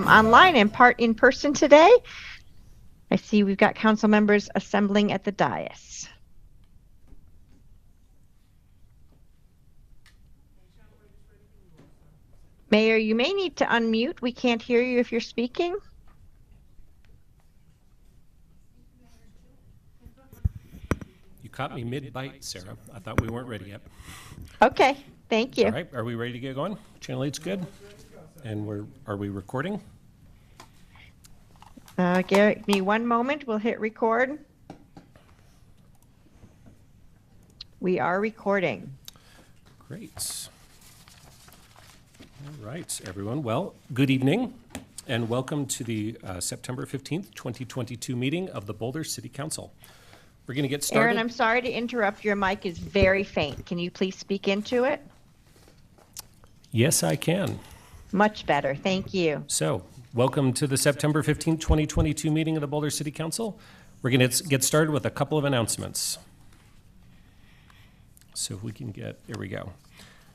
online and part in person today. I see we've got council members assembling at the dais. Mayor, you may need to unmute. We can't hear you if you're speaking. You caught me mid-bite, Sarah. I thought we weren't ready yet. Okay, thank you. All right, are we ready to get going? Channel 8's good? And are we recording? Give me one moment. We'll hit record. We are recording. Great. All right, everyone. Well, good evening and welcome to the September 15th, 2022 meeting of the Boulder City Council. We're going to get started. Aaron, I'm sorry to interrupt. Your mic is very faint. Can you please speak into it? Yes, I can. Much better. Thank you. So, welcome to the September 15th, 2022 meeting of the Boulder City Council. We're going to get started with a couple of announcements. So if we can here we go.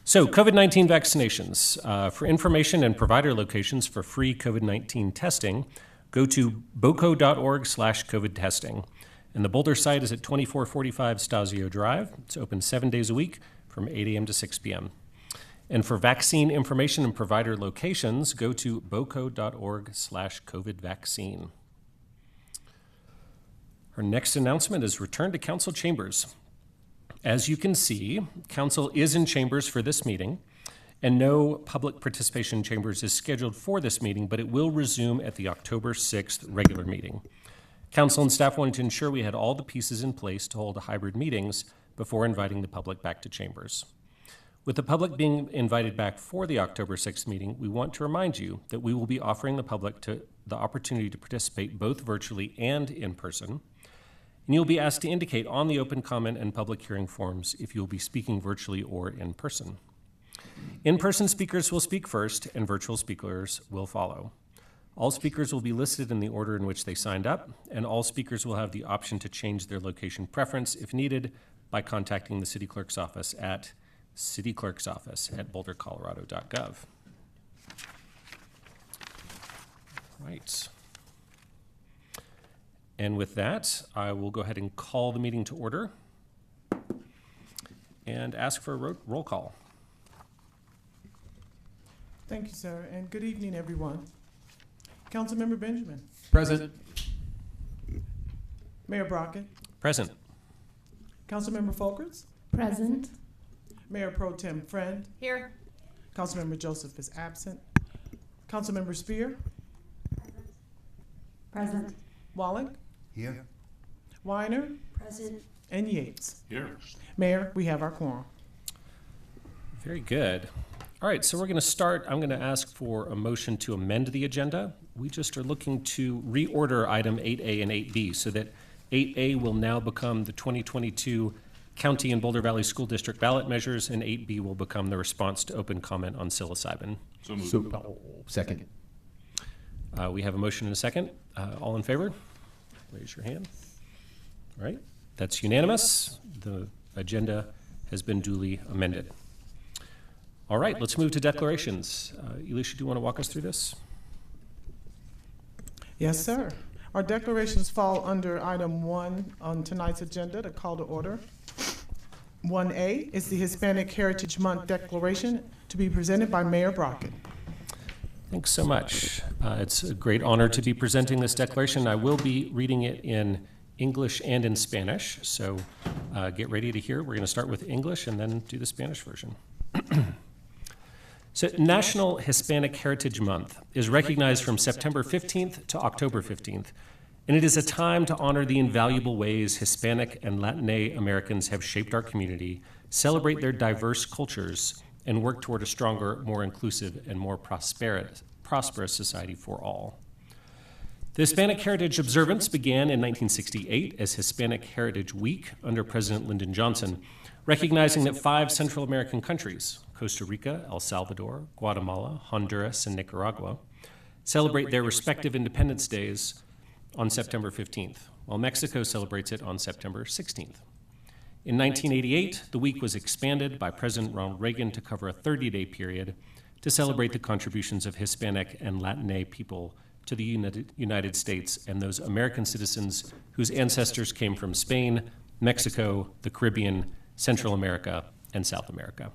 So COVID-19 vaccinations. For information and provider locations for free COVID-19 testing, go to boco.org/COVID testing. And the Boulder site is at 2445 Stasio Drive. It's open 7 days a week from 8 a.m. to 6 p.m. And for vaccine information and provider locations, go to boco.org/COVID vaccine. Our next announcement is return to council chambers. As you can see, council is in chambers for this meeting, and no public participation in chambers is scheduled for this meeting, but it will resume at the October 6th regular meeting. Council and staff wanted to ensure we had all the pieces in place to hold hybrid meetings before inviting the public back to chambers. With the public being invited back for the October 6th meeting, we want to remind you that we will be offering the public the opportunity to participate both virtually and in person. And you'll be asked to indicate on the open comment and public hearing forms if you'll be speaking virtually or in person. In-person speakers will speak first, and virtual speakers will follow. All speakers will be listed in the order in which they signed up, and all speakers will have the option to change their location preference if needed by contacting the City Clerk's office at cityclerksoffice@bouldercolorado.gov. Right. And with that, I will go ahead and call the meeting to order and ask for a roll call. Thank you, sir, and good evening, everyone. Councilmember Benjamin. Present. Mayor Brockett. Present. Councilmember Folkers. Present. Mayor Pro Tem Friend. Here. Councilmember Joseph is absent. Councilmember Spear. Present. Wallach. Here. Weiner. Present. And Yates. Here. Mayor, we have our quorum. Very good. All right, so we're going to start. I'm going to ask for a motion to amend the agenda. We just are looking to reorder item 8A and 8B so that 8A will now become the 2022 County and Boulder Valley School District ballot measures, and 8B will become the response to open comment on psilocybin. Second. We have a motion and a second. All in favor? Raise your hand. All right, that's unanimous. The agenda has been duly amended. All right, let's move to declarations. Elisha, do you want to walk us through this? Yes, sir. Our declarations fall under item 1 on tonight's agenda, the call to order. 1A is the Hispanic Heritage Month Declaration to be presented by Mayor Brockett. Thanks so much. It's a great honor to be presenting this declaration. I will be reading it in English and in Spanish, so get ready to hear. We're going to start with English and then do the Spanish version. So National Hispanic Heritage Month is recognized from September 15th to October 15th, and it is a time to honor the invaluable ways Hispanic and Latinx Americans have shaped our community, celebrate their diverse cultures, and work toward a stronger, more inclusive, and more prosperous society for all. The Hispanic Heritage Observance began in 1968 as Hispanic Heritage Week under President Lyndon Johnson, recognizing that 5 Central American countries, Costa Rica, El Salvador, Guatemala, Honduras, and Nicaragua, celebrate their respective Independence Days on September 15th, while Mexico celebrates it on September 16th. In 1988, the week was expanded by President Ronald Reagan to cover a 30-day period to celebrate the contributions of Hispanic and Latin people to the United States and those American citizens whose ancestors came from Spain, Mexico, the Caribbean, Central America, and South America.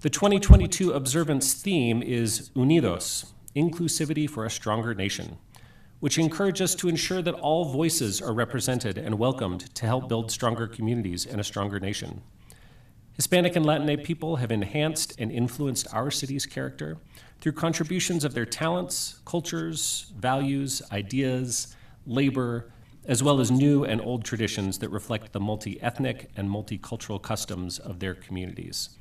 The 2022 observance theme is Unidos, Inclusivity for a Stronger Nation, which encourages us to ensure that all voices are represented and welcomed to help build stronger communities and a stronger nation. Hispanic and Latin people have enhanced and influenced our city's character through contributions of their talents, cultures, values, ideas, labor, as well as new and old traditions that reflect the multi-ethnic and multicultural customs of their communities,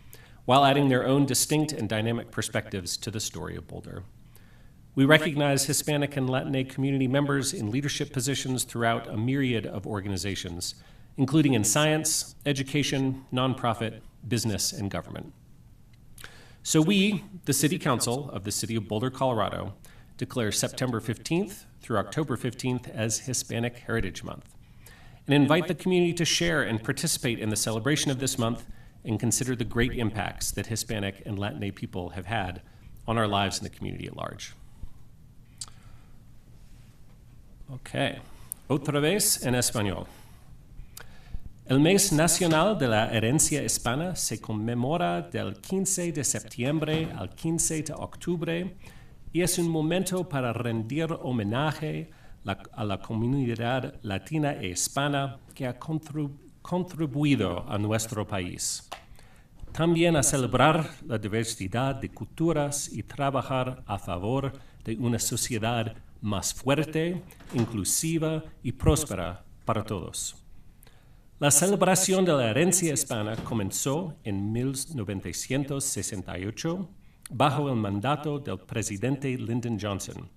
while adding their own distinct and dynamic perspectives to the story of Boulder. We recognize Hispanic and Latin community members in leadership positions throughout a myriad of organizations, including in science, education, nonprofit, business, and government. So we, the City Council of the City of Boulder, Colorado, declare September 15th through October 15th as Hispanic Heritage Month, and invite the community to share and participate in the celebration of this month and consider the great impacts that Hispanic and Latin people have had on our lives and the community at large. Okay, otra vez en español. El mes nacional de la herencia hispana se conmemora del 15 de septiembre al 15 de octubre y es un momento para rendir homenaje a la comunidad latina e hispana que ha contribuido a nuestro país. También a celebrar la diversidad de culturas y trabajar a favor de una sociedad más fuerte, inclusiva y próspera para todos. La celebración de la herencia hispana comenzó en 1968 bajo el mandato del presidente Lyndon Johnson,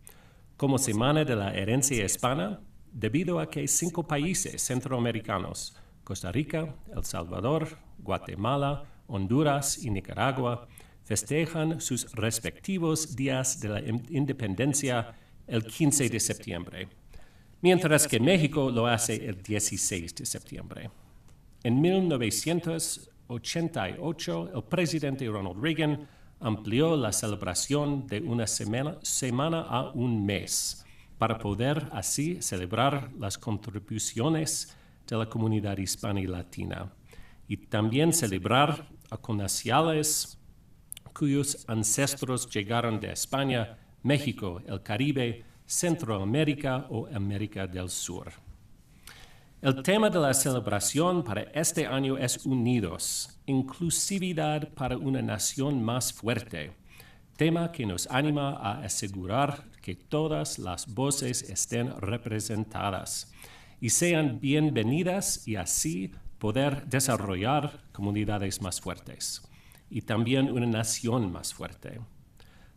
como Semana de la Herencia Hispana, debido a que 5 países centroamericanos, Costa Rica, El Salvador, Guatemala, Honduras y Nicaragua, festejan sus respectivos días de la independencia el 15 de septiembre, mientras que México lo hace el 16 de septiembre. En 1988, el presidente Ronald Reagan amplió la celebración de una semana a un mes, para poder así celebrar las contribuciones de la comunidad hispana y latina, y también celebrar a connacionales cuyos ancestros llegaron de España, México, el Caribe, Centroamérica o América del Sur. El tema de la celebración para este año es Unidos, inclusividad para una nación más fuerte, tema que nos anima a asegurar que todas las voces estén representadas y sean bienvenidas y así poder desarrollar comunidades más fuertes y también una nación más fuerte.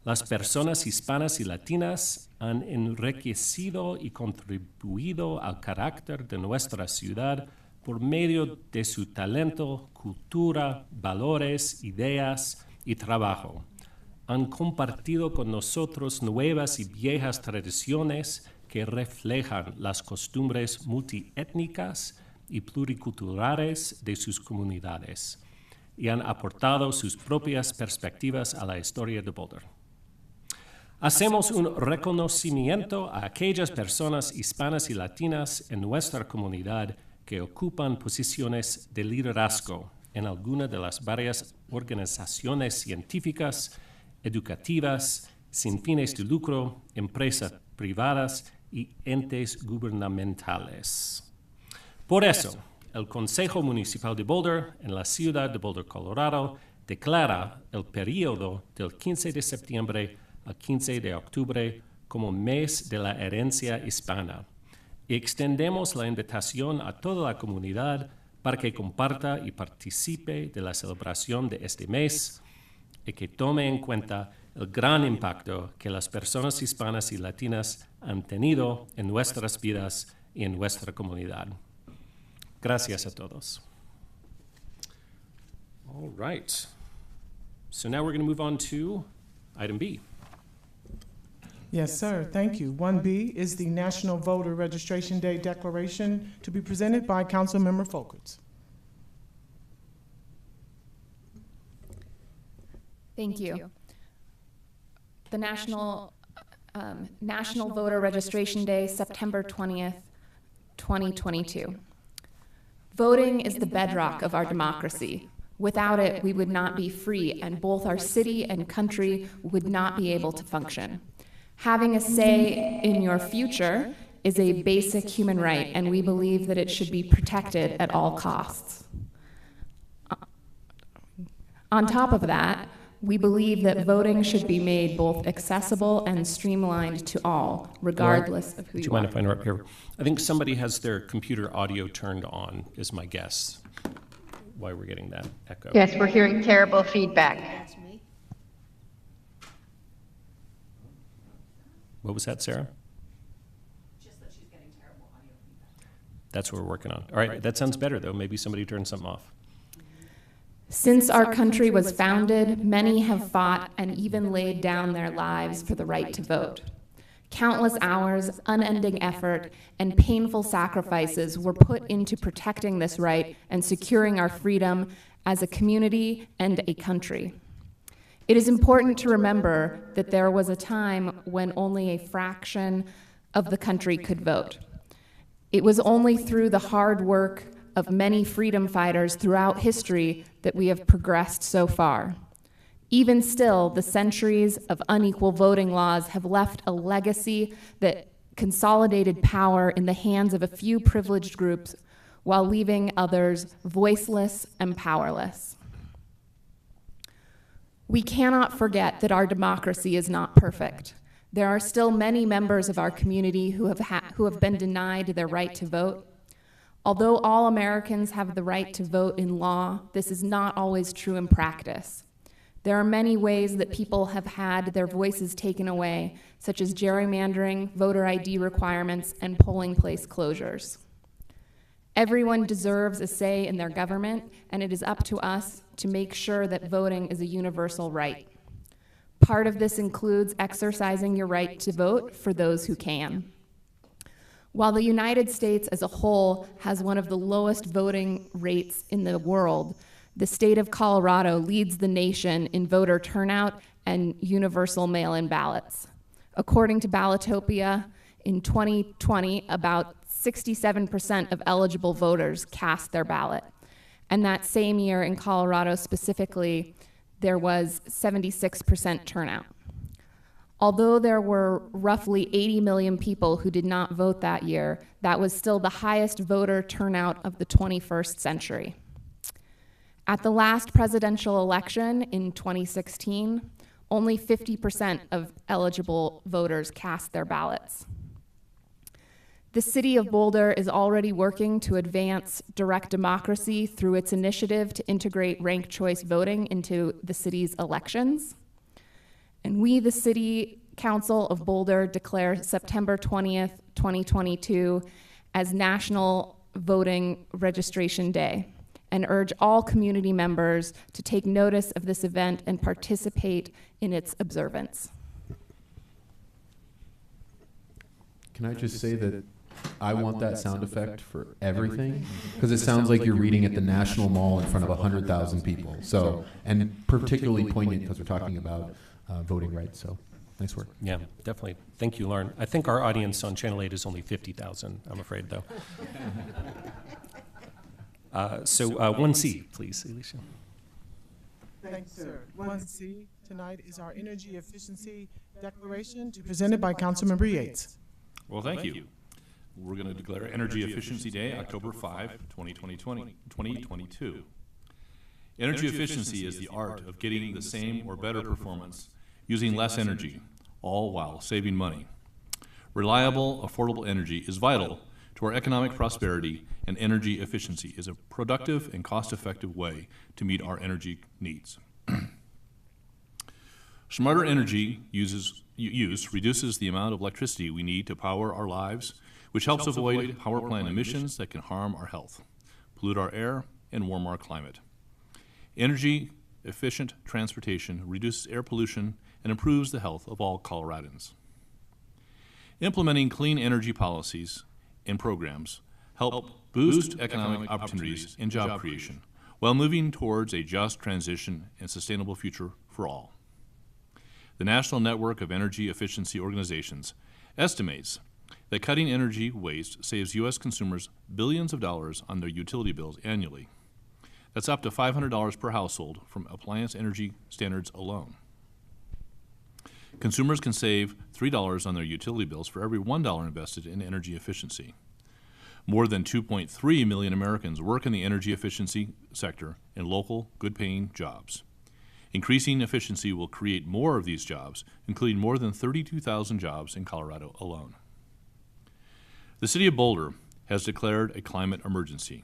Las personas hispanas y latinas han enriquecido y contribuido al carácter de nuestra ciudad por medio de su talento, cultura, valores, ideas y trabajo. Han compartido con nosotros nuevas y viejas tradiciones que reflejan las costumbres multiétnicas y pluriculturales de sus comunidades y han aportado sus propias perspectivas a la historia de Boulder. Hacemos un reconocimiento a aquellas personas hispanas y latinas en nuestra comunidad que ocupan posiciones de liderazgo en alguna de las varias organizaciones científicas, educativas, sin fines de lucro, empresas privadas y entes gubernamentales. Por eso, el Consejo Municipal de Boulder, en la ciudad de Boulder, Colorado, declara el periodo del 15 de septiembre al 15 de octubre como mes de la herencia hispana y extendemos la invitación a toda la comunidad para que comparta y participe de la celebración de este mes y que tome en cuenta el gran impacto que las personas hispanas y latinas han tenido en nuestras vidas y en nuestra comunidad. Gracias a todos. All right. So now we're going to move on to item B. Yes, sir. Thank you. 1B is the National Voter Registration Day Declaration to be presented by Councilmember Folkerts. Thank you. the National Voter Registration Day, September 20th, 2022. Voting is the bedrock of our democracy. Without it, we would not be free, and both our city and country would not be able to function. Having a say in your future is a basic human right, and we believe that it should be protected at all costs. On top of that, we believe that voting should be made both accessible and streamlined to all, regardless of who Do you you are. mind if I interrupt here? I think somebody has their computer audio turned on, is my guess, why we're getting that echo. Yes, we're hearing terrible feedback. What was that, Sarah? Just that she's getting terrible audio feedback. That's what we're working on. All right, that sounds better, though. Maybe somebody turned something off. Since our country was founded, many have fought and even laid down their lives for the right to vote. Countless hours, unending effort, and painful sacrifices were put into protecting this right and securing our freedom as a community and a country. It is important to remember that there was a time when only a fraction of the country could vote. It was only through the hard work of many freedom fighters throughout history that we have progressed so far. Even still, the centuries of unequal voting laws have left a legacy that consolidated power in the hands of a few privileged groups while leaving others voiceless and powerless. We cannot forget that our democracy is not perfect. There are still many members of our community who have been denied their right to vote. Although all Americans have the right to vote in law, this is not always true in practice. There are many ways that people have had their voices taken away, such as gerrymandering, voter ID requirements, and polling place closures. Everyone deserves a say in their government, and it is up to us to make sure that voting is a universal right. Part of this includes exercising your right to vote for those who can. While the United States as a whole has one of the lowest voting rates in the world, the state of Colorado leads the nation in voter turnout and universal mail-in ballots. According to Ballotopia, in 2020, about 67% of eligible voters cast their ballot. And that same year in Colorado specifically, there was 76% turnout. Although there were roughly 80 million people who did not vote that year, that was still the highest voter turnout of the 21st century. At the last presidential election in 2016, only 50% of eligible voters cast their ballots. The city of Boulder is already working to advance direct democracy through its initiative to integrate ranked choice voting into the city's elections. And we, the City Council of Boulder, declare September 20th, 2022 as National Voting Registration Day and urge all community members to take notice of this event and participate in its observance. Can I just say that I want that sound effect for everything? Because it sounds like you're reading at the National Mall in front of 100,000 people. So, and particularly poignant because we're talking about voting rights. So, nice work. Yeah, definitely. Thank you, Lauren. I think our audience on Channel 8 is only 50,000, I'm afraid, though. So 1C, please, Alicia. Thanks, sir. 1C tonight is our energy efficiency declaration presented by Councilmember Yates. Well, thank you. We're going to declare Energy Efficiency Day, October 5, 2022. Energy efficiency is the art of getting the same or better performance using less energy, all while saving money. Reliable, affordable energy is vital to our economic prosperity, and energy efficiency is a productive and cost-effective way to meet our energy needs. Smarter energy use reduces the amount of electricity we need to power our lives, which helps avoid power plant emissions that can harm our health, pollute our air, and warm our climate. Energy-efficient transportation reduces air pollution and improves the health of all Coloradans. Implementing clean energy policies and programs help boost economic opportunities and job creation while moving towards a just transition and sustainable future for all. The National Network of Energy Efficiency Organizations estimates that cutting energy waste saves U.S. consumers billions of dollars on their utility bills annually. That's up to $500 per household from appliance energy standards alone. Consumers can save $3 on their utility bills for every $1 invested in energy efficiency. More than 2.3 million Americans work in the energy efficiency sector in local, good-paying jobs. Increasing efficiency will create more of these jobs, including more than 32,000 jobs in Colorado alone. The City of Boulder has declared a climate emergency,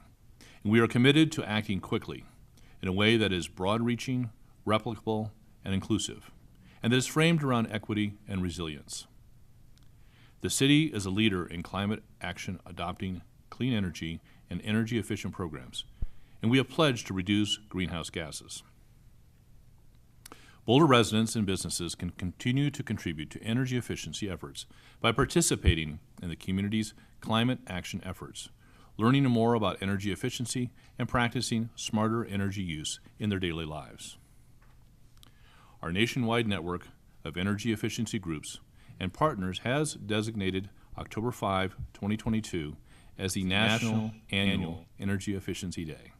and we are committed to acting quickly in a way that is broad-reaching, replicable, and inclusive, and that is framed around equity and resilience. The city is a leader in climate action, adopting clean energy and energy-efficient programs, and we have pledged to reduce greenhouse gases. Boulder residents and businesses can continue to contribute to energy efficiency efforts by participating in the community's climate action efforts, learning more about energy efficiency, and practicing smarter energy use in their daily lives. Our nationwide network of energy efficiency groups and partners has designated October 5, 2022 as the National Annual Energy Efficiency Day.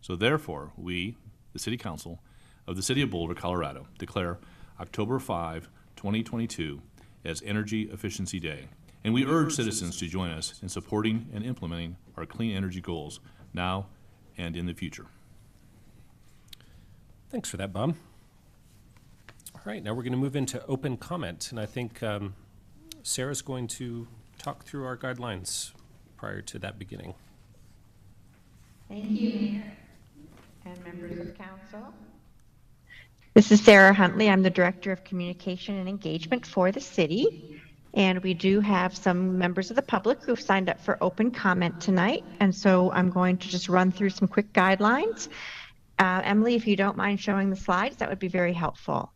So therefore, we, the City Council of the City of Boulder, Colorado, declare October 5, 2022 as Energy Efficiency Day, and we urge citizens to join us in supporting and implementing our clean energy goals now and in the future. Thanks for that, Bob. All right, now we're going to move into open comment, and I think Sarah's going to talk through our guidelines prior to that beginning. Thank you, Mayor and members of council. This is Sarah Huntley. I'm the Director of Communication and Engagement for the city. And we do have some members of the public who've signed up for open comment tonight. And so I'm going to just run through some quick guidelines. Emily, if you don't mind showing the slides, that would be very helpful.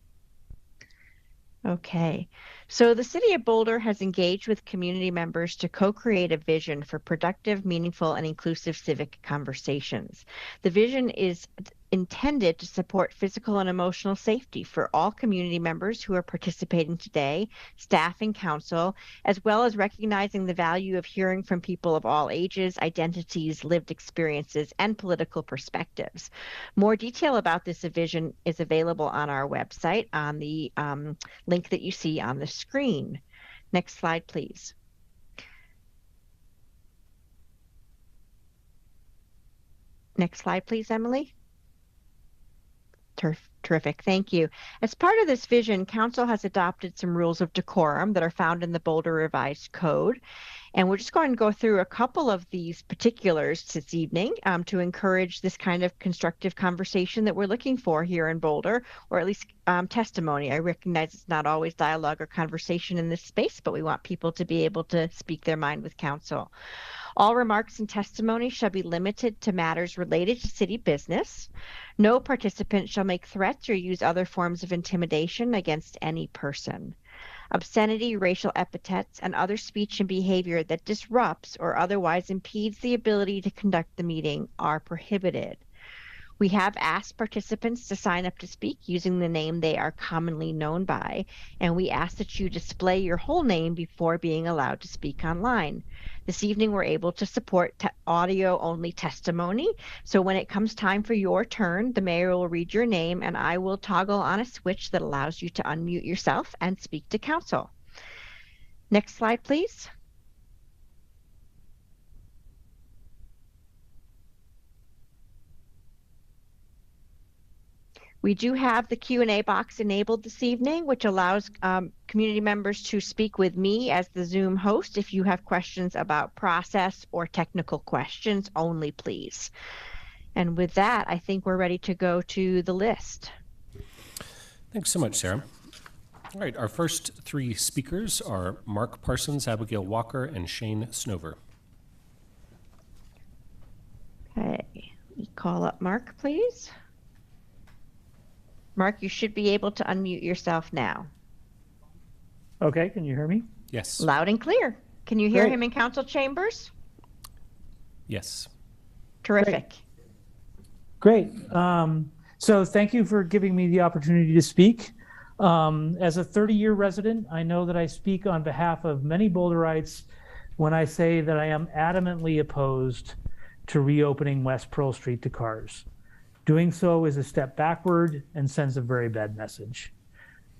Okay, so the City of Boulder has engaged with community members to co-create a vision for productive, meaningful, and inclusive civic conversations. The vision is intended to support physical and emotional safety for all community members who are participating today, staff and council, as well as recognizing the value of hearing from people of all ages, identities, lived experiences, and political perspectives. More detail about this vision is available on our website on the link that you see on the screen. Next slide, please. Next slide, please, Emily. Terrific, thank you. As part of this vision, Council has adopted some rules of decorum that are found in the Boulder Revised Code. And we're just going to go through a couple of these particulars this evening to encourage this kind of constructive conversation that we're looking for here in Boulder, or at least testimony. I recognize it's not always dialogue or conversation in this space, but we want people to be able to speak their mind with Council. All remarks and testimony shall be limited to matters related to city business. No participant shall make threats or use other forms of intimidation against any person. Obscenity, racial epithets, and other speech and behavior that disrupts or otherwise impedes the ability to conduct the meeting are prohibited. We have asked participants to sign up to speak using the name they are commonly known by, and we ask that you display your whole name before being allowed to speak online. This evening, we're able to support audio-only testimony, so when it comes time for your turn, the mayor will read your name, and I will toggle on a switch that allows you to unmute yourself and speak to council. Next slide, please. We do have the Q&A box enabled this evening, which allows community members to speak with me as the Zoom host if you have questions about process or technical questions only, please. And with that, I think we're ready to go to the list. Thanks so much, Sarah. All right, our first three speakers are Mark Parsons, Abigail Walker, and Shane Snover. Okay, we call up Mark, please. Mark, you should be able to unmute yourself now. Okay, can you hear me? Yes. Loud and clear. Can you hear Great. him in council chambers? Yes. Terrific. Great. So thank you for giving me the opportunity to speak. As a 30-year resident, I know that I speak on behalf of many Boulderites when I say that I am adamantly opposed to reopening West Pearl Street to cars. Doing so is a step backward and sends a very bad message.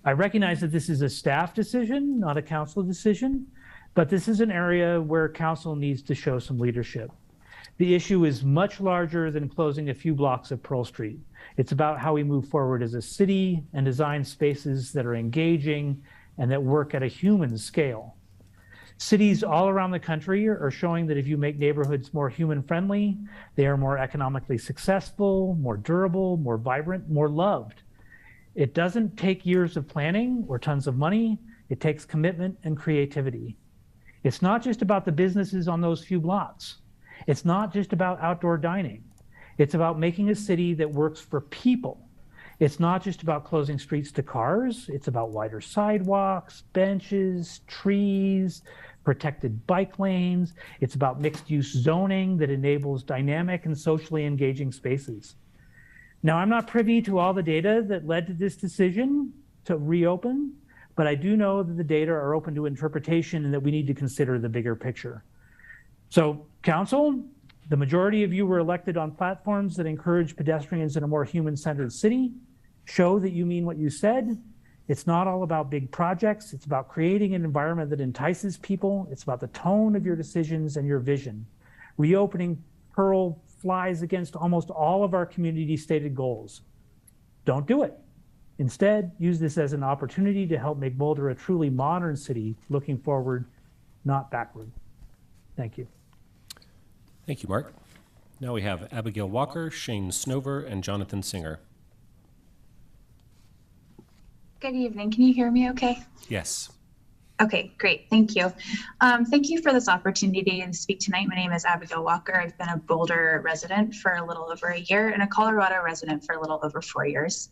I recognize that this is a staff decision, not a council decision, but this is an area where council needs to show some leadership. The issue is much larger than closing a few blocks of Pearl Street. It's about how we move forward as a city and design spaces that are engaging and that work at a human scale. Cities all around the country are showing that if you make neighborhoods more human-friendly, they are more economically successful, more durable, more vibrant, more loved. It doesn't take years of planning or tons of money. It takes commitment and creativity. It's not just about the businesses on those few blocks. It's not just about outdoor dining. It's about making a city that works for people. It's not just about closing streets to cars. It's about wider sidewalks, benches, trees, protected bike lanes. It's about mixed-use zoning that enables dynamic and socially engaging spaces. Now, I'm not privy to all the data that led to this decision to reopen, but I do know that the data are open to interpretation and that we need to consider the bigger picture. So, council, the majority of you were elected on platforms that encourage pedestrians in a more human-centered city. Show that you mean what you said. It's not all about big projects. It's about creating an environment that entices people. It's about the tone of your decisions and your vision. Reopening Pearl flies against almost all of our community stated goals. Don't do it. Instead, use this as an opportunity to help make Boulder a truly modern city, looking forward, not backward. Thank you. Thank you, Mark. Now we have Abigail Walker, Shane Snover, and Jonathan Singer. Good evening. Can you hear me okay? Yes. Okay, great. Thank you. Thank you for this opportunity to speak tonight. My name is Abigail Walker. I've been a Boulder resident for a little over a year and a Colorado resident for a little over 4 years.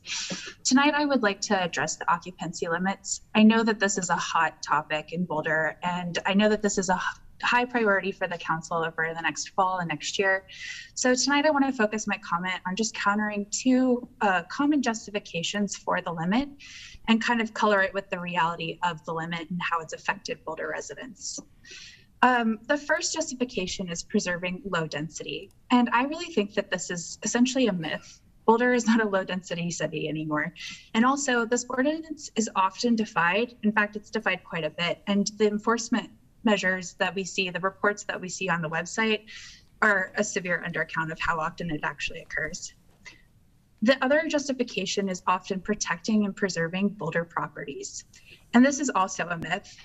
Tonight, I would like to address the occupancy limits. I know that this is a hot topic in Boulder, and I know that this is a high priority for the council over the next fall and next year. So tonight I want to focus my comment on just countering two common justifications for the limit and kind of color it with the reality of the limit and how it's affected Boulder residents. The first justification is preserving low density. And I really think that this is essentially a myth. Boulder is not a low density city anymore. And also this ordinance is often defied. In fact, it's defied quite a bit. And the enforcement measures that we see, the reports that we see on the website are a severe undercount of how often it actually occurs. The other justification is often protecting and preserving Boulder properties. And this is also a myth.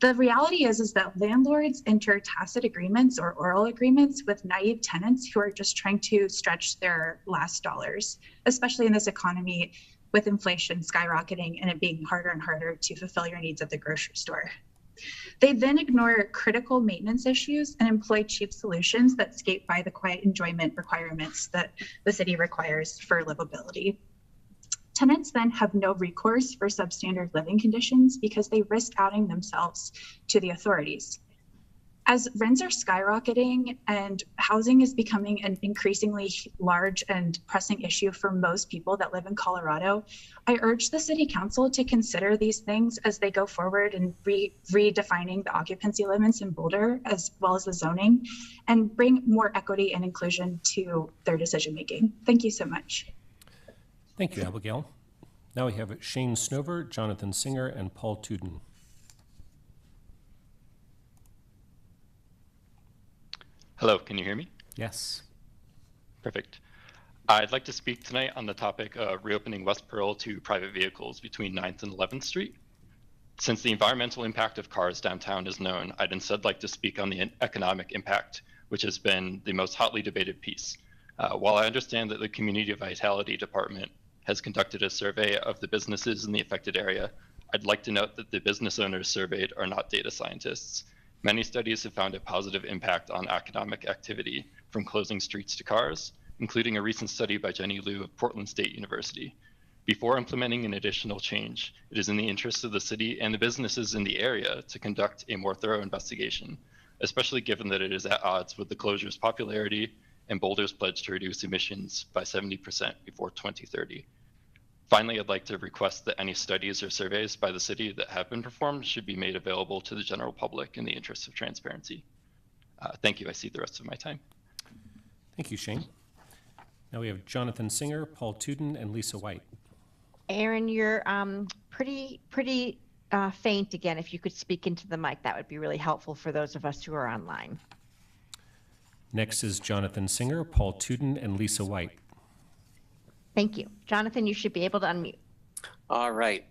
The reality is that landlords enter tacit agreements or oral agreements with naive tenants who are just trying to stretch their last dollars, especially in this economy with inflation skyrocketing and it being harder and harder to fulfill your needs at the grocery store. They then ignore critical maintenance issues and employ cheap solutions that skate by the quiet enjoyment requirements that the city requires for livability. Tenants then have no recourse for substandard living conditions because they risk outing themselves to the authorities. As rents are skyrocketing and housing is becoming an increasingly large and pressing issue for most people that live in Colorado, I urge the City Council to consider these things as they go forward in redefining the occupancy limits in Boulder, as well as the zoning, and bring more equity and inclusion to their decision making. Thank you so much. Thank you, Abigail. Now we have Shane Snover, Jonathan Singer, and Paul Tuden. Hello, can you hear me? Yes. Perfect. I'd like to speak tonight on the topic of reopening West Pearl to private vehicles between 9th and 11th Street. Since the environmental impact of cars downtown is known, I'd instead like to speak on the economic impact, which has been the most hotly debated piece. While I understand that the Community Vitality Department has conducted a survey of the businesses in the affected area, I'd like to note that the business owners surveyed are not data scientists. Many studies have found a positive impact on economic activity from closing streets to cars, including a recent study by Jenny Liu of Portland State University. Before implementing an additional change, it is in the interest of the city and the businesses in the area to conduct a more thorough investigation, especially given that it is at odds with the closure's popularity and Boulder's pledge to reduce emissions by 70% before 2030. Finally, I'd like to request that any studies or surveys by the city that have been performed should be made available to the general public in the interest of transparency. Thank you. I see the rest of my time. Thank you, Shane. Now we have Jonathan Singer, Paul Tudin, and Lisa White. Aaron, you're pretty faint again. If you could speak into the mic, that would be really helpful for those of us who are online. Next is Jonathan Singer, Paul Tudin, and Lisa White. Thank you. Jonathan, you should be able to unmute. All right.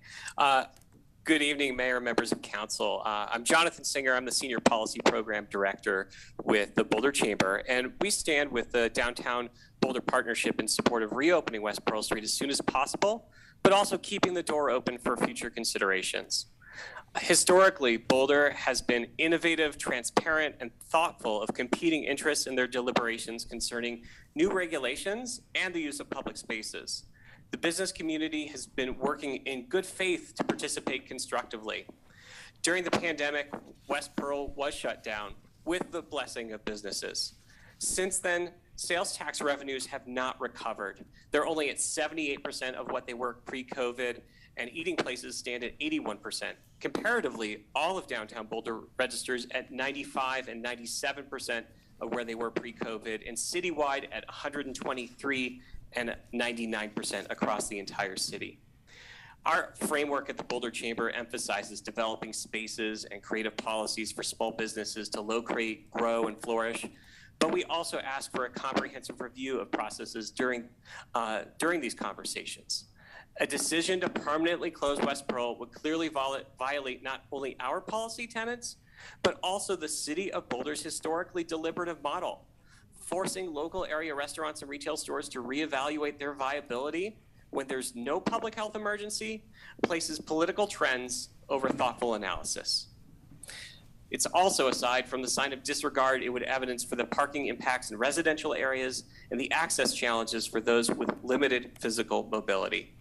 Good evening, Mayor, members of council. I'm Jonathan Singer. I'm the Senior Policy Program Director with the Boulder Chamber, and we stand with the Downtown Boulder Partnership in support of reopening West Pearl Street as soon as possible, but also keeping the door open for future considerations. Historically, Boulder has been innovative, transparent, and thoughtful of competing interests in their deliberations concerning new regulations and the use of public spaces. The business community has been working in good faith to participate constructively. During the pandemic, West Pearl was shut down with the blessing of businesses. Since then, sales tax revenues have not recovered. They're only at 78% of what they were pre-COVID, and eating places stand at 81%. Comparatively, all of downtown Boulder registers at 95 and 97% of where they were pre-COVID, and citywide at 123 and 99% across the entire city. Our framework at the Boulder Chamber emphasizes developing spaces and creative policies for small businesses to locate, grow, and flourish. But we also ask for a comprehensive review of processes during these conversations. A decision to permanently close West Pearl would clearly violate not only our policy tenets, but also the City of Boulder's historically deliberative model, forcing local area restaurants and retail stores to reevaluate their viability when there's no public health emergency, places political trends over thoughtful analysis. It's also, aside from the sign of disregard it would evidence for the parking impacts in residential areas and the access challenges for those with limited physical mobility.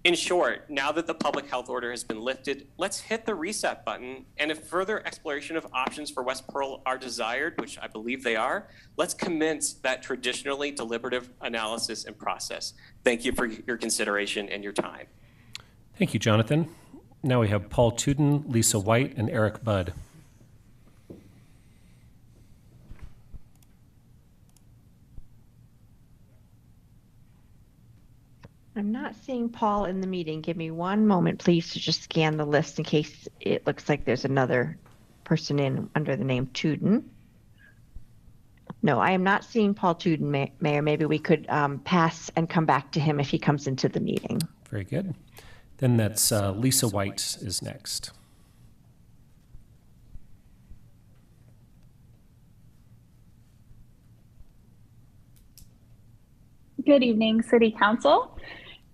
In short, now that the public health order has been lifted, let's hit the reset button, and if further exploration of options for West Pearl are desired, which I believe they are, let's commence that traditionally deliberative analysis and process. Thank you for your consideration and your time. Thank you, Jonathan. Now we have Paul Tudin, Lisa White, and Eric Budd. I'm not seeing Paul in the meeting. Give me one moment, please, to just scan the list in case it looks like there's another person in under the name Tudin. No, I am not seeing Paul Tudin, Mayor. Maybe we could pass and come back to him if he comes into the meeting. Very good. Then that's Lisa White is next. Good evening, City Council.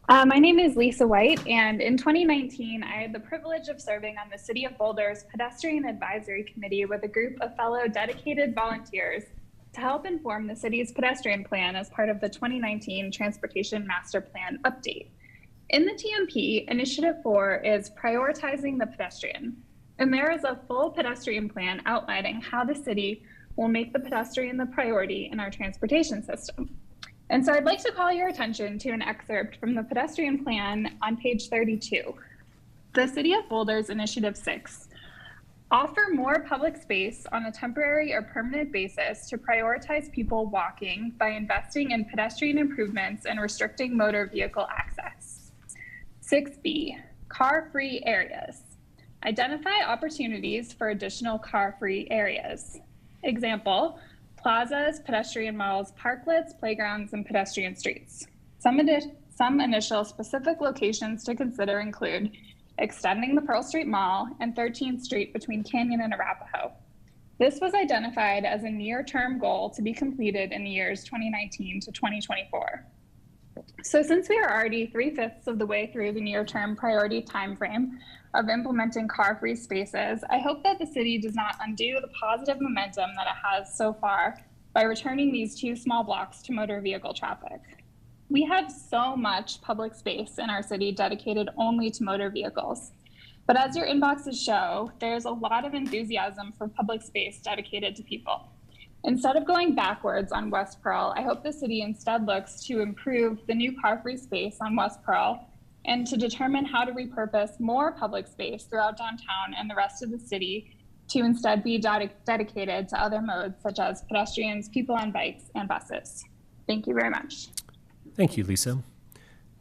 My name is Lisa White, and in 2019, I had the privilege of serving on the City of Boulder's Pedestrian Advisory Committee with a group of fellow dedicated volunteers to help inform the city's pedestrian plan as part of the 2019 Transportation Master Plan update. In the TMP, Initiative 4 is prioritizing the pedestrian, and there is a full pedestrian plan outlining how the city will make the pedestrian the priority in our transportation system. And so I'd like to call your attention to an excerpt from the pedestrian plan on page 32. The City of Boulder's Initiative 6. Offer more public space on a temporary or permanent basis to prioritize people walking by investing in pedestrian improvements and restricting motor vehicle access. 6B, car-free areas. Identify opportunities for additional car-free areas. Example, plazas, pedestrian malls, parklets, playgrounds, and pedestrian streets. Some initial specific locations to consider include extending the Pearl Street Mall and 13th Street between Canyon and Arapahoe. This was identified as a near-term goal to be completed in the years 2019 to 2024. So since we are already 3/5 of the way through the near-term priority timeframe of implementing car-free spaces, I hope that the city does not undo the positive momentum that it has so far by returning these 2 small blocks to motor vehicle traffic. We have so much public space in our city dedicated only to motor vehicles. But as your inboxes show, there's a lot of enthusiasm for public space dedicated to people. Instead of going backwards on West Pearl, I hope the city instead looks to improve the new car-free space on West Pearl and to determine how to repurpose more public space throughout downtown and the rest of the city to instead be dedicated to other modes such as pedestrians, people on bikes, and buses. Thank you very much. Thank you, Lisa.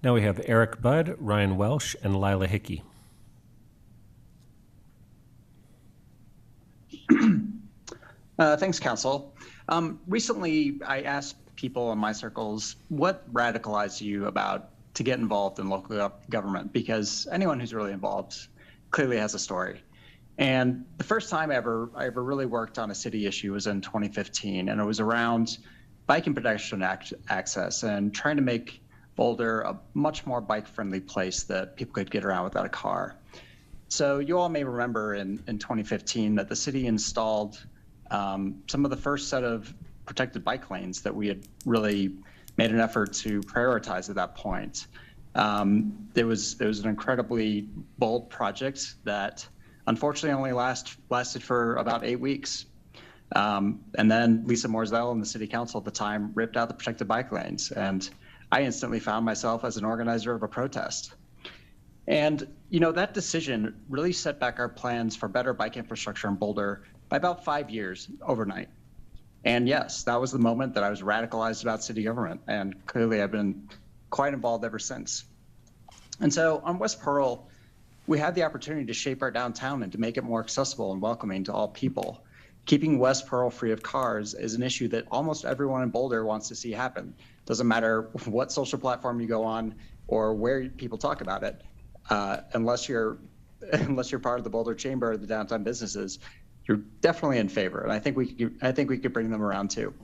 Now we have Eric Budd, Ryan Welsh, and Lila Hickey. Thanks, Council. Recently, I asked people in my circles, what radicalized you to get involved in local government? Because anyone who's really involved clearly has a story. And the first time I ever really worked on a city issue was in 2015, and it was around bike and pedestrian access and trying to make Boulder a much more bike-friendly place that people could get around without a car. So you all may remember in 2015 that the city installed some of the first set of protected bike lanes that we had really made an effort to prioritize at that point. There was an incredibly bold project that unfortunately only lasted for about 8 weeks. And then Lisa Morzell and the city council at the time ripped out the protected bike lanes. And I instantly found myself as an organizer of a protest. And, that decision really set back our plans for better bike infrastructure in Boulder by about 5 years overnight. And yes, that was the moment that I was radicalized about city government. And clearly I've been quite involved ever since. And so on West Pearl, we had the opportunity to shape our downtown and to make it more accessible and welcoming to all people. Keeping West Pearl free of cars is an issue that almost everyone in Boulder wants to see happen. Doesn't matter what social platform you go on or where people talk about it, unless you're part of the Boulder Chamber or the downtown businesses, you're definitely in favor. And I think we could bring them around too.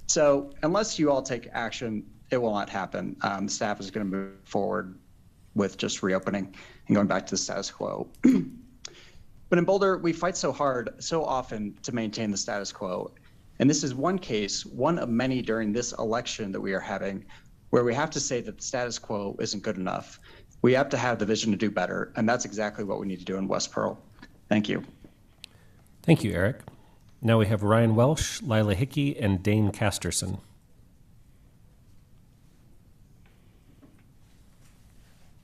So unless you all take action, it will not happen. Staff is going to move forward with just reopening and going back to the status quo. But in Boulder, we fight so hard, so often to maintain the status quo. And this is one case, one of many during this election that we are having, where we have to say that the status quo isn't good enough. We have to have the vision to do better, and that's exactly what we need to do in West Pearl. Thank you. Thank you, Eric. Now we have Ryan Welsh, Lila Hickey, and Dane Casterson.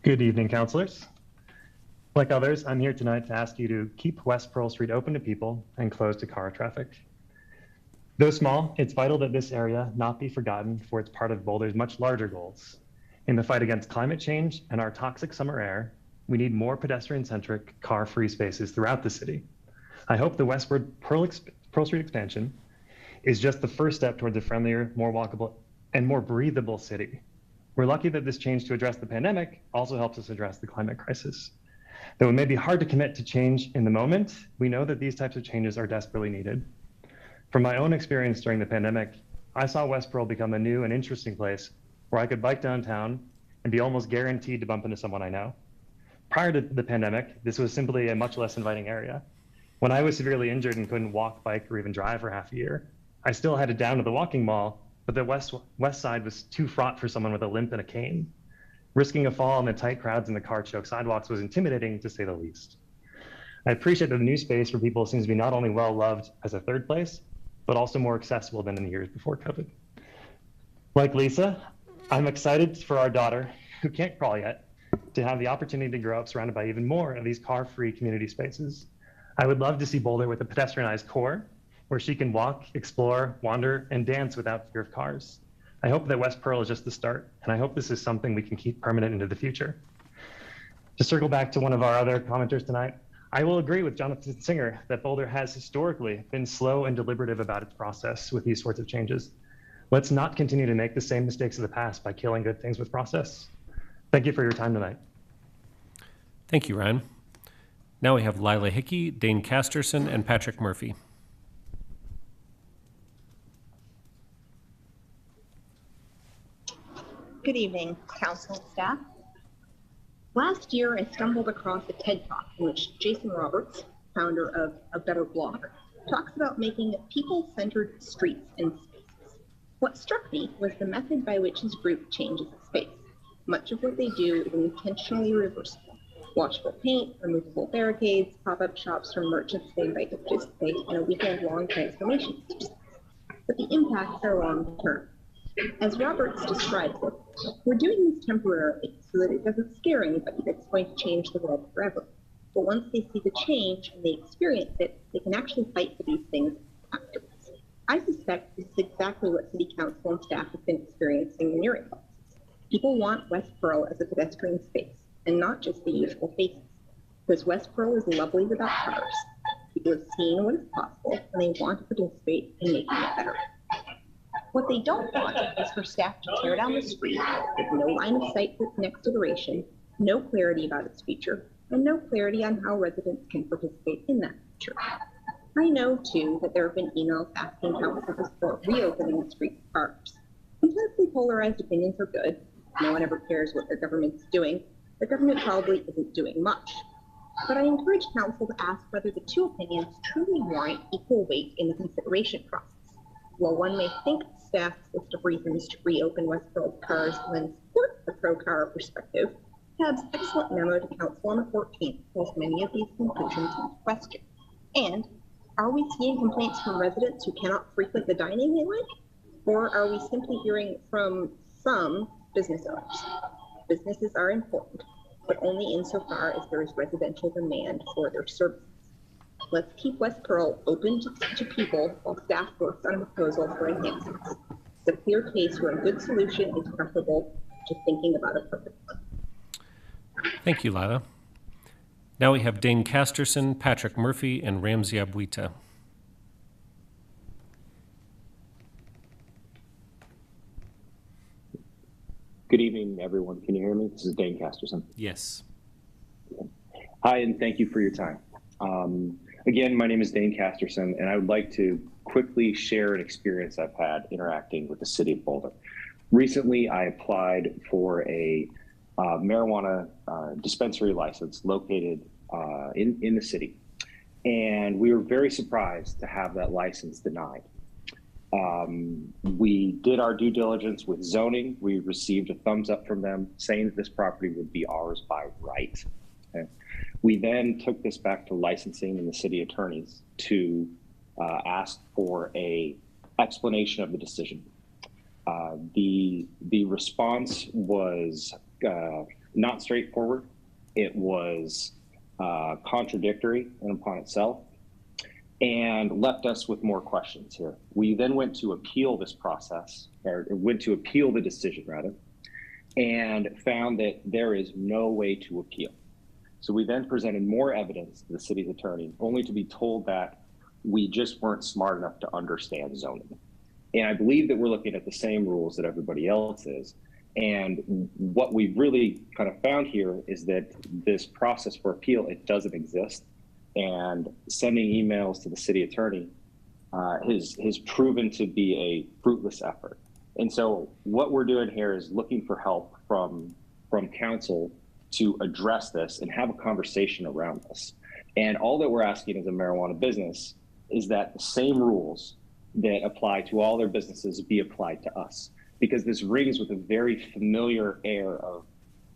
Good evening, councilors. Like others, I'm here tonight to ask you to keep West Pearl Street open to people and closed to car traffic. Though small, it's vital that this area not be forgotten for it's part of Boulder's much larger goals. In the fight against climate change and our toxic summer air, we need more pedestrian-centric, car-free spaces throughout the city. I hope the westward Pearl Street expansion is just the first step towards a friendlier, more walkable, and more breathable city. We're lucky that this change to address the pandemic also helps us address the climate crisis. Though it may be hard to commit to change in the moment, we know that these types of changes are desperately needed. From my own experience during the pandemic, I saw West Pearl become a new and interesting place where I could bike downtown and be almost guaranteed to bump into someone I know. Prior to the pandemic, this was simply a much less inviting area. When I was severely injured and couldn't walk, bike, or even drive for half a year, I still headed down to the walking mall, but the west side was too fraught for someone with a limp and a cane. Risking a fall in the tight crowds and the car-choked sidewalks was intimidating, to say the least. I appreciate that the new space for people seems to be not only well-loved as a third place, but also more accessible than in the years before COVID. Like Lisa, I'm excited for our daughter, who can't crawl yet, to have the opportunity to grow up surrounded by even more of these car-free community spaces. I would love to see Boulder with a pedestrianized core, where she can walk, explore, wander, and dance without fear of cars. I hope that West Pearl is just the start, and I hope this is something we can keep permanent into the future. To circle back to one of our other commenters tonight, I will agree with Jonathan Singer that Boulder has historically been slow and deliberative about its process with these sorts of changes. Let's not continue to make the same mistakes of the past by killing good things with process. Thank you for your time tonight. Thank you, Ryan. Now we have Lila Hickey, Dane Casterson, and Patrick Murphy. Good evening, council and staff. Last year, I stumbled across a TED Talk in which Jason Roberts, founder of A Better Block, talks about making people-centered streets and spaces. What struck me was the method by which his group changes a space. Much of what they do is intentionally reversible. Washable paint, removable barricades, pop-up shops from merchants they invite to participate in a weekend-long transformation. But the impacts are long-term. As Roberts describes it, we're doing this temporarily so that it doesn't scare anybody that's going to change the world forever. But once they see the change and they experience it, they can actually fight for these things afterwards. I suspect this is exactly what City Council and staff have been experiencing in your inboxes. People want West Pearl as a pedestrian space, and not just the usual faces. Because West Pearl is lovely without cars. People have seen what is possible, and they want to participate in making it better. What they don't want is for staff to tear down the street with no line of sight for its next iteration, no clarity about its future, and no clarity on how residents can participate in that future. I know, too, that there have been emails asking council to support reopening the street for cars. Intensely polarized opinions are good. No one ever cares what their government's doing. The government probably isn't doing much. But I encourage council to ask whether the two opinions truly warrant equal weight in the consideration process. While one may think staff's list of reasons to reopen West Pearl cars lends support the pro-car perspective, TAB's excellent memo to council on the 14th calls many of these conclusions into question. And are we seeing complaints from residents who cannot frequent the dining they like? Or are we simply hearing from some business owners? Businesses are important, but only insofar as there is residential demand for their services. Let's keep West Pearl open to people while staff works on a proposal for enhancements. It's a clear case where a good solution is preferable to thinking about a perfect one. Thank you, Lila. Now we have Dane Casterson, Patrick Murphy, and Ramsey Abuita. Good evening, everyone. Can you hear me? This is Dane Casterson. Yes. Hi, and thank you for your time. Again, my name is Dane Casterson, and I would like to quickly share an experience I've had interacting with the city of Boulder. Recently, I applied for a marijuana dispensary license located in the city, and we were very surprised to have that license denied. We did our due diligence with zoning. We received a thumbs up from them saying that this property would be ours by right. Okay. We then took this back to licensing and the city attorneys to ask for a explanation of the decision. The response was not straightforward. It was contradictory in upon itself, and left us with more questions here. We then went to appeal this process, or went to appeal the decision rather, and found that there is no way to appeal. So we then presented more evidence to the city's attorney, only to be told that we just weren't smart enough to understand zoning. And I believe that we're looking at the same rules that everybody else is. And what we've really kind of found here is that this process for appeal, it doesn't exist. And sending emails to the city attorney has proven to be a fruitless effort. And so what we're doing here is looking for help from council to address this and have a conversation around this. And all that we're asking as a marijuana business is that the same rules that apply to all their businesses be applied to us, because this rings with a very familiar air of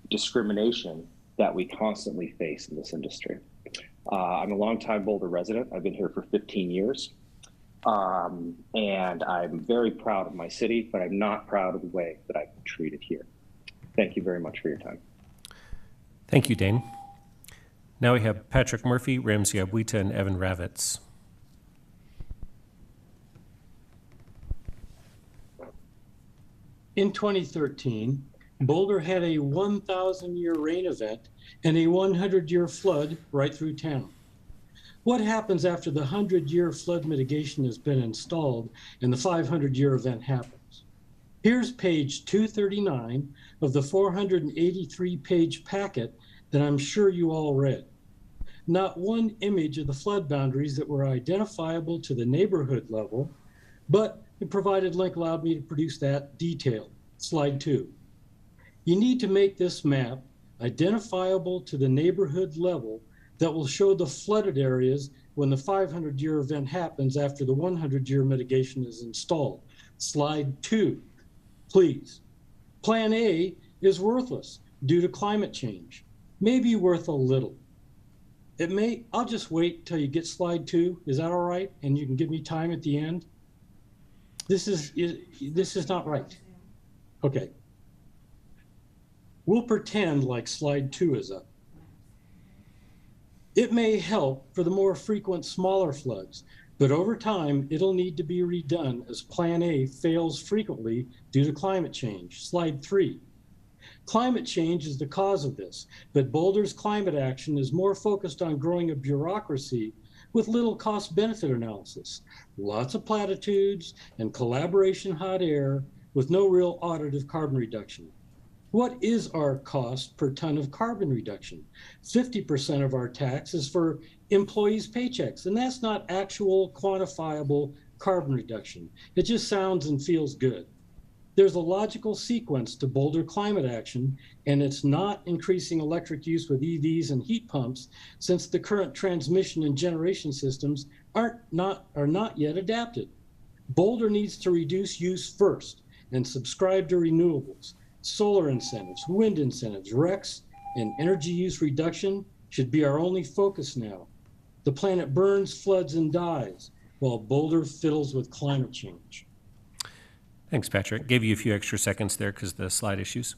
discrimination that we constantly face in this industry. I'm a longtime Boulder resident. I've been here for 15 years. And I'm very proud of my city, but I'm not proud of the way that I've been treated here. Thank you very much for your time. Thank you, Dane. Now we have Patrick Murphy, Ramsey Abuita, and Evan Ravitz. In 2013, Boulder had a 1,000-year rain event and a 100-year flood right through town. What happens after the 100-year flood mitigation has been installed and the 500-year event happens? Here's page 239 of the 483-page packet that I'm sure you all read. Not one image of the flood boundaries that were identifiable to the neighborhood level, but the provided link allowed me to produce that detail. Slide 2. You need to make this map identifiable to the neighborhood level that will show the flooded areas when the 500-year event happens after the 100-year mitigation is installed. Slide 2, please. Plan A is worthless due to climate change, maybe worth a little. I'll just wait till you get slide 2. Is that all right? And you can give me time at the end. This is not right. Okay. We'll pretend like slide 2 is up. It may help for the more frequent smaller floods, but over time, it'll need to be redone as Plan A fails frequently due to climate change. Slide 3. Climate change is the cause of this, but Boulder's climate action is more focused on growing a bureaucracy with little cost-benefit analysis, lots of platitudes and collaboration hot air with no real audit of carbon reduction. What is our cost per ton of carbon reduction? 50% of our tax is for employees' paychecks, and that's not actual quantifiable carbon reduction. It just sounds and feels good. There's a logical sequence to Boulder climate action, and it's not increasing electric use with EVs and heat pumps, since the current transmission and generation systems are not yet adapted. Boulder needs to reduce use first and subscribe to renewables. Solar incentives, wind incentives, RECs, and energy use reduction should be our only focus now. The planet burns, floods, and dies, while Boulder fiddles with climate change. Thanks, Patrick. Gave you a few extra seconds there because the slide issues.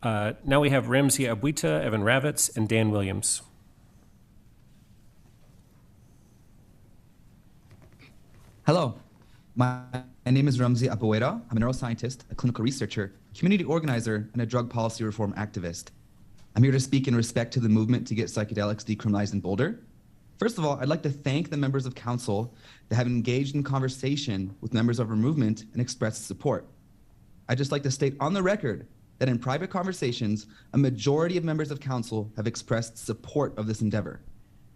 Now we have Ramsey Abuita, Evan Ravitz, and Dan Williams. Hello, my name is Ramsey Abuita. I'm a neuroscientist, a clinical researcher, community organizer, and a drug policy reform activist. I'm here to speak in respect to the movement to get psychedelics decriminalized in Boulder. First of all, I'd like to thank the members of council that have engaged in conversation with members of our movement and expressed support. I'd just like to state on the record that in private conversations, a majority of members of council have expressed support of this endeavor.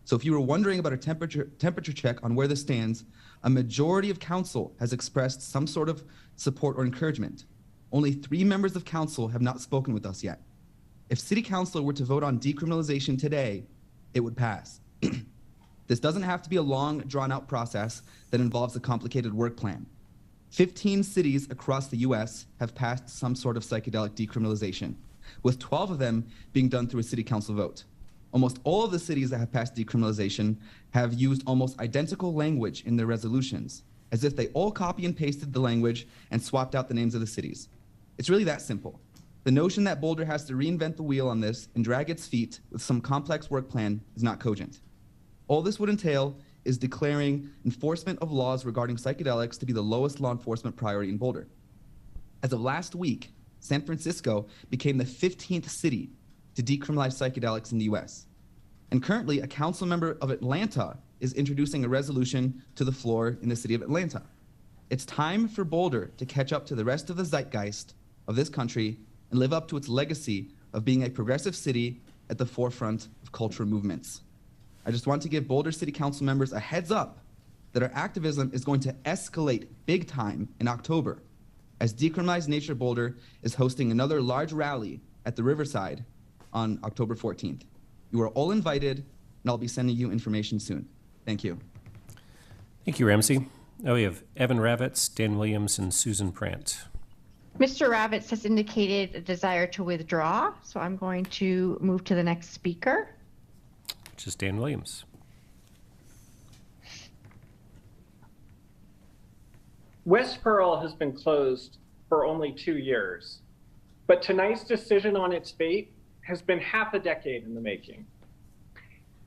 So if you were wondering about a temperature check on where this stands, a majority of council has expressed some sort of support or encouragement. Only 3 members of council have not spoken with us yet. If city council were to vote on decriminalization today, it would pass. This doesn't have to be a long, drawn-out process that involves a complicated work plan. 15 cities across the US have passed some sort of psychedelic decriminalization, with 12 of them being done through a city council vote. Almost all of the cities that have passed decriminalization have used almost identical language in their resolutions, as if they all copy and pasted the language and swapped out the names of the cities. It's really that simple. The notion that Boulder has to reinvent the wheel on this and drag its feet with some complex work plan is not cogent. All this would entail is declaring enforcement of laws regarding psychedelics to be the lowest law enforcement priority in Boulder. As of last week, San Francisco became the 15th city to decriminalize psychedelics in the US. And currently, a council member of Atlanta is introducing a resolution to the floor in the city of Atlanta. It's time for Boulder to catch up to the rest of the zeitgeist of this country and live up to its legacy of being a progressive city at the forefront of cultural movements. I just want to give Boulder City Council members a heads up that our activism is going to escalate big time in October, as Decriminalize Nature Boulder is hosting another large rally at the Riverside on October 14th. You are all invited, and I'll be sending you information soon. Thank you. Thank you, Ramsey. Now we have Evan Ravitz, Dan Williams, and Susan Prant. Mr. Ravitz has indicated a desire to withdraw, so I'm going to move to the next speaker. Which is Dan Williams. West Pearl has been closed for only 2 years, but tonight's decision on its fate has been half a decade in the making.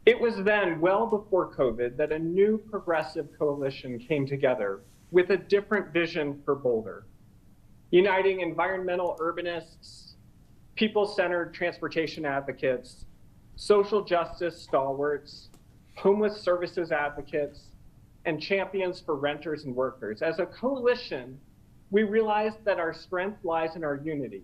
It was then, well before COVID, that a new progressive coalition came together with a different vision for Boulder, uniting environmental urbanists, people-centered transportation advocates, social justice stalwarts, homeless services advocates, and champions for renters and workers. As a coalition, we realized that our strength lies in our unity.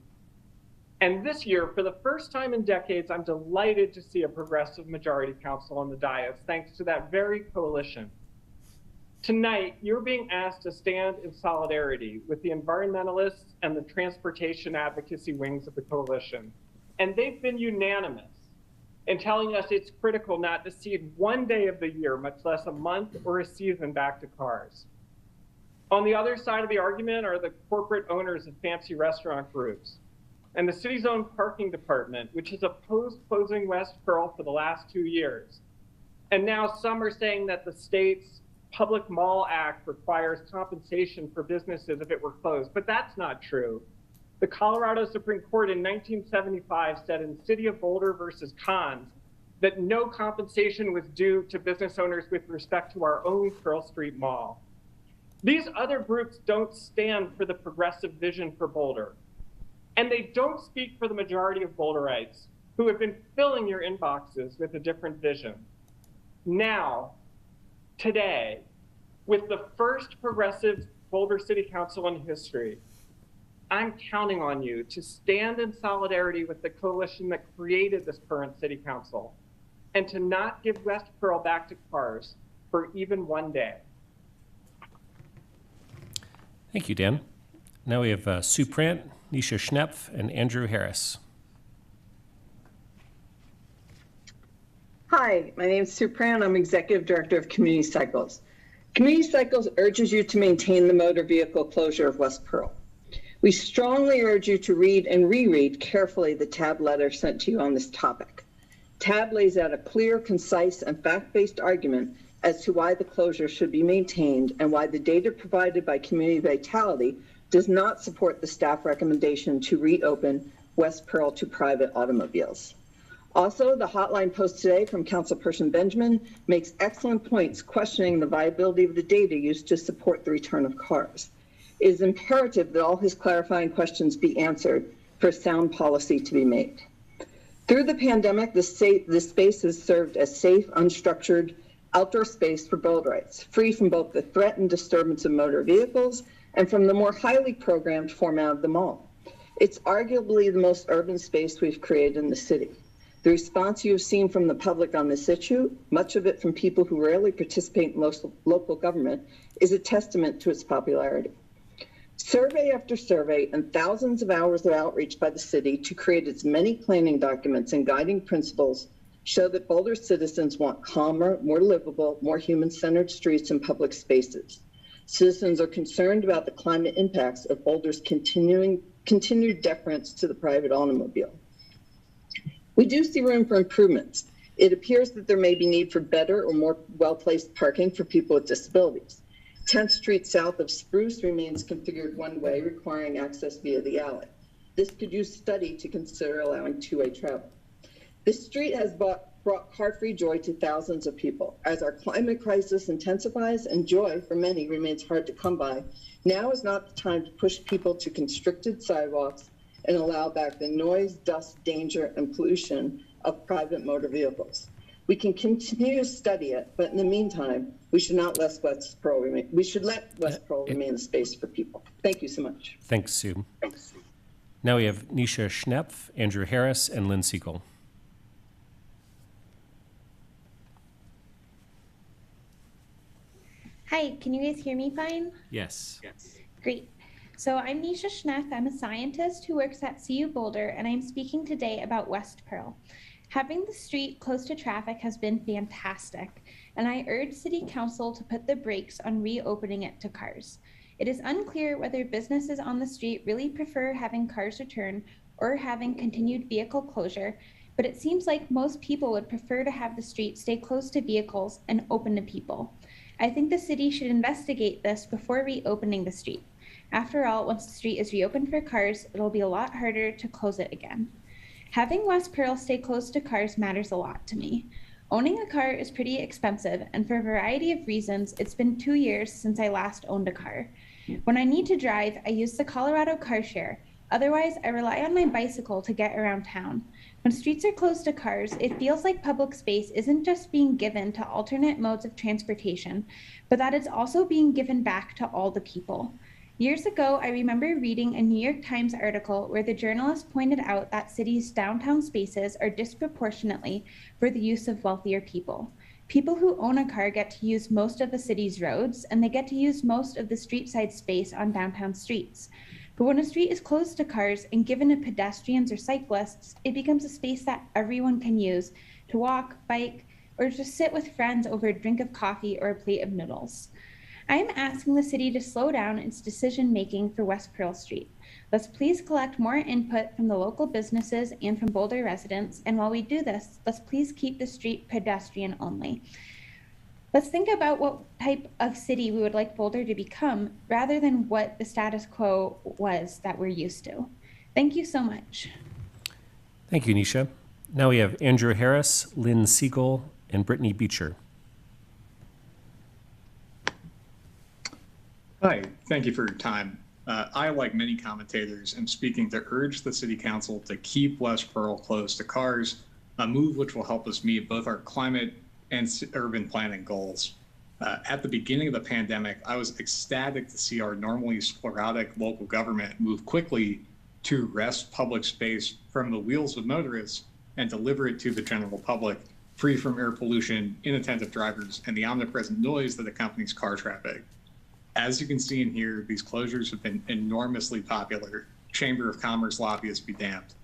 And this year, for the first time in decades, I'm delighted to see a progressive majority council on the dais, thanks to that very coalition. Tonight, you're being asked to stand in solidarity with the environmentalists and the transportation advocacy wings of the coalition. And they've been unanimous in telling us it's critical not to cede one day of the year, much less a month or a season, back to cars. On the other side of the argument are the corporate owners of fancy restaurant groups and the city's own parking department, which has opposed closing West Pearl for the last 2 years. And now some are saying that the state's Public Mall Act requires compensation for businesses if it were closed, but that's not true. The Colorado Supreme Court in 1975 said in City of Boulder versus Cons that no compensation was due to business owners with respect to our own Pearl Street Mall. These other groups don't stand for the progressive vision for Boulder. And they don't speak for the majority of Boulderites who have been filling your inboxes with a different vision. Now, today, with the first progressive Boulder City Council in history, I'm counting on you to stand in solidarity with the coalition that created this current City Council and to not give West Pearl back to cars for even one day. Thank you, Dan. Now we have Sue Prant, Nisha Schnepf, and Andrew Harris. Hi, my name is Sue Prant. I'm Executive Director of Community Cycles. Community Cycles urges you to maintain the motor vehicle closure of West Pearl. We strongly urge you to read and reread carefully the TAB letter sent to you on this topic. TAB lays out a clear, concise, and fact-based argument as to why the closure should be maintained and why the data provided by Community Vitality does not support the staff recommendation to reopen West Pearl to private automobiles. Also, the hotline post today from Councilperson Benjamin makes excellent points questioning the viability of the data used to support the return of cars. It is imperative that all his clarifying questions be answered for sound policy to be made. Through the pandemic, the space has served as safe, unstructured outdoor space for Boulderites, free from both the threat and disturbance of motor vehicles and from the more highly programmed format of the mall. It's arguably the most urban space we've created in the city. The response you have seen from the public on this issue, much of it from people who rarely participate in local government, is a testament to its popularity. Survey after survey and thousands of hours of outreach by the city to create its many planning documents and guiding principles show that Boulder citizens want calmer, more livable, more human-centered streets and public spaces. Citizens are concerned about the climate impacts of Boulder's continued deference to the private automobile. We do see room for improvements. It appears that there may be need for better or more well-placed parking for people with disabilities. 10th Street south of Spruce remains configured one way, requiring access via the alley. This could use study to consider allowing two-way travel. This street has brought car-free joy to thousands of people. As our climate crisis intensifies and joy for many remains hard to come by, now is not the time to push people to constricted sidewalks and allow back the noise, dust, danger, and pollution of private motor vehicles. We can continue to study it, but in the meantime, we should not let West Pearl remain. We should let West Pearl remain a space for people. Thank you so much. Thanks, Sue. Now we have Nisha Schnepf, Andrew Harris, and Lynn Siegel. Hi, can you guys hear me fine? Yes. Great. So I'm Nisha Schneck. I'm a scientist who works at CU Boulder, and I'm speaking today about West Pearl. Having the street close to traffic has been fantastic, and I urge City Council to put the brakes on reopening it to cars. It is unclear whether businesses on the street really prefer having cars return or having continued vehicle closure, but it seems like most people would prefer to have the street stay close to vehicles and open to people. I think the city should investigate this before reopening the street. After all, once the street is reopened for cars, it'll be a lot harder to close it again. Having West Pearl stay close to cars matters a lot to me. Owning a car is pretty expensive, and for a variety of reasons, it's been 2 years since I last owned a car. When I need to drive, I use the Colorado car share. Otherwise, I rely on my bicycle to get around town. When streets are closed to cars, it feels like public space isn't just being given to alternate modes of transportation, but that it's also being given back to all the people. Years ago, I remember reading a New York Times article where the journalist pointed out that cities' downtown spaces are disproportionately for the use of wealthier people. People who own a car get to use most of the city's roads, and they get to use most of the street side space on downtown streets. But when a street is closed to cars and given to pedestrians or cyclists, it becomes a space that everyone can use to walk, bike, or just sit with friends over a drink of coffee or a plate of noodles. I am asking the city to slow down its decision-making for West Pearl Street. Let's please collect more input from the local businesses and from Boulder residents, and while we do this, let's please keep the street pedestrian only. Let's think about what type of city we would like Boulder to become rather than what the status quo was that we're used to. Thank you so much. Thank you, Nisha. Now we have Andrew Harris, Lynn Siegel, and Brittany Beecher. Hi, thank you for your time. I, like many commentators, am speaking to urge the City Council to keep West Pearl closed to cars, a move which will help us meet both our climate and urban planning goals. At the beginning of the pandemic, I was ecstatic to see our normally sclerotic local government move quickly to wrest public space from the wheels of motorists and deliver it to the general public, free from air pollution, inattentive drivers, and the omnipresent noise that accompanies car traffic. As you can see in here, these closures have been enormously popular. Chamber of Commerce lobbyists be damned.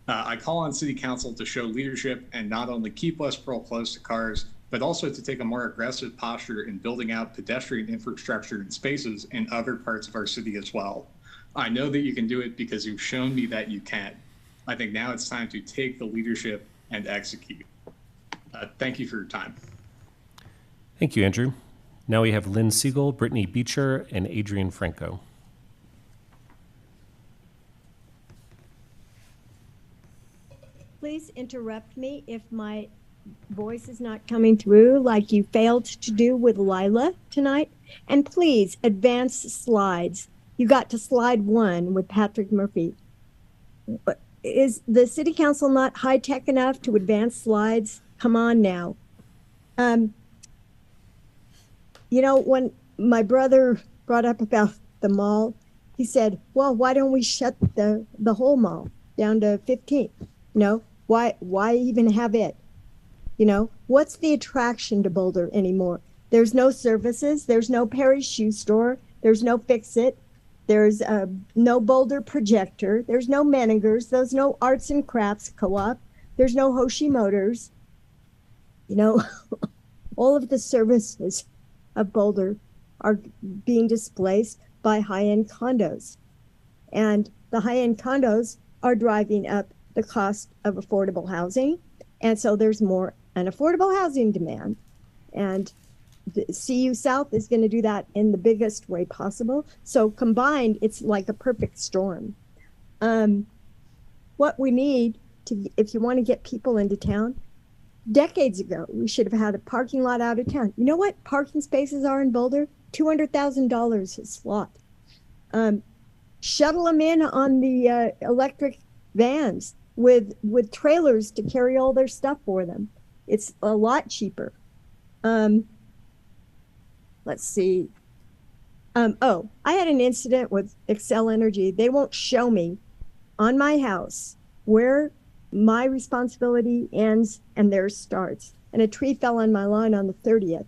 I call on City Council to show leadership and not only keep West Pearl closed to cars, but also to take a more aggressive posture in building out pedestrian infrastructure and spaces in other parts of our city as well. I know that you can do it because you've shown me that you can. I think now it's time to take the leadership and execute. Thank you for your time. Thank you, Andrew. Now we have Lynn Siegel, Brittany Beecher, and Adrian Franco. Please interrupt me if my voice is not coming through like you failed to do with Lila tonight. And please advance slides. You got to slide 1 with Patrick Murphy. Is the City Council not high tech enough to advance slides? Come on now. You know, when my brother brought up about the mall, he said, well, why don't we shut the whole mall down to 15? You know, why even have it? You know, what's the attraction to Boulder anymore? There's no services. There's no Perry's shoe store. There's no Fix-It. There's no Boulder projector. There's no Menninger's. There's no arts and crafts co-op. There's no Hoshi Motors. You know, all of the services of Boulder are being displaced by high-end condos. And the high-end condos are driving up the cost of affordable housing. And so there's more unaffordable housing demand. And the CU South is going to do that in the biggest way possible. So combined, it's like a perfect storm. What we need to, if you want to get people into town, decades ago, we should have had a parking lot out of town. You know what parking spaces are in Boulder? $200,000 a slot. Shuttle them in on the electric vans with trailers to carry all their stuff for them. It's a lot cheaper. Let's see. Oh, I had an incident with Xcel Energy. They won't show me on my house where my responsibility ends and theirs starts. And a tree fell on my lawn on the 30th.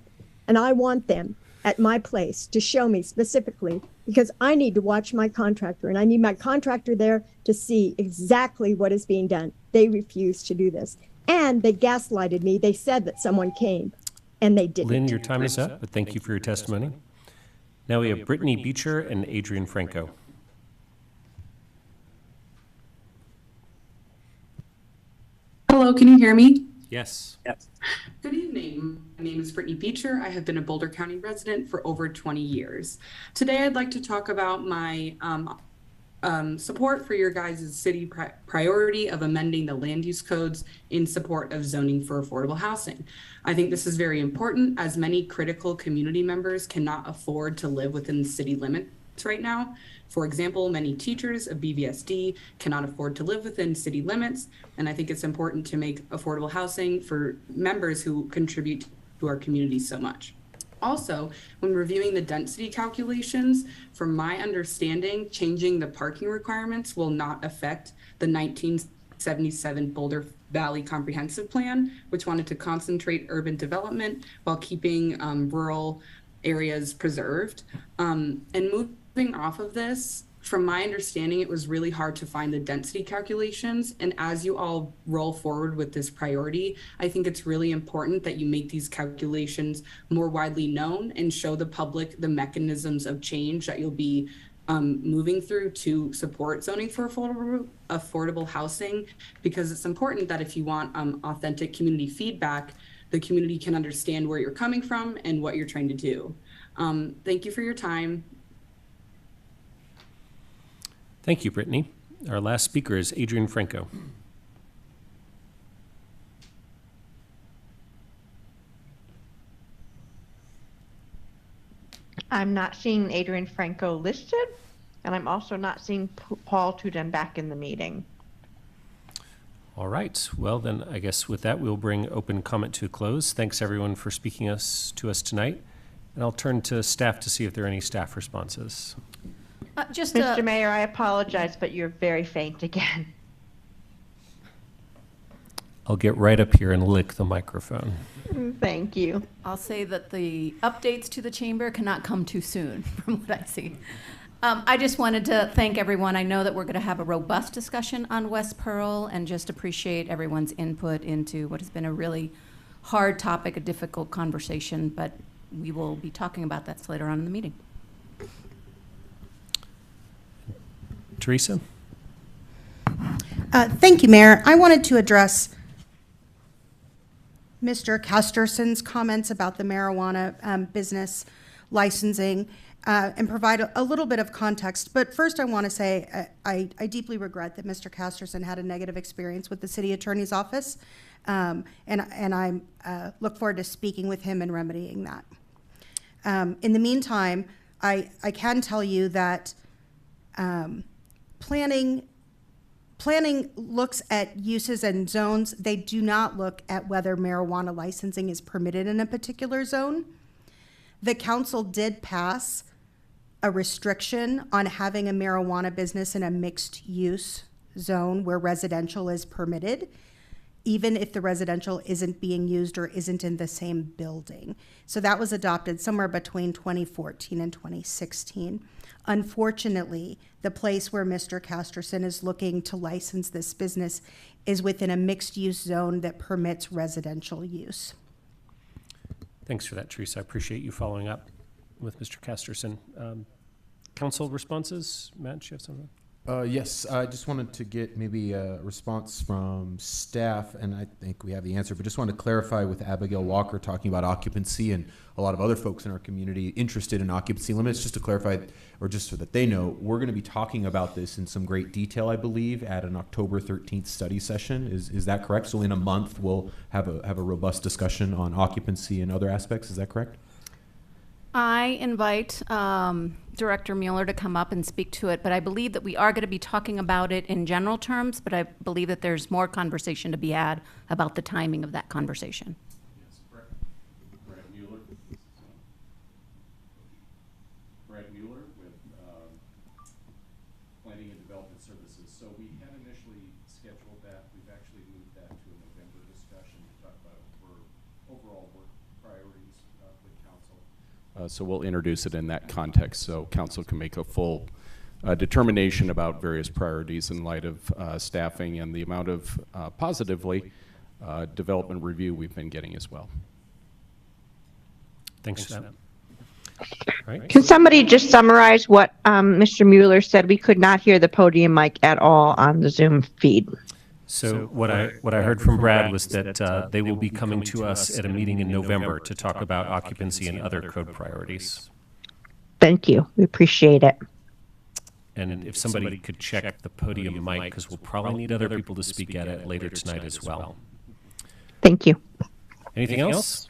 And I want them at my place to show me specifically because I need to watch my contractor and I need my contractor there to see exactly what is being done. They refuse to do this. And they gaslighted me. They said that someone came and they didn't. Lynn, your time is up, but thank you for your testimony. Now we have Brittany Beecher and Adrian Franco. Hello, can you hear me? Yes. Yes. Good evening. My name is Brittany Beecher. I have been a Boulder County resident for over 20 years. Today, I'd like to talk about my support for your guys' city priority of amending the land use codes in support of zoning for affordable housing. I think this is very important as many critical community members cannot afford to live within the city limits right now. For example, many teachers of BVSD cannot afford to live within city limits, and I think it's important to make affordable housing for members who contribute to our community so much. Also, when reviewing the density calculations, from my understanding, changing the parking requirements will not affect the 1977 Boulder Valley Comprehensive Plan, which wanted to concentrate urban development while keeping rural areas preserved. And moving off of this, from my understanding, it was really hard to find the density calculations. And as you all roll forward with this priority, I think it's really important that you make these calculations more widely known and show the public the mechanisms of change that you'll be moving through to support zoning for affordable housing, because it's important that if you want authentic community feedback, the community can understand where you're coming from and what you're trying to do. Thank you for your time. Thank you, Brittany. Our last speaker is Adrian Franco. I'm not seeing Adrian Franco listed, and I'm also not seeing Paul Tuden back in the meeting. All right. Well, then I guess with that, we'll bring open comment to a close. Thanks, everyone, for speaking to us tonight. And I'll turn to staff to see if there are any staff responses. Mr. Mayor, I apologize, but you're very faint again. I'll get right up here and lick the microphone. Thank you. I'll say that the updates to the chamber cannot come too soon from what I see. I just wanted to thank everyone. I know that we're going to have a robust discussion on West Pearl and just appreciate everyone's input into what has been a really hard topic, a difficult conversation, but we will be talking about that later on in the meeting. Teresa? Thank you, Mayor. I wanted to address Mr. Casterson's comments about the marijuana business licensing and provide a little bit of context. But first, I want to say I deeply regret that Mr. Casterson had a negative experience with the city attorney's office, and I look forward to speaking with him and remedying that. In the meantime, I can tell you that planning looks at uses and zones. They do not look at whether marijuana licensing is permitted in a particular zone. The council did pass a restriction on having a marijuana business in a mixed use zone where residential is permitted, even if the residential isn't being used or isn't in the same building. So that was adopted somewhere between 2014 and 2016. Unfortunately, the place where Mr. Casterson is looking to license this business is within a mixed-use zone that permits residential use. Thanks for that, Teresa. I appreciate you following up with Mr. Casterson. Council responses? Matt, do you have something? Yes, I just wanted to get maybe a response from staff, and I think we have the answer, but just wanted to clarify with Abigail Walker talking about occupancy and a lot of other folks in our community interested in occupancy limits. Just to clarify, or just so that they know, we're going to be talking about this in some great detail, I believe, at an October 13th study session. Is that correct? So in a month, we'll have a robust discussion on occupancy and other aspects. Is that correct? I invite Director Mueller to come up and speak to it, but I believe that we are going to be talking about it in general terms, but I believe that there's more conversation to be had about the timing of that conversation. Yes, Brad Mueller. Brad Mueller with Planning and Development Services. So we had initially scheduled that. We've actually moved that to a November discussion to talk about overall work priorities with council. So we'll introduce it in that context so council can make a full determination about various priorities in light of staffing and the amount of positively development review we've been getting as well. Thanks for that. Right. Can somebody just summarize what Mr. Mueller said? We could not hear the podium mic at all on the Zoom feed. So what I heard from Brad was that they will be coming to us at a meeting in November to talk about occupancy and other code priorities. Thank you. We appreciate it. And if somebody could check the podium mic, because we'll probably need other people to speak at it later tonight as well. Thank you. Anything else?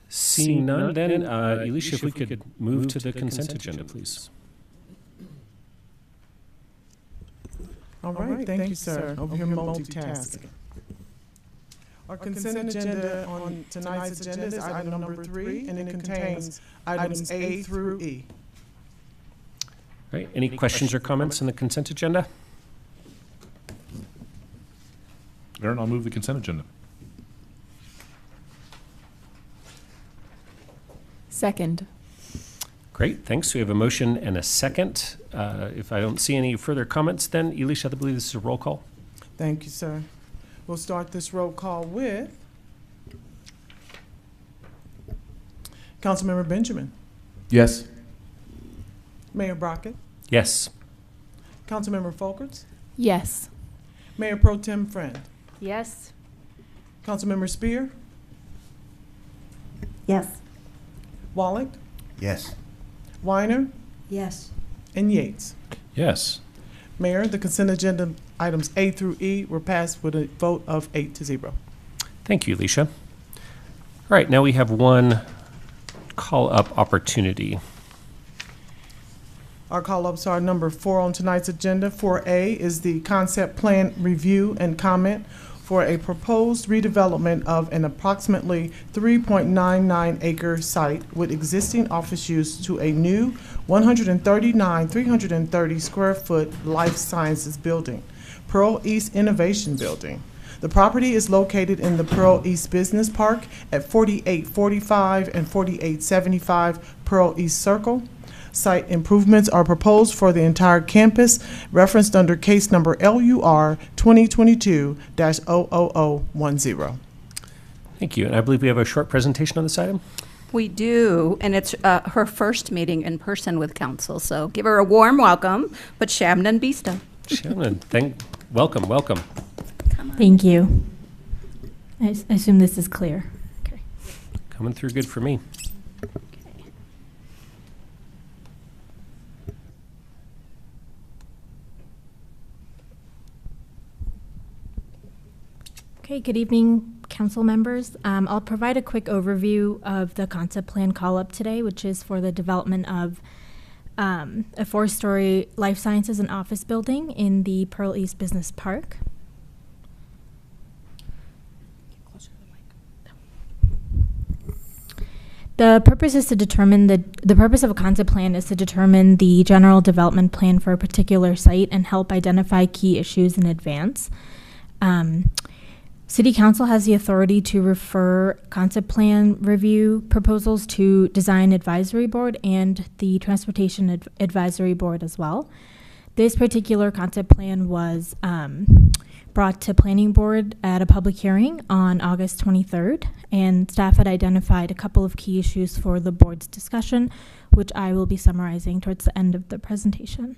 Seeing none, then, Elisha, if we could move to the consent agenda, please. All right, thank you, sir. Over here multitasking. Our consent agenda on tonight's agenda is item number 3, and it contains items A through E. All right, any questions or comments on the consent agenda? Aaron, I'll move the consent agenda. Second. Great, thanks. We have a motion and a second. If I don't see any further comments, then Elisha, I believe this is a roll call. Thank you, sir. We'll start this roll call with Councilmember Benjamin. Yes. Mayor Brockett. Yes. Councilmember Folkerts. Yes. Mayor Pro Tem Friend. Yes. Councilmember Spear. Yes. Wallach. Yes. Weiner. Yes. And Yates. Yes. Mayor, the consent agenda items A through E were passed with a vote of 8-0. Thank you, Alicia. All right, now we have one call-up opportunity. Our call-ups are number 4 on tonight's agenda. 4A is the concept plan review and comment for a proposed redevelopment of an approximately 3.99 acre site with existing office use to a new 330 square foot life sciences building, Pearl East Innovation Building. The property is located in the Pearl East Business Park at 4845 and 4875 Pearl East Circle. Site improvements are proposed for the entire campus, referenced under case number LUR 2022-00010. Thank you. And I believe we have a short presentation on this item. We do, and it's her first meeting in person with council, so give her a warm welcome, but Shamnon Bista. Shamnon, welcome. Thank you. I assume this is clear. Okay. Coming through good for me. Okay, good evening, council members. I'll provide a quick overview of the concept plan call-up today, which is for the development of a 4-story life sciences and office building in the Pearl East Business Park. The purpose is to determine the purpose of a concept plan is to determine the general development plan for a particular site and help identify key issues in advance. City Council has the authority to refer concept plan review proposals to Design Advisory Board and the Transportation Advisory Board as well. This particular concept plan was brought to Planning Board at a public hearing on August 23rd, and staff had identified a couple of key issues for the board's discussion, which I will be summarizing towards the end of the presentation.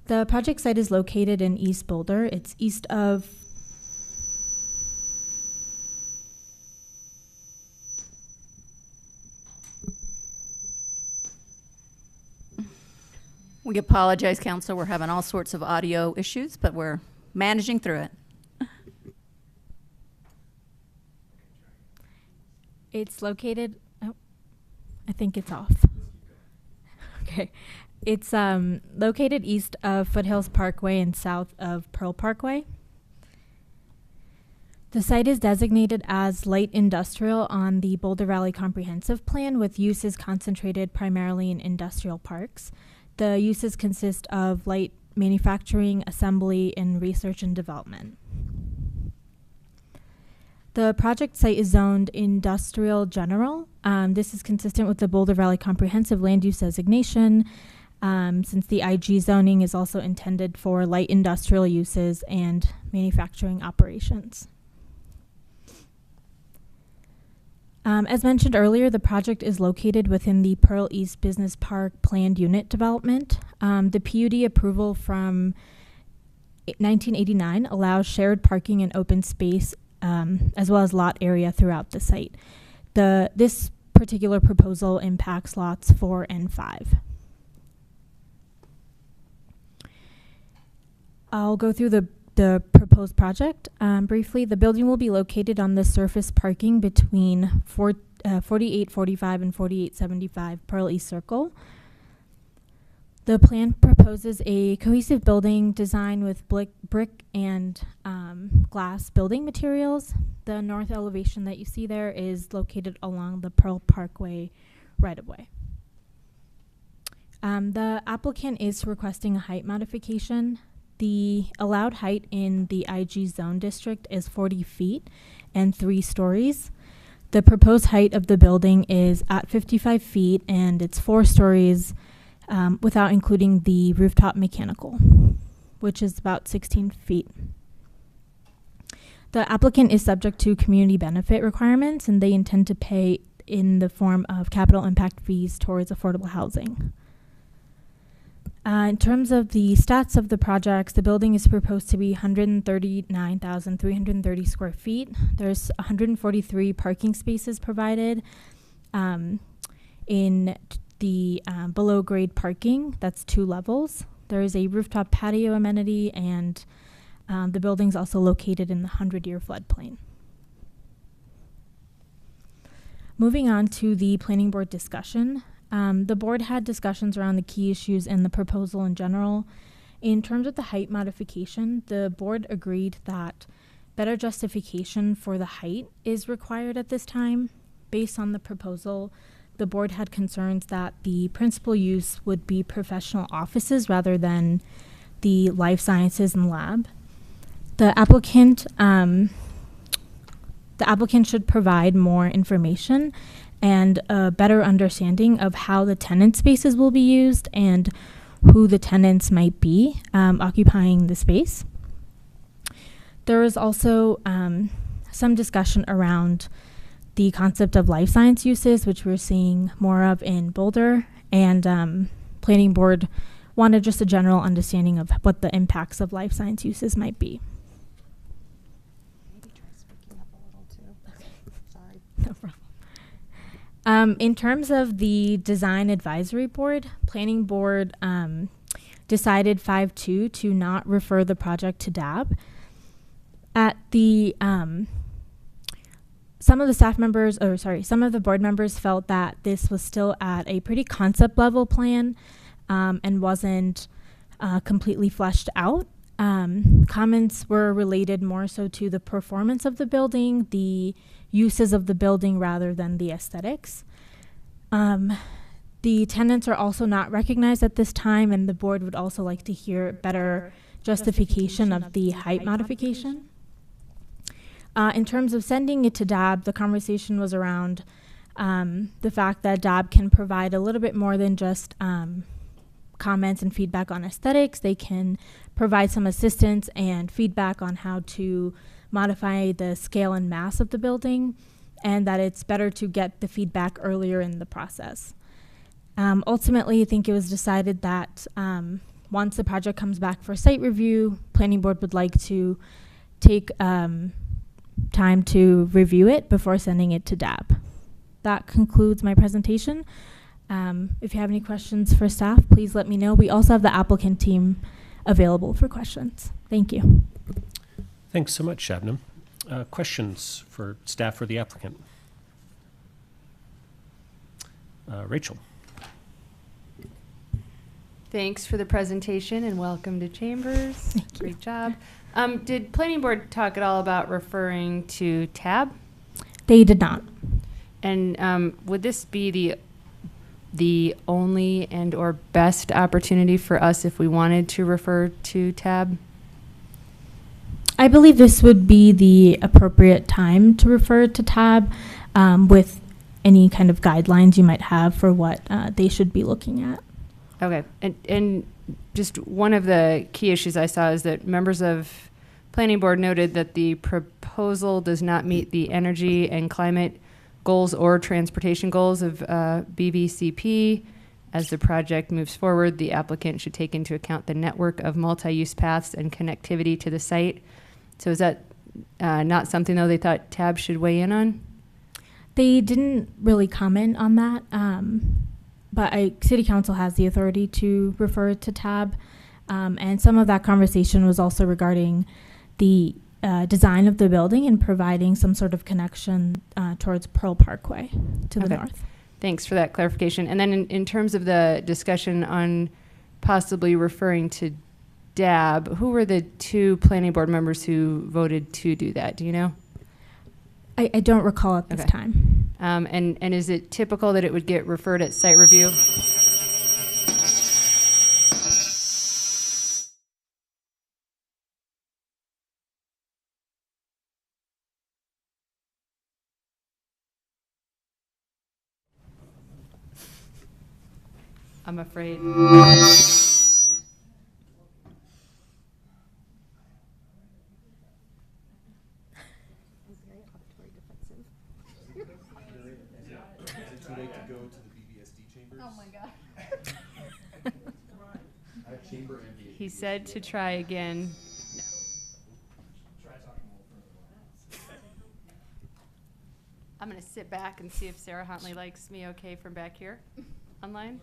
The project site is located in East Boulder. It's east of We apologize, council. We're having all sorts of audio issues, but we're managing through it. It's located, oh, I think it's off. Okay. It's located east of Foothills Parkway and south of Pearl Parkway. The site is designated as light industrial on the Boulder Valley Comprehensive Plan, with uses concentrated primarily in industrial parks. The uses consist of light manufacturing, assembly, and research and development. The project site is zoned industrial general. This is consistent with the Boulder Valley Comprehensive Land Use Designation, since the IG zoning is also intended for light industrial uses and manufacturing operations. As mentioned earlier, the project is located within the Pearl East Business Park planned unit development. The PUD approval from 1989 allows shared parking and open space, as well as lot area throughout the site. This particular proposal impacts lots 4 and 5. I'll go through the proposed project briefly. The building will be located on the surface parking between 4845 and 4875 Pearl East Circle. The plan proposes a cohesive building design with brick and glass building materials. The north elevation that you see there is located along the Pearl Parkway right-of-way. The applicant is requesting a height modification. The allowed height in the IG zone district is 40 feet and 3 stories. The proposed height of the building is at 55 feet and it's 4 stories without including the rooftop mechanical, which is about 16 feet. The applicant is subject to community benefit requirements, and they intend to pay in the form of capital impact fees towards affordable housing. In terms of the stats of the projects, the building is proposed to be 139,330 square feet. There's 143 parking spaces provided in the below grade parking. That's 2 levels. There is a rooftop patio amenity, and the building's also located in the 100-year floodplain. Moving on to the planning board discussion. The board had discussions around the key issues in the proposal in general. In terms of the height modification, the board agreed that better justification for the height is required at this time. Based on the proposal, the board had concerns that the principal use would be professional offices rather than the life sciences and lab. The applicant should provide more information and a better understanding of how the tenant spaces will be used and who the tenants might be occupying the space. There was also some discussion around the concept of life science uses, which we're seeing more of in Boulder, and planning board wanted just a general understanding of what the impacts of life science uses might be. Maybe try speaking up a little too. Okay. Sorry. No problem. In terms of the design advisory board, planning board decided 5-2 to not refer the project to DAB. At the some of the board members felt that this was still at a pretty concept level plan and wasn't completely fleshed out. Comments were related more so to the performance of the building, the uses of the building rather than the aesthetics. The tenants are also not recognized at this time, and the board would also like to hear better justification of the height modification. In terms of sending it to DAB, the conversation was around the fact that DAB can provide a little bit more than just comments and feedback on aesthetics. They can provide some assistance and feedback on how to modify the scale and mass of the building, and that it's better to get the feedback earlier in the process. Ultimately, I think it was decided that once the project comes back for site review, planning board would like to take time to review it before sending it to DAB. That concludes my presentation. If you have any questions for staff, please let me know. We also have the applicant team available for questions. Thank you. Thanks so much, Shabnam. Questions for staff or the applicant? Rachel. Thanks for the presentation and welcome to Chambers. Great job. Did Planning Board talk at all about referring to TAB? They did not. And would this be the only and or best opportunity for us if we wanted to refer to TAB? I believe this would be the appropriate time to refer to TAB with any kind of guidelines you might have for what they should be looking at. Okay, and just one of the key issues I saw is that members of Planning Board noted that the proposal does not meet the energy and climate goals or transportation goals of BVCP. As the project moves forward, the applicant should take into account the network of multi-use paths and connectivity to the site. So is that not something, though, they thought TAB should weigh in on? They didn't really comment on that. But City Council has the authority to refer to TAB, and some of that conversation was also regarding the design of the building and providing some sort of connection towards Pearl Parkway to the north. Thanks for that clarification. And then in terms of the discussion on possibly referring to DAB, who were the two Planning Board members who voted to do that? Do you know? I don't recall at this time. And is it typical that it would get referred at site review? I'm afraid. He said to try again. No. I'm going to sit back and see if Sarah Huntley likes me okay from back here online.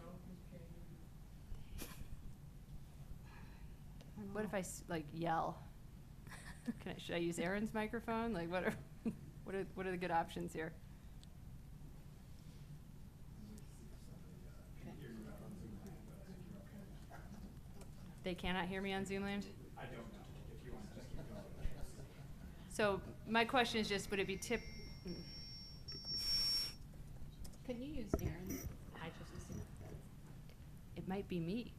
What if I like yell? Should I use Aaron's microphone? Like, what are the good options here? They cannot hear me on Zoom Land? I don't know. If you want to just keep going. So my question is just, would it be Can you use Aaron's? It might be me.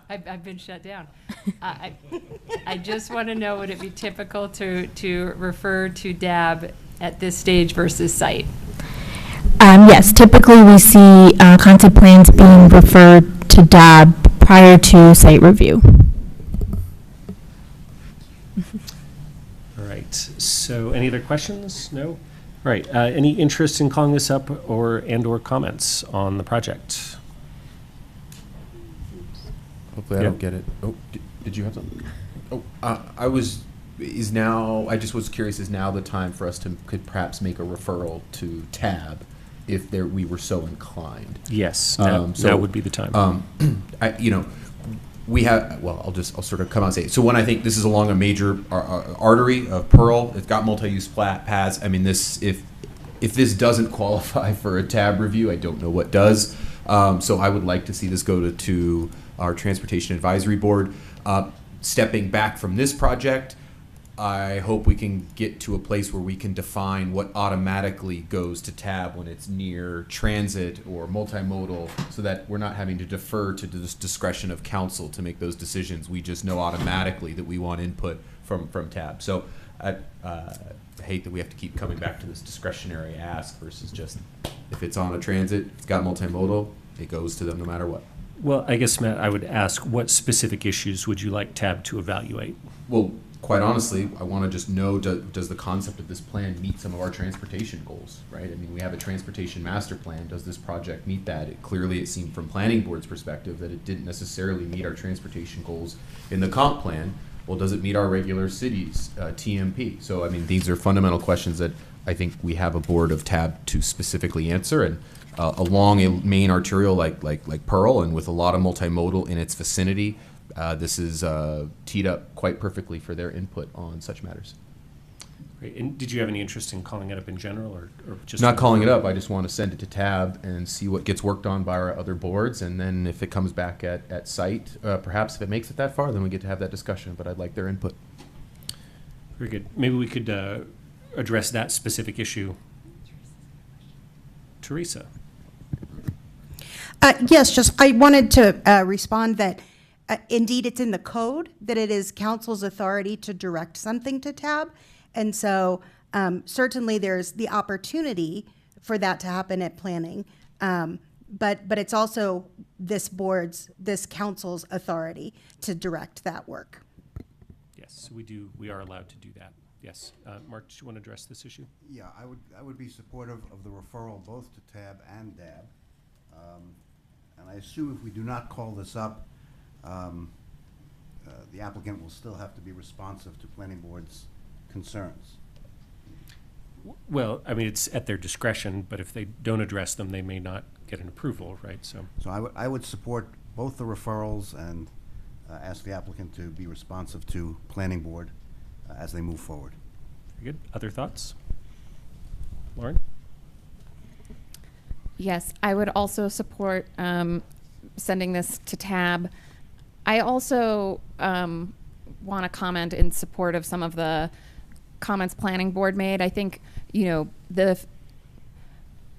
I've been shut down. I just want to know, would it be typical to refer to DAB at this stage versus site? Yes, typically we see concept plans being referred to DAB prior to site review. All right, so any other questions? No? All right, any interest in calling this up or comments on the project? Hopefully I don't get it. Oh, did you have something? Oh, I just was curious, is now the time for us could perhaps make a referral to TAB if we were so inclined? Yes, now would be the time. We have, I'll sort of come out and say, so when I think this is along a major artery of Pearl, it's got multi-use paths. I mean, if this doesn't qualify for a TAB review, I don't know what does. So I would like to see this go to our Transportation Advisory Board. Stepping back from this project, I hope we can get to a place where we can define what automatically goes to TAB when it's near transit or multimodal, so that we're not having to defer to the discretion of council to make those decisions. We just know automatically that we want input from TAB. So I hate that we have to keep coming back to this discretionary ask versus just, if it's on a transit, it's got multimodal, it goes to them no matter what. Well, I guess, Matt, I would ask, what specific issues would you like TAB to evaluate? Well, quite honestly, I want to just know, does the concept of this plan meet some of our transportation goals, right? I mean, we have a transportation master plan. Does this project meet that? Clearly, it seemed from planning board's perspective that it didn't necessarily meet our transportation goals in the comp plan. Well, does it meet our regular cities, TMP? So, I mean, these are fundamental questions that I think we have a board of TAB to specifically answer. And along a main arterial like Pearl, and with a lot of multimodal in its vicinity, this is teed up quite perfectly for their input on such matters. Great. And did you have any interest in calling it up in general, or just not calling it up? I just want to send it to TAB and see what gets worked on by our other boards, and then if it comes back at site, perhaps if it makes it that far, then we get to have that discussion. But I'd like their input. Very good. Maybe we could address that specific issue. Teresa. Yes, I wanted to respond that indeed it's in the code that it is council's authority to direct something to TAB. And so certainly there's the opportunity for that to happen at planning. But it's also this council's authority to direct that work. Yes, we are allowed to do that. Yes. Mark, do you want to address this issue? Yeah, I would be supportive of the referral both to TAB and DAB. And I assume if we do not call this up, the applicant will still have to be responsive to planning board's concerns. Well, I mean, it's at their discretion, but if they don't address them, they may not get an approval, right? So I would support both the referrals and ask the applicant to be responsive to planning board as they move forward. Very good. Other thoughts? Lauren? Yes, I would also support sending this to TAB. I also want to comment in support of some of the comments planning board made. I think,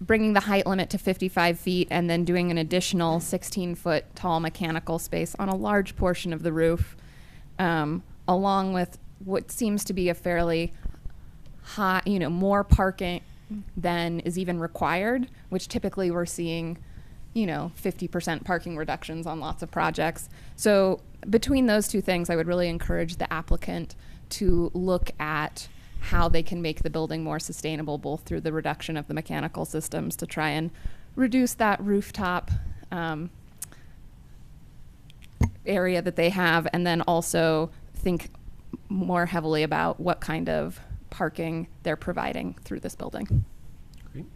bringing the height limit to 55 feet and then doing an additional 16-foot tall mechanical space on a large portion of the roof, along with what seems to be a fairly high, more parking than is even required, which typically we're seeing, 50% parking reductions on lots of projects. So between those two things, I would really encourage the applicant to look at how they can make the building more sustainable, both through the reduction of the mechanical systems to try and reduce that rooftop area that they have, and then also think more heavily about what kind of parking they're providing through this building. Great.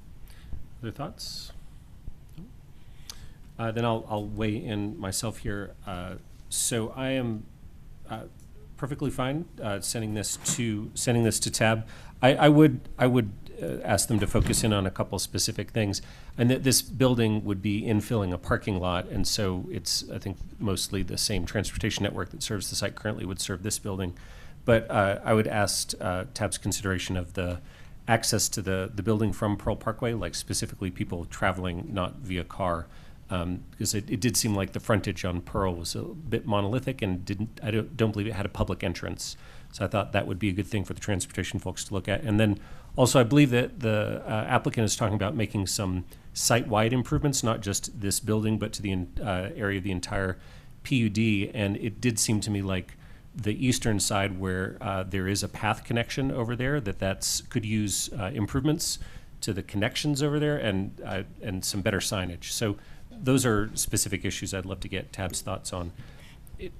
Other thoughts? Then I'll weigh in myself here. So I am perfectly fine sending this to TAB. I would ask them to focus in on a couple specific things, and that this building would be infilling a parking lot, and so it's, I think, mostly the same transportation network that serves the site currently would serve this building. But I would ask TAB's consideration of the access to the building from Pearl Parkway, like specifically people traveling not via car, because it did seem like the frontage on Pearl was a bit monolithic and I don't believe it had a public entrance. So I thought that would be a good thing for the transportation folks to look at. And then also I believe that the applicant is talking about making some site-wide improvements, not just this building, but to the area of the entire PUD. And it did seem to me like the eastern side where there is a path connection over there, that's could use improvements to the connections over there and some better signage. So those are specific issues I'd love to get TAB's thoughts on.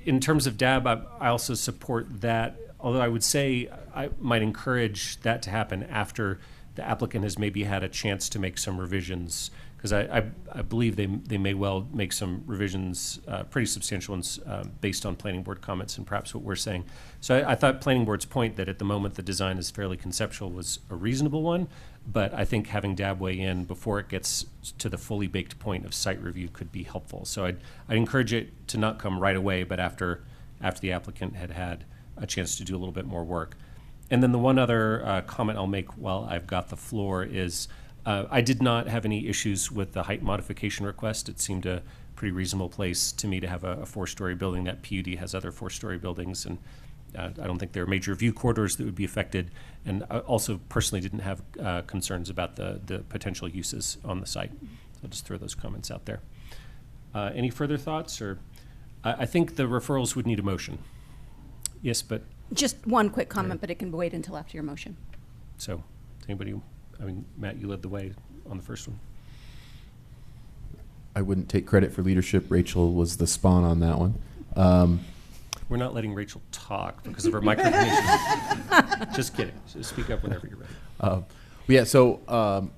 In terms of DAB, I also support that, although I would say I might encourage that to happen after the applicant has maybe had a chance to make some revisions, because I believe they may well make some revisions, pretty substantial ones, based on planning board comments and perhaps what we're saying. So I thought planning board's point that at the moment the design is fairly conceptual was a reasonable one, but I think having DAB weigh in before it gets to the fully baked point of site review could be helpful. So I'd encourage it to not come right away, but after the applicant had a chance to do a little bit more work. And then the one other comment I'll make while I've got the floor is I did not have any issues with the height modification request. It seemed a pretty reasonable place to me to have a four-story building. That PUD has other four-story buildings, and I don't think there are major view corridors that would be affected. And I also personally didn't have concerns about the potential uses on the site. So I'll just throw those comments out there. Any further thoughts? Or I think the referrals would need a motion. Yes, but Just one quick comment, but it can wait until after your motion. so anybody? I mean, Matt, you led the way on the first one. I wouldn't take credit for leadership. Rachel was the spawn on that one. We're not letting Rachel talk because of her microphone. Just kidding. So speak up whenever you're ready. Yeah, so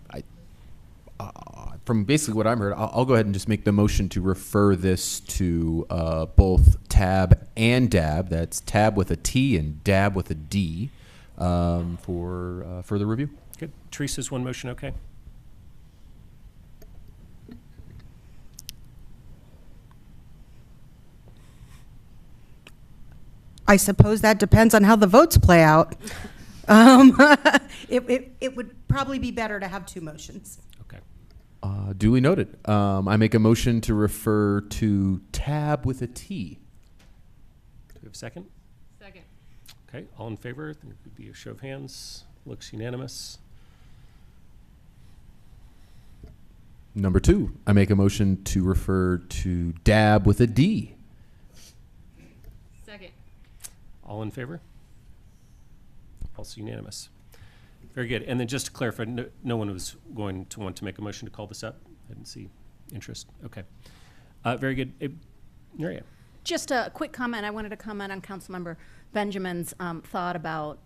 from basically what I'm heard, I'll go ahead and just make the motion to refer this to both TAB and DAB. That's TAB with a T and DAB with a D for further review. Good. Teresa's one motion, okay? I suppose that depends on how the votes play out. It would probably be better to have two motions. Okay. Duly noted. I make a motion to refer to TAB with a T. Do we have a second? Second. Okay. All in favor? There could be a show of hands. Looks unanimous. Number two, I make a motion to refer to DAB with a D. Second. All in favor? Also unanimous. Very good. And then just to clarify, no one was going to want to make a motion to call this up? I didn't see interest. Okay. Very good. Maria. Just a quick comment. I wanted to comment on Councilmember Benjamin's thought about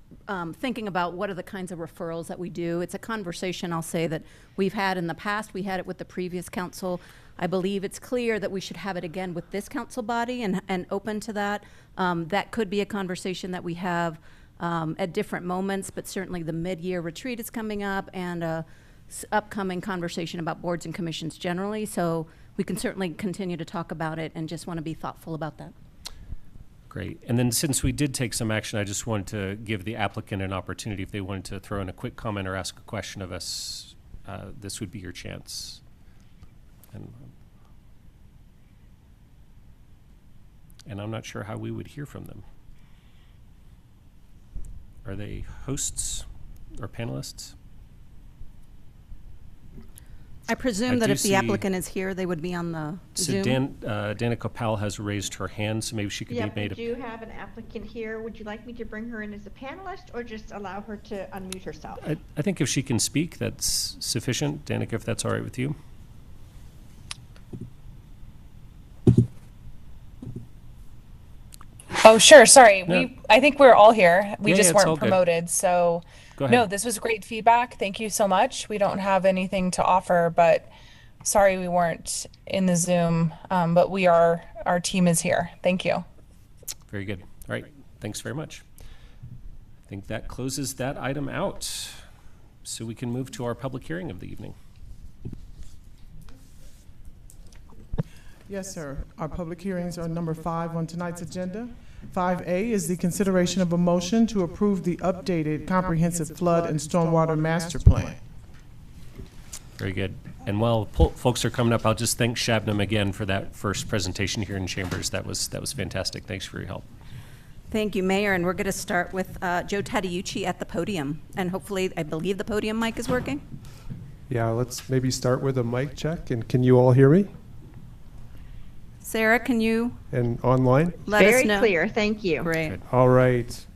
thinking about what are the kinds of referrals that we do. It's a conversation, I'll say, that we've had in the past. We had it with the previous council. I believe it's clear that we should have it again with this council body and open to that. That could be a conversation that we have at different moments, but certainly the mid-year retreat is coming up and a upcoming conversation about boards and commissions generally. So we can certainly continue to talk about it and just want to be thoughtful about that. Great. And then since we did take some action, I just wanted to give the applicant an opportunity if they wanted to throw in a quick comment or ask a question of us. This would be your chance. And I'm not sure how we would hear from them. Are they hosts or panelists? I presume that if the applicant is here, they would be on the Zoom. Danica Powell has raised her hand, so maybe she could be made. We do have an applicant here. Would you like me to bring her in as a panelist or just allow her to unmute herself? I think if she can speak, that's sufficient. Danica, if that's all right with you. Oh, sure. Sorry. No. I think we're all here. We just it's all weren't good. promoted. So, Go ahead. no, this was great feedback. Thank you so much. We don't have anything to offer, but sorry we weren't in the Zoom. But our team is here. Thank you. Very good. All right, thanks very much. I think that closes that item out. So we can move to our public hearing of the evening. Yes, sir. Our public hearings are number 5 on tonight's agenda. 5A is the consideration of a motion to approve the updated comprehensive flood and stormwater master plan. Very good. And while folks are coming up, I'll just thank Shabnam again for that first presentation here in Chambers. That was fantastic. Thanks for your help. Thank you, Mayor. And we're going to start with Joe Tadeucci at the podium. And hopefully, I believe the podium mic is working. Yeah, let's maybe start with a mic check. And can you all hear me? Sarah, can you? And online? Let us know. Very clear. Thank you. Great. All right.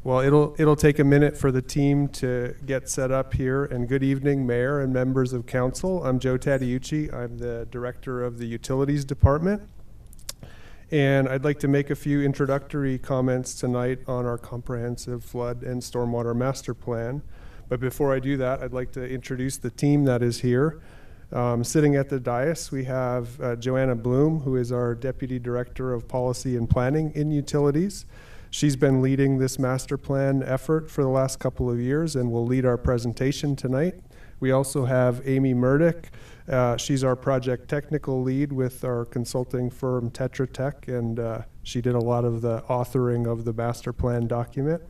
Well, it'll take a minute for the team to get set up here. And good evening, Mayor and members of Council. I'm Joe Tadeucci. I'm the Director of the Utilities Department. And I'd like to make a few introductory comments tonight on our comprehensive flood and stormwater master plan. But before I do that, I'd like to introduce the team that is here. Sitting at the dais, we have Joanna Bloom, who is our Deputy Director of Policy and Planning in Utilities. She's been leading this master plan effort for the last couple of years and will lead our presentation tonight. We also have Amy Murdoch. She's our project technical lead with our consulting firm Tetra Tech, and she did a lot of the authoring of the master plan document.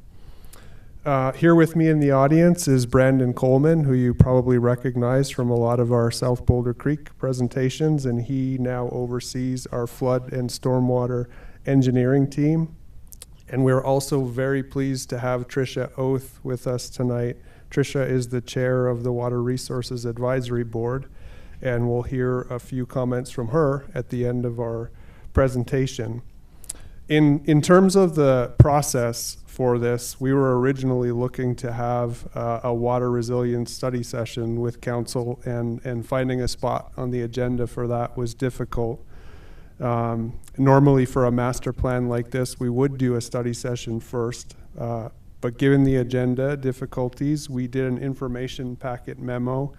Here with me in the audience is Brandon Coleman, who you probably recognize from a lot of our South Boulder Creek presentations, and he now oversees our flood and stormwater engineering team. And we're also very pleased to have Tricia Oath with us tonight. Tricia is the chair of the Water Resources Advisory Board, and we'll hear a few comments from her at the end of our presentation. In terms of the process for this, we were originally looking to have a water resilience study session with council, and finding a spot on the agenda for that was difficult. Normally for a master plan like this, we would do a study session first, but given the agenda difficulties, we did an information packet memo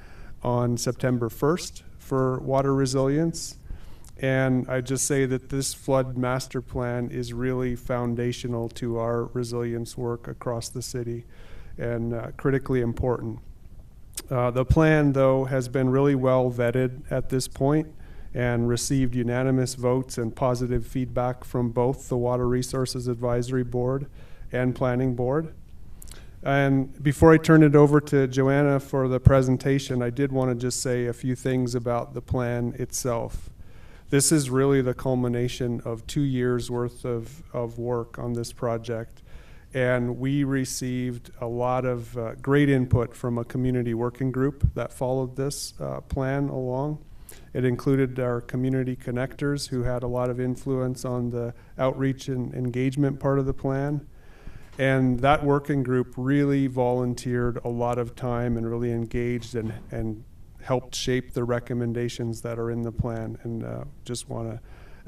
on September 1st for water resilience. And I just say that this flood master plan is really foundational to our resilience work across the city and critically important. The plan, though, has been really well vetted at this point and received unanimous votes and positive feedback from both the Water Resources Advisory Board and Planning Board. And before I turn it over to Joanna for the presentation, I did want to just say a few things about the plan itself. This is really the culmination of 2 years worth of work on this project. And we received a lot of great input from a community working group that followed this plan along. It included our community connectors, who had a lot of influence on the outreach and engagement part of the plan. And that working group really volunteered a lot of time and really engaged and helped shape the recommendations that are in the plan, and just want to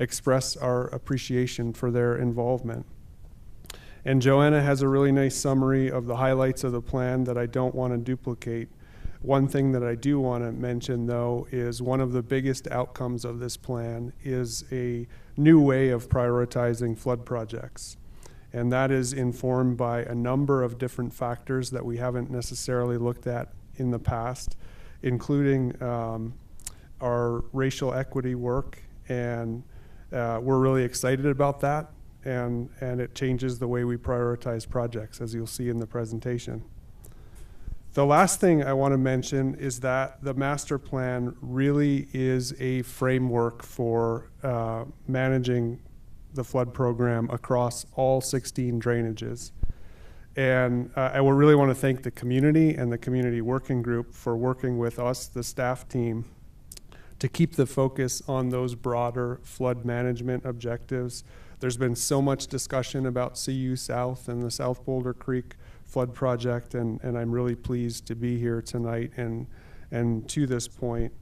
express our appreciation for their involvement. And Joanna has a really nice summary of the highlights of the plan that I don't want to duplicate. One thing that I do want to mention, though, is one of the biggest outcomes of this plan is a new way of prioritizing flood projects. And that is informed by a number of different factors that we haven't necessarily looked at in the past, including our racial equity work, and we're really excited about that, and it changes the way we prioritize projects, as you'll see in the presentation. The last thing I want to mention is that the master plan really is a framework for managing the flood program across all 16 drainages. And I will really want to thank the community and the community working group for working with us, the staff team, to keep the focus on those broader flood management objectives. There's been so much discussion about CU South and the South Boulder Creek flood project, and I'm really pleased to be here tonight. And to this point,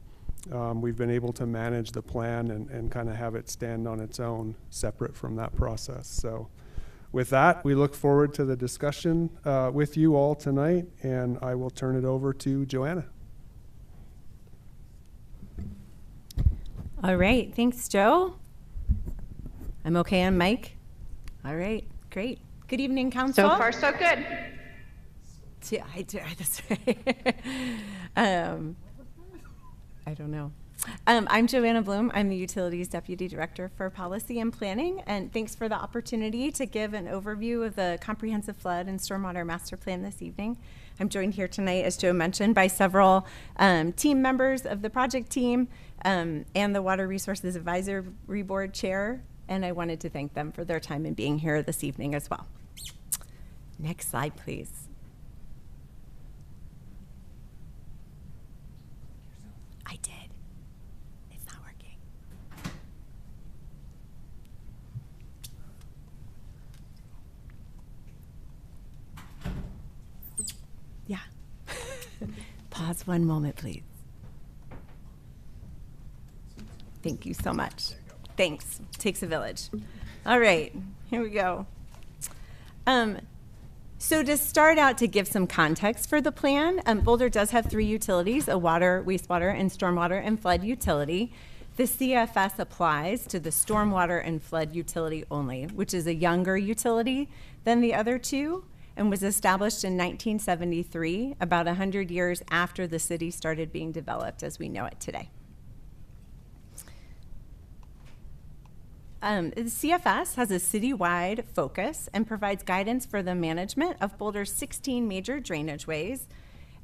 we've been able to manage the plan and kind of have it stand on its own, separate from that process. So with that, we look forward to the discussion with you all tonight, and I will turn it over to Joanna. All right, thanks, Joe. I'm okay on mic. All right, great. Good evening, Council. So far, so good. Yeah, that's right. I don't know. I'm Joanna Bloom. I'm the Utilities Deputy Director for Policy and Planning, and thanks for the opportunity to give an overview of the Comprehensive Flood and Stormwater Master Plan this evening. I'm joined here tonight, as Joe mentioned, by several team members of the project team and the Water Resources Advisory Board Chair, and I wanted to thank them for their time in being here this evening as well. Next slide, please. I did. It's not working. Yeah. Pause one moment, please. Thank you so much. Thanks. Takes a village. All right, here we go. So to start out, to give some context for the plan, Boulder does have 3 utilities: a water, wastewater, and stormwater and flood utility. The CFS applies to the stormwater and flood utility only, which is a younger utility than the other 2, and was established in 1973, about 100 years after the city started being developed as we know it today. The CFS has a citywide focus and provides guidance for the management of Boulder's 16 major drainage ways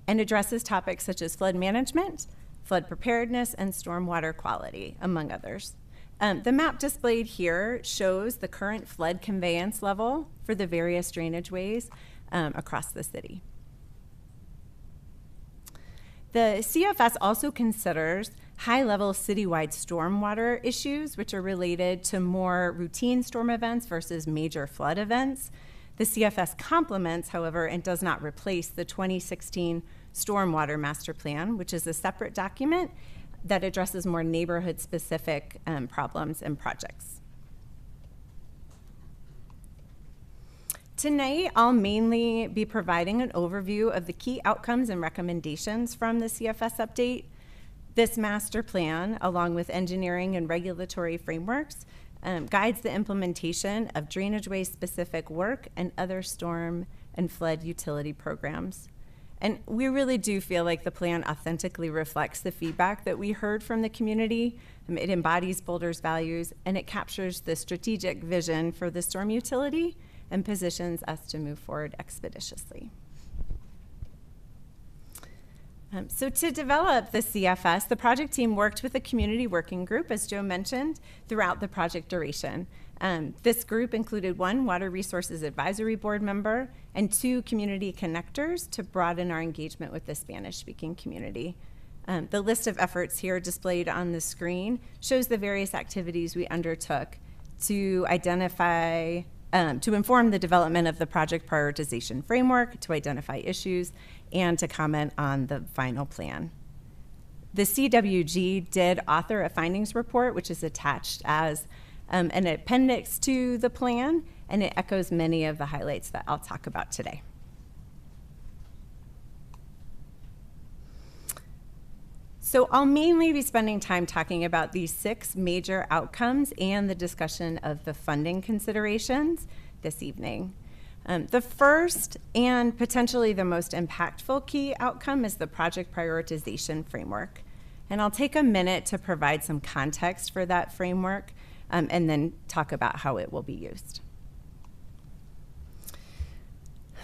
and addresses topics such as flood management, flood preparedness, and stormwater quality, among others. The map displayed here shows the current flood conveyance level for the various drainage ways across the city. The CFS also considers high-level citywide stormwater issues, which are related to more routine storm events versus major flood events. The CFS complements, however, and does not replace the 2016 Stormwater Master Plan, which is a separate document that addresses more neighborhood-specific problems and projects. Tonight, I'll mainly be providing an overview of the key outcomes and recommendations from the CFS update. This master plan, along with engineering and regulatory frameworks, guides the implementation of drainageway-specific work and other storm and flood utility programs. And we really do feel like the plan authentically reflects the feedback that we heard from the community. It embodies Boulder's values, and it captures the strategic vision for the storm utility and positions us to move forward expeditiously. So to develop the CFS, the project team worked with a community working group, as Joe mentioned, throughout the project duration. This group included 1 Water Resources Advisory Board member and 2 community connectors to broaden our engagement with the Spanish-speaking community. The list of efforts here displayed on the screen shows the various activities we undertook to identify to inform the development of the project prioritization framework, to identify issues, and to comment on the final plan. The CWG did author a findings report, which is attached as an appendix to the plan, and it echoes many of the highlights that I'll talk about today. So I'll mainly be spending time talking about these 6 major outcomes and the discussion of the funding considerations this evening. The first and potentially the most impactful key outcome is the project prioritization framework. And I'll take a minute to provide some context for that framework and then talk about how it will be used.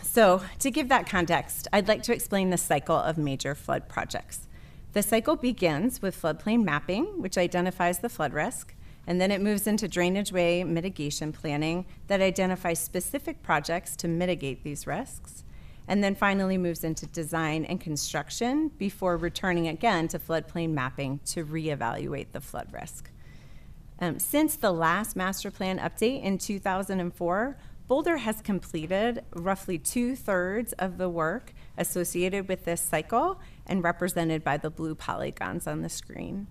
So to give that context, I'd like to explain the cycle of major flood projects. The cycle begins with floodplain mapping, which identifies the flood risk, and then it moves into drainageway mitigation planning that identifies specific projects to mitigate these risks, and then finally moves into design and construction before returning again to floodplain mapping to reevaluate the flood risk. Since the last master plan update in 2004, Boulder has completed roughly 2/3 of the work associated with this cycle and represented by the blue polygons on the screen.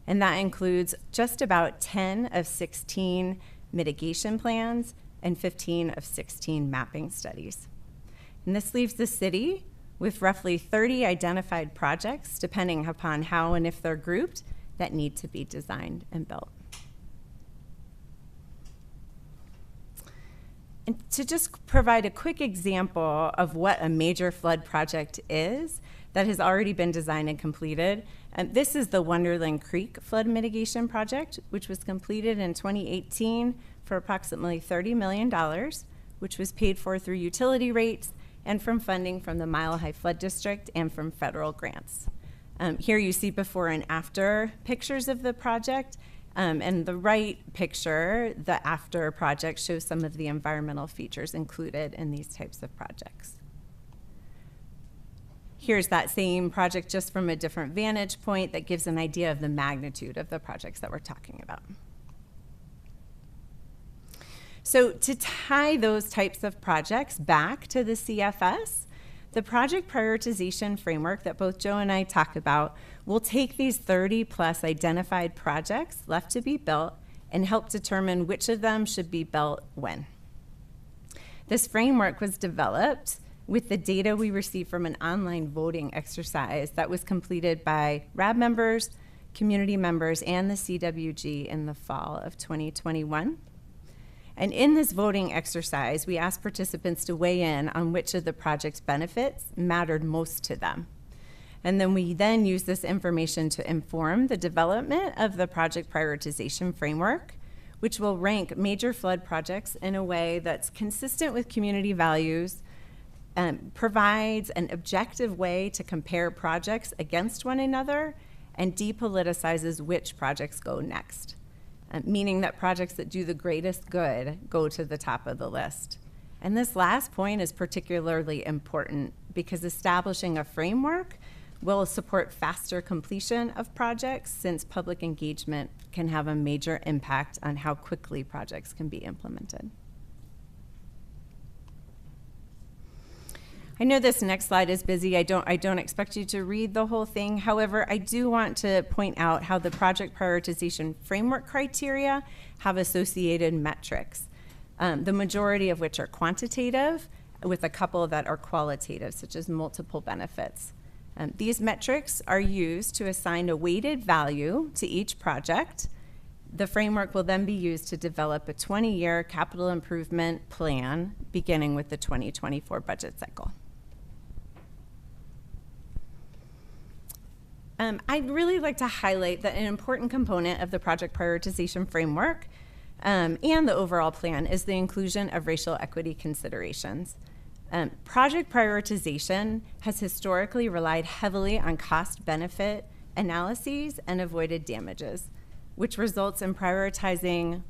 And that includes just about 10 of 16 mitigation plans and 15 of 16 mapping studies. And this leaves the city with roughly 30 identified projects, depending upon how and if they're grouped, that need to be designed and built. And to just provide a quick example of what a major flood project is that has already been designed and completed, this is the Wonderland Creek Flood Mitigation Project, which was completed in 2018 for approximately $30 million, which was paid for through utility rates and from funding from the Mile High Flood District and from federal grants. Here you see before and after pictures of the project. And the right picture, the after project, shows some of the environmental features included in these types of projects. Here's that same project just from a different vantage point that gives an idea of the magnitude of the projects that we're talking about. So to tie those types of projects back to the CFS, the project prioritization framework that both Joe and I talk about will take these 30 plus identified projects left to be built and help determine which of them should be built when. This framework was developed with the data we received from an online voting exercise that was completed by RAB members, community members, and the CWG in the fall of 2021. And in this voting exercise, we asked participants to weigh in on which of the project's benefits mattered most to them. And then we use this information to inform the development of the project prioritization framework, which will rank major flood projects in a way that's consistent with community values, provides an objective way to compare projects against one another, and depoliticizes which projects go next. Meaning that projects that do the greatest good go to the top of the list. And this last point is particularly important because establishing a framework will support faster completion of projects, since public engagement can have a major impact on how quickly projects can be implemented. I know this next slide is busy. I don't expect you to read the whole thing. However, I do want to point out how the project prioritization framework criteria have associated metrics, the majority of which are quantitative, with a couple that are qualitative, such as multiple benefits. These metrics are used to assign a weighted value to each project. The framework will then be used to develop a 20-year capital improvement plan, beginning with the 2024 budget cycle. I'd really like to highlight that an important component of the project prioritization framework and the overall plan is the inclusion of racial equity considerations. Project prioritization has historically relied heavily on cost-benefit analyses and avoided damages, which results in prioritizing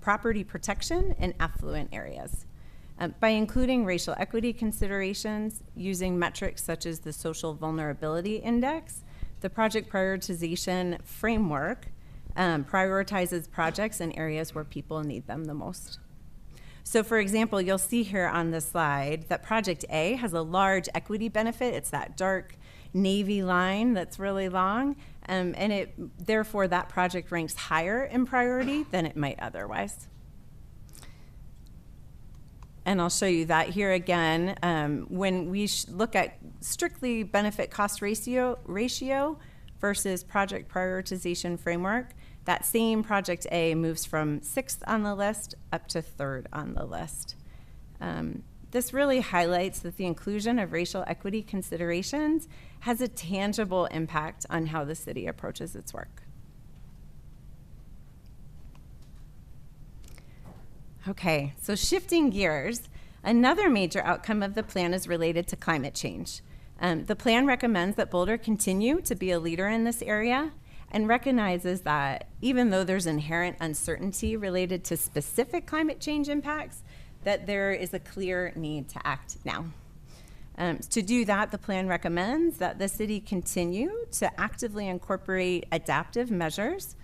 property protection in affluent areas. By including racial equity considerations, using metrics such as the Social Vulnerability Index, the project prioritization framework prioritizes projects in areas where people need them the most. So for example, you'll see here on the slide that Project A has a large equity benefit. It's that dark navy line that's really long, and therefore that project ranks higher in priority than it might otherwise. And I'll show you that here again. When we look at strictly benefit cost ratio versus project prioritization framework, that same Project A moves from 6th on the list up to 3rd on the list. This really highlights that the inclusion of racial equity considerations has a tangible impact on how the city approaches its work. Okay, so shifting gears, another major outcome of the plan is related to climate change. The plan recommends that Boulder continue to be a leader in this area and recognizes that even though there's inherent uncertainty related to specific climate change impacts, that there is a clear need to act now. To do that, the plan recommends that the city continue to actively incorporate adaptive measures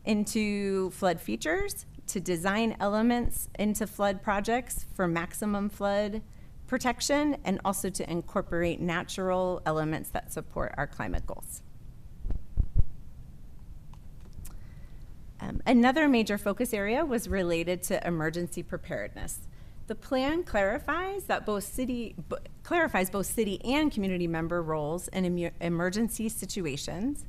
into flood features, to design elements into flood projects for maximum flood protection, and also to incorporate natural elements that support our climate goals. Another major focus area was related to emergency preparedness. The plan clarifies both city and community member roles in emergency situations,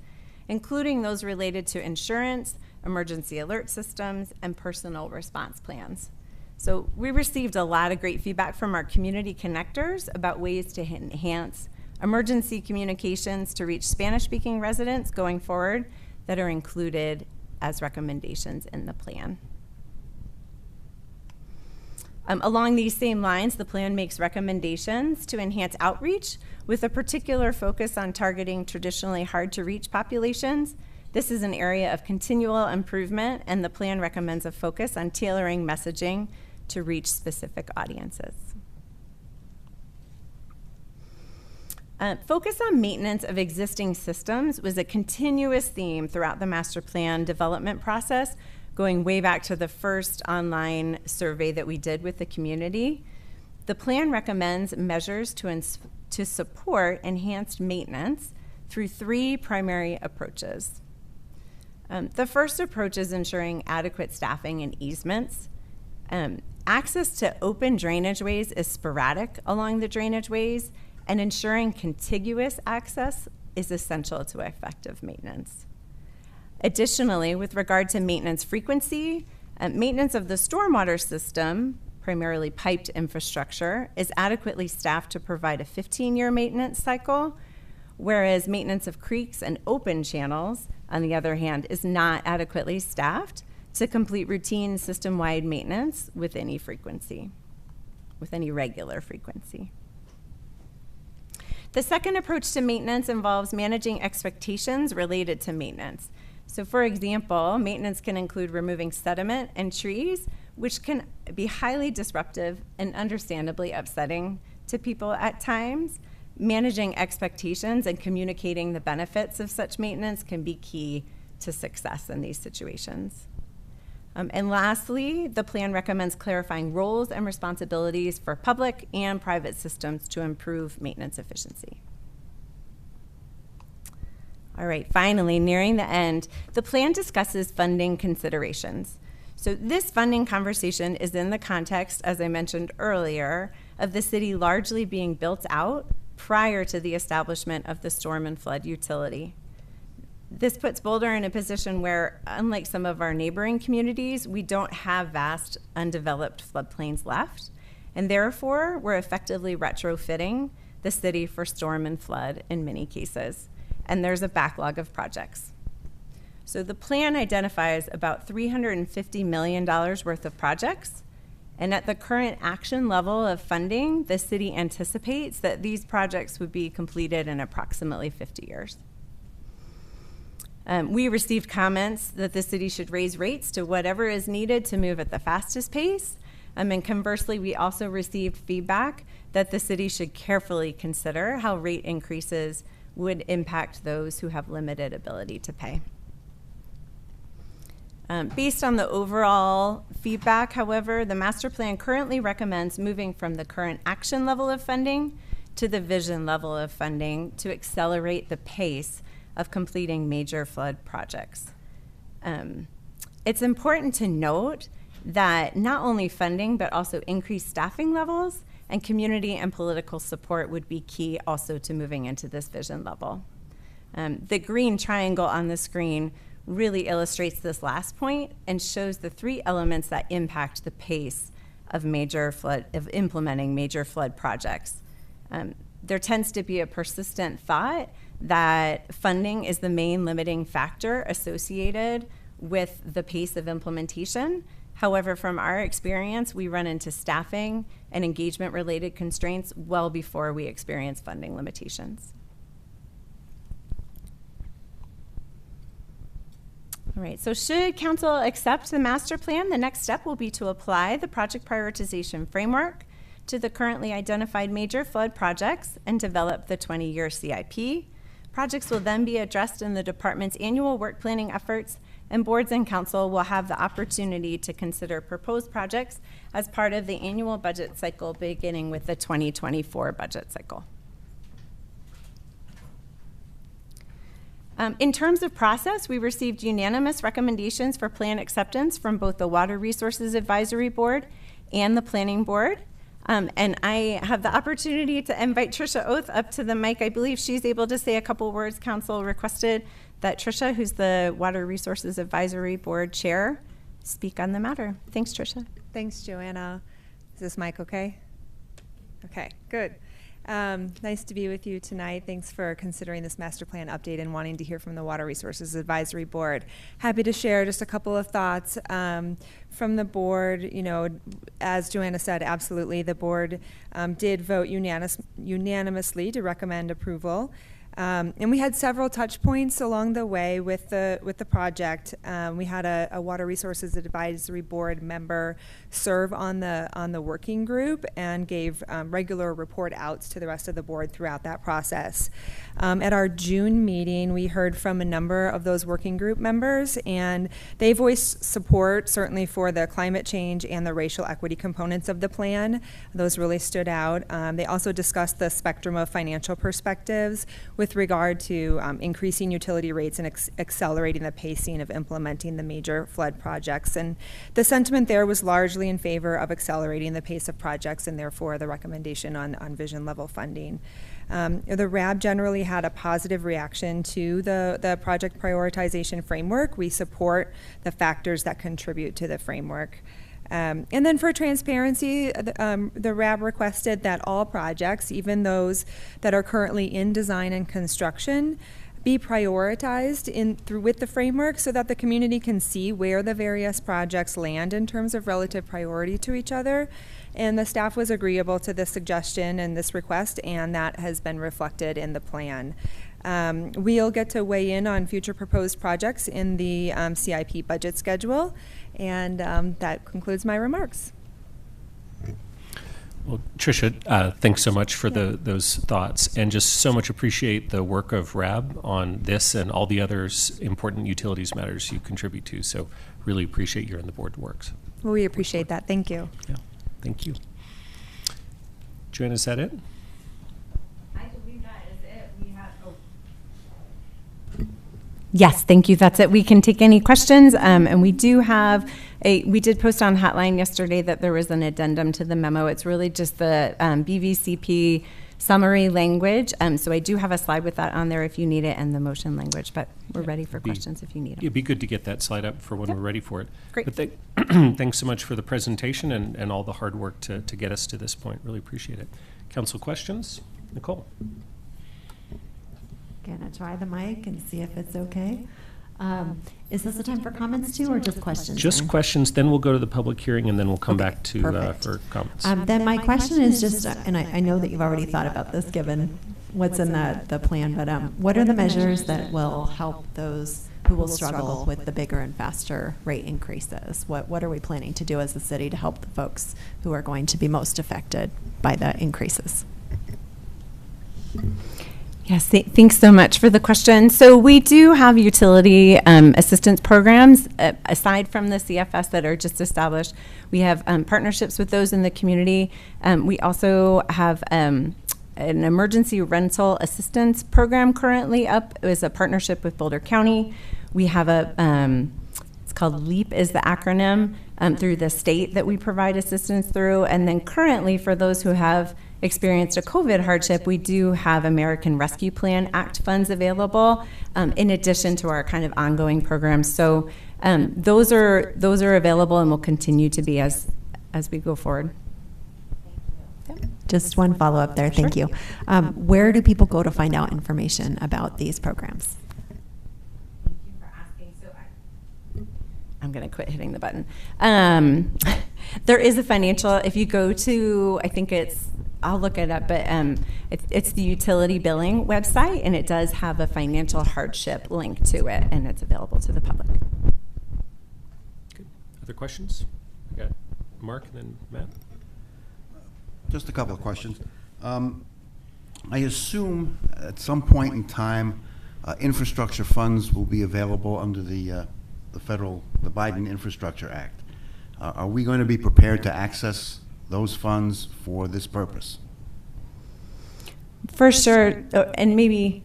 including those related to insurance, emergency alert systems, and personal response plans. So we received a lot of great feedback from our community connectors about ways to enhance emergency communications to reach Spanish-speaking residents going forward that are included as recommendations in the plan. Along these same lines, the plan makes recommendations to enhance outreach with a particular focus on targeting traditionally hard-to-reach populations. This is an area of continual improvement, and the plan recommends a focus on tailoring messaging to reach specific audiences. Focus on maintenance of existing systems was a continuous theme throughout the master plan development process, going way back to the first online survey that we did with the community. The plan recommends measures to support enhanced maintenance through 3 primary approaches. The first approach is ensuring adequate staffing and easements. Access to open drainage ways is sporadic along the drainage ways, and ensuring contiguous access is essential to effective maintenance. Additionally, with regard to maintenance frequency, maintenance of the stormwater system, primarily piped infrastructure, is adequately staffed to provide a 15-year maintenance cycle, whereas maintenance of creeks and open channels, on the other hand, is not adequately staffed to complete routine system-wide maintenance with any frequency, with any regular frequency. The second approach to maintenance involves managing expectations related to maintenance. So for example, maintenance can include removing sediment and trees, which can be highly disruptive and understandably upsetting to people at times. Managing expectations and communicating the benefits of such maintenance can be key to success in these situations. And lastly, the plan recommends clarifying roles and responsibilities for public and private systems to improve maintenance efficiency. All right, finally, nearing the end, the plan discusses funding considerations. So this funding conversation is in the context, as I mentioned earlier, of the city largely being built out prior to the establishment of the storm and flood utility. This puts Boulder in a position where, unlike some of our neighboring communities, we don't have vast undeveloped floodplains left, and therefore we're effectively retrofitting the city for storm and flood in many cases, and there's a backlog of projects. So the plan identifies about $350 million worth of projects, and at the current action level of funding, the city anticipates that these projects would be completed in approximately 50 years. We received comments that the city should raise rates to whatever is needed to move at the fastest pace. And conversely, we also received feedback that the city should carefully consider how rate increases would impact those who have limited ability to pay. Based on the overall feedback, however, the master plan currently recommends moving from the current action level of funding to the vision level of funding to accelerate the pace of completing major flood projects. It's important to note that not only funding, but also increased staffing levels and community and political support would be key also to moving into this vision level. The green triangle on the screen really illustrates this last point and shows the 3 elements that impact the pace of implementing major flood projects. There tends to be a persistent thought that funding is the main limiting factor associated with the pace of implementation. However, from our experience, we run into staffing and engagement-related constraints well before we experience funding limitations. All right, so should council accept the master plan, the next step will be to apply the project prioritization framework to the currently identified major flood projects and develop the 20-year CIP. Projects will then be addressed in the department's annual work planning efforts, and boards and council will have the opportunity to consider proposed projects as part of the annual budget cycle beginning with the 2024 budget cycle. In terms of process, we received unanimous recommendations for plan acceptance from both the Water Resources Advisory Board and the Planning Board. And I have the opportunity to invite Tricia Oath up to the mic. I believe she's able to say a couple words. Council requested that Tricia, who's the Water Resources Advisory Board Chair, speak on the matter. Thanks, Tricia. Thanks, Joanna. Is this mic okay? Okay, good. Nice to be with you tonight. Thanks for considering this master plan update and wanting to hear from the Water Resources Advisory Board. Happy to share just a couple of thoughts from the board. You know, as Joanna said, absolutely, the board did vote unanimously to recommend approval. And we had several touch points along the way with the project. We had a Water Resources Advisory Board member serve on the working group and gave regular report outs to the rest of the board throughout that process. At our June meeting, we heard from a number of those working group members, and they voiced support certainly for the climate change and the racial equity components of the plan. Those really stood out. They also discussed the spectrum of financial perspectives with regard to increasing utility rates and accelerating the pacing of implementing the major flood projects. And the sentiment there was largely in favor of accelerating the pace of projects and therefore the recommendation on vision level funding. The RAB generally had a positive reaction to the project prioritization framework. We support the factors that contribute to the framework. And then for transparency, the RAB requested that all projects, even those that are currently in design and construction, be prioritized with the framework so that the community can see where the various projects land in terms of relative priority to each other. And the staff was agreeable to this suggestion and this request, and that has been reflected in the plan. We'll get to weigh in on future proposed projects in the CIP budget schedule, and that concludes my remarks. Well, Tricia, thanks so much for those thoughts, and just so much appreciate the work of RAB on this and all the other important utilities matters you contribute to. So really appreciate you and the board works. Well, we appreciate that. Thank you. Yeah, thank you. Joanna, is that it? I believe that is it. Yes, thank you. That's it. We can take any questions, and we do have we did post on Hotline yesterday that there was an addendum to the memo. It's really just the BVCP summary language. So I do have a slide with that on there if you need it, and the motion language, but we're ready for questions if you need them. It'd be good to get that slide up for when we're ready for it. Great. But thanks so much for the presentation and all the hard work to get us to this point. Really appreciate it. Council questions? Nicole. Gonna try the mic and see if it's okay. Is this the time for comments too, or just questions? Just questions, then we'll go to the public hearing, and then we'll come back to for comments. Then my question is just, and I know that you've already thought about this given what's in the plan, but what are the measures that will help those who will struggle with the bigger and faster rate increases? What are we planning to do as a city to help the folks who are going to be most affected by the increases? Yes, thanks so much for the question. So we do have utility assistance programs aside from the CFS that are just established. We have partnerships with those in the community. We also have an emergency rental assistance program currently up. It was a partnership with Boulder County. We have it's called LEAP is the acronym, through the state that we provide assistance through. And then currently for those who have experienced a COVID hardship, we do have American Rescue Plan Act funds available in addition to our kind of ongoing programs. So those are available and will continue to be as we go forward. Just one follow-up there. Thank you. Where do people go to find out information about these programs? Thank you for asking. So I'm going to quit hitting the button. There is a financial, if you go to, I think I'll look it up, but it's the utility billing website, and it does have a financial hardship link to it, and it's available to the public. Good. Other questions? I got Mark and then Matt. Just a couple of questions. I assume at some point in time, infrastructure funds will be available under the Biden Infrastructure Act. Are we going to be prepared to access those funds for this purpose? For sure, and maybe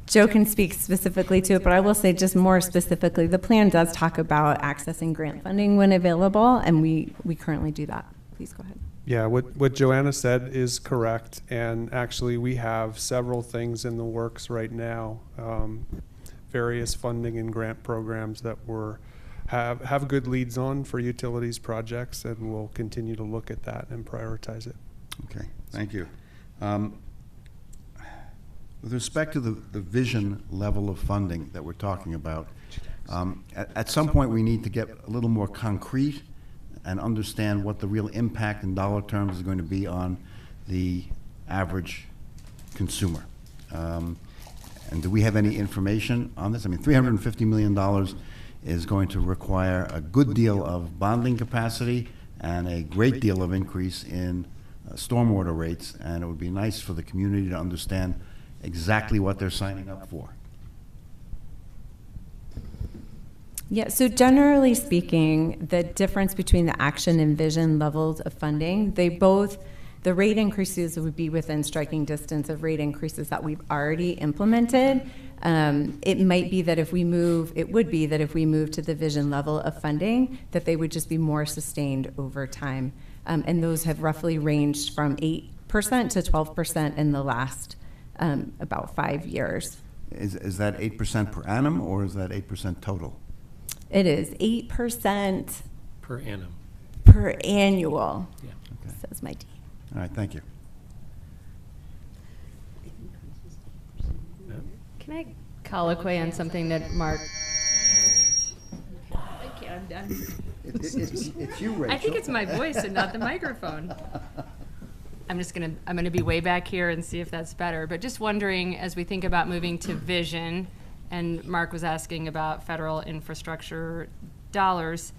Joe can speak specifically to it, but I will say just more specifically, the plan does talk about accessing grant funding when available, and we currently do that. Please go ahead. Yeah, what Joanna said is correct, and actually we have several things in the works right now, various funding and grant programs that we're have good leads on for utilities projects, and we'll continue to look at that and prioritize it. Okay, thank you. With respect to the vision level of funding that we're talking about, at some point we need to get a little more concrete and understand what the real impact in dollar terms is going to be on the average consumer. And do we have any information on this? I mean, $350 million is going to require a good deal of bonding capacity and a great deal of increase in stormwater rates, and it would be nice for the community to understand exactly what they're signing up for. Yeah, so generally speaking, the difference between the action and vision levels of funding, the rate increases would be within striking distance of rate increases that we've already implemented. It would be that if we move to the vision level of funding, that they would just be more sustained over time. And those have roughly ranged from 8% to 12% in the last about 5 years. Is that 8% per annum, or is that 8% total? It is 8% per annum. Per annual, yeah. Okay. Says my team. All right, thank you. Can I colloquy on something that Mark? Okay, I'm done. It's you, Rachel. I think it's my voice and not the microphone. I'm gonna be way back here and see if that's better. But just wondering, as we think about moving to vision, and Mark was asking about federal infrastructure dollars,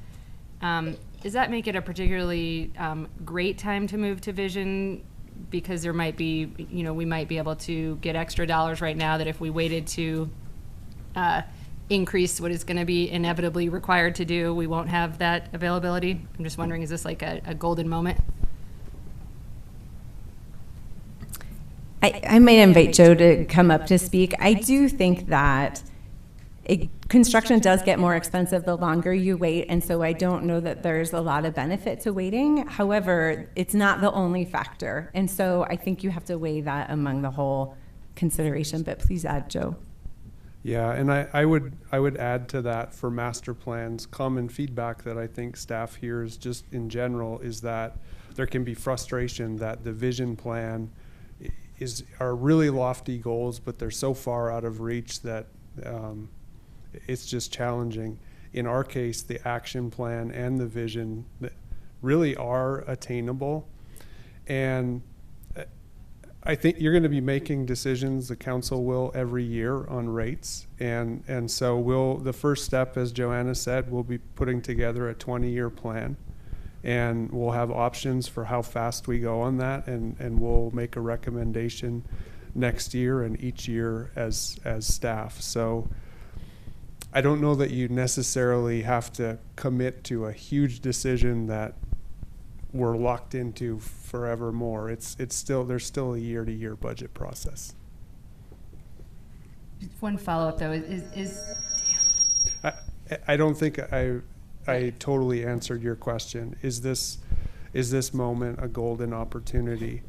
does that make it a particularly great time to move to vision? Because there might be, we might be able to get extra dollars right now that if we waited to increase what is going to be inevitably required to do, we won't have that availability. I'm just wondering, is this like a golden moment? I might invite Joe to come up to speak. I do think that construction does get more expensive the longer you wait, and so I don't know that there's a lot of benefit to waiting. However, it's not the only factor, and so I think you have to weigh that among the whole consideration. But please add, Joe. Yeah, and I would add to that, for master plans, common feedback that I think staff hears just in general is that there can be frustration that the vision plan are really lofty goals, but they're so far out of reach that it's just challenging. In our case, the action plan and the vision really are attainable. And I think you're going to be making decisions, the council will, every year on rates. And so the first step, as Joanna said, we'll be putting together a 20-year plan. And we'll have options for how fast we go on that, and we'll make a recommendation next year and each year as staff. So I don't know that you necessarily have to commit to a huge decision that we're locked into forevermore. There's still a year-to-year budget process. One follow-up though I don't think I totally answered your question. Is this moment a golden opportunity?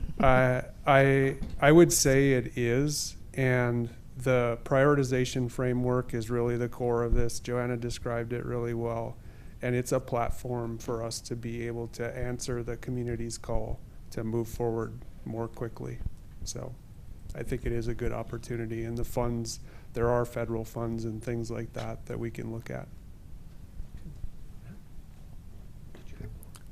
I would say it is, and the prioritization framework is really the core of this. Joanna described it really well, and it's a platform for us to be able to answer the community's call to move forward more quickly. So I think it is a good opportunity, and the funds, there are federal funds and things like that we can look at.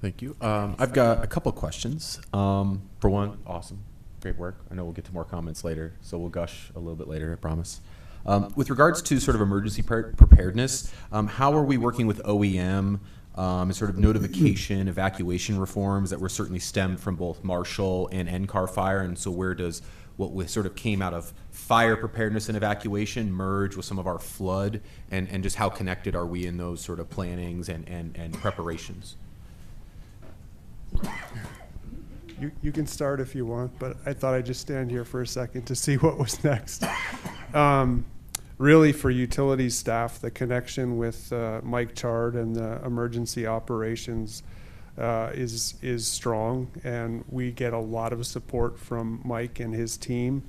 Thank you. I've got a couple questions. For one, awesome, great work. I know we'll get to more comments later, so we'll gush a little bit later, I promise. With regards to sort of emergency preparedness, how are we working with OEM and sort of notification, evacuation reforms that were certainly stemmed from both Marshall and NCAR fire? And so where does what sort of came out of fire preparedness and evacuation merge with some of our flood, and just how connected are we in those sort of plannings and preparations? You can start if you want, but I thought I'd just stand here for a second to see what was next. Really, for utilities staff, the connection with Mike Chard and the emergency operations is strong, and we get a lot of support from Mike and his team.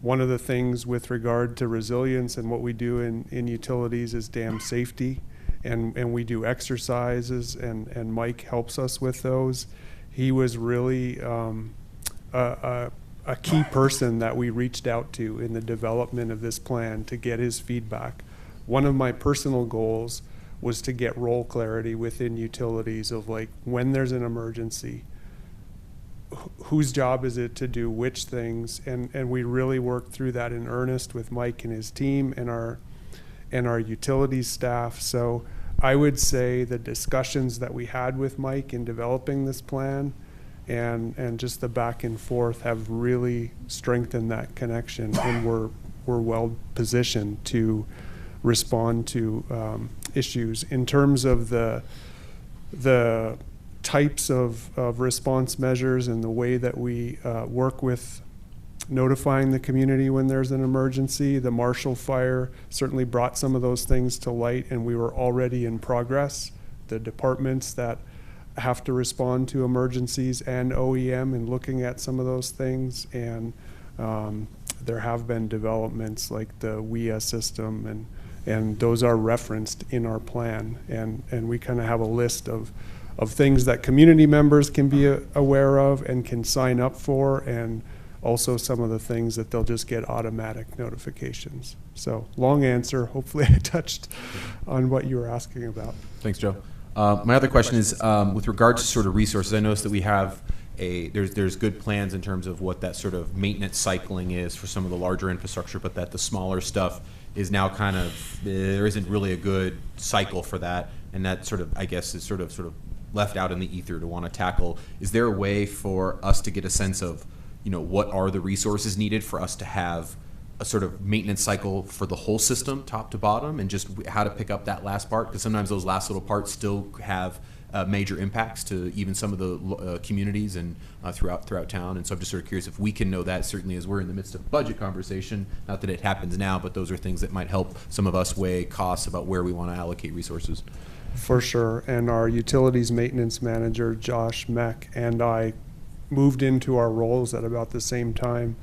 One of the things with regard to resilience and what we do in utilities is dam safety, and we do exercises, and Mike helps us with those. He was really a key person that we reached out to in the development of this plan to get his feedback. One of my personal goals was to get role clarity within utilities of, like, when there's an emergency, whose job is it to do which things, and we really worked through that in earnest with Mike and his team and our utilities staff. So I would say the discussions that we had with Mike in developing this plan and just the back and forth have really strengthened that connection, and we're well positioned to respond to issues. In terms of the types of response measures and the way that we work with notifying the community when there's an emergency, the Marshall Fire certainly brought some of those things to light, and we were already in progress. The departments that have to respond to emergencies and OEM and looking at some of those things, and there have been developments like the WIA system, and those are referenced in our plan, and we kind of have a list of things that community members can be aware of and can sign up for, and also some of the things that they'll just get automatic notifications. So long answer. Hopefully I touched on what you were asking about. Thanks, Joe. My other question is with regard to sort of resources. I noticed that we have there's good plans in terms of what that sort of maintenance cycling is for some of the larger infrastructure, but that the smaller stuff is now kind of, there isn't really a good cycle for that, and that sort of, I guess, is sort of left out in the ether to want to tackle. Is there a way for us to get a sense of, what are the resources needed for us to have a sort of maintenance cycle for the whole system, top to bottom, and just how to pick up that last part? Because sometimes those last little parts still have major impacts to even some of the communities and throughout town. And so I'm just sort of curious if we can know that, certainly as we're in the midst of budget conversation, not that it happens now, but those are things that might help some of us weigh costs about where we want to allocate resources. For sure. And our utilities maintenance manager, Josh Meck, and I moved into our roles at about the same time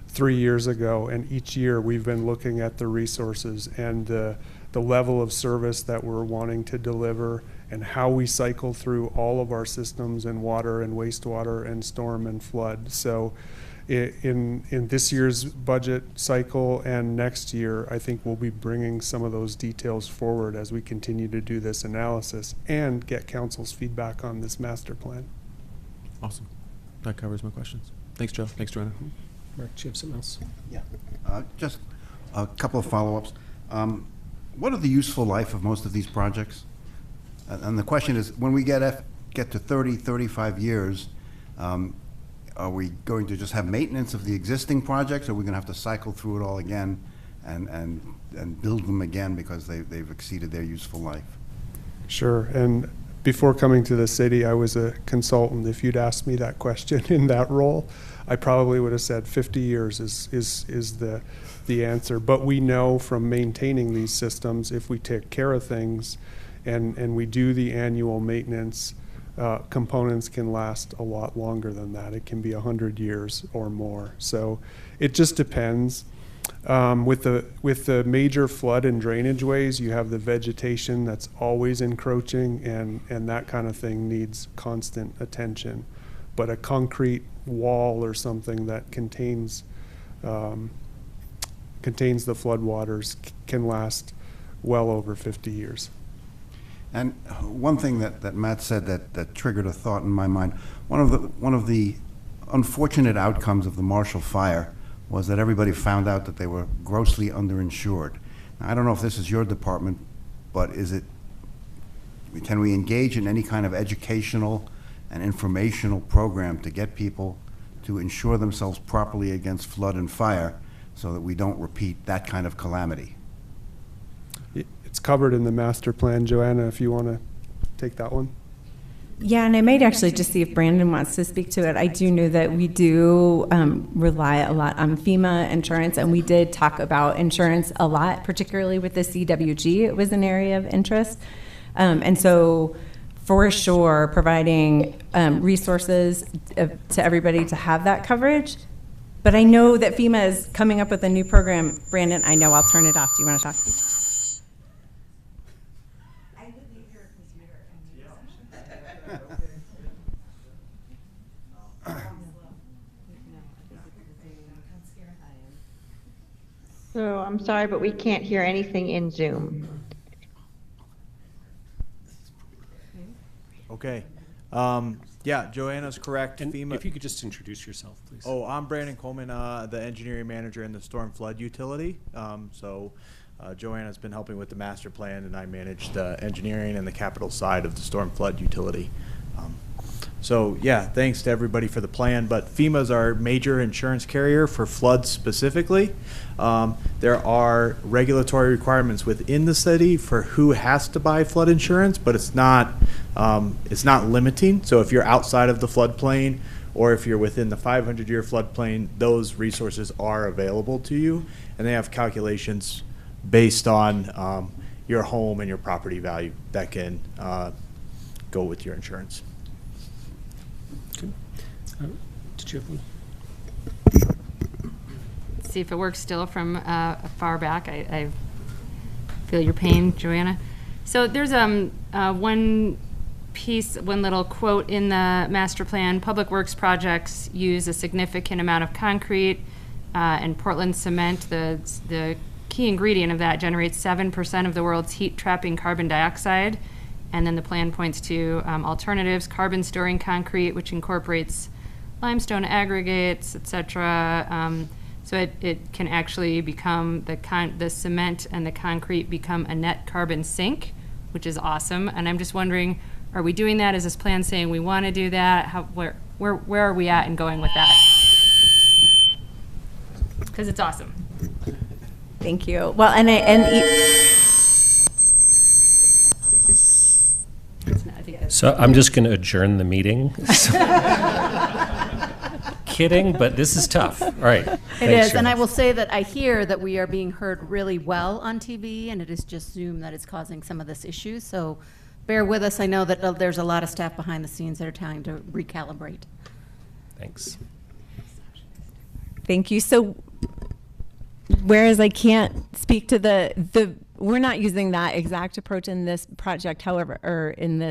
3 years ago, and each year we've been looking at the resources and the level of service that we're wanting to deliver and how we cycle through all of our systems and water and wastewater and storm and flood. So in this year's budget cycle and next year, I think we'll be bringing some of those details forward as we continue to do this analysis and get council's feedback on this master plan. Awesome. That covers my questions. Thanks, Joe. Thanks, Joanna. Mark, do you have something else? Yeah. Just a couple of follow-ups. What are the useful life of most of these projects? And the question is, when we get to 30, 35 years, are we going to just have maintenance of the existing projects, or are we going to have to cycle through it all again and build them again because they've exceeded their useful life? Sure. And before coming to the city, I was a consultant. If you'd asked me that question in that role, I probably would have said 50 years is the answer. But we know from maintaining these systems, if we take care of things and we do the annual maintenance, components can last a lot longer than that. It can be 100 years or more. So it just depends. With the major flood and drainage ways, you have the vegetation that's always encroaching, and that kind of thing needs constant attention. But a concrete wall or something that contains the floodwaters can last well over 50 years. And one thing that Matt said that triggered a thought in my mind, one of the unfortunate outcomes of the Marshall Fire was that everybody found out that they were grossly underinsured. Now, I don't know if this is your department, but can we engage in any kind of educational and informational program to get people to insure themselves properly against flood and fire so that we don't repeat that kind of calamity? It's covered in the master plan. Joanna, if you want to take that one. Yeah, and I might actually just see if Brandon wants to speak to it. I do know that we do rely a lot on FEMA insurance, and we did talk about insurance a lot, particularly with the CWG. It was an area of interest. And so for sure, providing resources to everybody to have that coverage But I know that FEMA is coming up with a new program. Brandon, I know, I'll turn it off. Do you want to talk? So I'm sorry, but we can't hear anything in Zoom. Okay. Yeah, Joanna's correct. And FEMA. if you could just introduce yourself, please. Oh, I'm Brandon Coleman, the engineering manager in the storm flood utility. Joanna's been helping with the master plan, and I manage the engineering and the capital side of the storm flood utility. Thanks to everybody for the plan, but FEMA's our major insurance carrier for floods specifically. There are regulatory requirements within the city for who has to buy flood insurance, but it's not limiting. So if you're outside of the floodplain, or if you're within the 500-year floodplain, those resources are available to you, and they have calculations based on your home and your property value that can go with your insurance. Good. Did you have one? See if it works still from far back. I feel your pain, Joanna. So there's one little quote in the master plan. Public works projects use a significant amount of concrete and Portland cement. The key ingredient of that generates 7% of the world's heat-trapping carbon dioxide. And then the plan points to alternatives, carbon storing concrete, which incorporates limestone aggregates, etc. So it can actually become the cement and the concrete become a net carbon sink, which is awesome. And I'm just wondering, are we doing that? Is this plan saying we want to do that? Where are we at in going with that? Because it's awesome. Thank you. Well, So I'm just going to adjourn the meeting. Kidding, but this is tough. All right. It is, and I will say that I hear that we are being heard really well on TV, and it is just Zoom that is causing some of this issue. So bear with us. I know that there's a lot of staff behind the scenes that are trying to recalibrate. Thanks. Thank you. So whereas I can't speak to we're not using that exact approach in this project, however, or in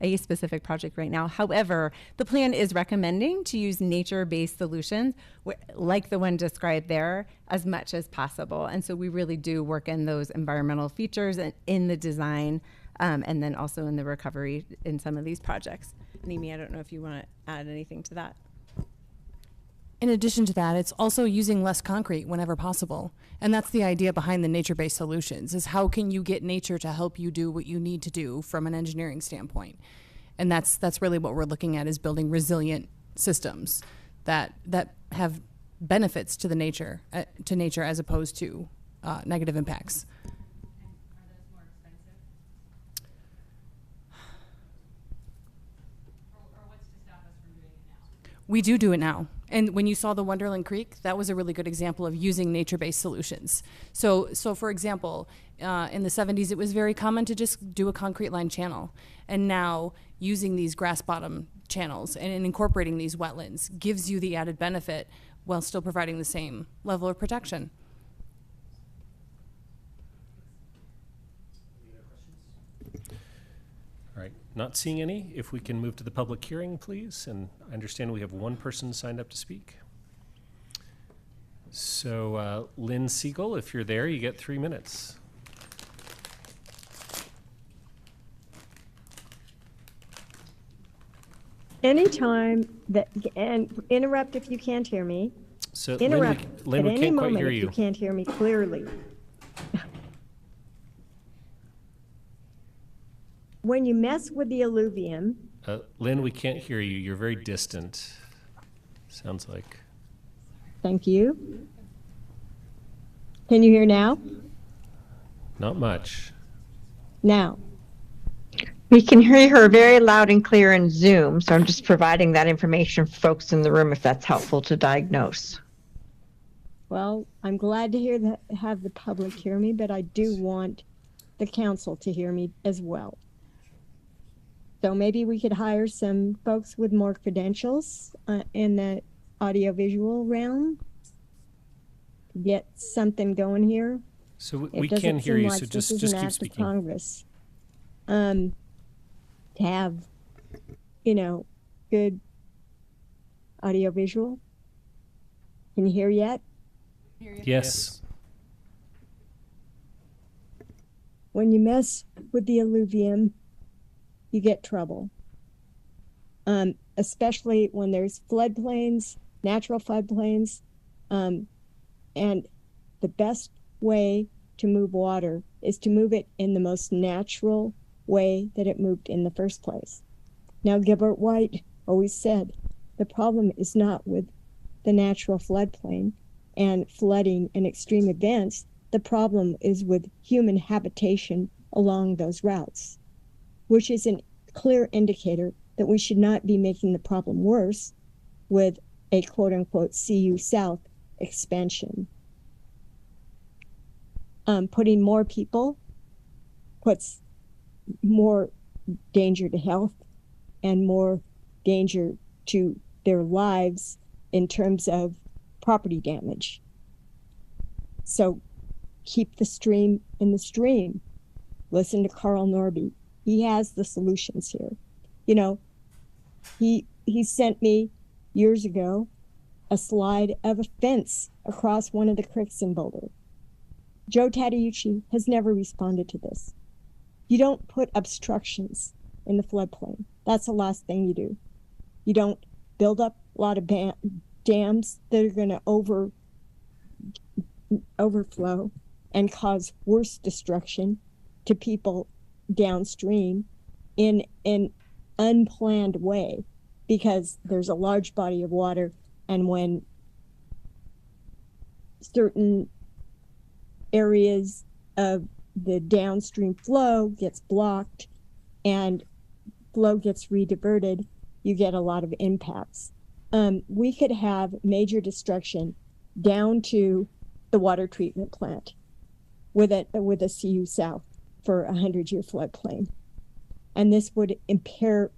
a specific project right now. However, the plan is recommending to use nature-based solutions like the one described there as much as possible. And so we really do work in those environmental features and in the design and then also in the recovery in some of these projects. And Amy, I don't know if you want to add anything to that. In addition to that, it's also using less concrete whenever possible. And that's the idea behind the nature-based solutions, is how can you get nature to help you do what you need to do from an engineering standpoint. And that's really what we're looking at, is building resilient systems that have benefits to nature as opposed to negative impacts. We do it now. And when you saw the Wonderland Creek, that was a really good example of using nature-based solutions. So for example, in the 70s, it was very common to just do a concrete line channel. And now using these grass bottom channels and incorporating these wetlands gives you the added benefit while still providing the same level of protection. All right, not seeing any. If we can move to the public hearing, please. And I understand we have one person signed up to speak. So Lynn Siegel, if you're there, you get 3 minutes. Anytime that, and interrupt if you can't hear me. So Interrupt Lynn, we at any can't quite moment hear if you. you can't hear me clearly. When you mess with the alluvium, Lynn, we can't hear you. You're very distant. Sounds like. thank you. Can you hear now? Not much. Now. We can hear her very loud and clear in Zoom, so I'm just providing that information for folks in the room if that's helpful to diagnose. Well, I'm glad to hear that, have the public hear me, but I do want the council to hear me as well. So maybe we could hire some folks with more credentials in the audiovisual realm to get something going here. So It we doesn't can hear seem you, like so this just is keep an act of speaking. Congress to have, good audiovisual. Can you hear yet? Yes. When you mess with the alluvium, you get trouble. Especially when there's floodplains, natural floodplains, and the best way to move water is to move it in the most natural way that it moved in the first place. Now, Gilbert White always said the problem is not with the natural floodplain and flooding and extreme events. The problem is with human habitation along those routes, which is a clear indicator that we should not be making the problem worse with a quote-unquote CU South expansion. Putting more people puts more danger to health and more danger to their lives in terms of property damage. So keep the stream in the stream. Listen to Carl Norby. He has the solutions here. He sent me years ago a slide of a fence across one of the creeks in Boulder. Joe Tadeucci has never responded to this. You don't put obstructions in the floodplain. That's the last thing you do. You don't build up a lot of dams that are going to overflow and cause worse destruction to people downstream in an unplanned way, because there's a large body of water, and when certain areas of the downstream flow gets blocked and flow gets rediverted, you get a lot of impacts. We could have major destruction down to the water treatment plant with a CU South for a 100-year floodplain. And this would impair,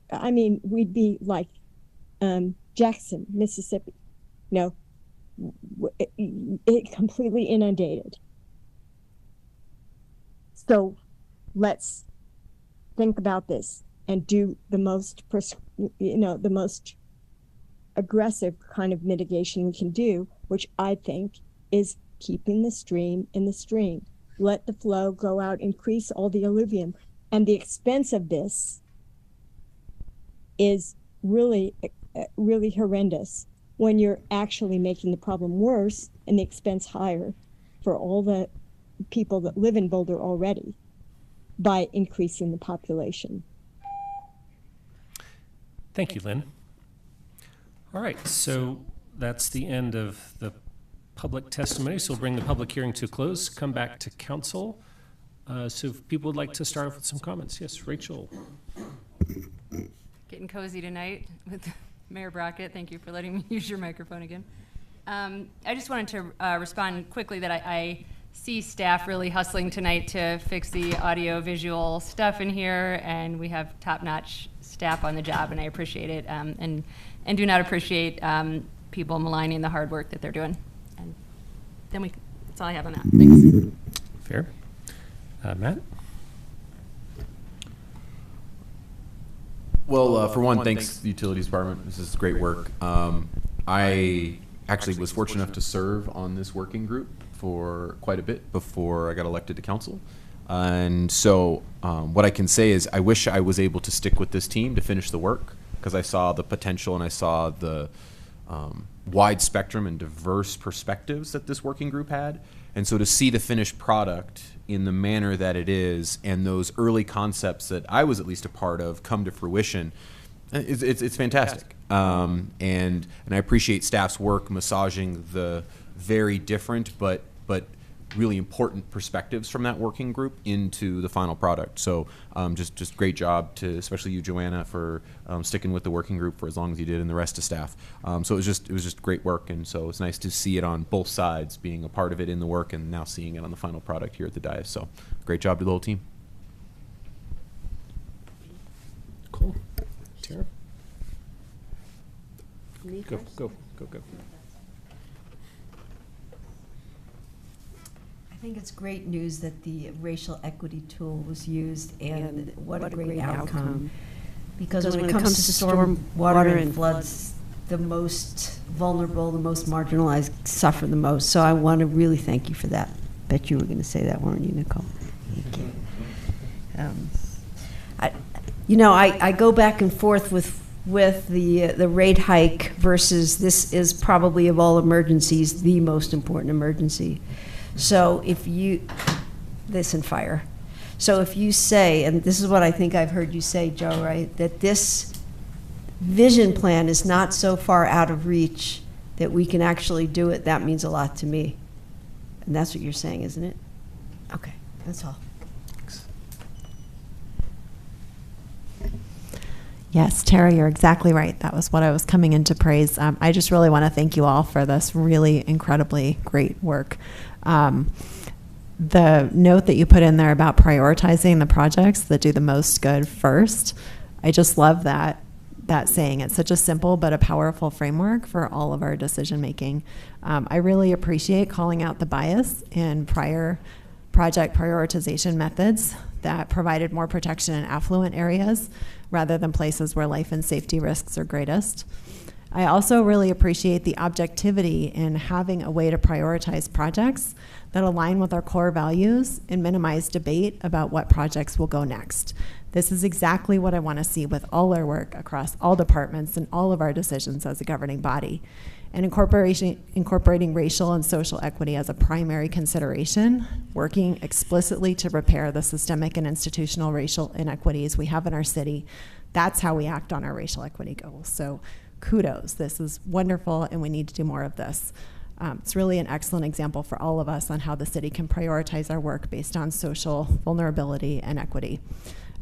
we'd be like Jackson, Mississippi. It completely inundated. So let's think about this and do the most, the most aggressive kind of mitigation we can do, which I think is keeping the stream in the stream. Let the flow go out, increase all the alluvium. And the expense of this is really, really horrendous when you're actually making the problem worse and the expense higher for all the people that live in Boulder already by increasing the population. Thank you, Lynn. All right, so that's the end of the public testimony. So we'll bring the public hearing to a close, come back to council. So if people would like to start off with some comments. Yes, Rachel. Getting cozy tonight with Mayor Brockett. Thank you for letting me use your microphone again. I just wanted to respond quickly that I see staff really hustling tonight to fix the audio visual stuff in here, and we have top-notch staff on the job, and I appreciate it, and do not appreciate people maligning the hard work that they're doing. And then that's all I have on that. Thanks. Fair. Matt? Well, for one, thanks to the Utilities Department. This is great work. I actually was fortunate enough to serve on this working group for quite a bit before I got elected to council. And so what I can say is I wish I was able to stick with this team to finish the work, because I saw the potential and I saw the wide spectrum and diverse perspectives that this working group had. And so to see the finished product in the manner that it is, and those early concepts that I was at least a part of come to fruition, it's fantastic. And I appreciate staff's work massaging the very different but really important perspectives from that working group into the final product. So just great job to especially you, Joanna, for sticking with the working group for as long as you did, and the rest of staff. So it was just great work, and so it's nice to see it on both sides, being a part of it in the work and now seeing it on the final product here at the dais. So great job to the whole team. Cool. Tara? Me Go first? for go. I think it's great news that the racial equity tool was used, and what a great outcome. Because when it comes to storm water and floods, the most vulnerable, the most marginalized suffer the most. So I want to really thank you for that. Bet you were going to say that, weren't you, Nicole? Thank you. I go back and forth with the rate hike versus this is probably of all emergencies the most important emergency. So if you, this and fire. So if you say, and this is what I think I've heard you say, Joe, right, that this vision plan is not so far out of reach that we can actually do it, that means a lot to me. And that's what you're saying, isn't it? Okay, that's all. Yes, Tara, you're exactly right. That was what I was coming in to praise. I just really want to thank you all for this really incredibly great work. The note that you put in there about prioritizing the projects that do the most good first, I just love that saying. It's such a simple but a powerful framework for all of our decision making. I really appreciate calling out the bias in prior project prioritization methods that provided more protection in affluent areas rather than places where life and safety risks are greatest. I also really appreciate the objectivity in having a way to prioritize projects that align with our core values and minimize debate about what projects will go next. This is exactly what I want to see with all our work across all departments and all of our decisions as a governing body. And incorporating racial and social equity as a primary consideration, working explicitly to repair the systemic and institutional racial inequities we have in our city. That's how we act on our racial equity goals. So kudos, this is wonderful, and we need to do more of this. It's really an excellent example for all of us on how the city can prioritize our work based on social vulnerability and equity.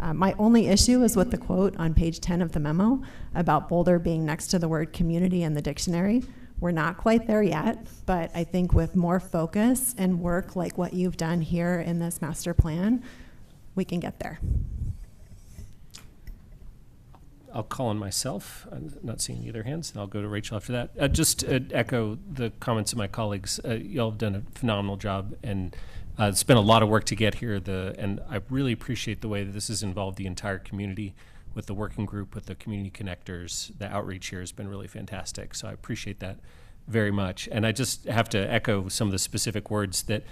My only issue is with the quote on page 10 of the memo about Boulder being next to the word community in the dictionary. We're not quite there yet, but I think with more focus and work like what you've done here in this master plan, we can get there. I'll call on myself. I'm not seeing any other hands. I'll go to Rachel after that. Just to echo the comments of my colleagues, y'all have done a phenomenal job, and it's been a lot of work to get here. And I really appreciate the way that this has involved the entire community with the working group, with the community connectors. The outreach here has been really fantastic, so I appreciate that very much. And I just have to echo some of the specific words that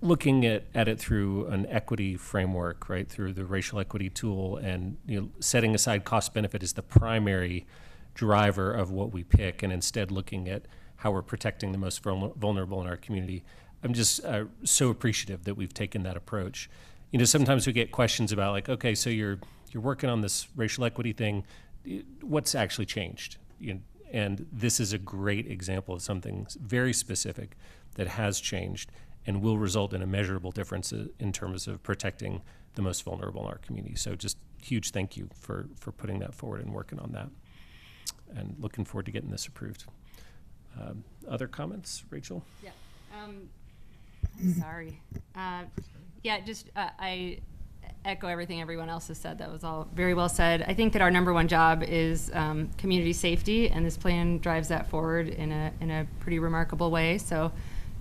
looking at it through an equity framework, right, through the racial equity tool, and setting aside cost benefit as the primary driver of what we pick, and instead looking at how we're protecting the most vulnerable in our community. I'm just so appreciative that we've taken that approach. Sometimes we get questions about, like, okay, so you're working on this racial equity thing, what's actually changed? And this is a great example of something very specific that has changed and will result in a measurable difference in terms of protecting the most vulnerable in our community. So just huge thank you for putting that forward and working on that. And looking forward to getting this approved. Other comments, Rachel? Yeah. Sorry. I echo everything everyone else has said. That was all very well said. I think that our number one job is community safety, and this plan drives that forward in a pretty remarkable way. So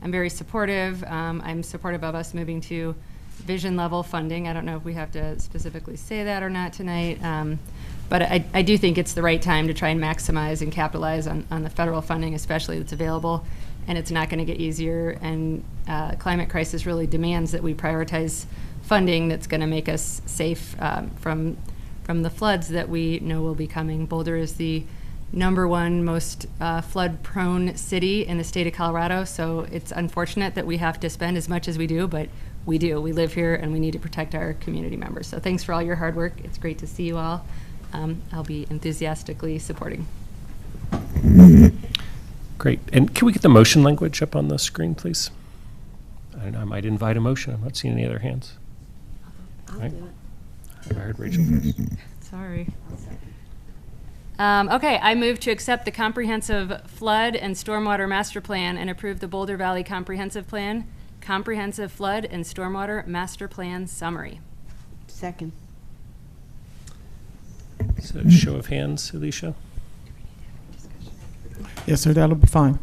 I'm very supportive. I'm supportive of us moving to vision level funding. I don't know if we have to specifically say that or not tonight, but I do think it's the right time to try and maximize and capitalize on the federal funding, especially that's available, and it's not going to get easier. And climate crisis really demands that we prioritize funding that's going to make us safe from the floods that we know will be coming. Boulder is the #1 most flood-prone city in the state of Colorado, so it's unfortunate that we have to spend as much as we do, but we do. We live here, and we need to protect our community members. So thanks for all your hard work. It's great to see you all. I'll be enthusiastically supporting. Great. And can we get the motion language up on the screen, please? I don't know, I might invite a motion. I'm not seeing any other hands. I'll do it. I heard Rachel first. Sorry. Okay, I move to accept the Comprehensive Flood and Stormwater Master Plan and approve the Boulder Valley Comprehensive Plan, Comprehensive Flood and Stormwater Master Plan Summary. Second. So show of hands, Alicia. Yes, sir, that'll be fine.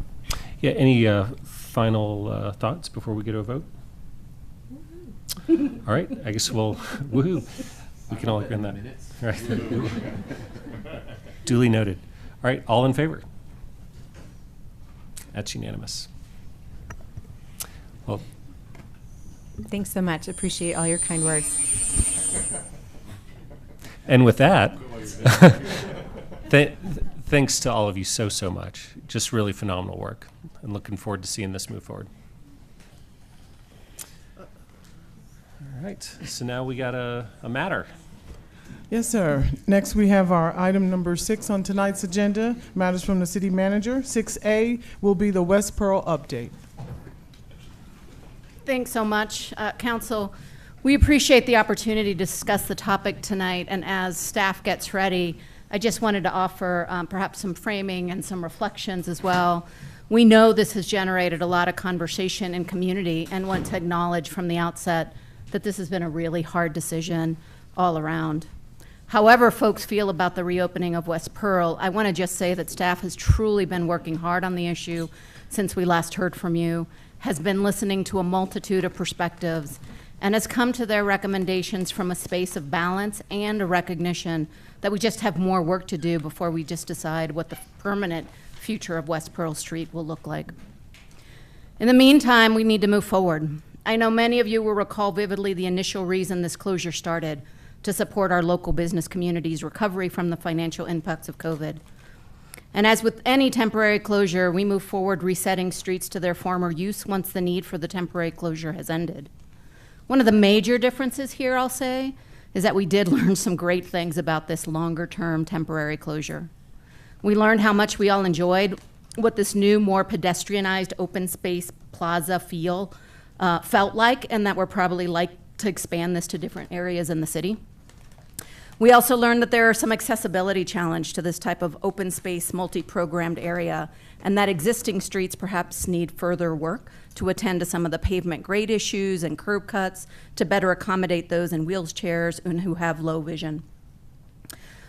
Yeah, any final thoughts before we get to a vote? All right, I guess we'll, woohoo. We can all agree on that. All right. Duly noted. All right, all in favor? That's unanimous. Well, Thanks so much. Appreciate all your kind words. and with that, thanks to all of you so much. Just really phenomenal work. And looking forward to seeing this move forward. All right, so now we got a matter. Yes, sir. Next, we have our item number 6 on tonight's agenda, matters from the city manager. 6A will be the West Pearl update. Thanks so much, Council. We appreciate the opportunity to discuss the topic tonight, and as staff gets ready, I just wanted to offer perhaps some framing and some reflections as well. We know this has generated a lot of conversation in community and want to acknowledge from the outset that this has been a really hard decision all around. However folks feel about the reopening of West Pearl, I want to just say that staff has truly been working hard on the issue since we last heard from you, has been listening to a multitude of perspectives, and has come to their recommendations from a space of balance and a recognition that we just have more work to do before we just decide what the permanent future of West Pearl Street will look like. In the meantime, we need to move forward. I know many of you will recall vividly the initial reason this closure started, to support our local business community's recovery from the financial impacts of COVID. And as with any temporary closure, we move forward resetting streets to their former use once the need for the temporary closure has ended. One of the major differences here, I'll say, is that we did learn some great things about this longer-term temporary closure. We learned how much we all enjoyed what this new, more pedestrianized open space plaza feel felt like, and that we're probably like to expand this to different areas in the city. We also learned that there are some accessibility challenge to this type of open space, multi-programmed area, and that existing streets perhaps need further work to attend to some of the pavement grade issues and curb cuts to better accommodate those in wheelchairs and who have low vision.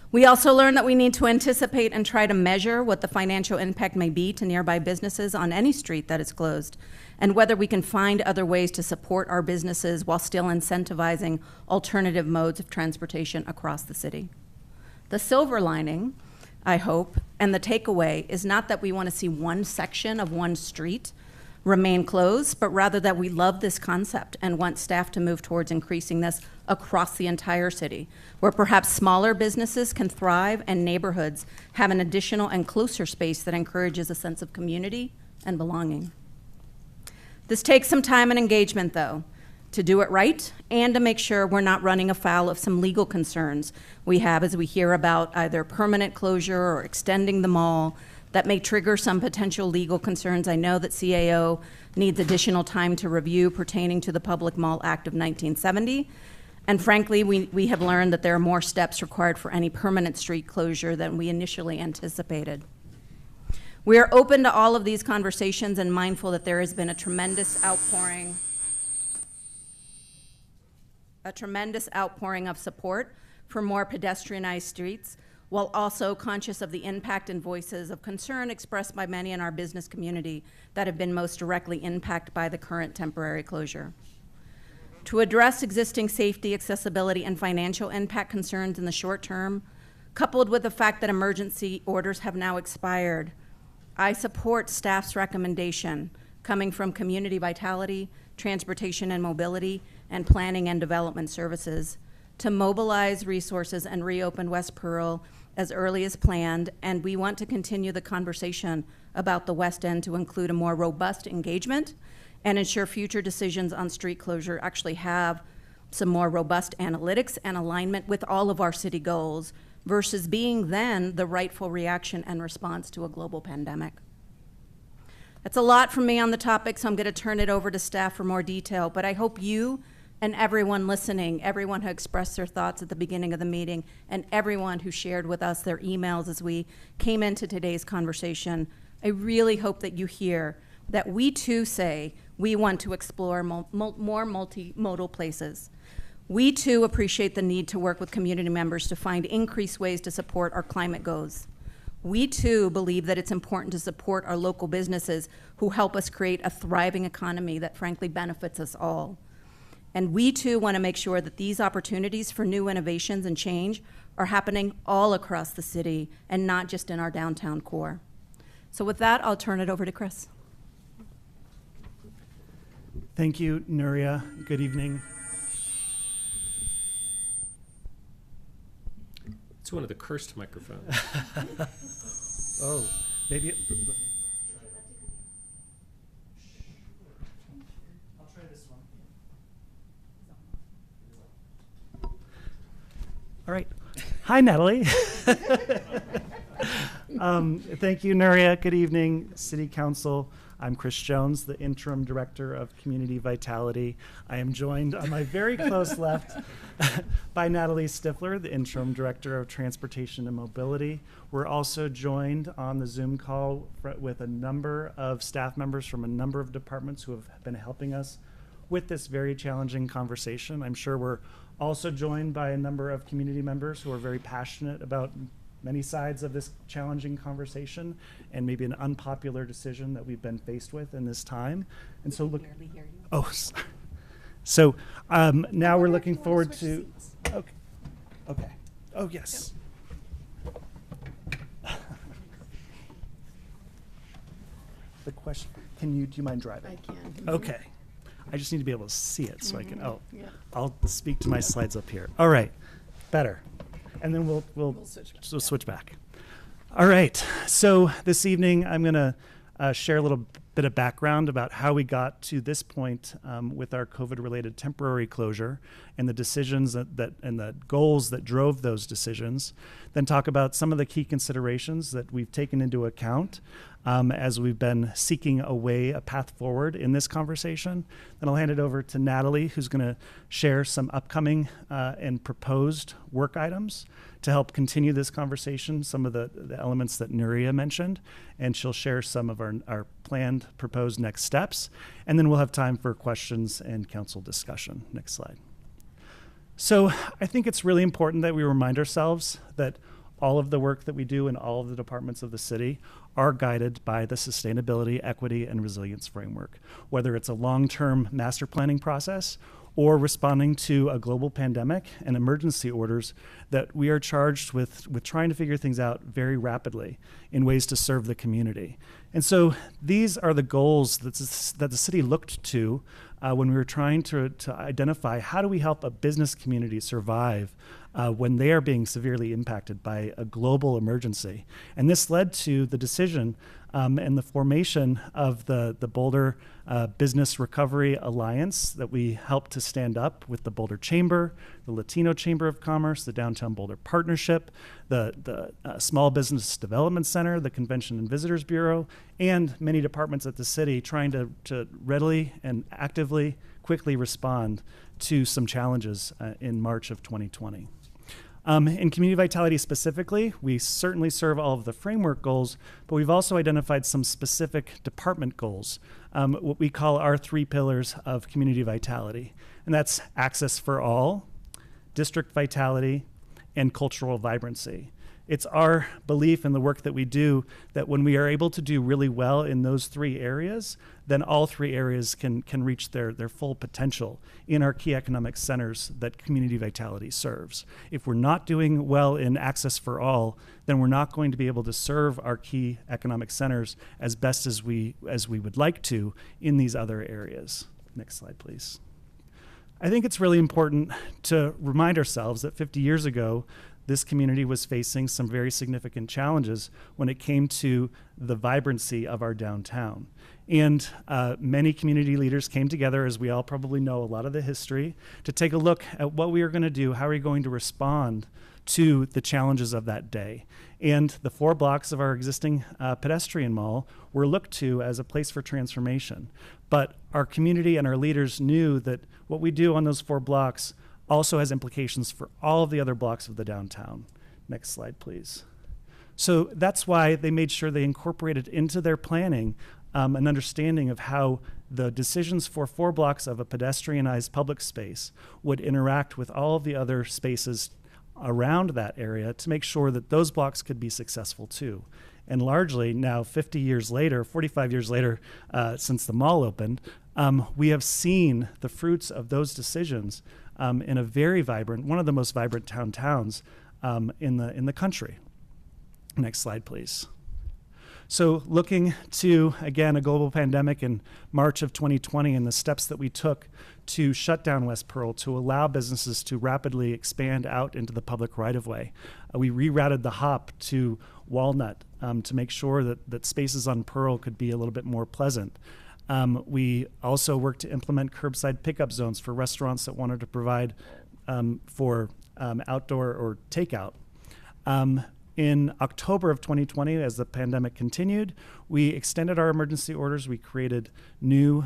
We also learned that we need to anticipate and try to measure what the financial impact may be to nearby businesses on any street that is closed, and whether we can find other ways to support our businesses while still incentivizing alternative modes of transportation across the city. The silver lining, I hope, and the takeaway is not that we want to see one section of one street remain closed, but rather that we love this concept and want staff to move towards increasing this across the entire city, where perhaps smaller businesses can thrive and neighborhoods have an additional and closer space that encourages a sense of community and belonging. This takes some time and engagement, though, to do it right and to make sure we're not running afoul of some legal concerns we have as we hear about either permanent closure or extending the mall that may trigger some potential legal concerns. I know that CAO needs additional time to review pertaining to the Public Mall Act of 1970. And frankly, we have learned that there are more steps required for any permanent street closure than we initially anticipated. We are open to all of these conversations and mindful that there has been a tremendous outpouring of support for more pedestrianized streets, while also conscious of the impact and voices of concern expressed by many in our business community that have been most directly impacted by the current temporary closure. To address existing safety, accessibility, and financial impact concerns in the short term, coupled with the fact that emergency orders have now expired, I support staff's recommendation coming from Community Vitality, Transportation and Mobility, and Planning and Development Services to mobilize resources and reopen West Pearl as early as planned, and we want to continue the conversation about the West End to include a more robust engagement and ensure future decisions on street closure actually have some more robust analytics and alignment with all of our city goals versus being then the rightful reaction and response to a global pandemic. That's a lot from me on the topic, so I'm going to turn it over to staff for more detail, but I hope you and everyone listening, everyone who expressed their thoughts at the beginning of the meeting, and everyone who shared with us their emails as we came into today's conversation, I really hope that you hear that we too say we want to explore more multimodal places. We too appreciate the need to work with community members to find increased ways to support our climate goals. We too believe that it's important to support our local businesses who help us create a thriving economy that frankly benefits us all. And we too want to make sure that these opportunities for new innovations and change are happening all across the city and not just in our downtown core. So with that, I'll turn it over to Chris. Thank you, Nuria. Good evening. It's one of the cursed microphones. Oh, maybe. I'll try this one. All right. Hi, Natalie. Thank you, Nuria. Good evening, City Council. I'm Chris Jones, the Interim Director of Community Vitality. I am joined on my very close left by Natalie Stifler, the Interim Director of Transportation and Mobility. We're also joined on the Zoom call with a number of staff members from a number of departments who have been helping us with this very challenging conversation. I'm sure we're also joined by a number of community members who are very passionate about many sides of this challenging conversation and maybe an unpopular decision that we've been faced with in this time. And so look, oh, so now we're looking forward to, okay, okay, oh yes. The question, do you mind driving? I can. Okay. I just need to be able to see it so I can, I'll speak to my slides up here. All right, better. And then we'll switch back. All right, so this evening I'm going to share a little bit of background about how we got to this point with our COVID-related temporary closure and the decisions and the goals that drove those decisions. Then talk about some of the key considerations that we've taken into account as we've been seeking a path forward in this conversation. Then I'll hand it over to Natalie, who's going to share some upcoming and proposed work items to help continue this conversation, some of the elements that Nuria mentioned, and she'll share some of our planned proposed next steps. And then we'll have time for questions and council discussion. Next slide. So I think it's really important that we remind ourselves that all of the work that we do in all of the departments of the city are guided by the sustainability, equity, and resilience framework, whether it's a long-term master planning process or responding to a global pandemic and emergency orders, that we are charged with trying to figure things out very rapidly in ways to serve the community. And so these are the goals that the city looked to when we were trying to identify how do we help a business community survive when they are being severely impacted by a global emergency. And this led to the decision and the formation of the Boulder Business Recovery Alliance that we helped to stand up with the Boulder Chamber, the Latino Chamber of Commerce, the Downtown Boulder Partnership, the Small Business Development Center, the Convention and Visitors Bureau, and many departments at the city trying to readily and actively, quickly respond to some challenges in March of 2020. In community vitality specifically, we certainly serve all of the framework goals, but we've also identified some specific department goals, what we call our 3 pillars of community vitality. And that's access for all, district vitality, and cultural vibrancy. It's our belief in the work that we do that when we are able to do really well in those 3 areas, then all 3 areas can reach their full potential in our key economic centers that community vitality serves. If we're not doing well in access for all, then we're not going to be able to serve our key economic centers as best as we would like to in these other areas. Next slide, please. I think it's really important to remind ourselves that 50 years ago, this community was facing some very significant challenges when it came to the vibrancy of our downtown. And many community leaders came together, as we all probably know a lot of the history, to take a look at what we are going to do, how are we going to respond to the challenges of that day. And the 4 blocks of our existing pedestrian mall were looked to as a place for transformation. But our community and our leaders knew that what we do on those 4 blocks also has implications for all of the other blocks of the downtown. Next slide, please. So that's why they made sure they incorporated into their planning an understanding of how the decisions for 4 blocks of a pedestrianized public space would interact with all of the other spaces around that area to make sure that those blocks could be successful too. And largely now, 50 years later, 45 years later, since the mall opened, we have seen the fruits of those decisions in a very vibrant, one of the most vibrant towns in the country. Next slide, please. So looking to, again, a global pandemic in March of 2020 and the steps that we took to shut down West Pearl to allow businesses to rapidly expand out into the public right-of-way. We rerouted the hop to Walnut to make sure that spaces on Pearl could be a little bit more pleasant. We also worked to implement curbside pickup zones for restaurants that wanted to provide for outdoor or takeout. In October of 2020, as the pandemic continued, we extended our emergency orders. We created new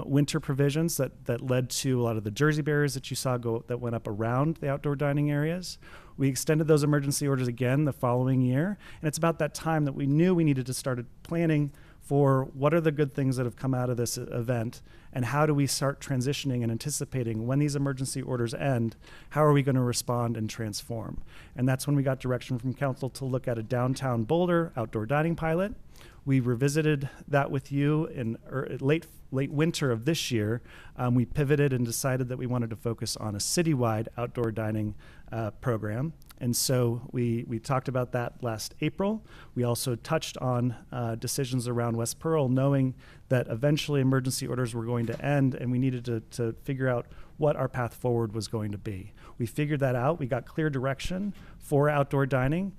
winter provisions that led to a lot of the Jersey barriers that you saw that went up around the outdoor dining areas. We extended those emergency orders again the following year. And it's about that time that we knew we needed to start planning for what are the good things that have come out of this event, and how do we start transitioning and anticipating when these emergency orders end, how are we going to respond and transform? And that's when we got direction from council to look at a downtown Boulder outdoor dining pilot. We revisited that with you in late winter of this year. We pivoted and decided that we wanted to focus on a citywide outdoor dining program. And so we talked about that last April. We also touched on decisions around West Pearl, knowing that eventually emergency orders were going to end and we needed to figure out what our path forward was going to be. We figured that out. We got clear direction for outdoor dining.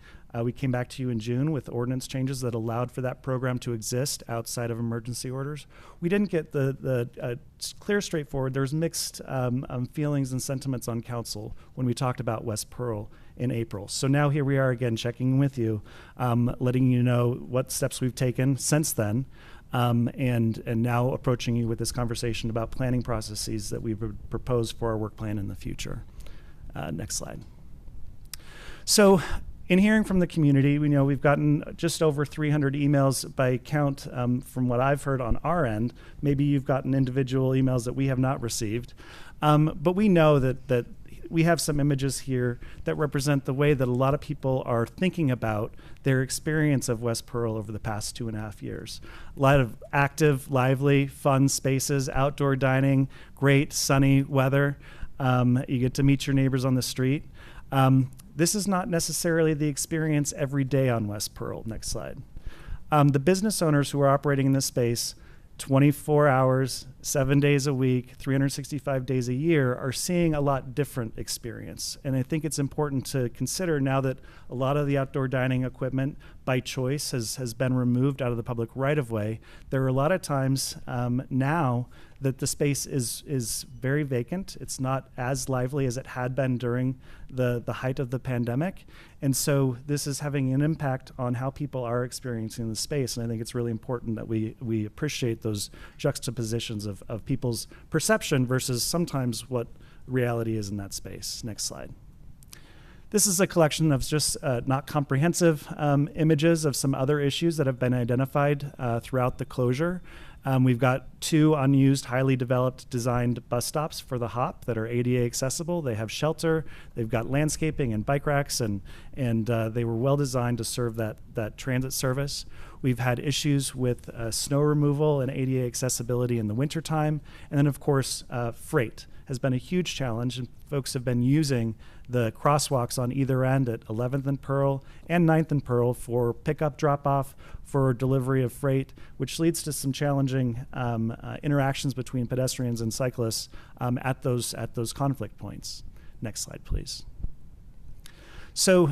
We came back to you in June with ordinance changes that allowed for that program to exist outside of emergency orders. We didn't get the clear, straightforward. There's mixed feelings and sentiments on council when we talked about West Pearl in April. So now here we are again checking with you, letting you know what steps we've taken since then, and now approaching you with this conversation about planning processes that we would propose for our work plan in the future. Next slide. So in hearing from the community, we know we've gotten just over 300 emails by count from what I've heard on our end. Maybe you've gotten individual emails that we have not received. But we know that we have some images here that represent the way that a lot of people are thinking about their experience of West Pearl over the past 2.5 years. A lot of active, lively, fun spaces, outdoor dining, great sunny weather. You get to meet your neighbors on the street. This is not necessarily the experience every day on West Pearl. Next slide. The business owners who are operating in this space 24 hours, 7 days a week, 365 days a year are seeing a lot different experience. And I think it's important to consider now that a lot of the outdoor dining equipment by choice has been removed out of the public right-of-way. There are a lot of times now that the space is very vacant. It's not as lively as it had been during the height of the pandemic. And so this is having an impact on how people are experiencing the space. And I think it's really important that we appreciate those juxtapositions of people's perception versus sometimes what reality is in that space. Next slide. This is a collection of just not comprehensive images of some other issues that have been identified throughout the closure. We've got 2 unused, highly developed, designed bus stops for the hop that are ADA accessible. They have shelter, they've got landscaping and bike racks, and they were well designed to serve that transit service. We've had issues with snow removal and ADA accessibility in the wintertime. And then, of course, freight has been a huge challenge, and folks have been using the crosswalks on either end at 11th and Pearl and 9th and Pearl for pickup, drop-off, for delivery of freight, which leads to some challenging interactions between pedestrians and cyclists at those conflict points. Next slide, please. So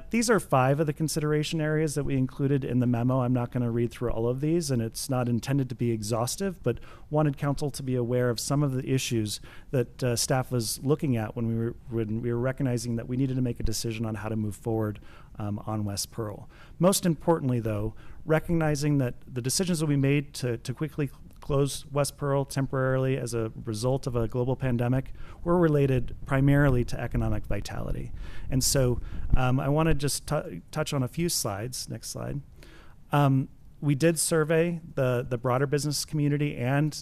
these are 5 of the consideration areas that we included in the memo. I'm not going to read through all of these, and it's not intended to be exhaustive, but wanted council to be aware of some of the issues that staff was looking at when we were recognizing that we needed to make a decision on how to move forward on West Pearl. Most importantly, though, recognizing that the decisions that we made to quickly close West Pearl temporarily as a result of a global pandemic were related primarily to economic vitality. And so I want to just touch on a few slides. Next slide. We did survey the broader business community and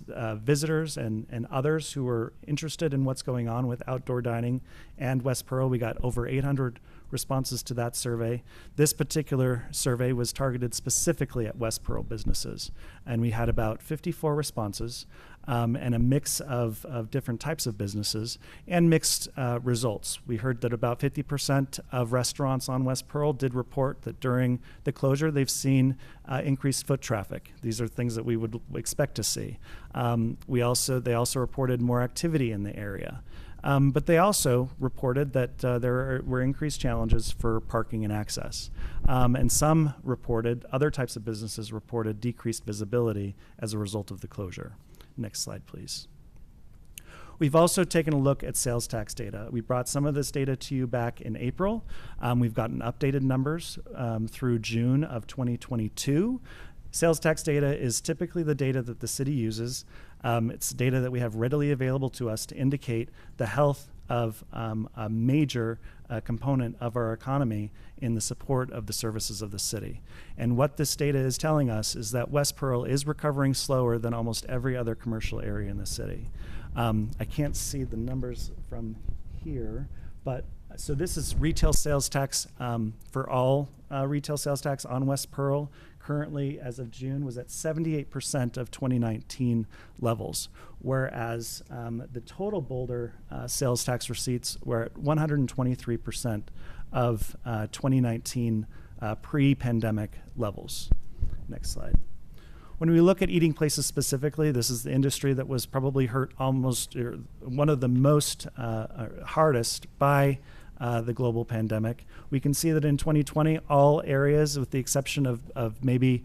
visitors and others who were interested in what's going on with outdoor dining and West Pearl. We got over 800 responses to that survey. This particular survey was targeted specifically at West Pearl businesses, and we had about 54 responses and a mix of different types of businesses and mixed results. We heard that about 50% of restaurants on West Pearl did report that during the closure they've seen increased foot traffic. These are things that we would expect to see. They also reported more activity in the area. But they also reported that there were increased challenges for parking and access. And other types of businesses reported decreased visibility as a result of the closure. Next slide, please. We've also taken a look at sales tax data. We brought some of this data to you back in April. We've gotten updated numbers through June of 2022. Sales tax data is typically the data that the city uses. It's data that we have readily available to us to indicate the health of a major component of our economy in the support of the services of the city. And what this data is telling us is that West Pearl is recovering slower than almost every other commercial area in the city. I can't see the numbers from here, but so this is retail sales tax for all retail sales tax on West Pearl. Currently, as of June, was at 78% of 2019 levels, whereas the total Boulder sales tax receipts were at 123% of 2019 pre-pandemic levels. Next slide. When we look at eating places specifically, this is the industry that was probably hurt one of the most hardest by the global pandemic. We can see that in 2020, all areas, with the exception of maybe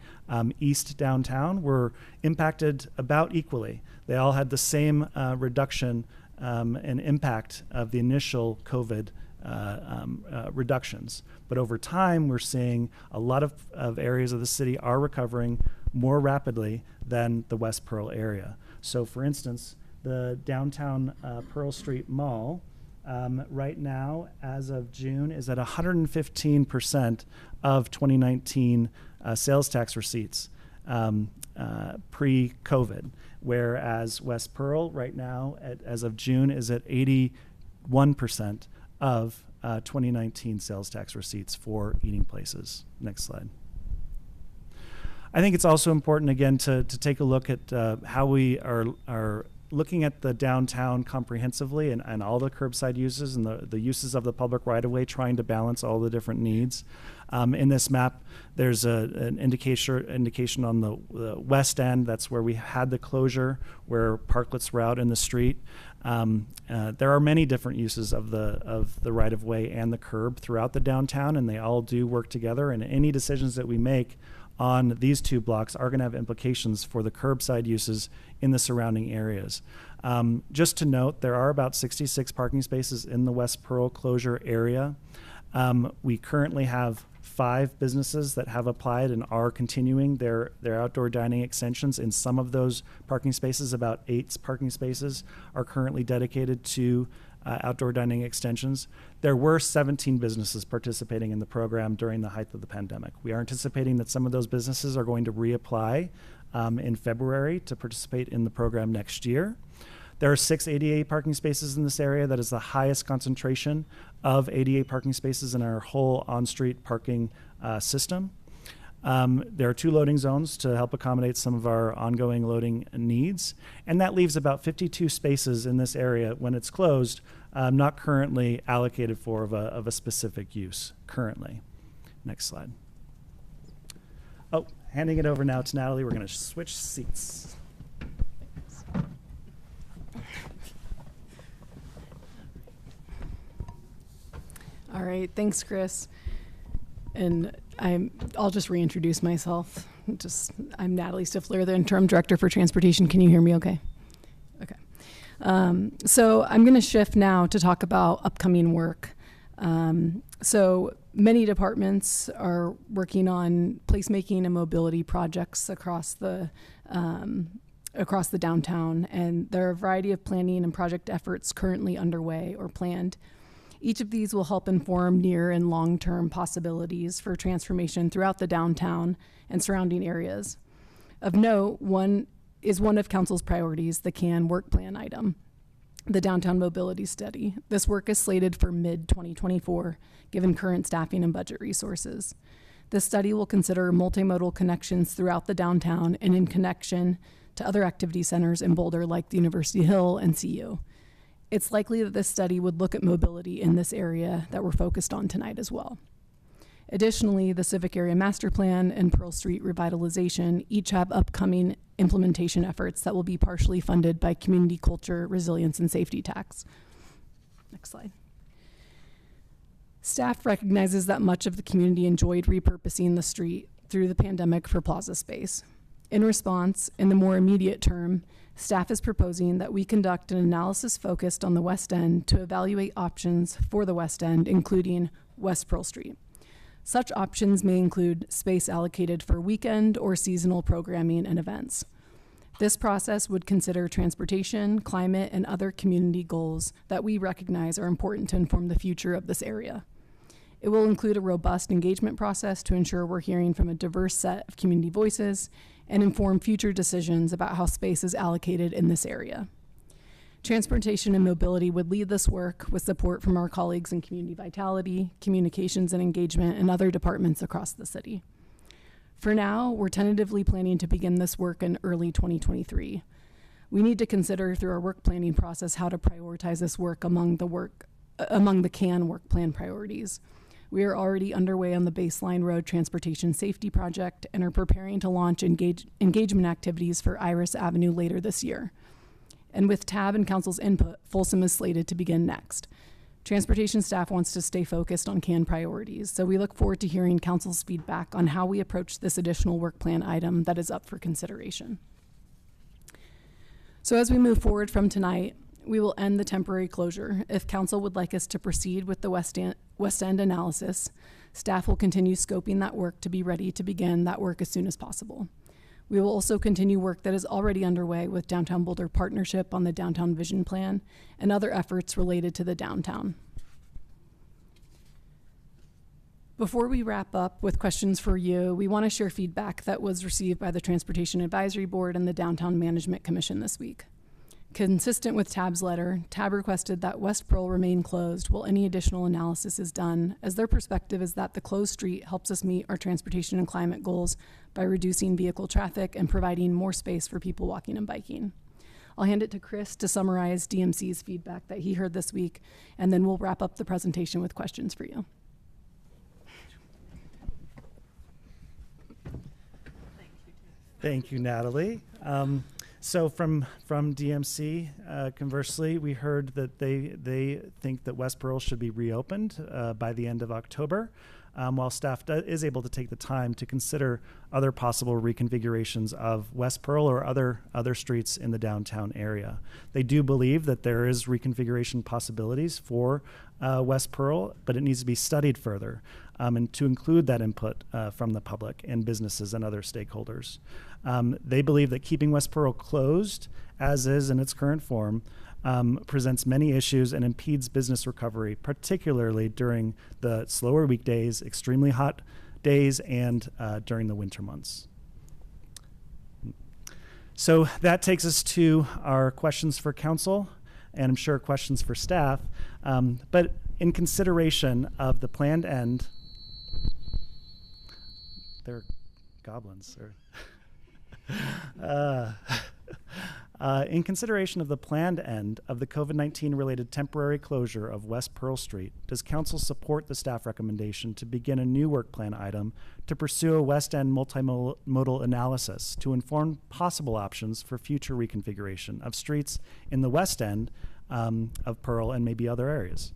East downtown, were impacted about equally. They all had the same reduction and impact of the initial COVID reductions. But over time, we're seeing a lot of areas of the city are recovering more rapidly than the West Pearl area. So for instance, the downtown Pearl Street Mall right now, as of June, is at 115% of 2019 sales tax receipts pre-COVID, whereas West Pearl right now, as of June, is at 81% of 2019 sales tax receipts for eating places. Next slide. I think it's also important, again, to take a look at how we are looking at the downtown comprehensively and all the curbside uses and the uses of the public right-of-way, trying to balance all the different needs. In this map, there's an indication on the west end. That's where we had the closure, where parklets were out in the street. There are many different uses of the right-of-way and the curb throughout the downtown, and they all do work together. And any decisions that we make on these two blocks are going to have implications for the curbside uses in the surrounding areas. Just to note, there are about 66 parking spaces in the West Pearl closure area. We currently have 5 businesses that have applied and are continuing their outdoor dining extensions. In some of those parking spaces, about 8 parking spaces are currently dedicated to outdoor dining extensions. There were 17 businesses participating in the program during the height of the pandemic. We are anticipating that some of those businesses are going to reapply in February to participate in the program next year. There are 6 ADA parking spaces in this area. That is the highest concentration of ADA parking spaces in our whole on-street parking system. There are 2 loading zones to help accommodate some of our ongoing loading needs. And that leaves about 52 spaces in this area when it's closed, not currently allocated for of a specific use currently. Next slide. Oh, handing it over now to Natalie. We're going to switch seats. All right, thanks, Chris. And I'll just reintroduce myself. I'm Natalie Stifler, the Interim Director for Transportation. Can you hear me okay? Okay. So I'm going to shift now to talk about upcoming work. So many departments are working on placemaking and mobility projects across the downtown, and there are a variety of planning and project efforts currently underway or planned. Each of these will help inform near and long-term possibilities for transformation throughout the downtown and surrounding areas. Of note, one of Council's priorities, the CAN work plan item, the Downtown Mobility Study. This work is slated for mid-2024, given current staffing and budget resources. This study will consider multimodal connections throughout the downtown and in connection to other activity centers in Boulder like the University Hill and CU. It's likely that this study would look at mobility in this area that we're focused on tonight as well. Additionally, the Civic Area Master Plan and Pearl Street Revitalization each have upcoming implementation efforts that will be partially funded by Community Culture, Resilience, and Safety Tax. Next slide. Staff recognizes that much of the community enjoyed repurposing the street through the pandemic for plaza space. In response, in the more immediate term, staff is proposing that we conduct an analysis focused on the West End to evaluate options for the West End, including West Pearl Street. Such options may include space allocated for weekend or seasonal programming and events. This process would consider transportation, climate, and other community goals that we recognize are important to inform the future of this area. It will include a robust engagement process to ensure we're hearing from a diverse set of community voices and inform future decisions about how space is allocated in this area. Transportation and mobility would lead this work with support from our colleagues in community vitality, communications and engagement, and other departments across the city. For now, we're tentatively planning to begin this work in early 2023. We need to consider through our work planning process how to prioritize this work among the CAN work plan priorities. We are already underway on the Baseline Road Transportation Safety Project and are preparing to launch engagement activities for Iris Avenue later this year. And with TAB and Council's input, Folsom is slated to begin next. Transportation staff wants to stay focused on CAN priorities, so we look forward to hearing Council's feedback on how we approach this additional work plan item that is up for consideration. So as we move forward from tonight, we will end the temporary closure. If Council would like us to proceed with the West End analysis, staff will continue scoping that work to be ready to begin that work as soon as possible. We will also continue work that is already underway with Downtown Boulder Partnership on the Downtown Vision Plan and other efforts related to the downtown. Before we wrap up with questions for you, we want to share feedback that was received by the Transportation Advisory Board and the Downtown Management Commission this week. Consistent with TAB's letter, TAB requested that West Pearl remain closed while any additional analysis is done, as their perspective is that the closed street helps us meet our transportation and climate goals by reducing vehicle traffic and providing more space for people walking and biking. I'll hand it to Chris to summarize DMC's feedback that he heard this week, and then we'll wrap up the presentation with questions for you. Thank you, Natalie. So from DMC, conversely, we heard that they think that West Pearl should be reopened by the end of October, while staff is able to take the time to consider other possible reconfigurations of West Pearl or other streets in the downtown area. They do believe that there is reconfiguration possibilities for West Pearl, but it needs to be studied further and to include that input from the public and businesses and other stakeholders. They believe that keeping West Pearl closed, as is in its current form, presents many issues and impedes business recovery, particularly during the slower weekdays, extremely hot days, and during the winter months. So that takes us to our questions for council, and I'm sure questions for staff. But in consideration of the planned end, they're goblins. In consideration of the planned end of the COVID-19 related temporary closure of West Pearl Street, does council support the staff recommendation to begin a new work plan item to pursue a West End multimodal analysis to inform possible options for future reconfiguration of streets in the West End of Pearl and maybe other areas?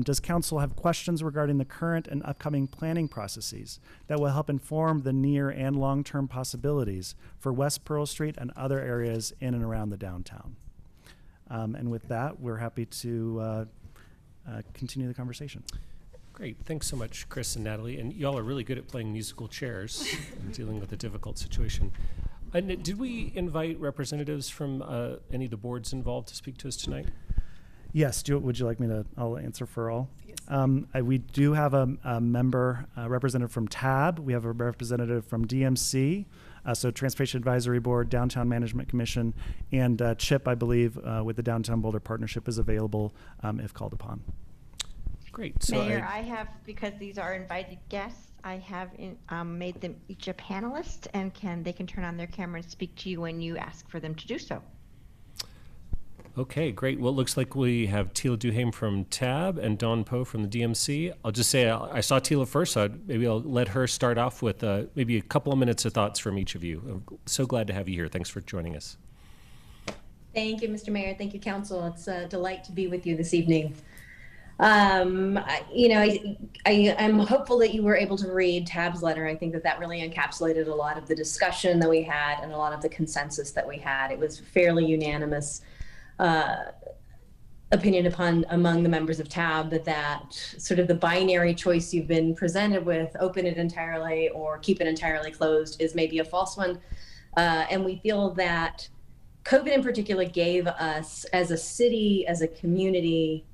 Does council have questions regarding the current and upcoming planning processes that will help inform the near and long-term possibilities for West Pearl Street and other areas in and around the downtown? And with that, we're happy to continue the conversation. Great. Thanks so much, Chris and Natalie. And y'all are really good at playing musical chairs and dealing with a difficult situation. Did we invite representatives from any of the boards involved to speak to us tonight? Yes, would you like me to, I'll answer for all. We do have a member representative from TAB. We have a representative from DMC, so Transportation Advisory Board, Downtown Management Commission, and CHIP, I believe, with the Downtown Boulder Partnership is available if called upon. Great. So Mayor, I have, because these are invited guests, I have made them each a panelist, and they can turn on their camera and speak to you when you ask for them to do so. Okay, great. Well, it looks like we have Tila Duhame from TAB and Dawn Poe from the DMC. I'll just say I saw Tila first, so maybe I'll let her start off with maybe a couple of minutes of thoughts from each of you. I'm so glad to have you here. Thanks for joining us. Thank you, Mr. Mayor. Thank you, Council. It's a delight to be with you this evening. I'm hopeful that you were able to read TAB's letter. I think that really encapsulated a lot of the discussion that we had and a lot of the consensus that we had. It was fairly unanimous opinion among the members of TAB that sort of the binary choice you've been presented with, open it entirely or keep it entirely closed, is maybe a false one. And we feel that COVID in particular gave us as a city, as a community,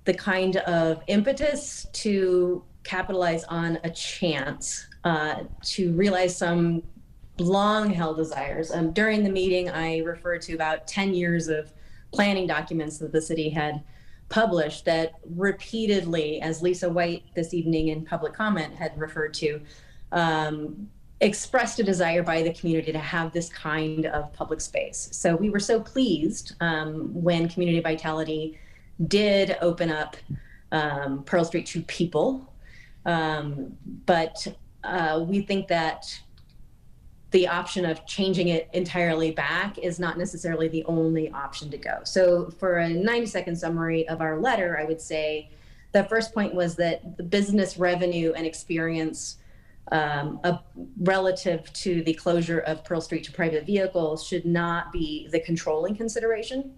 the kind of impetus to capitalize on a chance to realize some long held desires. During the meeting, I referred to about 10 years of planning documents that the city had published that repeatedly, as Lisa White this evening in public comment had referred to, expressed a desire by the community to have this kind of public space. So we were so pleased when Community Vitality did open up Pearl Street to people, but we think that the option of changing it entirely back is not necessarily the only option to go. So for a 90-second summary of our letter, I would say the first point was that the business revenue and experience relative to the closure of Pearl Street to private vehicles should not be the controlling consideration.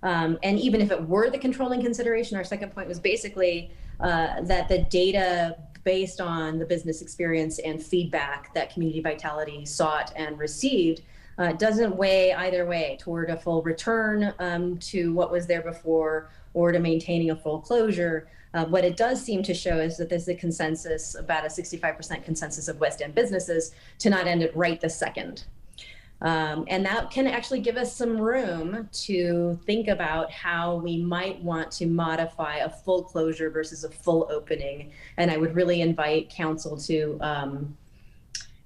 And even if it were the controlling consideration, our second point was basically that the data based on the business experience and feedback that Community Vitality sought and received doesn't weigh either way toward a full return to what was there before or to maintaining a full closure. What it does seem to show is that there's a consensus, about a 65% consensus of West End businesses, to not end it right this second. And that can actually give us some room to think about how we might want to modify a full closure versus a full opening. And I would really invite council to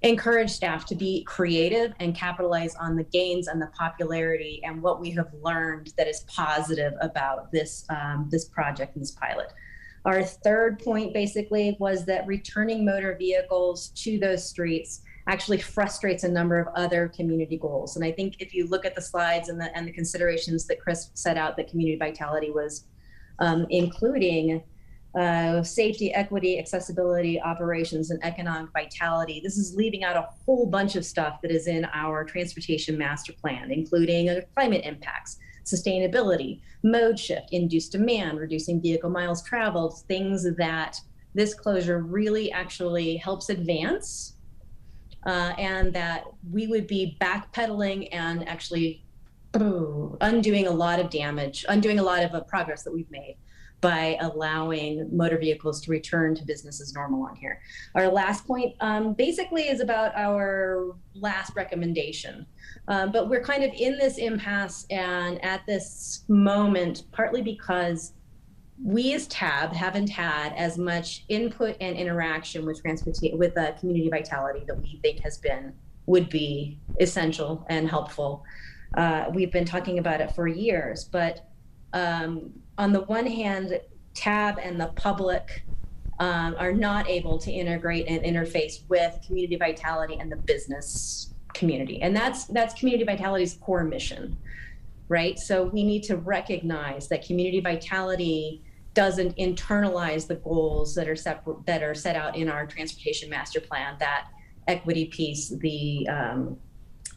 encourage staff to be creative and capitalize on the gains and the popularity and what we have learned that is positive about this, this project and this pilot. Our third point basically was that returning motor vehicles to those streets actually frustrates a number of other community goals. And I think if you look at the slides and the considerations that Chris set out that Community Vitality was including, safety, equity, accessibility, operations, and economic vitality, this is leaving out a whole bunch of stuff that is in our transportation master plan, including climate impacts, sustainability, mode shift, induced demand, reducing vehicle miles traveled, things that this closure really actually helps advance. And that we would be backpedaling and actually undoing a lot of damage, undoing a lot of progress that we've made by allowing motor vehicles to return to business as normal on here. Our last point basically is about our last recommendation. But we're kind of in this impasse and at this moment, partly because we as TAB haven't had as much input and interaction with Community Vitality that we think would be essential and helpful. We've been talking about it for years, but on the one hand, TAB and the public are not able to integrate and interface with Community Vitality and the business community. And that's Community Vitality's core mission, right? So we need to recognize that Community Vitality doesn't internalize the goals that are set out in our transportation master plan, that equity piece, the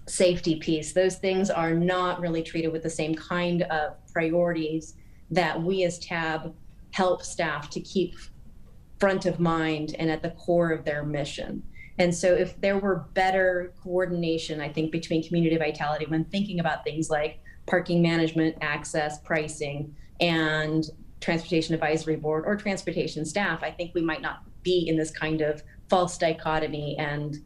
safety piece. Those things are not really treated with the same kind of priorities that we as TAB help staff to keep front of mind and at the core of their mission. And so if there were better coordination, I think, between Community Vitality when thinking about things like parking management, access, pricing, and transportation advisory board or transportation staff, I think we might not be in this kind of false dichotomy and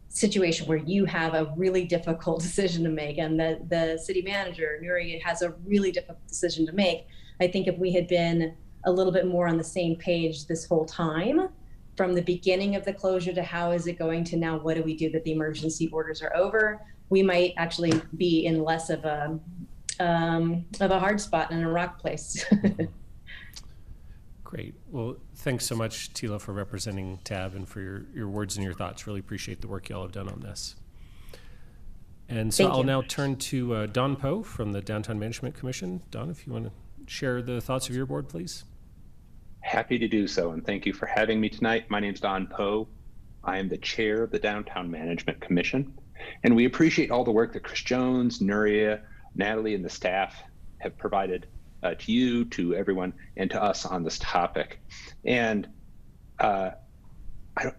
situation where you have a really difficult decision to make and the city manager, Nuri, has a really difficult decision to make. I think if we had been a little bit more on the same page this whole time, from the beginning of the closure to how is it going to now what do we do that the emergency orders are over, we might actually be in less of a hard spot and a rock place. Great. Well, thanks so much, Tila, for representing TAB and for your words and your thoughts. Really appreciate the work y'all have done on this. And so I'll now turn to Don Poe from the Downtown Management Commission. Don, if you want to share the thoughts of your board, please. Happy to do so, and thank you for having me tonight. My name's Don Poe. I am the chair of the Downtown Management Commission, and we appreciate all the work that Chris Jones, Nuria, Natalie, and the staff have provided to you, to everyone, and to us on this topic. And I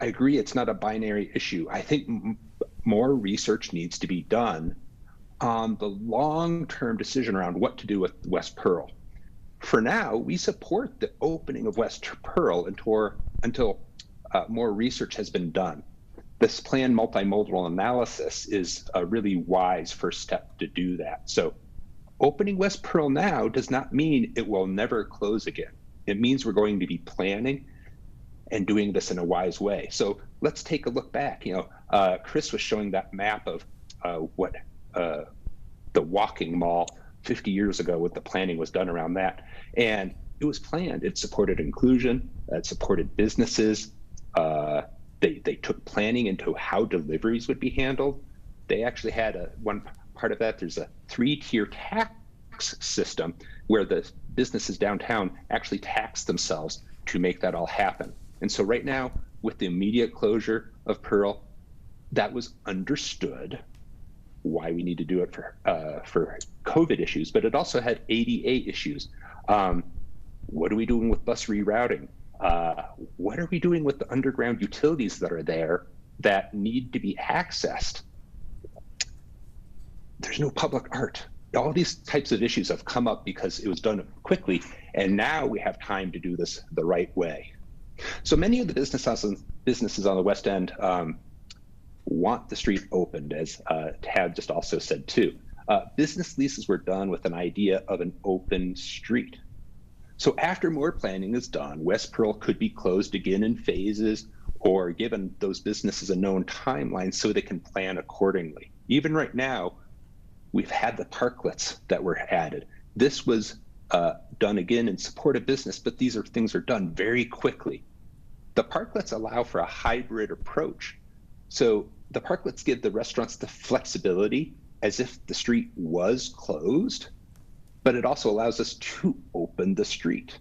agree it's not a binary issue. I think more research needs to be done on the long-term decision around what to do with West Pearl. For now, we support the opening of West Pearl until more research has been done. This planned multimodal analysis is a really wise first step to do that. So opening West Pearl now does not mean it will never close again. It means we're going to be planning and doing this in a wise way. So let's take a look back. Chris was showing that map of what the walking mall 50 years ago, what the planning was done around that. And it was planned. It supported inclusion, it supported businesses. They took planning into how deliveries would be handled. They actually had one part of that, there's a 3-tier tax system where the businesses downtown actually tax themselves to make that all happen. And so right now, with the immediate closure of Pearl, that was understood why we need to do it for COVID issues, but it also had ADA issues. What are we doing with bus rerouting? What are we doing with the underground utilities that are there that need to be accessed? There's no public art. All these types of issues have come up because it was done quickly, and now we have time to do this the right way. So many of the businesses on the West End want the street opened, as Tad just also said too. Business leases were done with an idea of an open street. So after more planning is done, West Pearl could be closed again in phases or given those businesses a known timeline so they can plan accordingly. Even right now, we've had the parklets that were added. This was done again in support of business, but these things are done very quickly. The parklets allow for a hybrid approach. So the parklets give the restaurants the flexibility as if the street was closed, but it also allows us to open the street.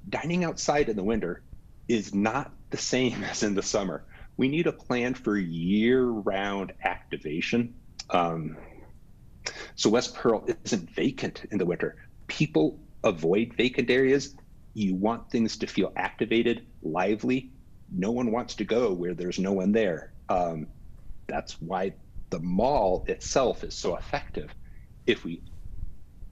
Dining outside in the winter is not the same as in the summer. We need a plan for year-round activation. So West Pearl isn't vacant in the winter. People avoid vacant areas. You want things to feel activated, lively. No one wants to go where there's no one there. That's why the mall itself is so effective. If we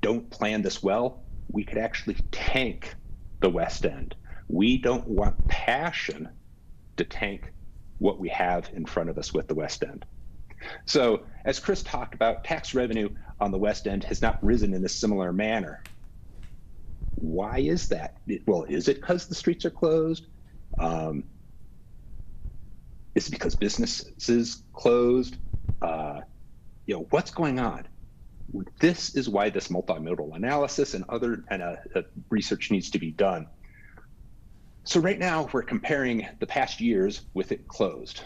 don't plan this well, we could actually tank the West End. We don't want passion to tank what we have in front of us with the West End. So as Chris talked about, tax revenue on the West End has not risen in a similar manner. Why is that? Well, is it because the streets are closed? Is it because businesses closed? What's going on? This is why this multimodal analysis and other research needs to be done. So right now we're comparing the past years with it closed.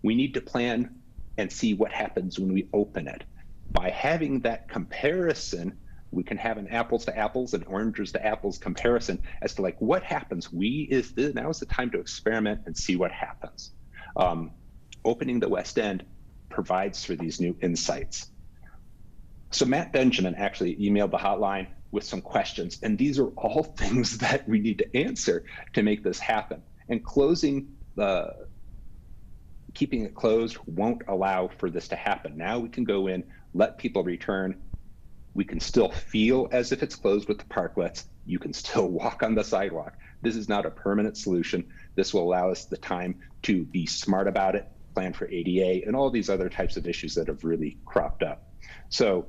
We need to plan and see what happens when we open it. By having that comparison, we can have an apples to apples and oranges to apples comparison as to like what happens. Now is the time to experiment and see what happens. Opening the West End provides for these new insights. So Matt Benjamin actually emailed the hotline with some questions, and these are all things that we need to answer to make this happen. And keeping it closed won't allow for this to happen. Now we can go in, let people return, We can still feel as if it's closed with the parklets. You can still walk on the sidewalk. This is not a permanent solution. This will allow us the time to be smart about it, plan for ADA, and all these other types of issues that have really cropped up. So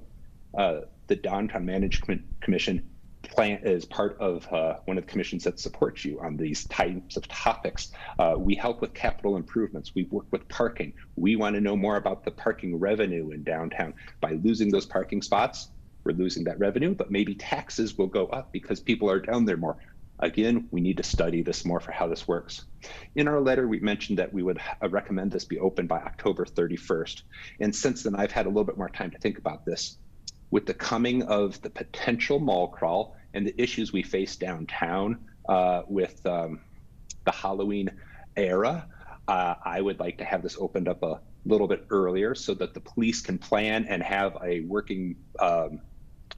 the Downtown Management Commission plan is part of one of the commissions that supports you on these types of topics. We help with capital improvements. We work with parking. We want to know more about the parking revenue in downtown. By losing those parking spots, we're losing that revenue, but maybe taxes will go up because people are down there more. Again, we need to study this more for how this works. In our letter, we mentioned that we would recommend this be open by October 31st. And since then, I've had a little bit more time to think about this. With the coming of the potential mall crawl and the issues we face downtown with the Halloween era, I would like to have this opened up a little bit earlier so that the police can plan and have a working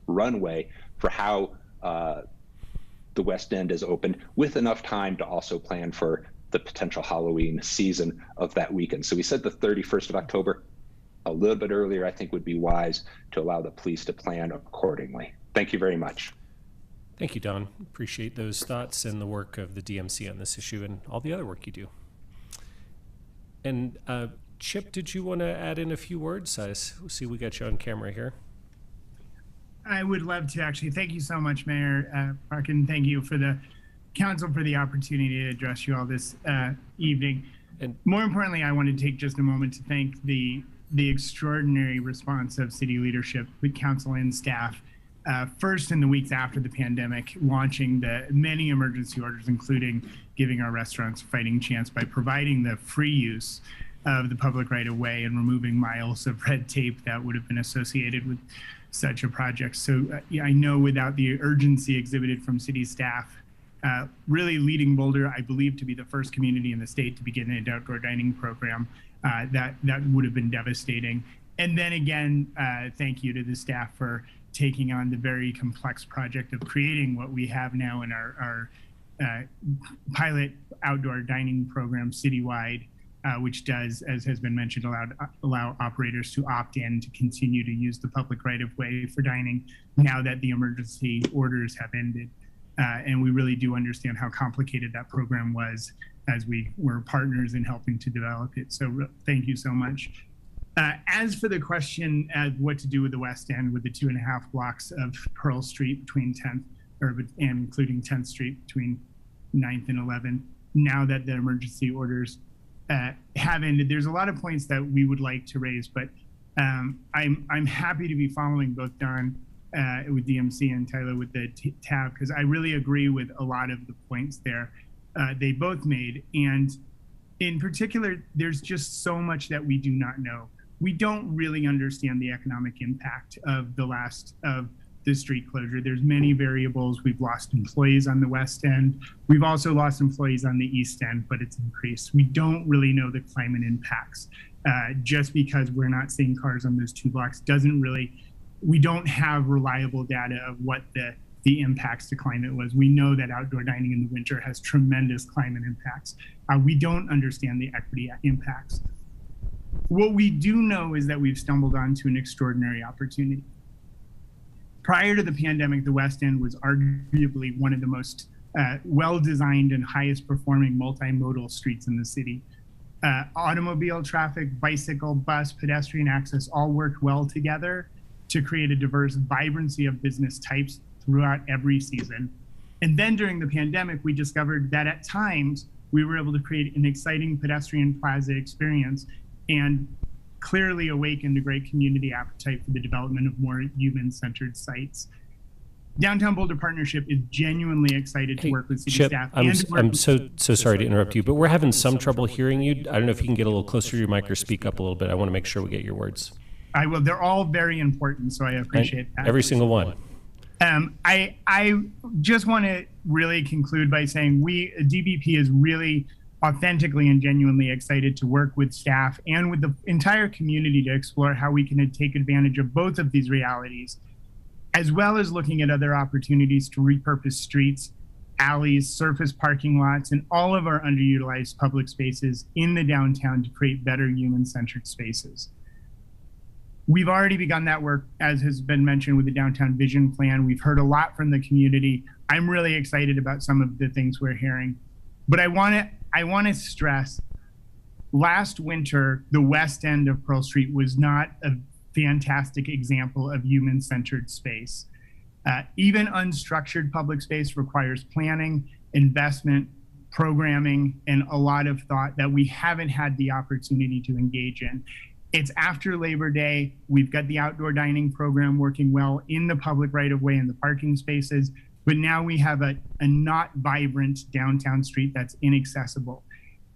runway for how the West End is opened, with enough time to also plan for the potential Halloween season of that weekend. So we said the 31st of October. A little bit earlier, I think, would be wise to allow the police to plan accordingly. Thank you very much. Thank you, Don. Appreciate those thoughts and the work of the DMC on this issue and all the other work you do. And Chip, did you want to add in a few words? I see we got you on camera here. I would love to, actually. Thank you so much, Mayor Parkin. Thank you for the council for the opportunity to address you all this evening. And more importantly, I want to take just a moment to thank the extraordinary response of city leadership, the council and staff, first in the weeks after the pandemic, launching the many emergency orders, including giving our restaurants a fighting chance by providing the free use of the public right-of-way and removing miles of red tape that would have been associated with such a project. So I know without the urgency exhibited from city staff, really leading Boulder, I believe, to be the first community in the state to begin an outdoor dining program, that would have been devastating. And then again, thank you to the staff for taking on the very complex project of creating what we have now in our pilot outdoor dining program citywide, which does, as has been mentioned, allow operators to opt in to continue to use the public right-of-way for dining now that the emergency orders have ended. And we really do understand how complicated that program was as we were partners in helping to develop it. So thank you so much. As for the question of what to do with the West End, with the 2.5 blocks of Pearl Street between 10th, and including 10th Street between 9th and 11th, now that the emergency orders have ended, there's a lot of points that we would like to raise, but I'm happy to be following both Don with DMC and Tyler with the tab, because I really agree with a lot of the points there they both made. And in particular, there's just so much that we do not know. We don't really understand the economic impact of the street closure. There's many variables. We've lost employees on the West End. We've also lost employees on the East End, but it's increased. We don't really know the climate impacts. Just because we're not seeing cars on those 2 blocks doesn't really, we don't have reliable data of what the impacts to climate was. We know that outdoor dining in the winter has tremendous climate impacts. We don't understand the equity impacts. What we do know is that we've stumbled onto an extraordinary opportunity. Prior to the pandemic, the West End was arguably one of the most well-designed and highest performing multimodal streets in the city. Automobile traffic, bicycle, bus, pedestrian access all worked well together to create a diverse vibrancy of business types throughout every season. And then during the pandemic, we discovered that at times we were able to create an exciting pedestrian plaza experience and clearly awakened a great community appetite for the development of more human-centered sites. Downtown Boulder Partnership is genuinely excited to work with city Chip, staff. I'm so sorry to interrupt you, but we're having some trouble hearing you. I don't know if you can get a little closer to your mic or speak up a little bit. I want to make sure we get your words. I will. They're all very important, so I appreciate that. Every single one. I just want to really conclude by saying DBP is really authentically and genuinely excited to work with staff and with the entire community to explore how we can take advantage of both of these realities, as well as looking at other opportunities to repurpose streets, alleys, surface parking lots, and all of our underutilized public spaces in the downtown to create better human-centered spaces. We've already begun that work, as has been mentioned, with the Downtown Vision Plan. We've heard a lot from the community. I'm really excited about some of the things we're hearing. But I want to stress, last winter, the west end of Pearl Street was not a fantastic example of human-centered space. Even unstructured public space requires planning, investment, programming, and a lot of thought that we haven't had the opportunity to engage in. It's after Labor Day. We've got the outdoor dining program working well in the public right-of-way and the parking spaces, but now we have a not vibrant downtown street that's inaccessible.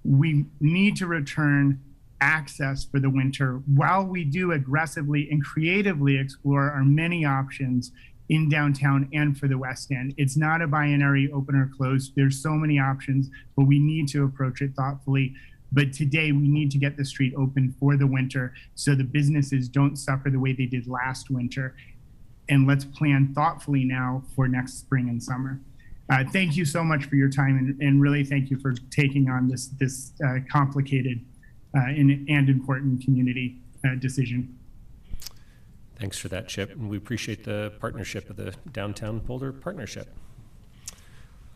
We need to return access for the winter while we do aggressively and creatively explore our many options in downtown and for the West End. It's not a binary open or closed. There's so many options, but we need to approach it thoughtfully. But today we need to get the street open for the winter so the businesses don't suffer the way they did last winter. And let's plan thoughtfully now for next spring and summer. Thank you so much for your time, and really thank you for taking on this complicated and important community decision. Thanks for that, Chip, and we appreciate the partnership of the Downtown Boulder Partnership.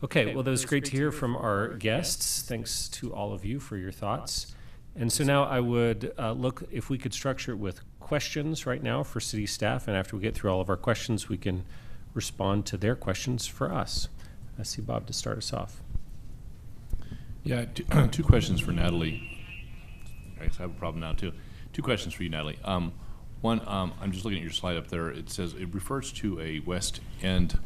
Okay, well, that was great to hear from our guests. Thanks to all of you for your thoughts. And so now I would look if we could structure it with questions right now for city staff, and after we get through all of our questions, we can respond to their questions for us. I see Bob to start us off. Yeah, two questions for Natalie. I guess I have a problem now too. Two questions for you, Natalie. One, I'm just looking at your slide up there. It says it refers to a West End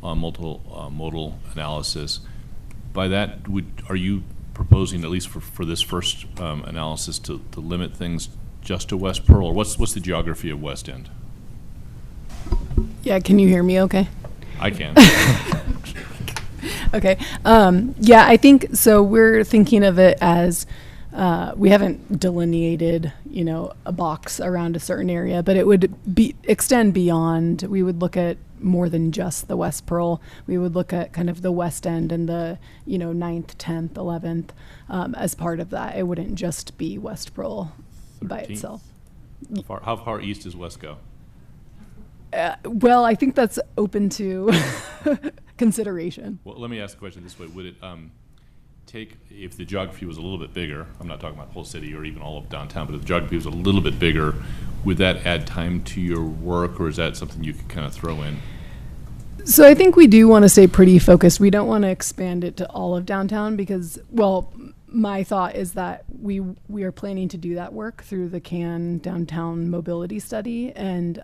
multimodal analysis. By that, are you proposing, at least for this first analysis, to limit things just to West Pearl, or what's the geography of West End? Yeah, can you hear me okay? I can. Okay. Yeah, I think so. We're thinking of it as we haven't delineated, a box around a certain area, but it would extend beyond. We would look at more than just the West Pearl. We would look at kind of the West End and the 9th, 10th, 11th as part of that. It wouldn't just be West Pearl 13th. By itself. How far east does West go? Well, I think that's open to consideration. Well, let me ask the question this way. Would it take, if the geography was a little bit bigger, I'm not talking about the whole city or even all of downtown, but if the geography was a little bit bigger, would that add time to your work, or is that something you could kind of throw in? So I think we do want to stay pretty focused. We don't want to expand it to all of downtown because, well, my thought is that we are planning to do that work through the CAN downtown mobility study, and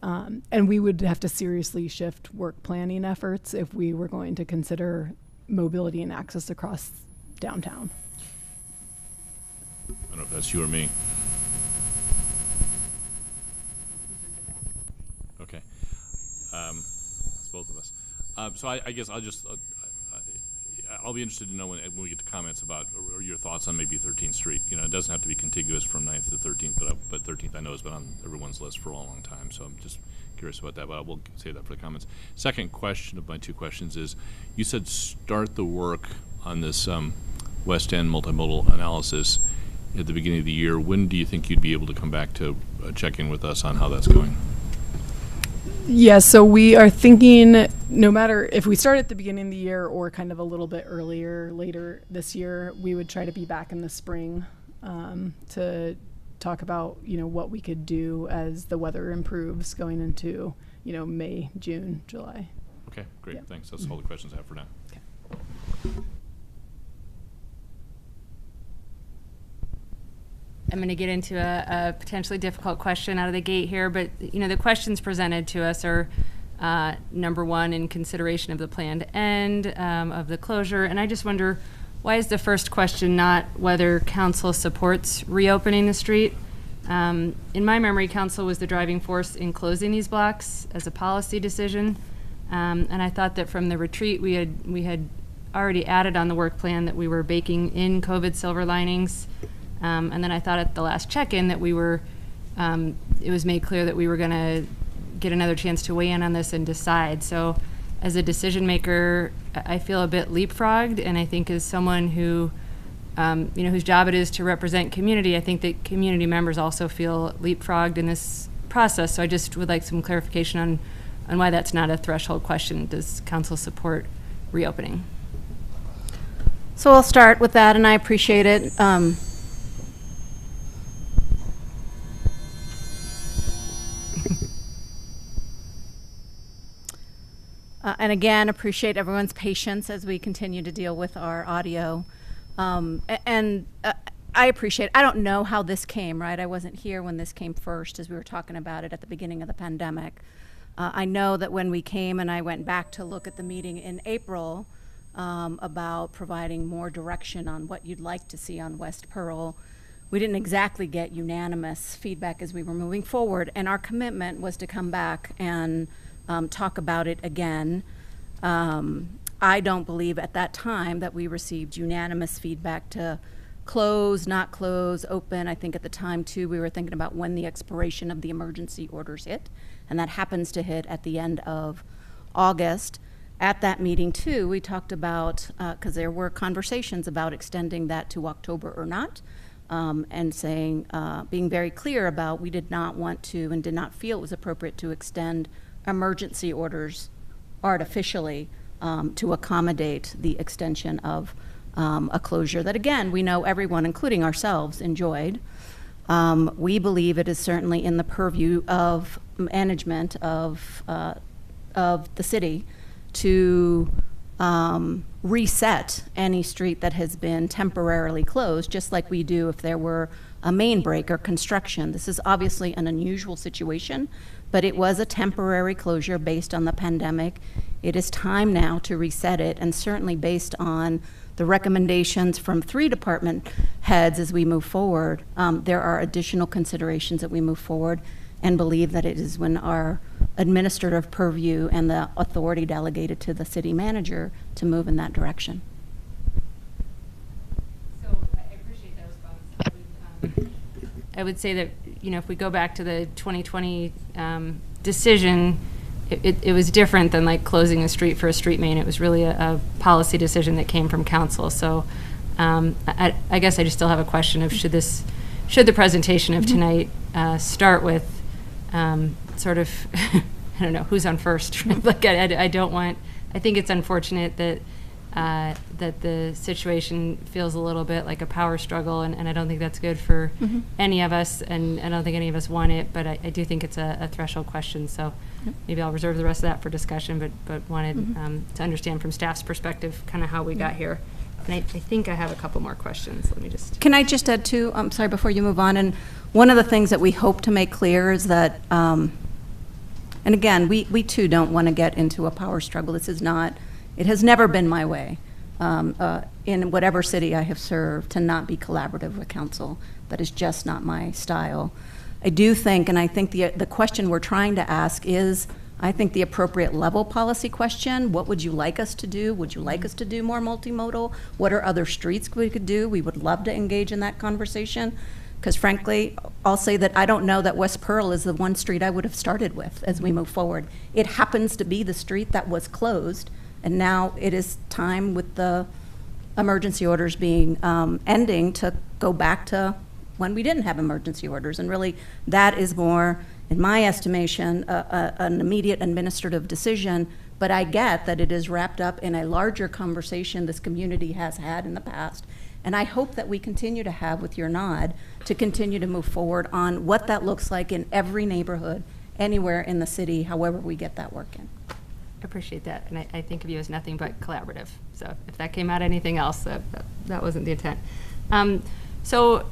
we would have to seriously shift work planning efforts if we were going to consider mobility and access across downtown. I don't know if that's you or me. Okay. It's both of us. So I guess I'll be interested to know when we get to comments about or your thoughts on maybe 13th Street. It doesn't have to be contiguous from 9th to 13th, but 13th I know has been on everyone's list for a long time, so I'm just curious about that, but I will save that for the comments. Second question of my two questions is, you said start the work on this West End multimodal analysis at the beginning of the year. When do you think you'd be able to come back to check in with us on how that's going? Yeah, so we are thinking no matter if we start at the beginning of the year or kind of a little bit later this year, we would try to be back in the spring to talk about, what we could do as the weather improves going into, May, June, July. Okay, great. Yeah. Thanks. That's all the questions I have for now. Okay. I'm going to get into a potentially difficult question out of the gate here, but the questions presented to us are number one, in consideration of the planned end of the closure, and I just wonder, why is the first question not whether council supports reopening the street? In my memory, council was the driving force in closing these blocks as a policy decision, and I thought that from the retreat we had already added on the work plan that we were baking in COVID silver linings. And then I thought at the last check-in that we were, it was made clear that we were going to get another chance to weigh in on this and decide. So as a decision maker, I feel a bit leapfrogged, and I think as someone who, whose job it is to represent community, I think that community members also feel leapfrogged in this process. So I just would like some clarification on why that's not a threshold question. Does council support reopening? So I'll start with that, and I appreciate it. And again, appreciate everyone's patience as we continue to deal with our audio. I appreciate, I don't know how this came, right? I wasn't here when this came first as we were talking about it at the beginning of the pandemic. I know that when we came and I went back to look at the meeting in April about providing more direction on what you'd like to see on West Pearl, we didn't exactly get unanimous feedback as we were moving forward. And our commitment was to come back and talk about it again. I don't believe at that time that we received unanimous feedback to close, not close, open. I think at the time too we were thinking about when the expiration of the emergency orders hit, and that happens to hit at the end of August. At that meeting too, we talked about, because there were conversations about extending that to October or not, and saying, being very clear about we did not want to and did not feel it was appropriate to extend emergency orders artificially to accommodate the extension of a closure that, again, we know everyone, including ourselves, enjoyed. We believe it is certainly in the purview of management of the city to reset any street that has been temporarily closed, just like we do if there were a main break or construction. This is obviously an unusual situation, but it was a temporary closure based on the pandemic. It is time now to reset it, and certainly based on the recommendations from 3 department heads as we move forward, there are additional considerations that we move forward and believe that it is when our administrative purview and the authority delegated to the city manager to move in that direction. So I appreciate that response. I would say that, if we go back to the 2020 decision, it was different than like closing a street for a street main. It was really a policy decision that came from council. So I guess I just still have a question of should the presentation of tonight start with sort of, I don't know, who's on first? Like I don't want, I think it's unfortunate that that the situation feels a little bit like a power struggle, and I don't think that's good for any of us, and I don't think any of us want it, but I do think it's a threshold question, so maybe I'll reserve the rest of that for discussion, but wanted to understand from staff's perspective kind of how we got here. And I think I have a couple more questions. Let me just... Can I just add two? I'm sorry, before you move on. And one of the things that we hope to make clear is that, and again, we too don't want to get into a power struggle. This is not, it has never been my way in whatever city I have served to not be collaborative with council. That is just not my style. I do think, and I think the question we're trying to ask is, I think the appropriate level policy question, what would you like us to do? Would you like us to do more multimodal? What are other streets we could do? We would love to engage in that conversation. Because frankly, I'll say that I don't know that West Pearl is the one street I would have started with as we move forward. It happens to be the street that was closed, and now it is time with the emergency orders being ending to go back to when we didn't have emergency orders. And really, that is more, in my estimation, an immediate administrative decision, but I get that it is wrapped up in a larger conversation this community has had in the past. And I hope that we continue to have, with your nod, to continue to move forward on what that looks like in every neighborhood, anywhere in the city, however we get that work in. I appreciate that, and I think of you as nothing but collaborative. So if that came out anything else, that wasn't the intent. So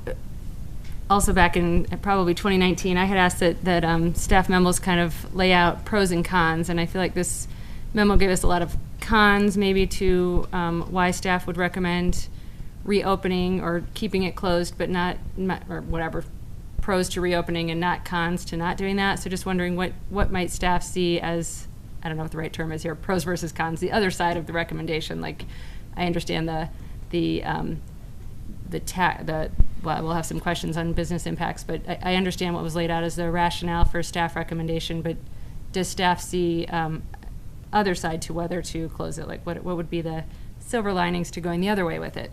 also back in probably 2019, I had asked that staff memos kind of lay out pros and cons, and I feel like this memo gave us a lot of cons maybe to why staff would recommend reopening or keeping it closed, but not or whatever, pros to reopening and not cons to not doing that. So just wondering what might staff see as, I don't know what the right term is here, pros versus cons, the other side of the recommendation. Like, I understand well, we'll have some questions on business impacts, but I understand what was laid out as the rationale for staff recommendation, but does staff see other side to whether to close it? Like, what would be the silver linings to going the other way with it?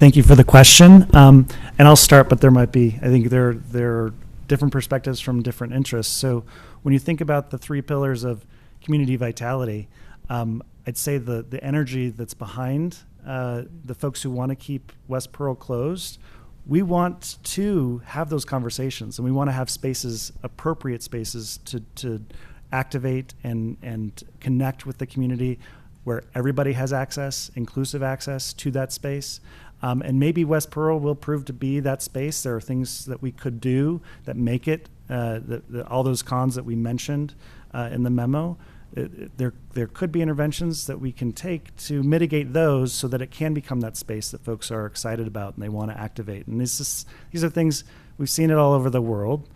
Thank you for the question. And I'll start, but I think there are different perspectives from different interests. So when you think about the three pillars of community vitality, I'd say the energy that's behind the folks who want to keep West Pearl closed, we want to have those conversations, and we want to have spaces, appropriate spaces to activate and connect with the community where everybody has access, inclusive access to that space. And maybe West Pearl will prove to be that space. There are things that we could do that make it, all those cons that we mentioned in the memo. There could be interventions that we can take to mitigate those so that it can become that space that folks are excited about and they want to activate. And these are things, we've seen it all over the world.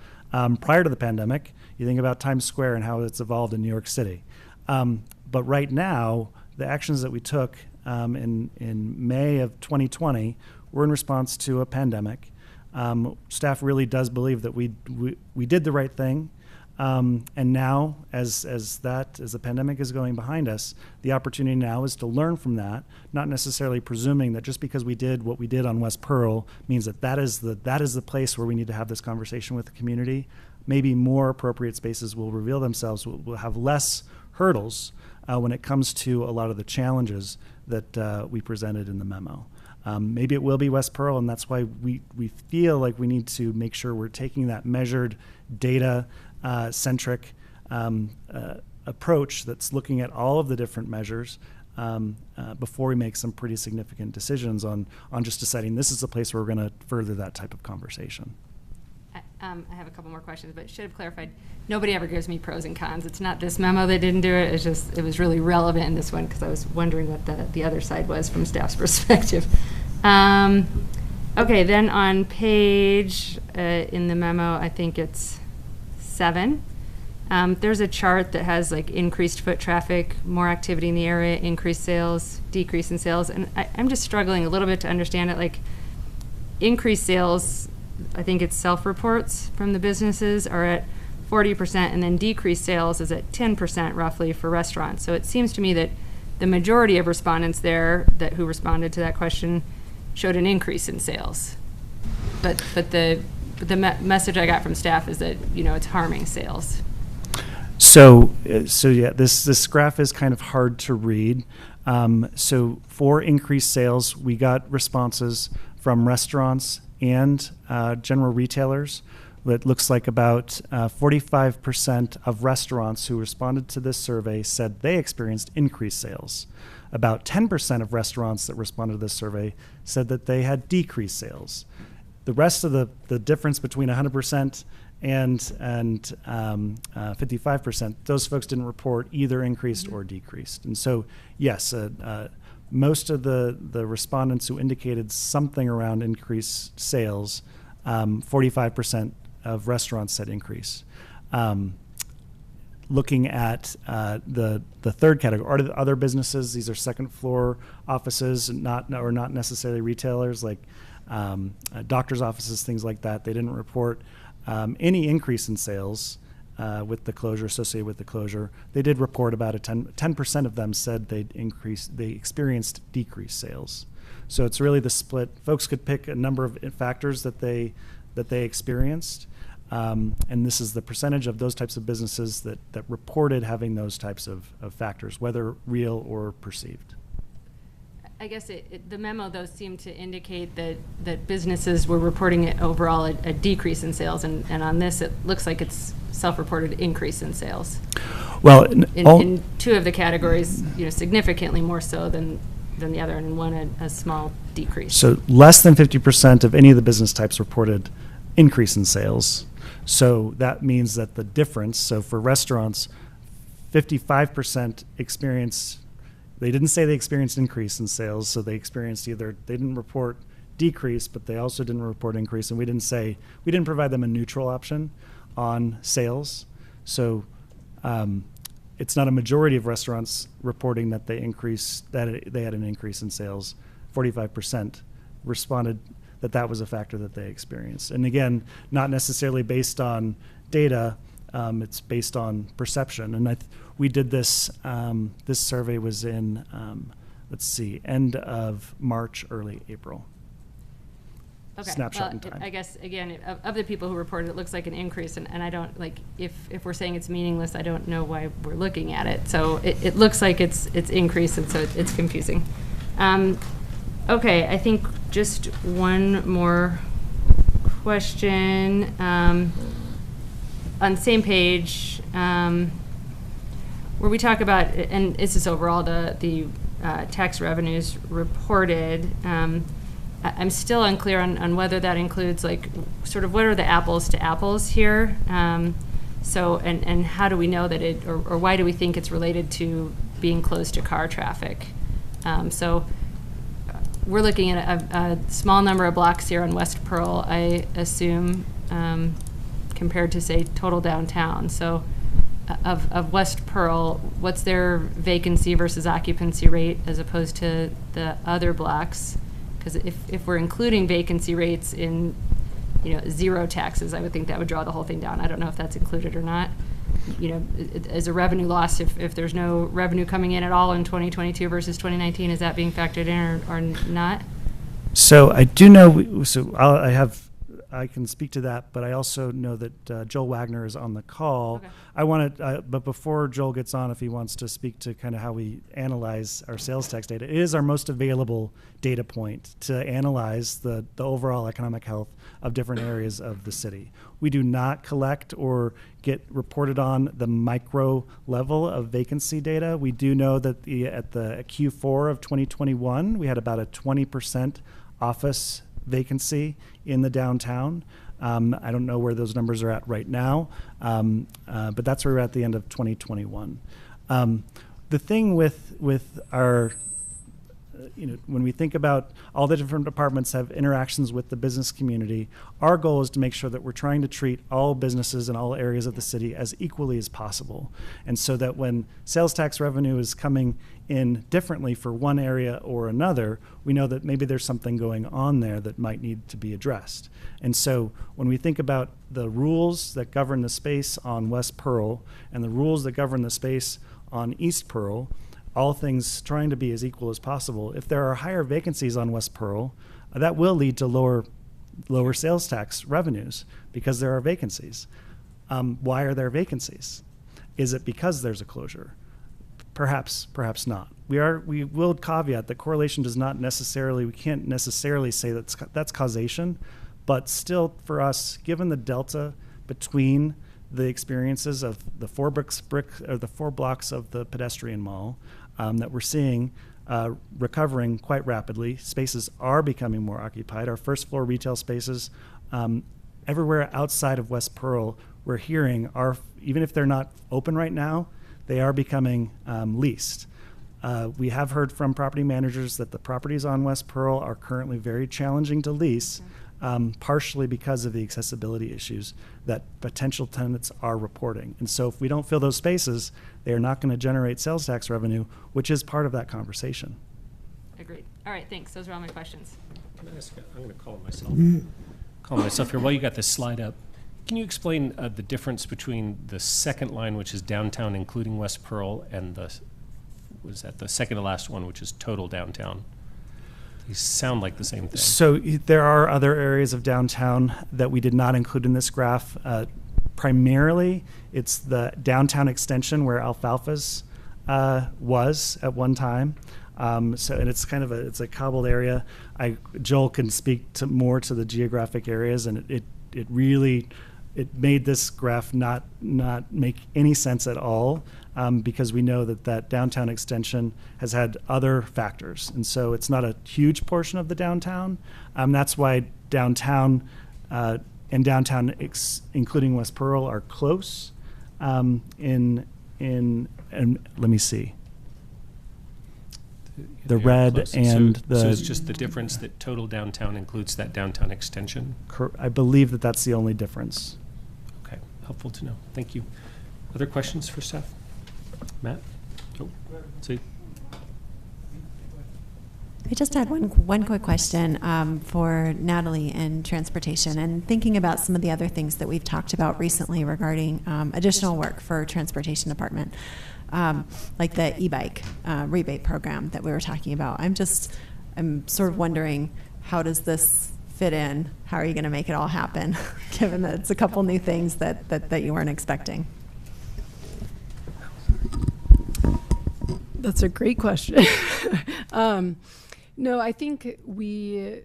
Prior to the pandemic, you think about Times Square and how it's evolved in New York City. But right now, the actions that we took in May of 2020 were in response to a pandemic. Staff really does believe that we did the right thing. And now, as the pandemic is going behind us, the opportunity now is to learn from that, not necessarily presuming that just because we did what we did on West Pearl means that is the place where we need to have this conversation with the community. Maybe more appropriate spaces will reveal themselves. We'll have less hurdles when it comes to a lot of the challenges that we presented in the memo. Maybe it will be West Pearl, and that's why we feel like we need to make sure we're taking that measured data centric approach that's looking at all of the different measures before we make some pretty significant decisions on just deciding this is the place where we're going to further that type of conversation. I have a couple more questions, but should have clarified. Nobody ever gives me pros and cons. It's not this memo that didn't do it. It's just it was really relevant in this one because I was wondering what the other side was from staff's perspective. Okay, then on page in the memo, I think it's 7. There's a chart that has like increased foot traffic, more activity in the area, increased sales, decrease in sales, and I'm just struggling a little bit to understand it. Like increased sales, I think it's self-reports from the businesses are at 40%, and then decreased sales is at 10% roughly for restaurants. So it seems to me that the majority of respondents there who responded to that question showed an increase in sales. But the message I got from staff is that it's harming sales. So yeah, this graph is kind of hard to read. So for increased sales, we got responses from restaurants and general retailers. It looks like about 45% of restaurants who responded to this survey said they experienced increased sales. About 10% of restaurants that responded to this survey said that they had decreased sales. The rest of the difference between 100% and 55%, those folks didn't report either increased or decreased. And so, yes, most of the respondents who indicated something around increased sales, 45% of restaurants said increase. Looking at the third category, are the other businesses? These are second floor offices, not necessarily retailers like doctors' offices, things like that. They didn't report any increase in sales with the closure, associated with the closure. They did report about 10% of them said they experienced decreased sales. So it's really the split. Folks could pick a number of factors that they experienced, and this is the percentage of those types of businesses that reported having those types of factors, whether real or perceived. I guess the memo, though, seemed to indicate that businesses were reporting overall a decrease in sales, and on this it looks like it's self-reported increase in sales. Well, in two of the categories, significantly more so than the other, and in one a small decrease. So less than 50% of any of the business types reported increase in sales. So that means that the difference, so for restaurants, 55% experienced. They didn't say they experienced increase in sales, so they experienced they didn't report decrease, but they also didn't report increase, and we didn't provide them a neutral option on sales. So it's not a majority of restaurants reporting that they had an increase in sales. 45% responded that was a factor that they experienced. And again, not necessarily based on data, it's based on perception. And we did this, this survey was in, end of March, early April. snapshot in time. I guess, again, of the people who reported, it looks like an increase, and I don't, like, if we're saying it's meaningless, I don't know why we're looking at it. So it looks like it's increased, and so it's confusing. Okay, I think just one more question. On the same page, where we talk about, and this is overall the tax revenues reported, I'm still unclear on whether that includes, like, sort of what are the apples to apples here. So, and how do we know that it, or why do we think it's related to being close to car traffic? So we're looking at a small number of blocks here on West Pearl, I assume, compared to, say, total downtown. So of West Pearl, what's their vacancy versus occupancy rate as opposed to the other blocks? Because if we're including vacancy rates in, zero taxes, I would think that would draw the whole thing down. I don't know if that's included or not. As a revenue loss, if there's no revenue coming in at all in 2022 versus 2019, is that being factored in or not? So I do know, I can speak to that, but I also know that Joel Wagner is on the call. Okay. But before Joel gets on, if he wants to speak to kind of how we analyze our sales tax data, it is our most available data point to analyze the overall economic health of different areas of the city. We do not collect or get reported on the micro level of vacancy data. We do know that at the Q4 of 2021, we had about a 20% office vacancy in the downtown. I don't know where those numbers are at right now, but that's where we're at the end of 2021. The thing with our, when we think about all the different departments have interactions with the business community, our goal is to make sure that we're trying to treat all businesses in all areas of the city as equally as possible. And so that when sales tax revenue is coming in differently for one area or another, we know that maybe there's something going on there that might need to be addressed. And so when we think about the rules that govern the space on West Pearl and the rules that govern the space on East Pearl, all things trying to be as equal as possible, if there are higher vacancies on West Pearl, that will lead to lower sales tax revenues because there are vacancies. Why are there vacancies? Is it because there's a closure? Perhaps not. We will caveat that correlation does not necessarily, we can't necessarily say that's causation, but still for us, given the delta between the experiences of the four blocks of the pedestrian mall that we're seeing recovering quite rapidly, spaces are becoming more occupied. Our first floor retail spaces everywhere outside of West Pearl, we're hearing even if they're not open right now, they are becoming leased. We have heard from property managers that the properties on West Pearl are currently very challenging to lease, partially because of the accessibility issues that potential tenants are reporting. And so if we don't fill those spaces, they are not going to generate sales tax revenue, which is part of that conversation. Agreed. All right, thanks. Those are all my questions. Can I ask, I'm going to call myself here while you got this slide up. Can you explain the difference between the second line, which is downtown, including West Pearl, and the second to last one, which is total downtown? These sound like the same thing. So there are other areas of downtown that we did not include in this graph. Primarily, it's the downtown extension where Alfalfa's was at one time. And it's kind of it's a cobbled area. Joel can speak more to the geographic areas, and it really made this graph not make any sense at all, because we know that downtown extension has had other factors. And so it's not a huge portion of the downtown. That's why downtown and downtown including West Pearl are close. And let me see. The red and so it's just the difference that total downtown includes that downtown extension? I believe that's the only difference. Okay, helpful to know. Thank you. Other questions for staff? Matt? Oh, see. I just had one quick question for Natalie in transportation, and thinking about some of the other things that we've talked about recently regarding additional work for transportation department, like the e-bike rebate program that we were talking about. I'm sort of wondering, how does this fit in? How are you going to make it all happen, given that it's a couple new things that you weren't expecting? That's a great question. No, I think we've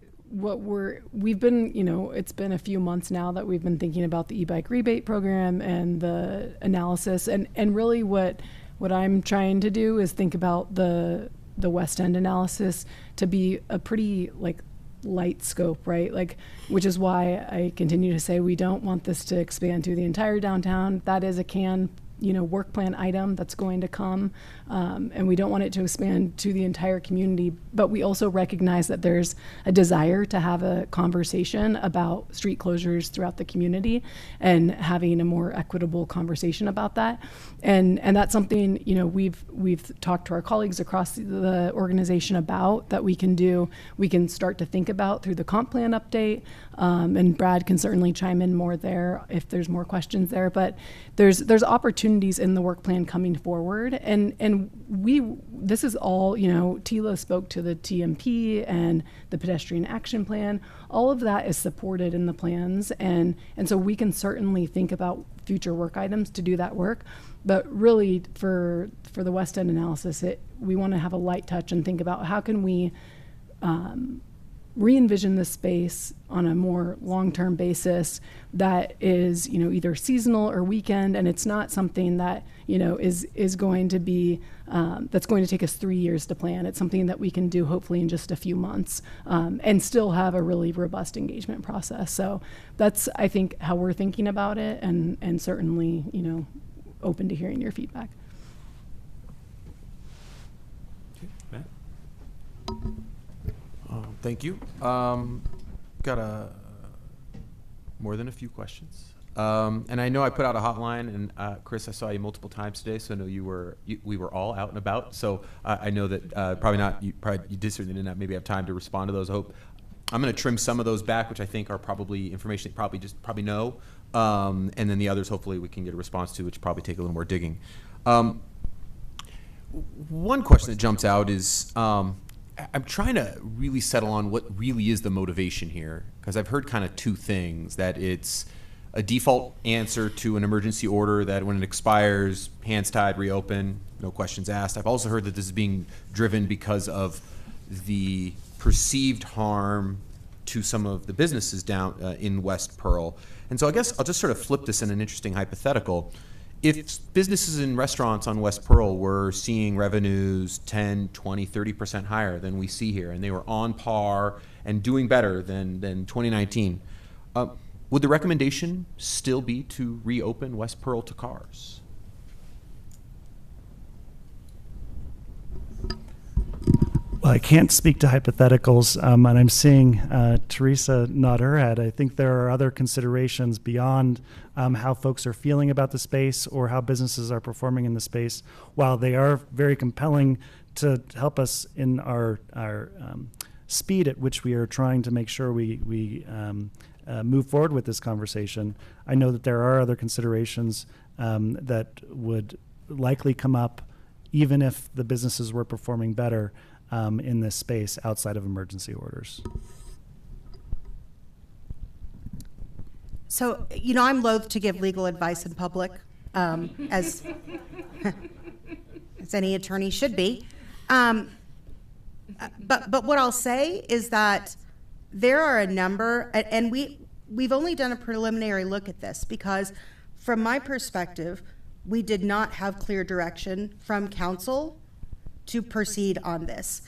been, it's been a few months now that we've been thinking about the e-bike rebate program and the analysis, and really what I'm trying to do is think about the West End analysis to be a pretty light scope, right? Which is why I continue to say we don't want this to expand to the entire downtown. That is a work plan item that's going to come, and we don't want it to expand to the entire community, but we also recognize that there's a desire to have a conversation about street closures throughout the community and having a more equitable conversation about that. And that's something, we've talked to our colleagues across the organization about, that we can start to think about through the comp plan update, and Brad can certainly chime in more there if there's more questions there, but there's opportunities in the work plan coming forward, and this is all, Tila spoke to the TMP and the pedestrian action plan. All of that is supported in the plans, and so we can certainly think about future work items to do that work. But really, for the West End analysis, we want to have a light touch and think about how can we re-envision this space on a more long-term basis that is, either seasonal or weekend, and it's not something that, is going to be, that's going to take us 3 years to plan. It's something that we can do hopefully in just a few months, and still have a really robust engagement process. So that's, I think, how we're thinking about it, and certainly, open to hearing your feedback. Matt? Thank you. Got more than a few questions. And I know I put out a hotline, and Chris, I saw you multiple times today, so I know we were all out and about. So I know that you certainly did not maybe have time to respond to those. I hope I'm going to trim some of those back, which I think are probably information that you probably know, and then the others hopefully we can get a response to, which probably take a little more digging. One question that jumps out is, I'm trying to really settle on what really is the motivation here, because I've heard kind of two things: that it's a default answer to an emergency order that when it expires, hands tied, reopen, no questions asked. I've also heard that this is being driven because of the perceived harm to some of the businesses down in West Pearl. And so I guess I'll just sort of flip this in an interesting hypothetical. If businesses and restaurants on West Pearl were seeing revenues 10, 20, 30% higher than we see here, and they were on par and doing better than 2019, would the recommendation still be to reopen West Pearl to cars? Well, I can't speak to hypotheticals, and I'm seeing Teresa nod her head. I think there are other considerations beyond how folks are feeling about the space or how businesses are performing in the space. While they are very compelling to help us in our speed at which we are trying to make sure we move forward with this conversation, I know that there are other considerations that would likely come up even if the businesses were performing better in this space outside of emergency orders. So, I'm loath to give legal advice in public, as any attorney should be. But what I'll say is that there are a number, and we've only done a preliminary look at this because, from my perspective, we did not have clear direction from council to proceed on this.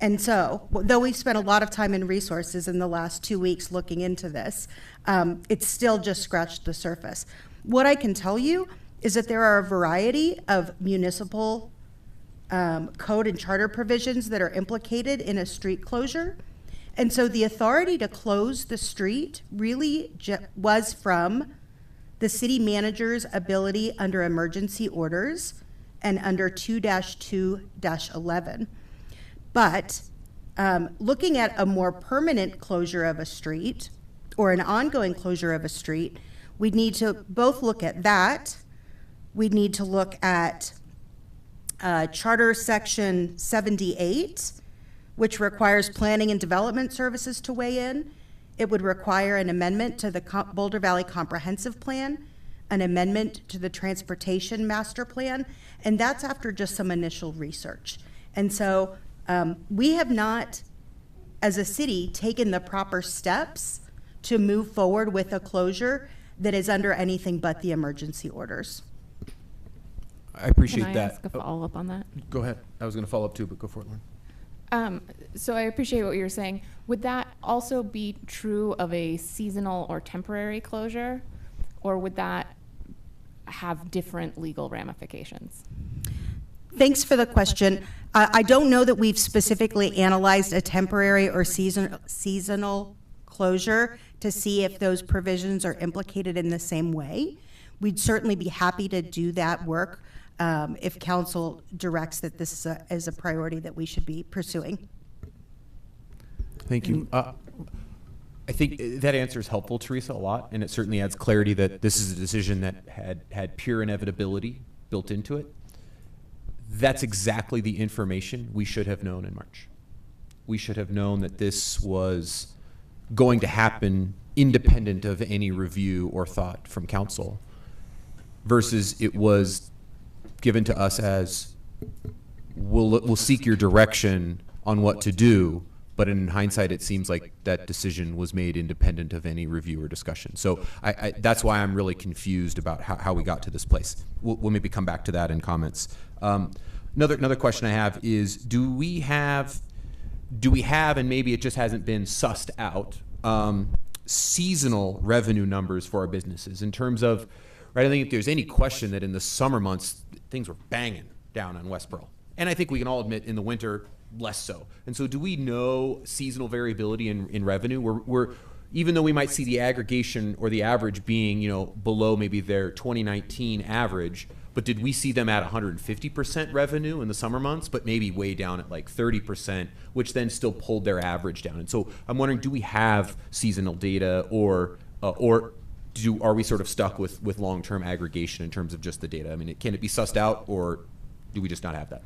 And so, though we've spent a lot of time and resources in the last 2 weeks looking into this, it's still just scratched the surface. What I can tell you is that there are a variety of municipal code and charter provisions that are implicated in a street closure. And so the authority to close the street really was from the city manager's ability under emergency orders and under 2-2-11. But looking at a more permanent closure of a street or an ongoing closure of a street, we'd need to both look at that. We'd need to look at Charter Section 78, which requires planning and development services to weigh in. it would require an amendment to the Boulder Valley Comprehensive Plan, an amendment to the Transportation Master Plan, and that's after just some initial research. And so we have not, as a city, taken the proper steps to move forward with a closure that is under anything but the emergency orders. I appreciate Can I that. ask a follow-up on that? Go ahead. I was going to follow up too, but go for it, Lauren. So I appreciate what you're saying. Would that also be true of a seasonal or temporary closure, or would that have different legal ramifications? Thanks for the question. I don't know that we've specifically analyzed a temporary or seasonal closure to see if those provisions are implicated in the same way. We'd certainly be happy to do that work if council directs that this is a priority that we should be pursuing. Thank you. I think that answer is helpful, Teresa, a lot, and it certainly adds clarity that this is a decision that had pure inevitability built into it. That's exactly the information we should have known in March. We should have known that this was going to happen independent of any review or thought from council, versus it was given to us as, we'll seek your direction on what to do, but in hindsight, it seems like that decision was made independent of any review or discussion. So that's why I'm really confused about how we got to this place. We'll maybe come back to that in comments. Another question I have is, do we have, and maybe it just hasn't been sussed out, seasonal revenue numbers for our businesses in terms of, right? I think if there's any question that in the summer months, things were banging down on West Pearl. And I think we can all admit in the winter, less so. And so do we know seasonal variability in revenue? We're even though we might see the aggregation or the average being, below maybe their 2019 average, but did we see them at 150% revenue in the summer months, but maybe way down at like 30%, which then still pulled their average down? And so I'm wondering, do we have seasonal data, or are we sort of stuck with long-term aggregation in terms of just the data? I mean, can it be sussed out, or do we just not have that?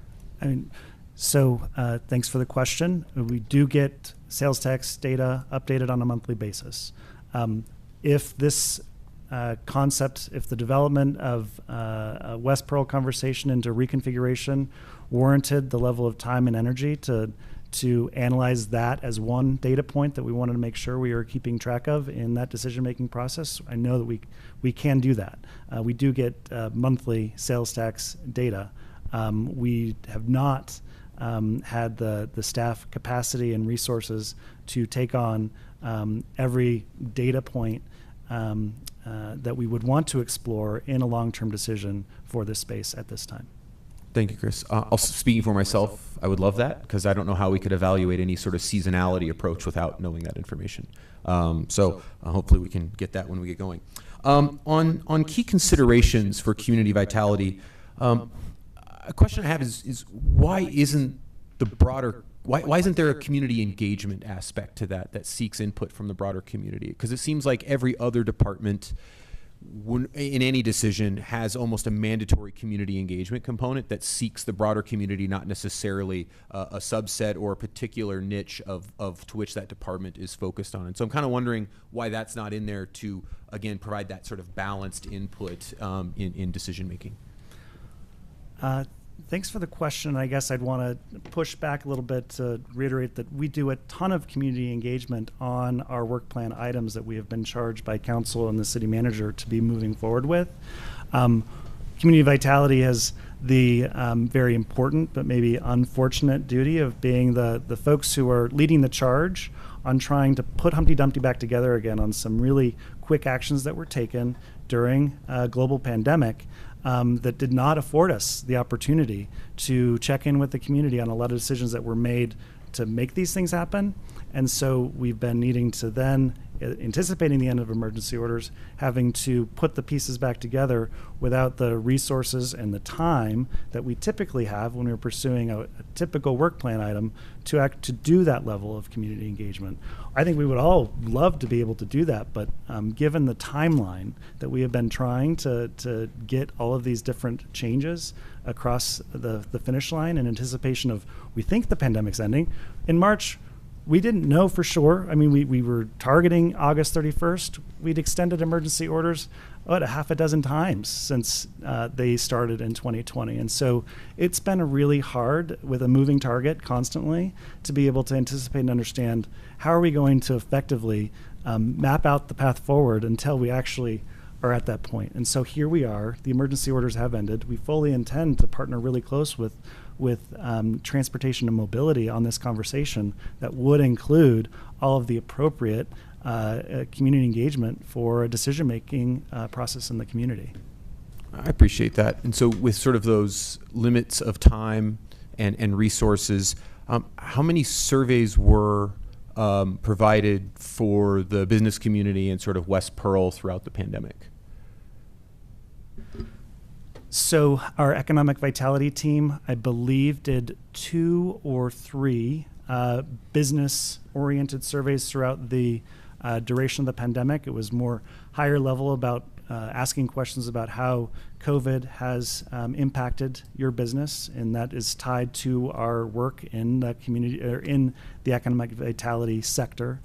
Thanks for the question. We do get sales tax data updated on a monthly basis. If this concept, if the development of a West Pearl conversation into reconfiguration warranted the level of time and energy to analyze that as one data point that we wanted to make sure we are keeping track of in that decision-making process, I know that we can do that. We do get monthly sales tax data. We have not had the staff capacity and resources to take on every data point that we would want to explore in a long-term decision for this space at this time. Thank you, Chris. Speaking for myself, I would love that, because I don't know how we could evaluate any sort of seasonality approach without knowing that information. Hopefully we can get that when we get going. On key considerations for community vitality, a question I have is why isn't there a community engagement aspect to that seeks input from the broader community? Because it seems like every other department in any decision has almost a mandatory community engagement component that seeks the broader community, not necessarily a subset or a particular niche to which that department is focused on. And so I'm kind of wondering why that's not in there to, again, provide that sort of balanced input in decision making. Thanks for the question. I guess I'd want to push back a little bit to reiterate that we do a ton of community engagement on our work plan items that we have been charged by council and the city manager to be moving forward with. Community vitality has the very important but maybe unfortunate duty of being the folks who are leading the charge on trying to put Humpty Dumpty back together again on some really quick actions that were taken during a global pandemic that did not afford us the opportunity to check in with the community on a lot of decisions that were made to make these things happen. And so we've been needing to then, anticipating the end of emergency orders, having to put the pieces back together without the resources and the time that we typically have when we're pursuing a typical work plan item to do that level of community engagement. I think we would all love to be able to do that, but given the timeline that we have been trying to get all of these different changes across the finish line in anticipation of, we think the pandemic's ending. In March, we didn't know for sure. I mean, we were targeting August 31st. We'd extended emergency orders about a half a dozen times since they started in 2020. And so it's been really hard with a moving target constantly to be able to anticipate and understand how are we going to effectively map out the path forward until we actually are at that point. And so here we are. The emergency orders have ended. We fully intend to partner really close with transportation and mobility on this conversation that would include all of the appropriate community engagement for a decision-making process in the community. I appreciate that. And so with sort of those limits of time and resources, how many surveys were provided for the business community and sort of West Pearl throughout the pandemic? So our economic vitality team, I believe, did 2 or 3 business-oriented surveys throughout the duration of the pandemic. It was more higher level about asking questions about how COVID has impacted your business, and that is tied to our work in the community or in the economic vitality sector.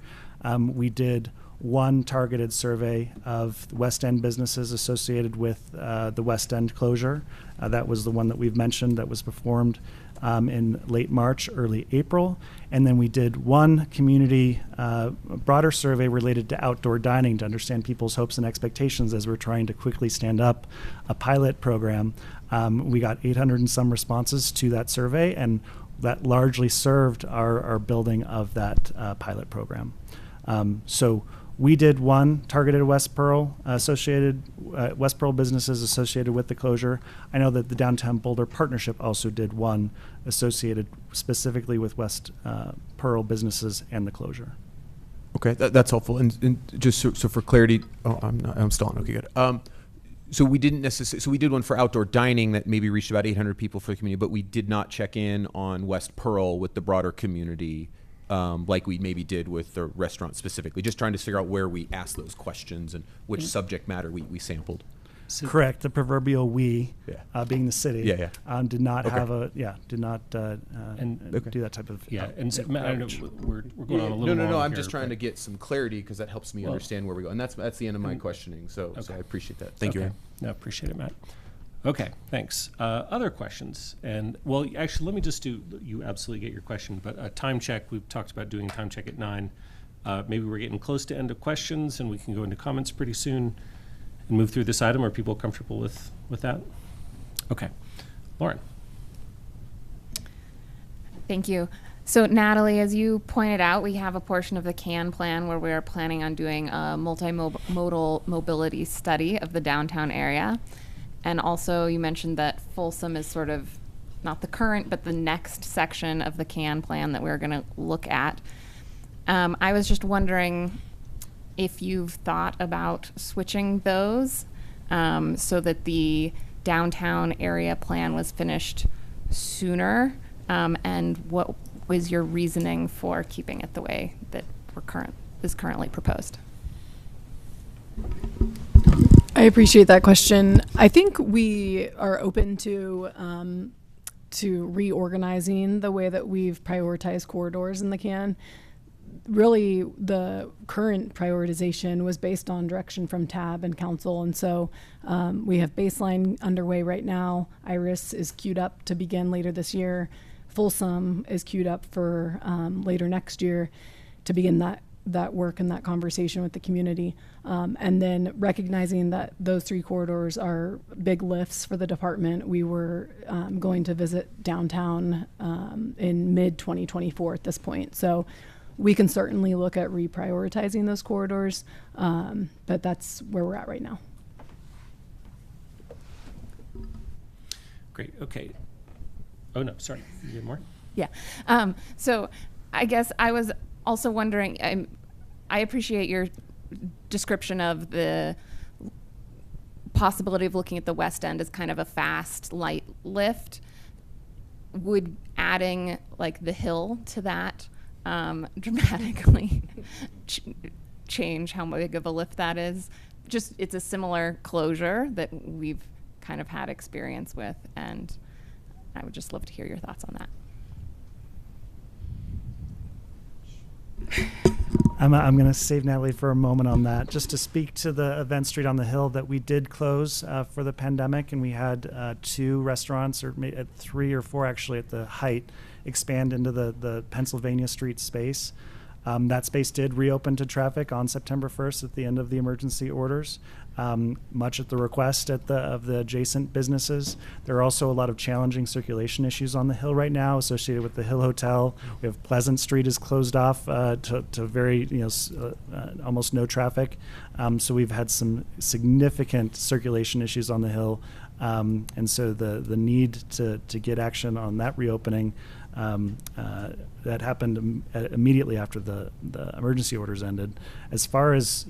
We did 1 targeted survey of West End businesses associated with the West End closure. That was the one that we've mentioned that was performed in late March, early April. And then we did 1 community broader survey related to outdoor dining to understand people's hopes and expectations as we're trying to quickly stand up a pilot program. We got 800 and some responses to that survey, and that largely served our building of that pilot program. So we did 1 targeted West Pearl West Pearl businesses associated with the closure. I know that the Downtown Boulder Partnership also did 1 associated specifically with West Pearl businesses and the closure. Okay, that's helpful. And just so for clarity, I'm still on. Okay, good. So we didn't necessarily. So we did one for outdoor dining that maybe reached about 800 people for the community, but we did not check in on West Pearl with the broader community. Like we maybe did with the restaurant specifically, just trying to figure out where we asked those questions and which subject matter we sampled. Correct. The proverbial we, being the city, did not have did not do that type of And so, Matt, I don't know, we're going on a little. No. I'm here, just trying to get some clarity because that helps me understand where we go, and that's the end of my questioning. So I appreciate that. Thank you. No, appreciate it, Matt. Okay, thanks. Other questions? And, well, actually, let me just do, you absolutely get your question, but a time check, we've talked about doing a time check at 9. Maybe we're getting close to end of questions and we can go into comments pretty soon and move through this item. Are people comfortable with that? Okay. Lauren. Thank you. So Natalie, as you pointed out, we have a portion of the CAN plan where we are planning on doing a multimodal mobility study of the downtown area. And also you mentioned that Folsom is sort of not the current, but the next section of the CAN plan that we're going to look at. I was just wondering if you've thought about switching those so that the downtown area plan was finished sooner, and what was your reasoning for keeping it the way that is currently proposed? I appreciate that question. I think we are open to reorganizing the way that we've prioritized corridors in the CAN. Really, the current prioritization was based on direction from TAB and Council, and so we have baseline underway right now. Iris is queued up to begin later this year. Folsom is queued up for later next year to begin that work and that conversation with the community. And then recognizing that those 3 corridors are big lifts for the department, we were going to visit downtown in mid-2024 at this point. So we can certainly look at reprioritizing those corridors, but that's where we're at right now. Great, okay. Oh, no, sorry, you had more? Yeah, so I guess I was also wondering, I appreciate your description of the possibility of looking at the West End as kind of a fast, light lift. Would adding like the hill to that dramatically change how big of a lift that is? Just, it's a similar closure that we've kind of had experience with, and I would just love to hear your thoughts on that. I'm going to save Natalie for a moment on that, just to speak to the event street on the hill that we did close for the pandemic, and we had 2 restaurants, or 3 or 4 actually at the height, expand into the Pennsylvania Street space. That space did reopen to traffic on September 1st at the end of the emergency orders, much at the request of the adjacent businesses. There are also a lot of challenging circulation issues on the hill right now associated with the Hill Hotel. We have Pleasant Street is closed off to very, almost no traffic. So we've had some significant circulation issues on the hill. And so the need to get action on that reopening that happened immediately after the emergency orders ended. As far as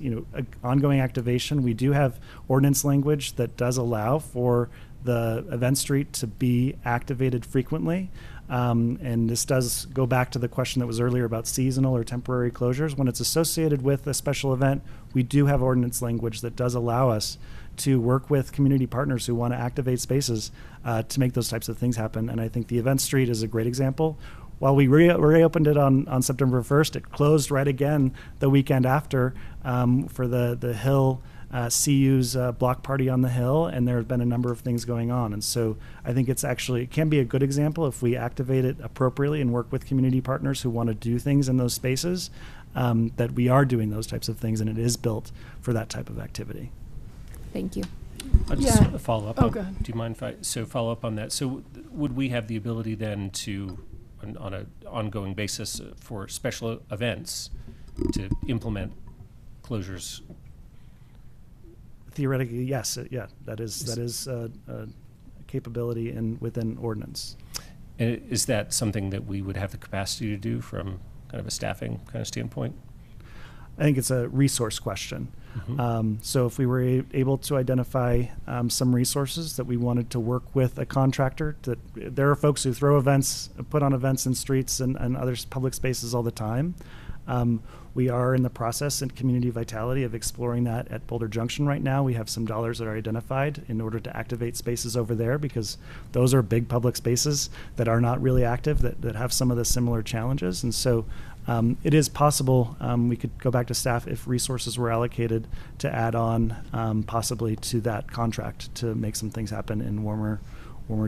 ongoing activation, we do have ordinance language that does allow for the event street to be activated frequently. And this does go back to the question that was earlier about seasonal or temporary closures. When it's associated with a special event, we do have ordinance language that does allow us to work with community partners who want to activate spaces to make those types of things happen. And I think the event street is a great example. While we reopened it on September 1st, it closed right again the weekend after for the Hill CU's block party on the Hill, and there have been a number of things going on. And so I think it can be a good example if we activate it appropriately and work with community partners who want to do things in those spaces, that we are doing those types of things, and it is built for that type of activity. Thank you. I'll just follow up. Oh, go ahead. Do you mind if I follow up on that? So would we have the ability then to, on an ongoing basis for special events, to implement closures? Theoretically, yes. That is a capability within ordinance. And is that something that we would have the capacity to do from kind of a staffing kind of standpoint? I think it's a resource question. Mm-hmm. So if we were able to identify some resources that we wanted to work with a contractor, there are folks who put on events in streets and other public spaces all the time. We are in the process in Community Vitality of exploring that at Boulder Junction right now. We have some dollars that are identified in order to activate spaces over there, because those are big public spaces that are not really active, that have some of the similar challenges. And so it is possible we could go back to staff if resources were allocated to add on possibly to that contract to make some things happen in warmer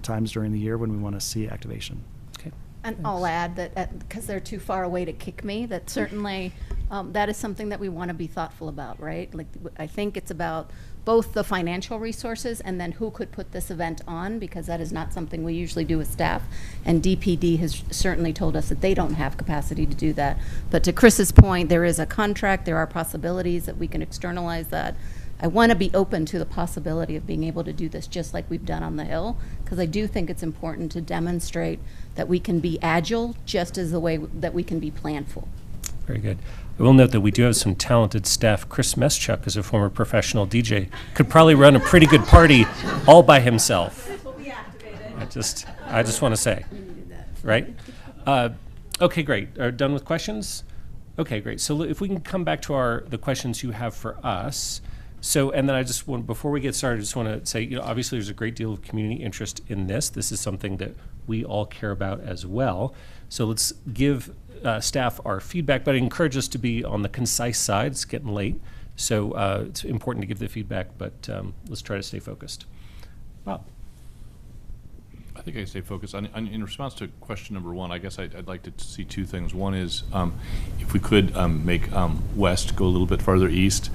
times during the year when we want to see activation. Okay. And I'll add that because they're too far away to kick me, that certainly that is something that we want to be thoughtful about, right? Like, I think it's about both the financial resources and then who could put this event on, because that is not something we usually do with staff. And DPD has certainly told us that they don't have capacity to do that. But to Chris's point, there is a contract, there are possibilities that we can externalize that. I want to be open to the possibility of being able to do this just like we've done on the Hill, because I do think it's important to demonstrate that we can be agile just as the way that we can be planful. Very good. I will note that we do have some talented staff. Chris Meschuk, as a former professional DJ, could probably run a pretty good party all by himself. I just want to say, right? Okay, great. Are done with questions? Okay, great. So if we can come back to the questions you have for us. So, and then I just want, before we get started, I just want to say, obviously there's a great deal of community interest in this. This is something that we all care about as well. So let's give staff our feedback, but I encourage us to be on the concise side. It's getting late, so it's important to give the feedback, but let's try to stay focused. Bob. I think I stay focused. In response to question number one, I guess I'd like to see two things. One is if we could make west go a little bit farther east,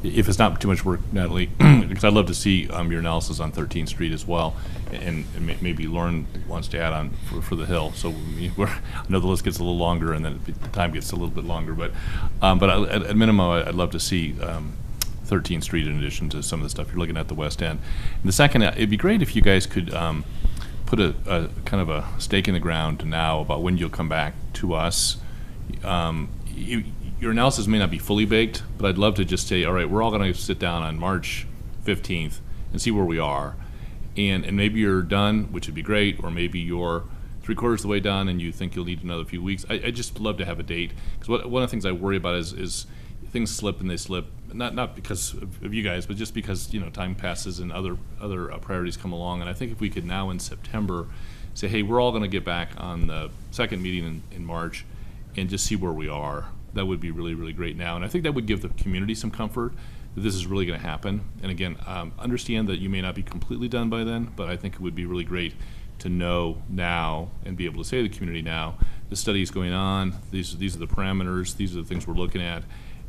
if it's not too much work, Natalie, because I'd love to see your analysis on 13th Street as well, and maybe Lauren wants to add on for the Hill. So I know the list gets a little longer, and then the time gets a little bit longer. But at minimum, I'd love to see 13th Street in addition to some of the stuff you're looking at the west end. And the second, it'd be great if you guys could put a kind of a stake in the ground now about when you'll come back to us. Your analysis may not be fully baked, but I'd love to just say, all right, we're all going to sit down on March 15th and see where we are. And maybe you're done, which would be great, or maybe you're 3/4 of the way done and you think you'll need another few weeks. I just love to have a date, because one of the things I worry about is things slip and they slip, not because of you guys, but just because time passes and other priorities come along. And I think if we could now in September say, hey, we're all going to get back on the second meeting in March and just see where we are. that would be really, really great now. And I think that would give the community some comfort that this is really going to happen. And again, understand that you may not be completely done by then, but I think it would be really great to know now and be able to say to the community now, the study is going on, these are the parameters, these are the things we're looking at,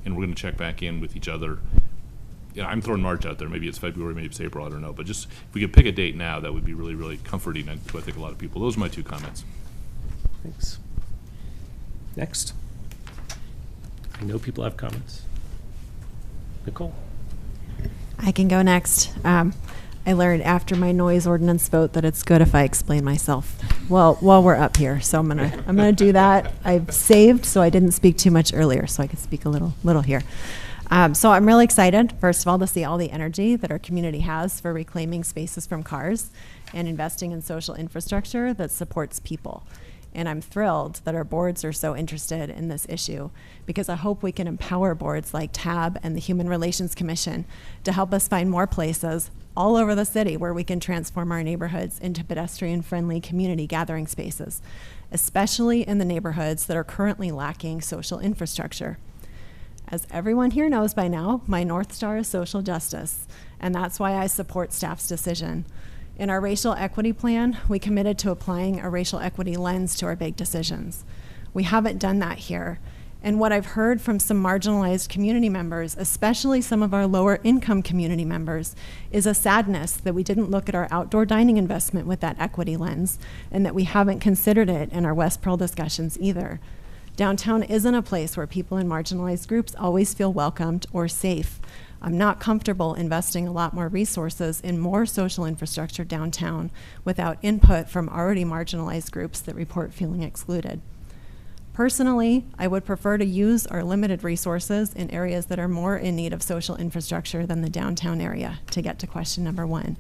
and we're going to check back in with each other. Yeah, I'm throwing March out there. Maybe it's February, maybe it's April, I don't know. But just if we could pick a date now, that would be really, really comforting to, I think, a lot of people. Those are my 2 comments. Thanks. Next. I know people have comments. Nicole. I can go next. I learned after my noise ordinance vote that it's good if I explain myself. Well, while we're up here, so I'm gonna do that. I've saved so I didn't speak too much earlier, so I can speak a little here. So I'm really excited, first of all, to see all the energy that our community has for reclaiming spaces from cars and investing in social infrastructure that supports people. And I'm thrilled that our boards are so interested in this issue, because I hope we can empower boards like TAB and the Human Relations Commission to help us find more places all over the city where we can transform our neighborhoods into pedestrian-friendly community gathering spaces, especially in the neighborhoods that are currently lacking social infrastructure. As everyone here knows by now, my North Star is social justice, and that's why I support staff's decision. In our racial equity plan, we committed to applying a racial equity lens to our big decisions. We haven't done that here. And what I've heard from some marginalized community members, especially some of our lower income community members, is a sadness that we didn't look at our outdoor dining investment with that equity lens, and that we haven't considered it in our West Pearl discussions either. Downtown isn't a place where people in marginalized groups always feel welcomed or safe. I'm not comfortable investing a lot more resources in more social infrastructure downtown without input from already marginalized groups that report feeling excluded. Personally, I would prefer to use our limited resources in areas that are more in need of social infrastructure than the downtown area, to get to question number 1.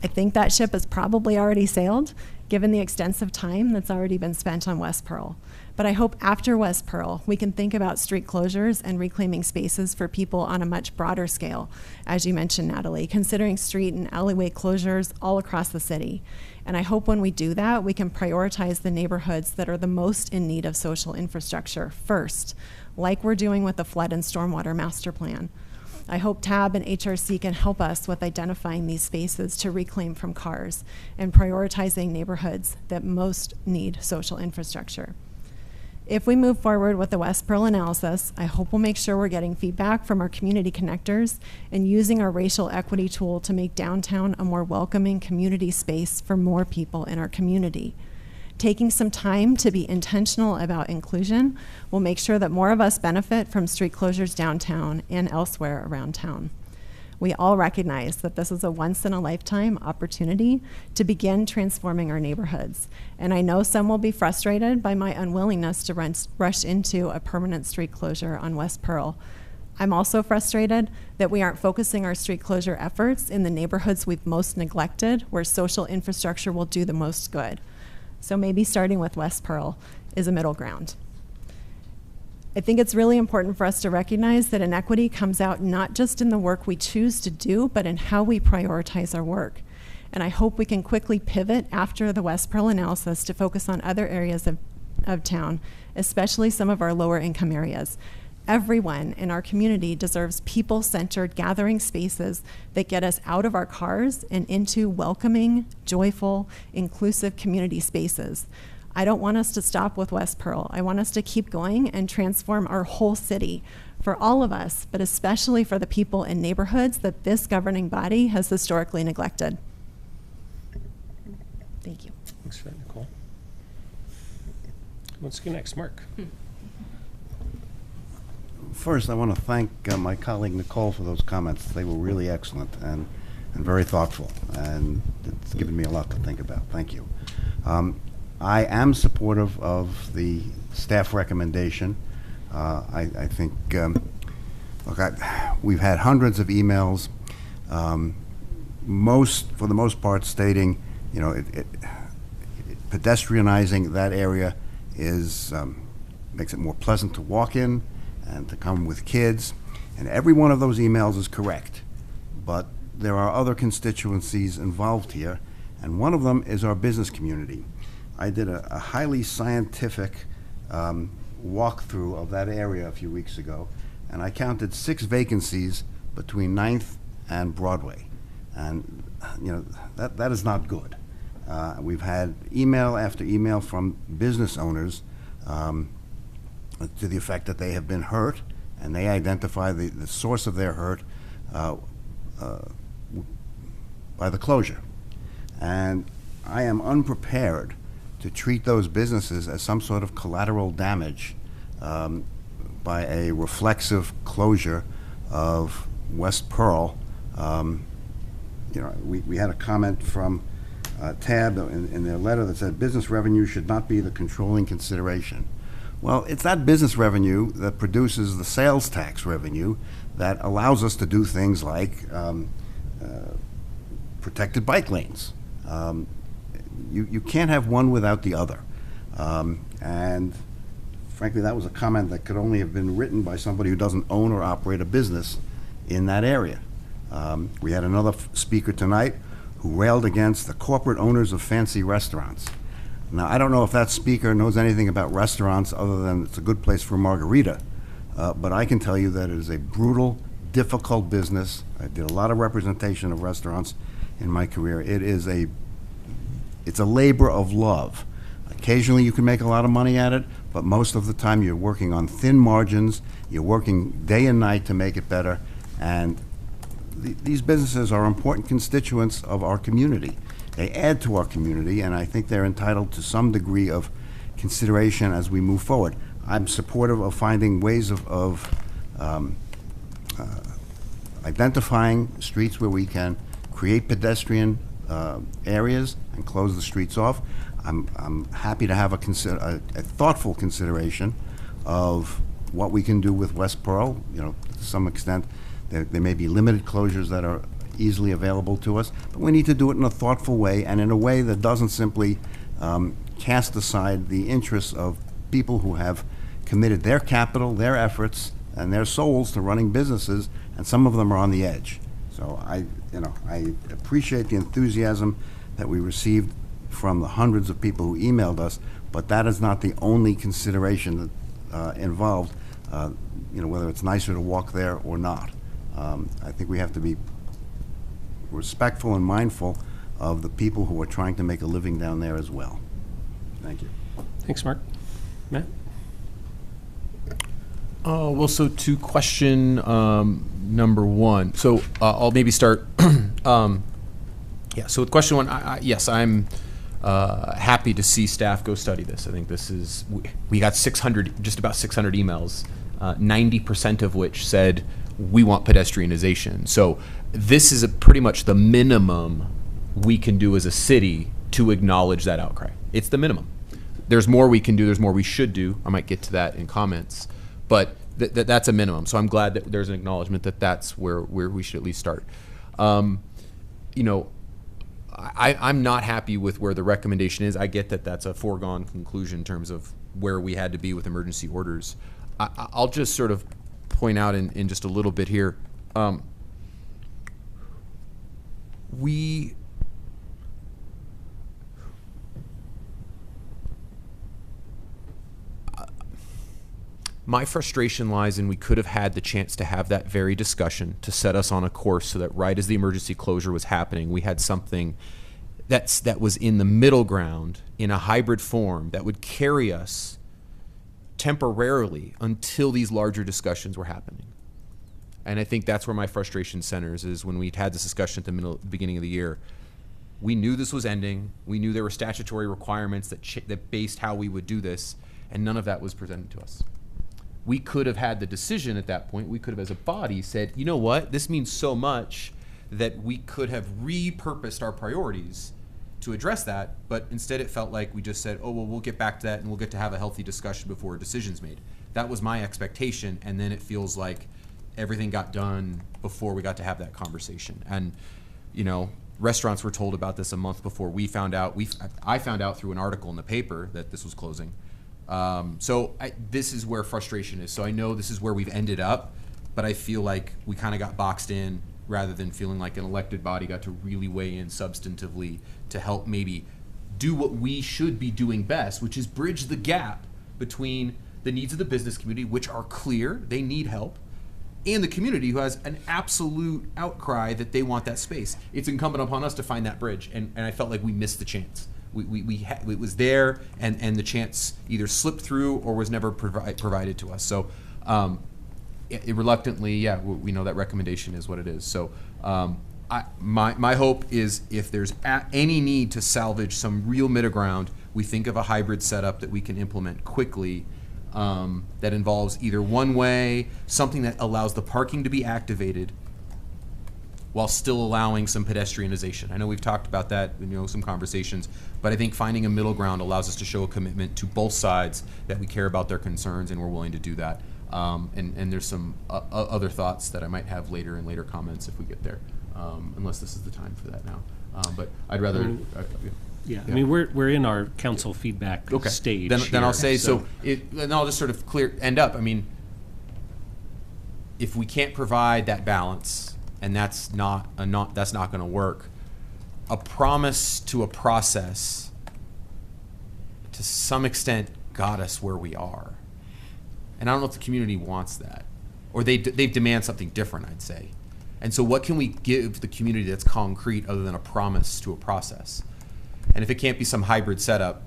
I think that ship has probably already sailed, given the extensive time that's already been spent on West Pearl. But I hope after West Pearl, we can think about street closures and reclaiming spaces for people on a much broader scale, as you mentioned, Natalie, considering street and alleyway closures all across the city. And I hope when we do that, we can prioritize the neighborhoods that are the most in need of social infrastructure first, like we're doing with the Flood and Stormwater Master Plan. I hope TAB and HRC can help us with identifying these spaces to reclaim from cars and prioritizing neighborhoods that most need social infrastructure. If we move forward with the West Pearl analysis, I hope we'll make sure we're getting feedback from our community connectors and using our racial equity tool to make downtown a more welcoming community space for more people in our community. Taking some time to be intentional about inclusion will make sure that more of us benefit from street closures downtown and elsewhere around town. We all recognize that this is a once-in-a-lifetime opportunity to begin transforming our neighborhoods. And I know some will be frustrated by my unwillingness to rush into a permanent street closure on West Pearl. I'm also frustrated that we aren't focusing our street closure efforts in the neighborhoods we've most neglected, where social infrastructure will do the most good. So maybe starting with West Pearl is a middle ground. I think it's really important for us to recognize that inequity comes out not just in the work we choose to do, but in how we prioritize our work. And I hope we can quickly pivot after the West Pearl analysis to focus on other areas of town, especially some of our lower income areas. Everyone in our community deserves people-centered gathering spaces that get us out of our cars and into welcoming, joyful, inclusive community spaces. I don't want us to stop with West Pearl. I want us to keep going and transform our whole city for all of us, but especially for the people in neighborhoods that this governing body has historically neglected. Thank you. Thanks for that, Nicole. Let's go next, Mark. First, I want to thank my colleague Nicole for those comments. They were really excellent and very thoughtful, and it's given me a lot to think about. Thank you. I am supportive of the staff recommendation. I think, look, we've had hundreds of emails, for the most part, stating, you know, pedestrianizing that area is makes it more pleasant to walk in and to come with kids. And every one of those emails is correct. But there are other constituencies involved here, and one of them is our business community. I did a highly scientific walkthrough of that area a few weeks ago, and I counted 6 vacancies between 9th and Broadway. And, you know, that is not good. We've had email after email from business owners to the effect that they have been hurt, and they identify the source of their hurt by the closure. And I am unprepared to treat those businesses as some sort of collateral damage by a reflexive closure of West Pearl. You know, we had a comment from TAB in their letter that said business revenue should not be the controlling consideration. Well, it's that business revenue that produces the sales tax revenue that allows us to do things like protected bike lanes. You can't have one without the other. And frankly, that was a comment that could only have been written by somebody who doesn't own or operate a business in that area. We had another speaker tonight who railed against the corporate owners of fancy restaurants. Now, I don't know if that speaker knows anything about restaurants other than it's a good place for a margarita, but I can tell you that it is a brutal, difficult business. I did a lot of representation of restaurants in my career. It's a labor of love. Occasionally you can make a lot of money at it, but most of the time you're working on thin margins, you're working day and night to make it better, and these businesses are important constituents of our community. They add to our community, and I think they're entitled to some degree of consideration as we move forward. I'm supportive of finding ways of identifying streets where we can create pedestrian areas and close the streets off. I'm happy to have a thoughtful consideration of what we can do with West Pearl. You know, to some extent, there may be limited closures that are easily available to us, but we need to do it in a thoughtful way and in a way that doesn't simply cast aside the interests of people who have committed their capital, their efforts, and their souls to running businesses, and some of them are on the edge. So I appreciate the enthusiasm that we received from the hundreds of people who emailed us, but that is not the only consideration that involved. You know, whether it's nicer to walk there or not. I think we have to be respectful and mindful of the people who are trying to make a living down there as well. Thank you. Thanks, Mark. Matt? Well, so to question number 1. So I'll maybe start. Yeah, so with question 1, yes, I'm happy to see staff go study this. I think this is, we got just about 600 emails, 90% of which said, we want pedestrianization. So this is pretty much the minimum we can do as a city to acknowledge that outcry. It's the minimum. There's more we can do, there's more we should do. I might get to that in comments, but that's a minimum. So I'm glad that there's an acknowledgement that that's where we should at least start. You know, I'm not happy with where the recommendation is. I get that that's a foregone conclusion in terms of where we had to be with emergency orders. I'll just sort of point out in just a little bit here. My frustration lies in we could have had the chance to have that very discussion to set us on a course so that right as the emergency closure was happening, we had something that was in the middle ground in a hybrid form that would carry us temporarily until these larger discussions were happening. And I think that's where my frustration centers, is when we'd had this discussion at the beginning of the year. We knew this was ending. We knew there were statutory requirements that based how we would do this, and none of that was presented to us. We could have had the decision at that point. We could have, as a body, said, you know what, this means so much that we could have repurposed our priorities to address that, but instead it felt like we just said, oh, well, we'll get back to that and we'll get to have a healthy discussion before a decision's made. That was my expectation, and then it feels like everything got done before we got to have that conversation. And, you know, restaurants were told about this a month before we found out. I found out through an article in the paper that this was closing. This is where frustration is. So I know this is where we've ended up, but I feel like we kind of got boxed in rather than feeling like an elected body got to really weigh in substantively to help maybe do what we should be doing best, which is bridge the gap between the needs of the business community, which are clear, they need help, and the community who has an absolute outcry that they want that space. It's incumbent upon us to find that bridge, and I felt like we missed the chance. It was there, and the chance either slipped through or was never provided to us. So reluctantly, yeah, we know that recommendation is what it is. So my hope is if there's any need to salvage some real middle ground, we think of a hybrid setup that we can implement quickly that involves either one way, something that allows the parking to be activated while still allowing some pedestrianization. I know we've talked about that, some conversations, but I think finding a middle ground allows us to show a commitment to both sides that we care about their concerns and we're willing to do that. And there's some other thoughts that I might have later in later comments if we get there, unless this is the time for that now. But I'd rather. Yeah, I mean, we're in our council feedback stage. Then I'll say and I'll just sort of end up. I mean, if we can't provide that balance, and that's not going to work, a promise to a process, to some extent, got us where we are, and I don't know if the community wants that, or they demand something different. I'd say, and so what can we give the community that's concrete other than a promise to a process? And if it can't be some hybrid setup,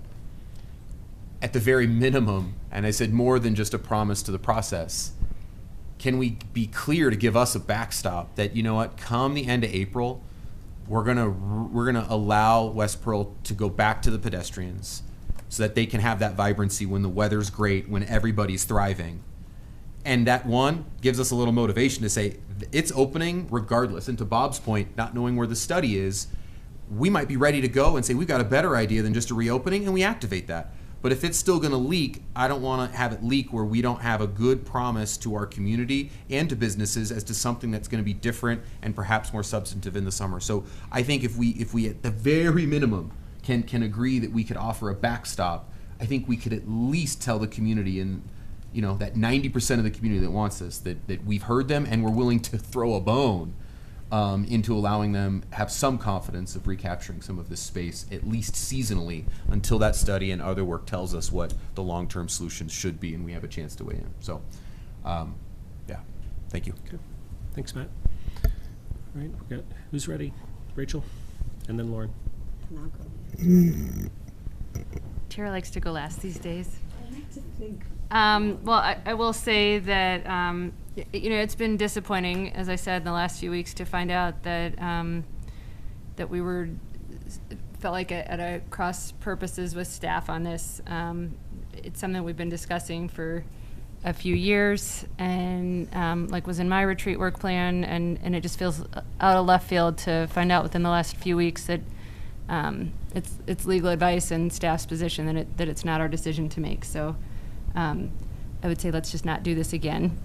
at the very minimum, and I said more than just a promise to the process, can we be clear to give us a backstop that, you know what, come the end of April, we're gonna allow West Pearl to go back to the pedestrians so that they can have that vibrancy when the weather's great, when everybody's thriving. And that one gives us a little motivation to say it's opening regardless. And to Bob's point, not knowing where the study is, we might be ready to go and say we've got a better idea than just a reopening, and we activate that. But if it's still going to leak, I don't want to have it leak where we don't have a good promise to our community and to businesses as to something that's going to be different and perhaps more substantive in the summer. So I think if we at the very minimum can agree that we could offer a backstop, I think we could at least tell the community and that 90% of the community that wants this that we've heard them and we're willing to throw a bone into allowing them have some confidence of recapturing some of this space, at least seasonally, until that study and other work tells us what the long-term solutions should be and we have a chance to weigh in. So, yeah, thank you. Okay. Thanks, Matt. All right, who's ready? Rachel, and then Lauren. Tara likes to go last these days. I like to think. Well, I will say that it's been disappointing, as I said, in the last few weeks, to find out that that we felt like at a cross purposes with staff on this. It's something we've been discussing for a few years, and was in my retreat work plan, and it just feels out of left field to find out within the last few weeks that it's legal advice and staff's position that it's not our decision to make. So. I would say let's just not do this again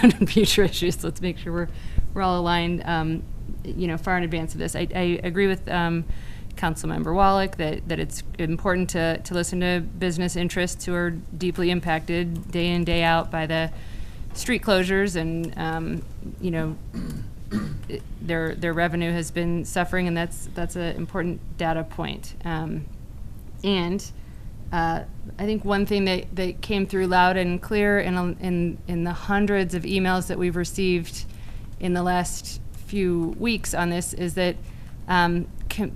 on future issues. Let's make sure we're all aligned, far in advance of this. I agree with Councilmember Wallach that it's important to listen to business interests who are deeply impacted day in, day out by the street closures, and their revenue has been suffering, and that's an important data point. I think one thing that came through loud and clear in the hundreds of emails that we've received in the last few weeks on this is that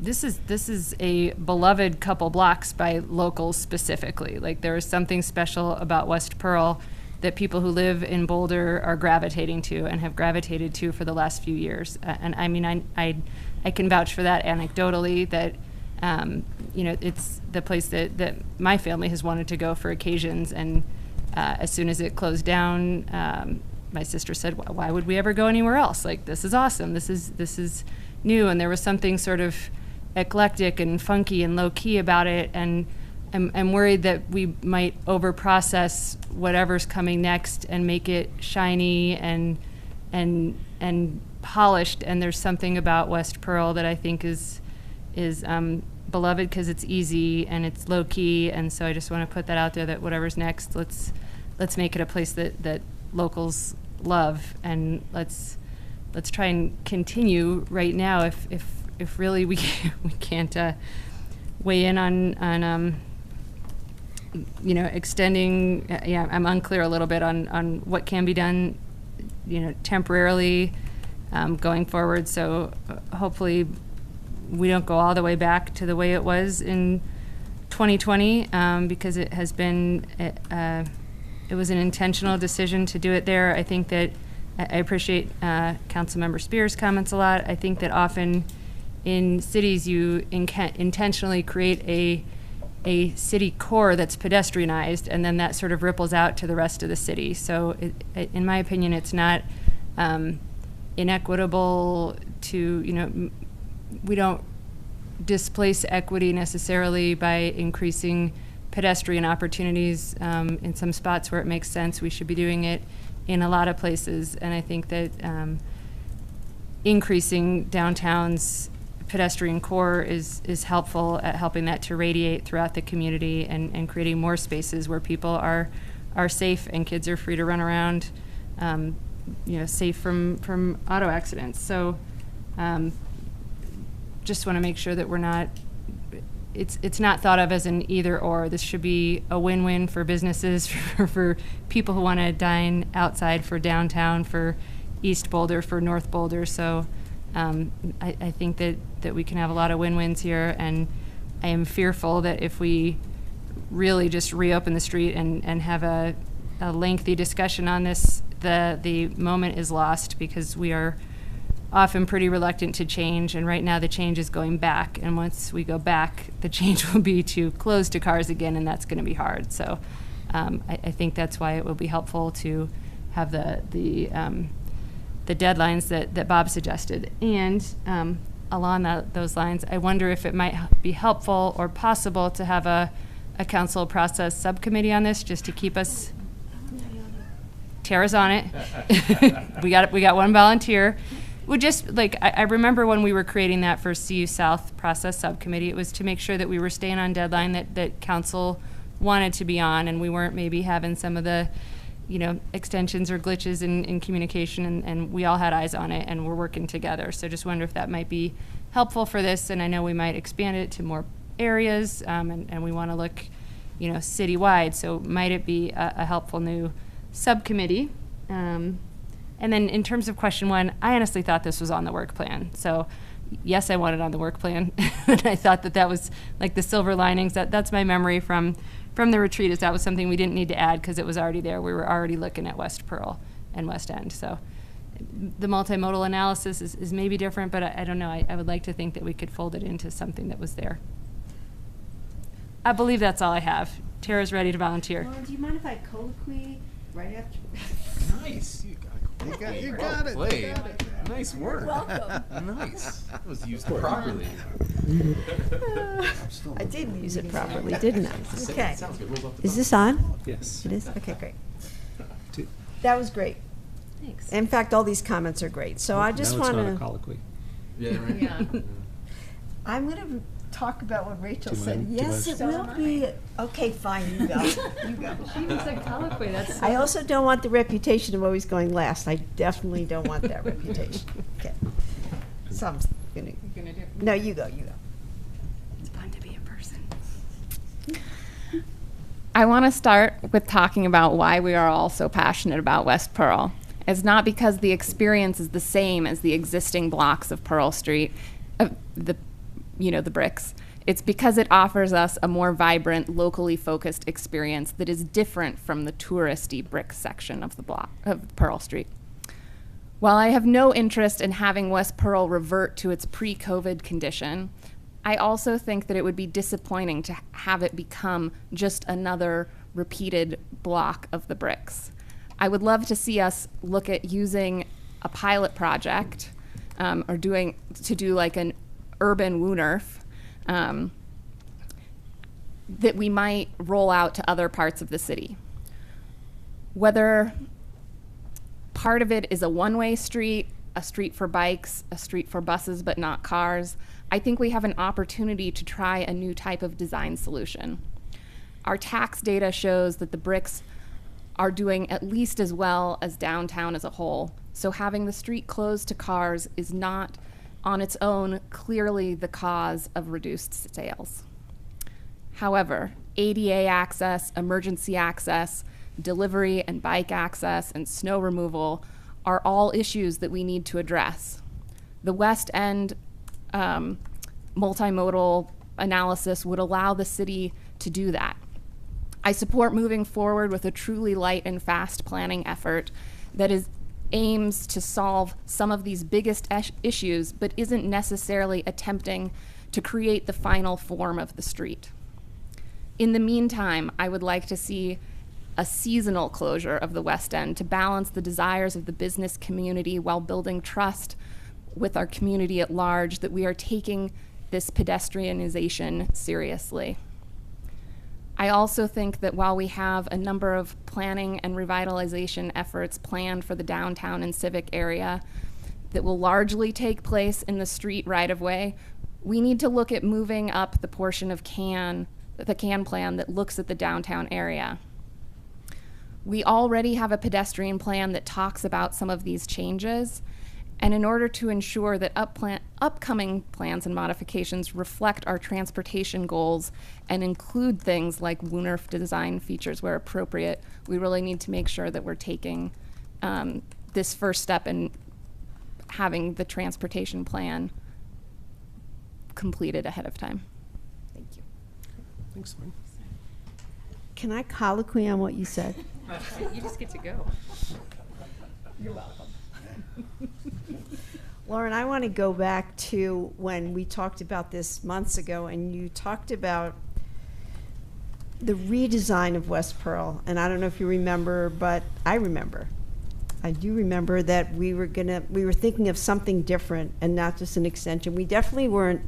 this is a beloved couple blocks by locals specifically. Like, there is something special about West Pearl that people who live in Boulder are gravitating to and have gravitated to for the last few years. And I mean, I can vouch for that anecdotally, that it's the place that my family has wanted to go for occasions, and as soon as it closed down, my sister said, why would we ever go anywhere else? Like, this is awesome, this is new, and there was something sort of eclectic and funky and low-key about it, and I'm worried that we might over-process whatever's coming next and make it shiny and polished, and there's something about West Pearl that I think is beloved because it's easy and it's low key, and so I just want to put that out there, that whatever's next, let's make it a place that locals love, and let's try and continue right now if really we can't weigh in on extending, I'm unclear a little bit on what can be done, temporarily going forward. So hopefully we don't go all the way back to the way it was in 2020 because it has been, it was an intentional decision to do it there. I think that I appreciate Councilmember Spears' comments a lot. I think that often in cities you intentionally create a city core that's pedestrianized, and then that sort of ripples out to the rest of the city. So in my opinion, it's not inequitable to, we don't displace equity necessarily by increasing pedestrian opportunities in some spots where it makes sense. We should be doing it in a lot of places, and I think that increasing downtown's pedestrian core is helpful at helping that to radiate throughout the community and creating more spaces where people are safe and kids are free to run around, safe from auto accidents. So just want to make sure that we're not, it's not thought of as an either or. This should be a win-win for businesses, for people who want to dine outside, for downtown, for East Boulder, for North Boulder. So I think that we can have a lot of win-wins here, and I am fearful that if we really just reopen the street and have a lengthy discussion on this, the moment is lost, because we are often pretty reluctant to change, and right now the change is going back, and once we go back, the change will be to close to cars again, and that's going to be hard. So I think that's why it will be helpful to have the deadlines that Bob suggested. And along those lines, I wonder if it might be helpful or possible to have a council process subcommittee on this, just to keep us. Tara's on it. we got one volunteer. We just, I remember when we were creating that for CU South process subcommittee, it was to make sure that we were staying on deadline that council wanted to be on, and we weren't maybe having some of the extensions or glitches in communication, and we all had eyes on it, and we're working together. So just wonder if that might be helpful for this, and I know we might expand it to more areas, and we want to look, citywide. So might it be a helpful new subcommittee? And then in terms of question one, I honestly thought this was on the work plan. So yes, I want it on the work plan. And I thought that was like the silver linings. That's my memory from the retreat, is that was something we didn't need to add because it was already there. We were already looking at West Pearl and West End. So the multimodal analysis is maybe different, but I don't know. I would like to think that we could fold it into something that was there. I believe that's all I have. Tara's ready to volunteer. Well, do you mind if I colloquy right after? Nice. You Well got it. played. Nice work. Welcome. Nice. That was used properly. I did use it properly, didn't I? Okay. Sounds good. Is this on? Yes. It is? Okay, great. That was great. Thanks. In fact, all these comments are great. So I just want Now it's not a to. colloquy. Yeah, right. Yeah. I'm going to talk about what Rachel Do you said. mind? Do you Yes, it mind? will be. Okay, fine. You go. You go. She even said colloquy. That's I also don't want the reputation of always going last. I definitely don't want that reputation. Okay. So I'm gonna. You're gonna do it. No, you go. You go. It's fun to be in person. I want to start with talking about why we are all so passionate about West Pearl. It's not because the experience is the same as the existing blocks of Pearl Street, the bricks. It's because it offers us a more vibrant, locally focused experience that is different from the touristy brick section of the block of Pearl Street. While I have no interest in having West Pearl revert to its pre-COVID condition, I also think that it would be disappointing to have it become just another repeated block of the bricks. I would love to see us look at using a pilot project or do like an urban WUNERF that we might roll out to other parts of the city. Whether part of it is a one-way street, a street for bikes, a street for buses but not cars, I think we have an opportunity to try a new type of design solution. Our tax data shows that the bricks are doing at least as well as downtown as a whole, so having the street closed to cars is not on its own clearly the cause of reduced sales. However, ADA access, emergency access, delivery and bike access, and snow removal are all issues that we need to address. The West End multimodal analysis would allow the city to do that. I support moving forward with a truly light and fast planning effort that aims to solve some of these biggest issues, but isn't necessarily attempting to create the final form of the street. In the meantime, I would like to see a seasonal closure of the West End to balance the desires of the business community while building trust with our community at large that we are taking this pedestrianization seriously. I also think that while we have a number of planning and revitalization efforts planned for the downtown and civic area that will largely take place in the street right-of-way, we need to look at moving up the portion of the CAN plan that looks at the downtown area. We already have a pedestrian plan that talks about some of these changes, and in order to ensure that upcoming plans and modifications reflect our transportation goals and include things like WUNRF design features where appropriate, we really need to make sure that we're taking this first step in having the transportation plan completed ahead of time. Thank you. Thanks, Lauren. Can I colloquy on what you said? You just get to go. You're welcome. Lauren, I want to go back to when we talked about this months ago, and you talked about the redesign of West Pearl. And I don't know if you remember, but I remember. I do remember that we were thinking of something different and not just an extension. We definitely weren't.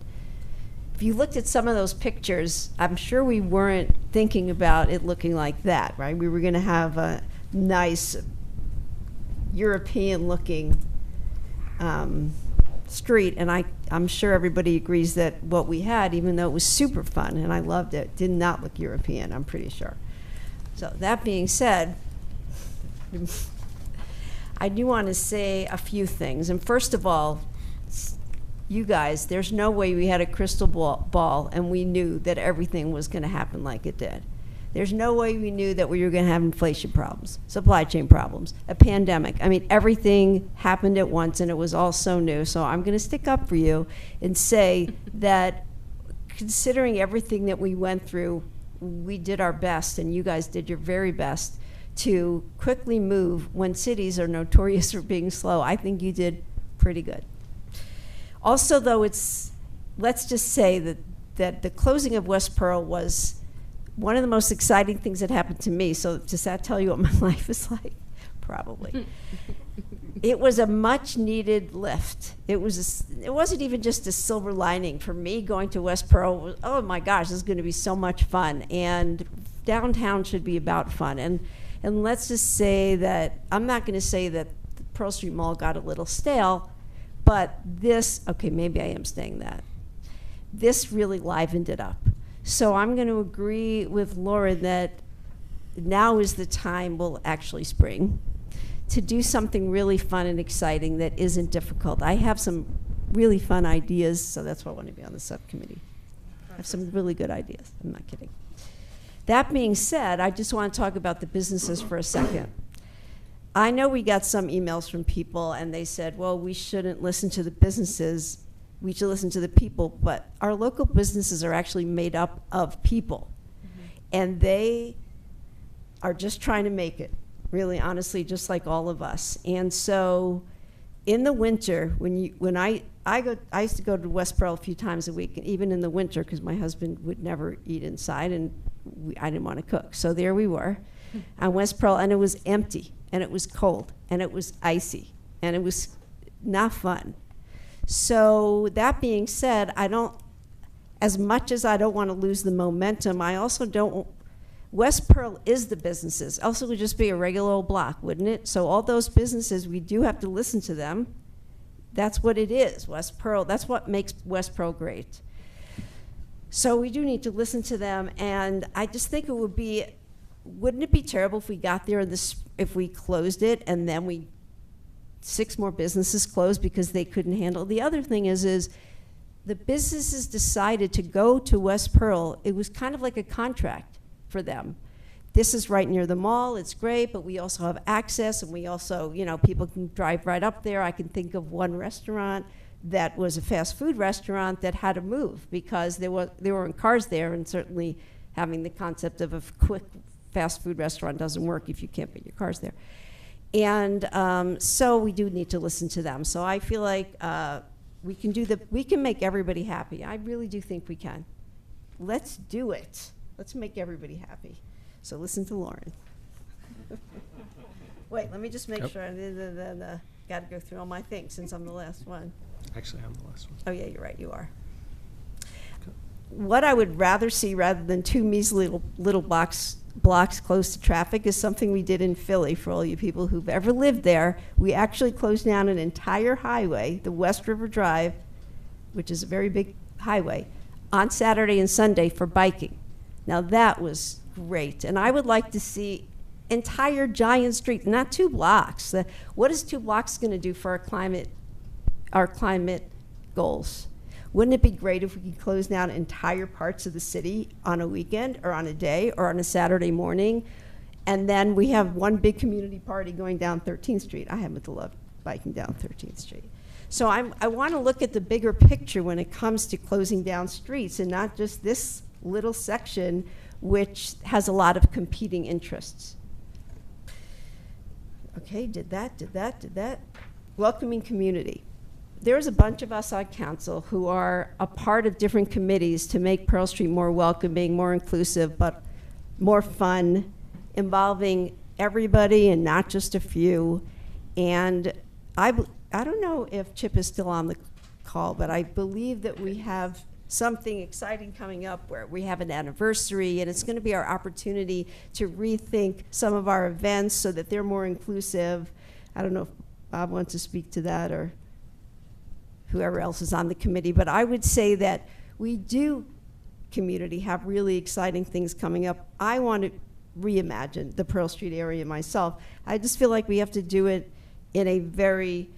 If you looked at some of those pictures, I'm sure we weren't thinking about it looking like that, right? We were going to have a nice European-looking street, and I'm sure everybody agrees that what we had, even though it was super fun and I loved it, did not look European, I'm pretty sure. So that being said, I do want to say a few things. And first of all, you guys, there's no way we had a crystal ball and we knew that everything was going to happen like it did. There's no way we knew that we were going to have inflation problems, supply chain problems, a pandemic. I mean, everything happened at once and it was all so new. So I'm going to stick up for you and say that considering everything that we went through, we did our best, and you guys did your very best to quickly move when cities are notorious for being slow. I think you did pretty good. Also, though, let's just say that the closing of West Pearl was one of the most exciting things that happened to me. So does that tell you what my life is like? Probably. It was a much needed lift. It wasn't even just a silver lining for me going to West Pearl. Was, oh my gosh, this is going to be so much fun. And downtown should be about fun. And let's just say that, I'm not going to say that the Pearl Street Mall got a little stale, but this, okay, maybe I am saying that. This really livened it up. So I'm going to agree with Laura that now is the time, well, actually spring, to do something really fun and exciting that isn't difficult. I have some really fun ideas, so that's why I want to be on the subcommittee. I have some really good ideas. I'm not kidding. That being said, I just want to talk about the businesses for a second. I know we got some emails from people and they said, well, we shouldn't listen to the businesses, we should listen to the people, but our local businesses are actually made up of people. And they are just trying to make it, really, honestly, just like all of us. And so in the winter, when I used to go to West Pearl a few times a week, even in the winter, because my husband would never eat inside and I didn't want to cook. So there we were on West Pearl, and it was empty, and it was cold, and it was icy, and it was not fun. So that being said, as much as I don't want to lose the momentum, I also don't, West Pearl is the businesses. Also, it would just be a regular old block, wouldn't it? So all those businesses, we do have to listen to them. That's what it is, West Pearl. That's what makes West Pearl great. So we do need to listen to them, and I just think wouldn't it be terrible if we got there if we closed it and then 6 more businesses closed because they couldn't handle. The other thing is the businesses decided to go to West Pearl, it was kind of like a contract for them. This is right near the mall, it's great, but we also have access, and we also, you know, people can drive right up there. I can think of one restaurant that was a fast food restaurant that had to move because there weren't cars there, and certainly having the concept of a quick fast food restaurant doesn't work if you can't put your cars there. And so we do need to listen to them. So I feel like we can make everybody happy. I really do think we can. Let's do it. Let's make everybody happy. So listen to Lauren. Wait, let me just make sure. Got to go through all my things since I'm the last one. Actually, I'm the last one. Oh yeah, you're right, you are. What I would rather see, rather than two measly little blocks close to traffic, is something we did in Philly. For all you people who've ever lived there, we actually closed down an entire highway, the West River Drive, which is a very big highway, on Saturday and Sunday for biking. Now that was great, and I would like to see entire giant street, not 2 blocks. What is 2 blocks going to do for our climate goals? Wouldn't it be great if we could close down entire parts of the city on a weekend or on a day or on a Saturday morning, and then we have one big community party going down 13th Street? I happen to love biking down 13th Street. So I want to look at the bigger picture when it comes to closing down streets, and not just this little section which has a lot of competing interests. Okay, did that. Welcoming community. There's a bunch of us on council who are a part of different committees to make Pearl Street more welcoming, more inclusive, but more fun, involving everybody and not just a few. And I don't know if Chip is still on the call, but I believe that we have something exciting coming up where we have an anniversary, and it's going to be our opportunity to rethink some of our events so that they're more inclusive. I don't know if Bob wants to speak to that or whoever else is on the committee, but I would say that we do, community, have really exciting things coming up. I want to reimagine the Pearl Street area myself. I just feel like we have to do it in a very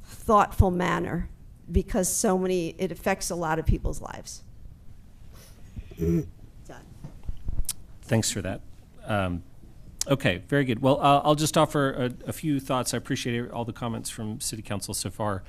thoughtful manner, because it affects a lot of people's lives. Done. Thanks for that. Okay, very good. Well, I'll just offer a few thoughts. I appreciate all the comments from City Council so far.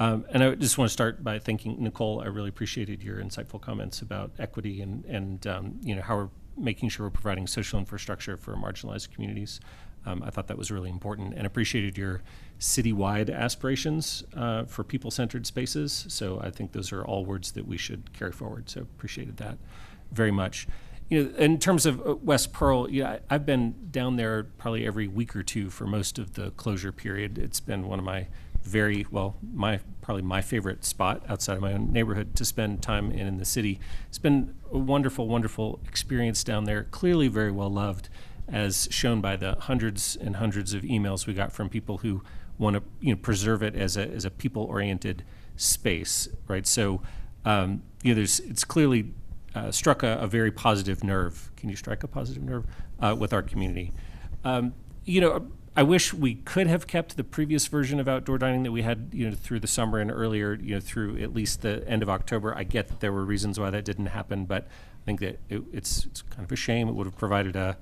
And I just want to start by thanking Nicole. I really appreciated your insightful comments about equity and you know, how we're making sure we're providing social infrastructure for marginalized communities. I thought that was really important, and appreciated your citywide aspirations for people-centered spaces. So I think those are all words that we should carry forward. So appreciated that very much. You know, in terms of West Pearl, I've been down there probably every week or two for most of the closure period. It's been one of my probably my favorite spot outside of my own neighborhood to spend time in the city. It's been a wonderful, wonderful experience down there. Clearly very well loved, as shown by the hundreds and hundreds of emails we got from people who want to preserve it as a people-oriented space, right? So it's clearly struck a very positive nerve. Can you strike a positive nerve with our community? I wish we could have kept the previous version of outdoor dining that we had, through the summer and earlier, through at least the end of October. I get that there were reasons why that didn't happen, but I think that it's kind of a shame. It would have provided a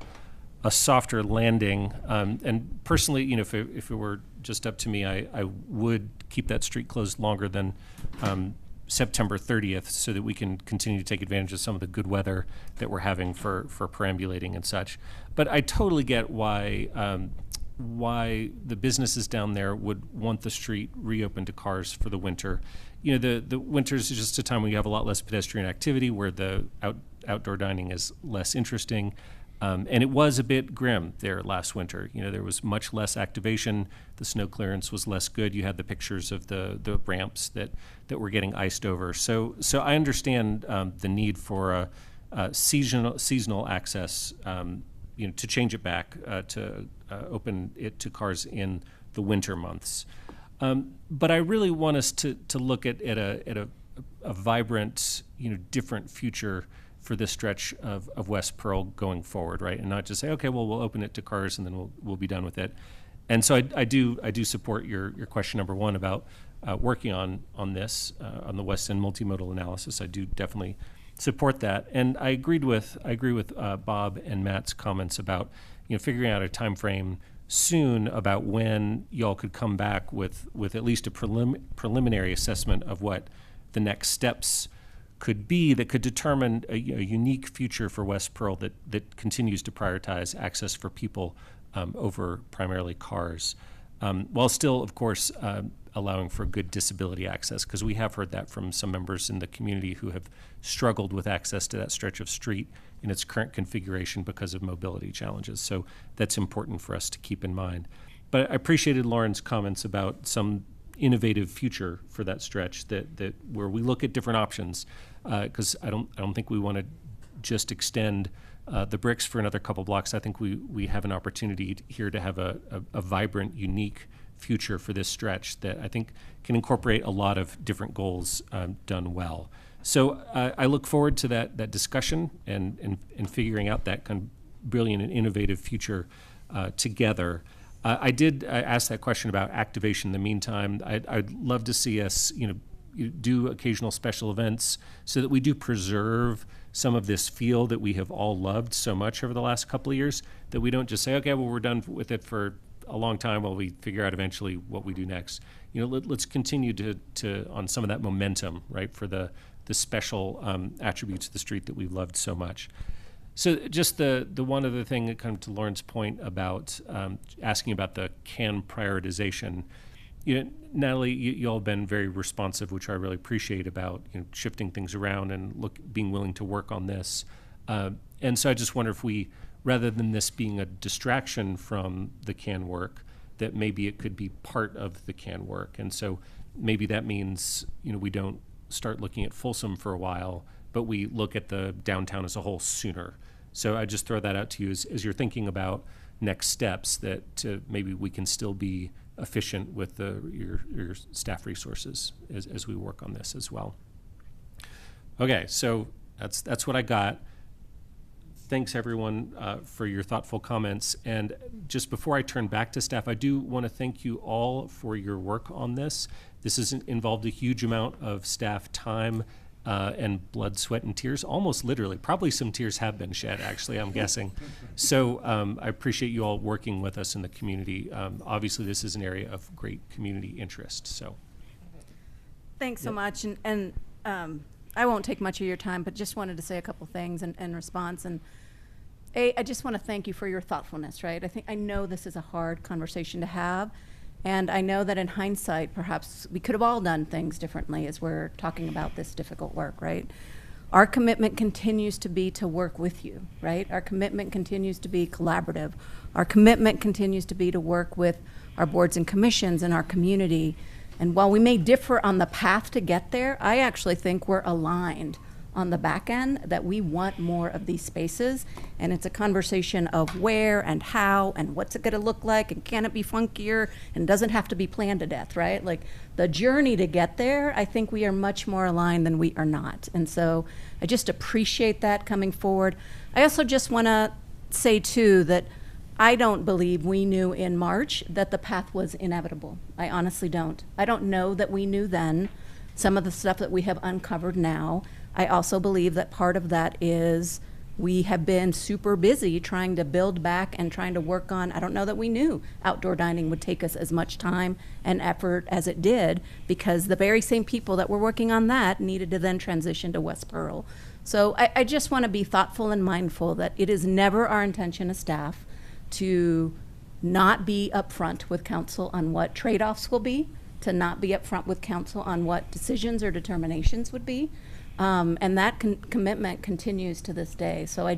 softer landing. And personally, if it were just up to me, I would keep that street closed longer than September 30th, so that we can continue to take advantage of some of the good weather that we're having for perambulating and such. But I totally get why the businesses down there would want the street reopened to cars for the winter. The winters is just a time when you have a lot less pedestrian activity, where the outdoor dining is less interesting. And it was a bit grim there last winter. There was much less activation. The snow clearance was less good. You had the pictures of the ramps that were getting iced over. So I understand the need for a seasonal access, to change it back, to open it to cars in the winter months. But I really want us to look at a vibrant, different future for this stretch of West Pearl going forward, right? And not just say, okay, well, we'll open it to cars and then we'll be done with it. And so I do support your question number one about working on this on the West End multimodal analysis. I do definitely support that, and I agree with Bob and Matt's comments about figuring out a time frame soon about when y'all could come back with at least a preliminary assessment of what the next steps could be that could determine a unique future for West Pearl that continues to prioritize access for people over primarily cars, while still, of course, allowing for good disability access, because we have heard that from some members in the community who have struggled with access to that stretch of street in its current configuration because of mobility challenges. So that's important for us to keep in mind. But I appreciated Lauren's comments about some innovative future for that stretch that where we look at different options, because I don't think we want to just extend the bricks for another couple blocks. I think we have an opportunity here to have a vibrant, unique future for this stretch that I think can incorporate a lot of different goals done well. So I look forward to that discussion and figuring out that kind of brilliant and innovative future together. I ask that question about activation in the meantime. I'd love to see us, do occasional special events so that we do preserve some of this feel that we have all loved so much over the last couple of years, that we don't just say, okay, well, we're done with it for a long time while we figure out eventually what we do next. Let's continue to on some of that momentum, right, for the special attributes of the street that we've loved so much. So just the one other thing that kind of to Lauren's point about asking about the CAN prioritization. Natalie, you all have been very responsive, which I really appreciate, about shifting things around and being willing to work on this. And so I just wonder if we, rather than this being a distraction from the CAN work, that maybe it could be part of the CAN work. And so maybe that means we don't start looking at Folsom for a while, but we look at the downtown as a whole sooner. So I just throw that out to you as you're thinking about next steps, that maybe we can still be efficient with your staff resources as we work on this as well. Okay, so that's what I got. Thanks everyone for your thoughtful comments. And just before I turn back to staff, I do want to thank you all for your work on this. This has involved a huge amount of staff time and blood, sweat, and tears, almost literally. Probably some tears have been shed, actually, I'm guessing. So I appreciate you all working with us in the community. Obviously, this is an area of great community interest. So, thanks so much. And I won't take much of your time, but just wanted to say a couple things in response. And I just want to thank you for your thoughtfulness, right? I know this is a hard conversation to have. And I know that in hindsight, perhaps we could have all done things differently as we're talking about this difficult work, right? Our commitment continues to be to work with you, right? Our commitment continues to be collaborative. Our commitment continues to be to work with our boards and commissions and our community. And while we may differ on the path to get there, I actually think we're aligned on the back end that we want more of these spaces. And it's a conversation of where and how and what's it going to look like, and can it be funkier, and doesn't have to be planned to death, right? Like the journey to get there, I think we are much more aligned than we are not. And so I just appreciate that coming forward. I also just want to say too that I don't believe we knew in March that the path was inevitable. I honestly don't. I don't know that we knew then some of the stuff that we have uncovered now. I also believe that part of that is we have been super busy trying to build back and trying to work on, I don't know that we knew outdoor dining would take us as much time and effort as it did, because the very same people that were working on that needed to then transition to West Pearl. So I just want to be thoughtful and mindful that it is never our intention as staff to not be upfront with council on what trade-offs will be, to not be upfront with council on what decisions or determinations would be. And that commitment continues to this day. So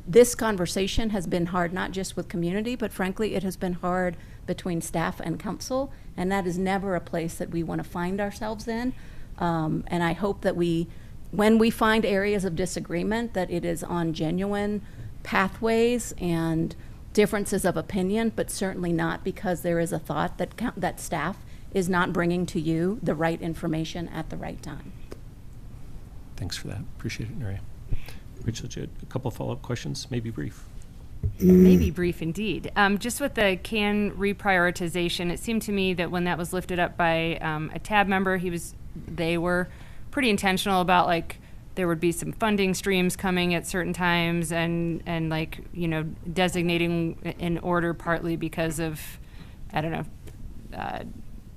this conversation has been hard, not just with community, but frankly, it has been hard between staff and council. And that is never a place that we want to find ourselves in. And I hope that when we find areas of disagreement, that it is on genuine pathways and differences of opinion, but certainly not because there is a thought that staff is not bringing to you the right information at the right time. Thanks for that. Appreciate it, Nuria. Rachel, you had a couple of follow-up questions, maybe brief. Maybe brief indeed. Just with the can reprioritization, it seemed to me that when that was lifted up by a TAB member, they were pretty intentional about like there would be some funding streams coming at certain times and like, you know, designating in order partly because of, I don't know,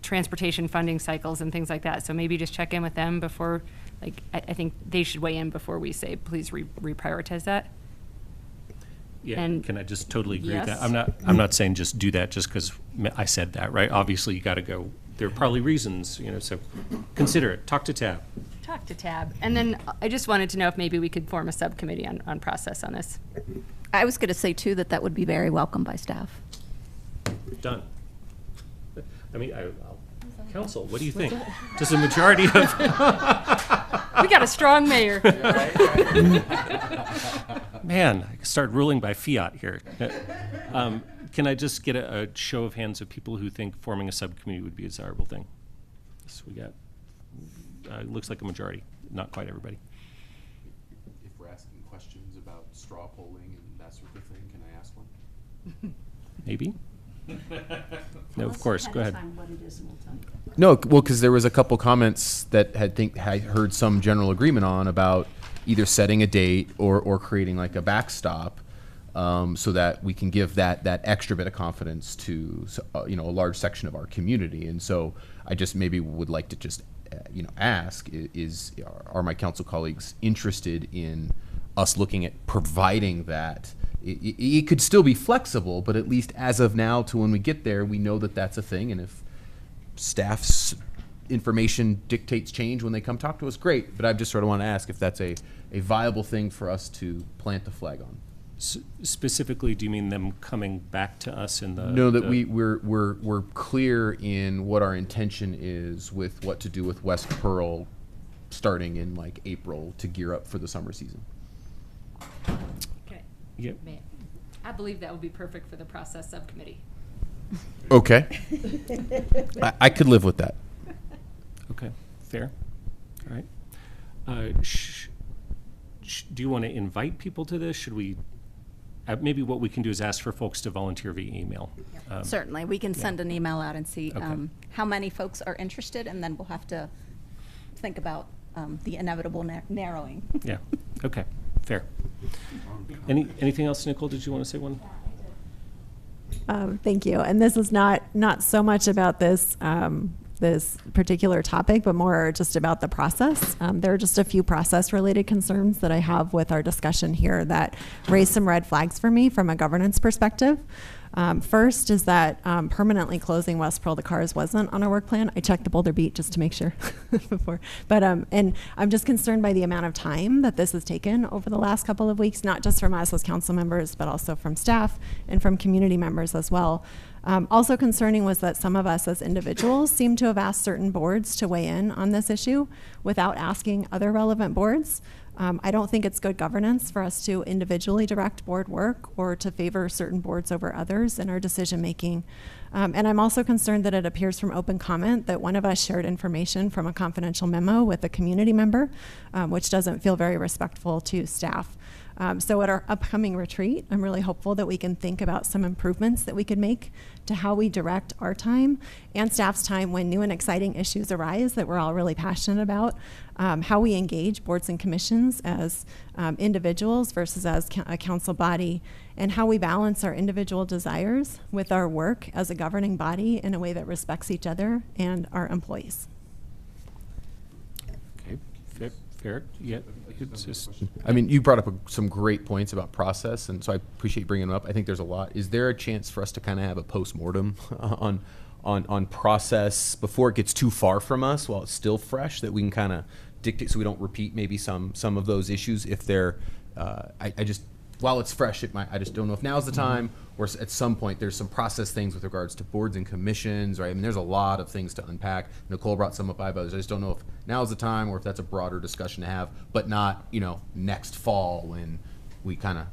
transportation funding cycles and things like that. So maybe just check in with them before, like, I think they should weigh in before we say, please reprioritize that. Yeah, And can I just totally agree yes. with that? I'm not saying just do that just because I said that, right? Obviously, you got to go. There are probably reasons, you know. So consider it. Talk to TAB. Talk to TAB. And then I just wanted to know if maybe we could form a subcommittee on process on this. I was going to say, too, that would be very welcome by staff. Done. I mean, council, what do you think? Does a majority of We got a strong mayor. Man, I can start ruling by fiat here. Can I just get a show of hands of people who think forming a subcommittee would be a desirable thing? So we got, it looks like a majority, not quite everybody. If we're asking questions about straw polling and that sort of thing, can I ask one? Maybe? No, of course, go ahead. No, well, because there was a couple comments that I heard some general agreement on about either setting a date or creating like a backstop, so that we can give that extra bit of confidence to you know, a large section of our community. And so I just maybe would like to just you know, ask are my council colleagues interested in us looking at providing that? It could still be flexible, but at least as of now to when we get there, we know that that's a thing. And if staff's information dictates change when they come talk to us, great. But I just sort of want to ask if that's a viable thing for us to plant the flag on. Specifically, do you mean them coming back to us in the? No, that we're clear in what our intention is with what to do with West Pearl, starting in like April to gear up for the summer season. Yep. I believe that would be perfect for the process subcommittee. Okay. I could live with that. Okay, fair. All right. Do you want to invite people to this? Should we? Maybe what we can do is ask for folks to volunteer via email. Certainly. We can send an email out and see Okay. how many folks are interested, and then we'll have to think about the inevitable narrowing. Yeah. Okay. Fair. Anything else, Nicole? Did you want to say one? Thank you. And this is not so much about this this particular topic, but more just about the process. There are just a few process-related concerns that I have with our discussion here that raise some red flags for me from a governance perspective. First is that permanently closing West Pearl to cars wasn't on our work plan. I checked the Boulder Beat just to make sure before. But and I'm just concerned by the amount of time that this has taken over the last couple of weeks, not just from us as council members, but also from staff and from community members as well. Also concerning was that some of us as individuals seem to have asked certain boards to weigh in on this issue without asking other relevant boards. I don't think it's good governance for us to individually direct board work or to favor certain boards over others in our decision making. And I'm also concerned that it appears from open comment that one of us shared information from a confidential memo with a community member, which doesn't feel very respectful to staff. So at our upcoming retreat, I'm really hopeful that we can think about some improvements that we could make to how we direct our time and staff's time when new and exciting issues arise that we're all really passionate about, how we engage boards and commissions as individuals versus as a council body, and how we balance our individual desires with our work as a governing body in a way that respects each other and our employees. Okay, fair. Yeah, it's just. I mean, you brought up some great points about process, and so I appreciate bringing them up. I think there's a lot. Is there a chance for us to kind of have a post-mortem on process before it gets too far from us while it's still fresh, that we can kind of dictate so we don't repeat maybe some of those issues if they're, I just, while it's fresh, I just don't know if now's the time or at some point there's some process things with regards to boards and commissions, right? I mean, there's a lot of things to unpack. Nicole brought some up, I just don't know if now's the time or if that's a broader discussion to have, but not, next fall when we kind of,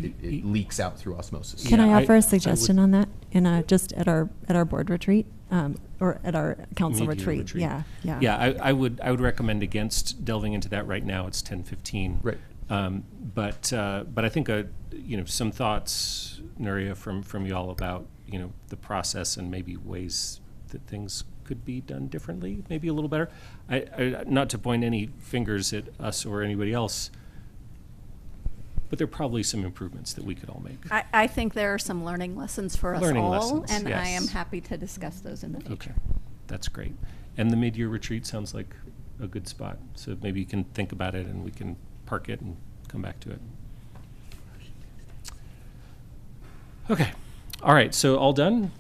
it leaks out through osmosis. Can I offer a suggestion on that just at our board retreat or at our council retreat? Yeah. Yeah, I would recommend against delving into that right now. It's 10:15. Right. But I think some thoughts, Nuria, from y'all about, the process and maybe ways that things could be done differently, maybe a little better. I not to point any fingers at us or anybody else, but there are probably some improvements that we could all make. I think there are some learning lessons for us Learning all, lessons, and I yes. am happy to discuss those in the future. Okay, that's great. And the mid-year retreat sounds like a good spot. So maybe you can think about it and we can park it and come back to it. Okay. All right. So all done?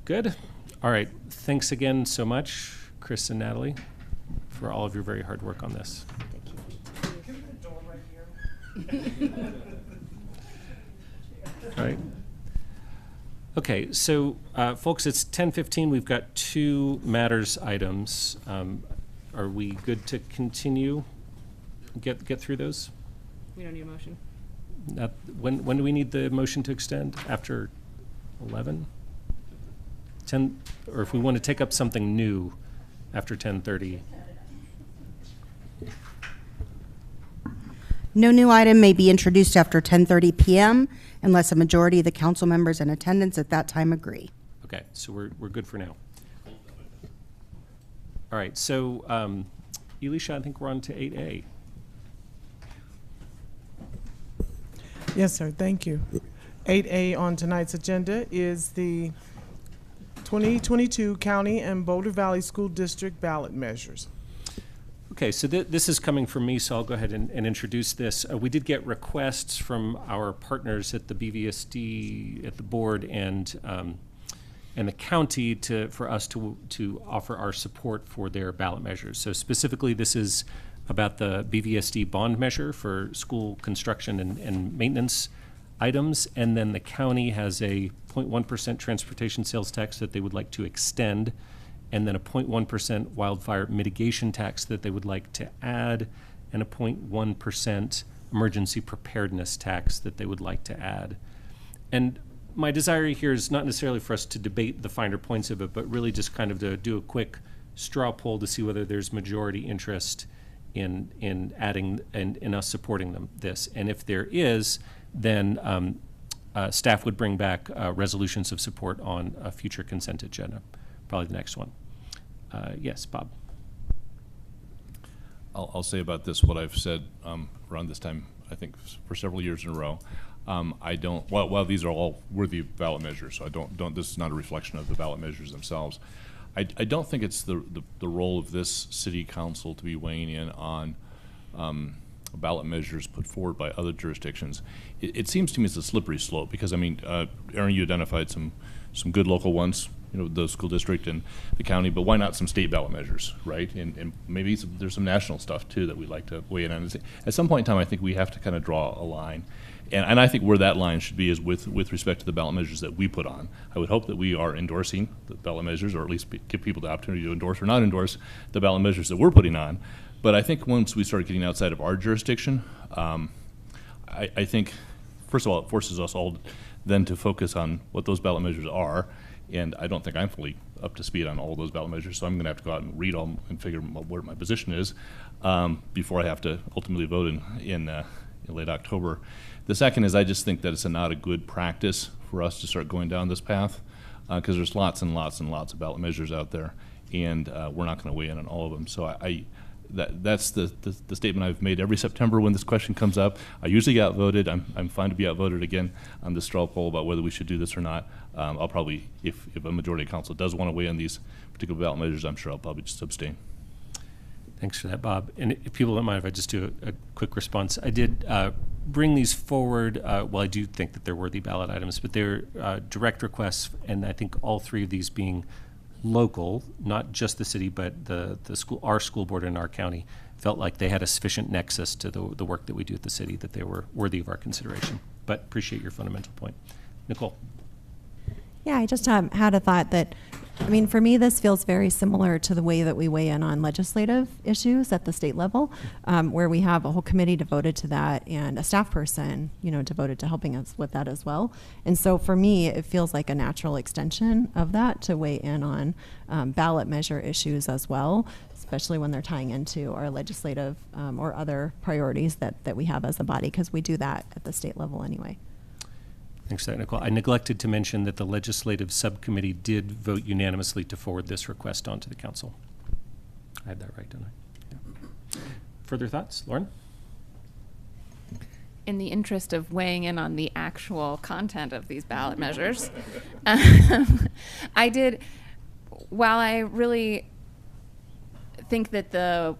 Good. All right. Thanks again so much, Chris and Natalie, for all of your very hard work on this. All right. Okay, so folks, it's 10:15. We've got 2 matters items. Are we good to continue? Get through those? We don't need a motion. When do we need the motion to extend? After 11? 10, or if we want to take up something new after 10:30? No new item may be introduced after 10:30 p.m. unless a majority of the council members in attendance at that time agree. Okay, so we're good for now. All right, so Elisha, I think we're on to 8A. Yes, sir. Thank you. 8A on tonight's agenda is the 2022 County and Boulder Valley School District ballot measures. Okay, so this is coming from me, so I'll go ahead and introduce this. We did get requests from our partners at the BVSD, at the board, and the county for us to offer our support for their ballot measures. So specifically, this is about the BVSD bond measure for school construction and maintenance items, and then the county has a 0.1% transportation sales tax that they would like to extend, and then a 0.1% wildfire mitigation tax that they would like to add, and a 0.1% emergency preparedness tax that they would like to add. And my desire here is not necessarily for us to debate the finer points of it, but really just kind of to do a quick straw poll to see whether there's majority interest in adding and in us supporting this. And if there is, then staff would bring back resolutions of support on a future consent agenda, probably the next one. Yes, Bob. I'll say about this what I've said around this time, I think, for several years in a row. I don't, while these are all worthy ballot measures, so this is not a reflection of the ballot measures themselves. I don't think it's the role of this city council to be weighing in on ballot measures put forward by other jurisdictions. It seems to me it's a slippery slope because, I mean, Aaron, you identified some good local ones, the school district and the county, but why not some state ballot measures, right? And maybe there's some national stuff too that we'd like to weigh in on. At some point in time, I think we have to kind of draw a line. And I think where that line should be is with respect to the ballot measures that we put on. I would hope that we are endorsing the ballot measures, or at least give people the opportunity to endorse or not endorse the ballot measures that we're putting on. But I think once we start getting outside of our jurisdiction, I think, first of all, it forces us all then to focus on what those ballot measures are. And I don't think I'm fully up to speed on all those ballot measures, so I'm going to have to go out and read all and figure out where my position is before I have to ultimately vote in late October. The second is I just think that it's not a good practice for us to start going down this path because there's lots and lots and lots of ballot measures out there, and we're not going to weigh in on all of them. So that's the statement I've made every September when this question comes up. I usually get outvoted. I'm fine to be outvoted again on the straw poll about whether we should do this or not. I'll probably, if a majority of council does want to weigh in these particular ballot measures, I'm sure I'll probably just abstain. Thanks for that, Bob. And if people don't mind if I just do a quick response. I did bring these forward. Well, I do think that they're worthy ballot items, but they're direct requests, and I think all 3 of these being local, not just the city, but the school, our school board in our county, felt like they had a sufficient nexus to the work that we do at the city that they were worthy of our consideration. But appreciate your fundamental point. Nicole. Yeah, I just had a thought that, I mean, for me, this feels very similar to the way that we weigh in on legislative issues at the state level, where we have a whole committee devoted to that and a staff person, devoted to helping us with that as well. And so for me, it feels like a natural extension of that to weigh in on ballot measure issues as well, especially when they're tying into our legislative or other priorities that we have as a body, because we do that at the state level anyway. Thanks for that, Nicole. I neglected to mention that the legislative subcommittee did vote unanimously to forward this request on to the council. I had that right, didn't I? Yeah. Further thoughts, Lauren? In the interest of weighing in on the actual content of these ballot measures, while I really think that the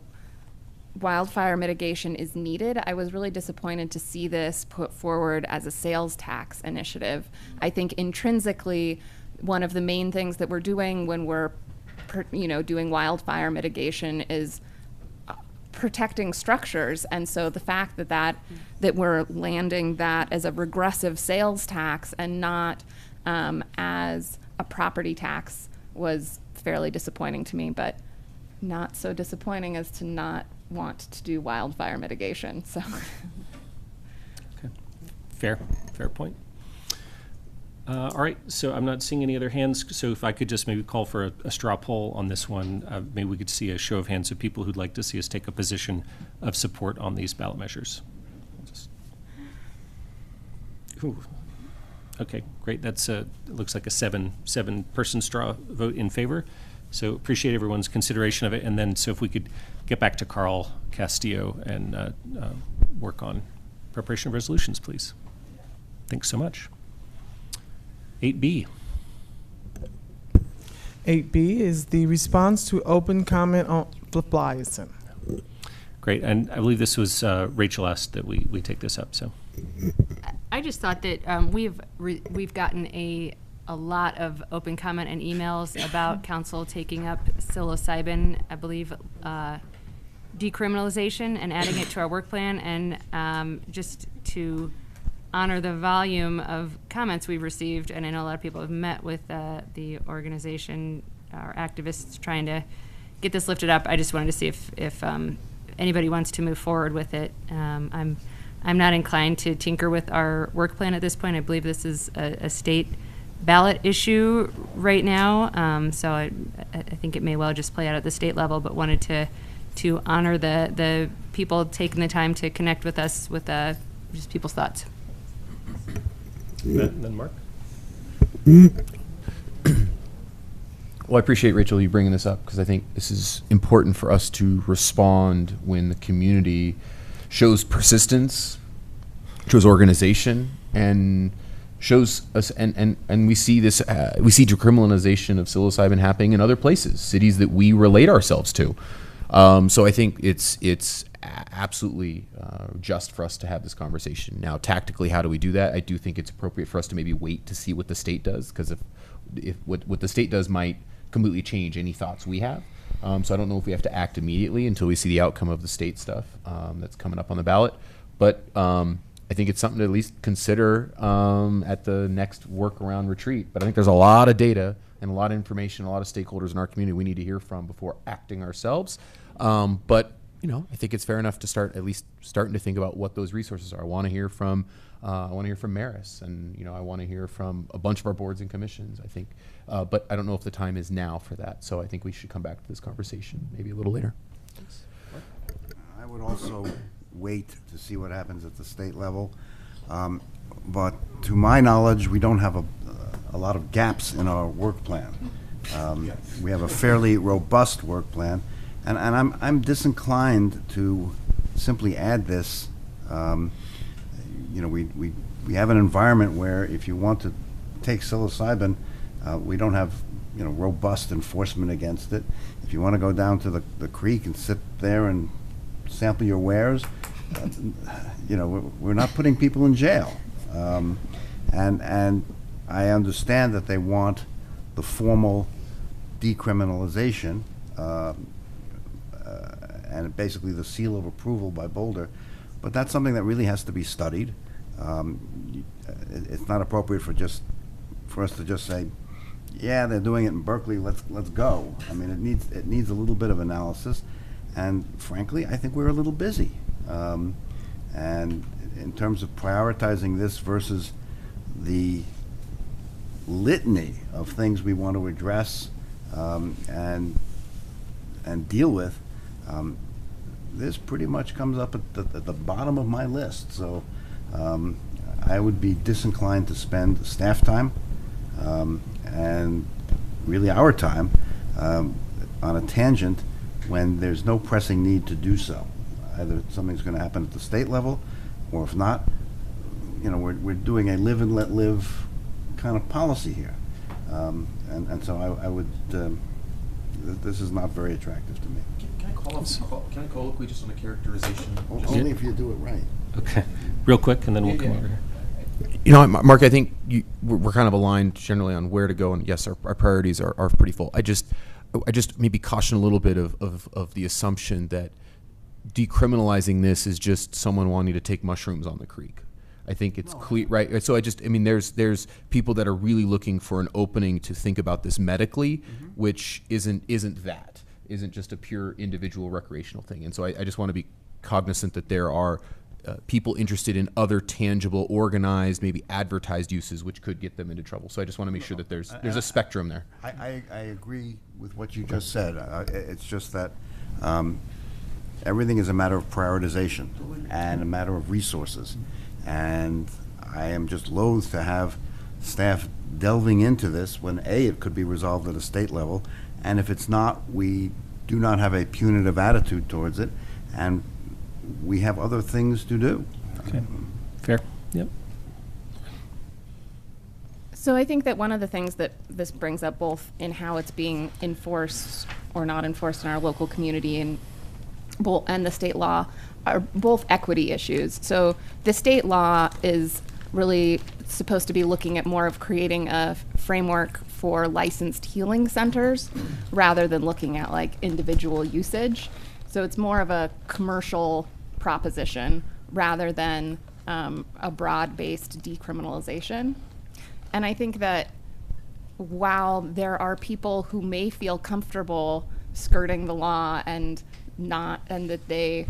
wildfire mitigation is needed, I was really disappointed to see this put forward as a sales tax initiative. I think intrinsically, one of the main things that we're doing when we're doing wildfire mitigation is protecting structures, and so the fact that we're landing that as a regressive sales tax and not as a property tax was fairly disappointing to me, but not so disappointing as to not want to do wildfire mitigation. So, okay, fair point. All right, so I'm not seeing any other hands, so if I could just maybe call for a straw poll on this one, maybe we could see a show of hands of people who'd like to see us take a position of support on these ballot measures. Okay, great. That's it looks like a seven-person straw vote in favor. So appreciate everyone's consideration of it. And then, so if we could get back to Carl Castillo and work on preparation of resolutions, please. Thanks so much. 8B. 8B is the response to open comment on Fliesen. Great, and I believe this was Rachel asked that we take this up. So I just thought that we've gotten a lot of open comment and emails about council taking up psilocybin, I believe, decriminalization and adding it to our work plan, and just to honor the volume of comments we've received, and I know a lot of people have met with the organization, our activists trying to get this lifted up. I just wanted to see if anybody wants to move forward with it. I'm not inclined to tinker with our work plan at this point. I believe this is a state ballot issue right now, so I think it may well just play out at the state level, but wanted to honor the people taking the time to connect with us with just people's thoughts. And then Mark? Well, I appreciate, Rachel, you bringing this up, because I think this is important for us to respond when the community shows persistence, shows organization, and shows us, and we see this, we see decriminalization of psilocybin happening in other places, cities that we relate ourselves to. So I think it's absolutely just for us to have this conversation. Now, tactically, how do we do that? I do think it's appropriate for us to maybe wait to see what the state does, because if what the state does might completely change any thoughts we have. So I don't know if we have to act immediately until we see the outcome of the state stuff that's coming up on the ballot. But I think it's something to at least consider at the next workaround retreat. But I think there's a lot of data and a lot of information, a lot of stakeholders in our community we need to hear from before acting ourselves. But I think it's fair enough to start at least starting to think about what those resources are. I want to hear from Maris, and I want to hear from a bunch of our boards and commissions. I think, but I don't know if the time is now for that. So I think we should come back to this conversation maybe a little later. I would also wait to see what happens at the state level, but to my knowledge, we don't have a lot of gaps in our work plan. We have a fairly robust work plan. And I'm disinclined to simply add this. We have an environment where if you want to take psilocybin, we don't have robust enforcement against it. If you want to go down to the creek and sit there and sample your wares, we're not putting people in jail. And I understand that they want the formal decriminalization. And basically the seal of approval by Boulder, but that's something that really has to be studied. It's not appropriate for us to just say, yeah, they're doing it in Berkeley, let's go. I mean, it needs a little bit of analysis, and frankly, I think we're a little busy. And in terms of prioritizing this versus the litany of things we want to address and deal with, this pretty much comes up at the bottom of my list. So I would be disinclined to spend staff time and really our time on a tangent when there's no pressing need to do so. Either something's going to happen at the state level, or if not, you know, we're doing a live and let live kind of policy here. And so I would, this is not very attractive to me. Can I colloquy just on a characterization? Only if you do it right. Okay, real quick, and then we'll come over here. You know, Mark, I think we're kind of aligned generally on where to go, and yes, our priorities are pretty full. I just maybe caution a little bit of the assumption that decriminalizing this is just someone wanting to take mushrooms on the creek. I think it's clear, right? So I mean, there's people that are really looking for an opening to think about this medically, which isn't just a pure individual recreational thing. And so I just want to be cognizant that there are people interested in other tangible, organized, maybe advertised uses, which could get them into trouble. So I just want to make sure that there's a spectrum there. I agree with what you just said. It's just that everything is a matter of prioritization and a matter of resources. And I am just loath to have staff delving into this when A, it could be resolved at a state level, and if it's not, we do not have a punitive attitude towards it, and we have other things to do. Okay, fair, yep. So I think that one of the things that this brings up, both in how it's being enforced or not enforced in our local community and the state law, are both equity issues. So the state law is really supposed to be looking at more of creating a framework for licensed healing centers rather than looking at like individual usage. So it's more of a commercial proposition rather than a broad-based decriminalization. And I think that while there are people who may feel comfortable skirting the law and that they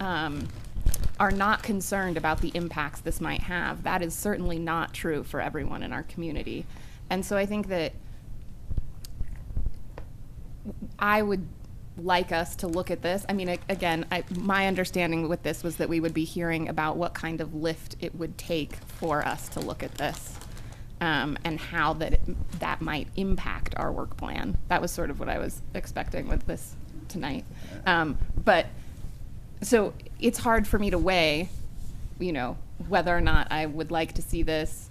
are not concerned about the impacts this might have, that is certainly not true for everyone in our community. And so I think that I would like us to look at this. I mean, again, my understanding with this was that we would be hearing about what kind of lift it would take for us to look at this, and how that might impact our work plan. That was sort of what I was expecting with this tonight. But so it's hard for me to weigh, you know, whether or not I would like to see this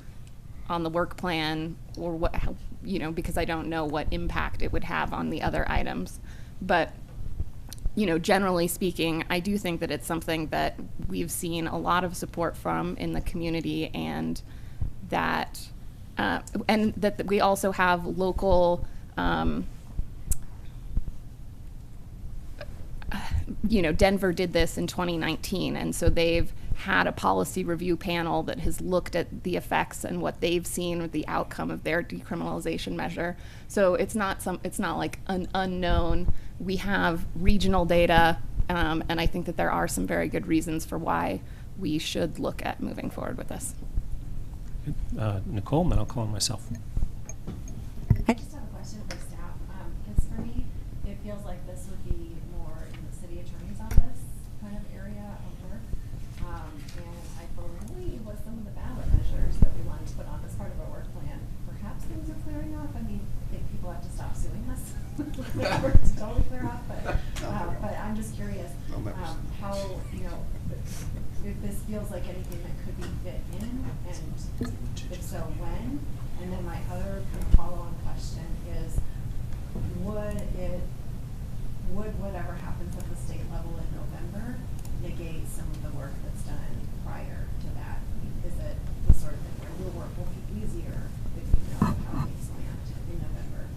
on the work plan or what, you know, because I don't know what impact it would have on the other items. But, you know, generally speaking, I do think that it's something that we've seen a lot of support from in the community, and that we also have local, you know, Denver did this in 2019, and so they've had a policy review panel that has looked at the effects and what they've seen with the outcome of their decriminalization measure. So it's not like an unknown. We have regional data, and I think that there are some very good reasons for why we should look at moving forward with this. Nicole, and then I'll call on myself. I just have a question for staff, because for me, it feels like this would be more in the city attorney's office kind of area of work. And I believe with some of the ballot measures that we wanted to put on as part of our work plan, perhaps things are clearing up. I mean, I think people have to stop suing us. It's totally clear up, but I'm just curious how, you know, if this feels like anything that could be fit in, and if so, when? And then my other kind of follow-on question is, would whatever happens at the state level in November negate some of the work that's done prior to that? I mean, is it the sort of thing where your work will be easier if you know how things land in November?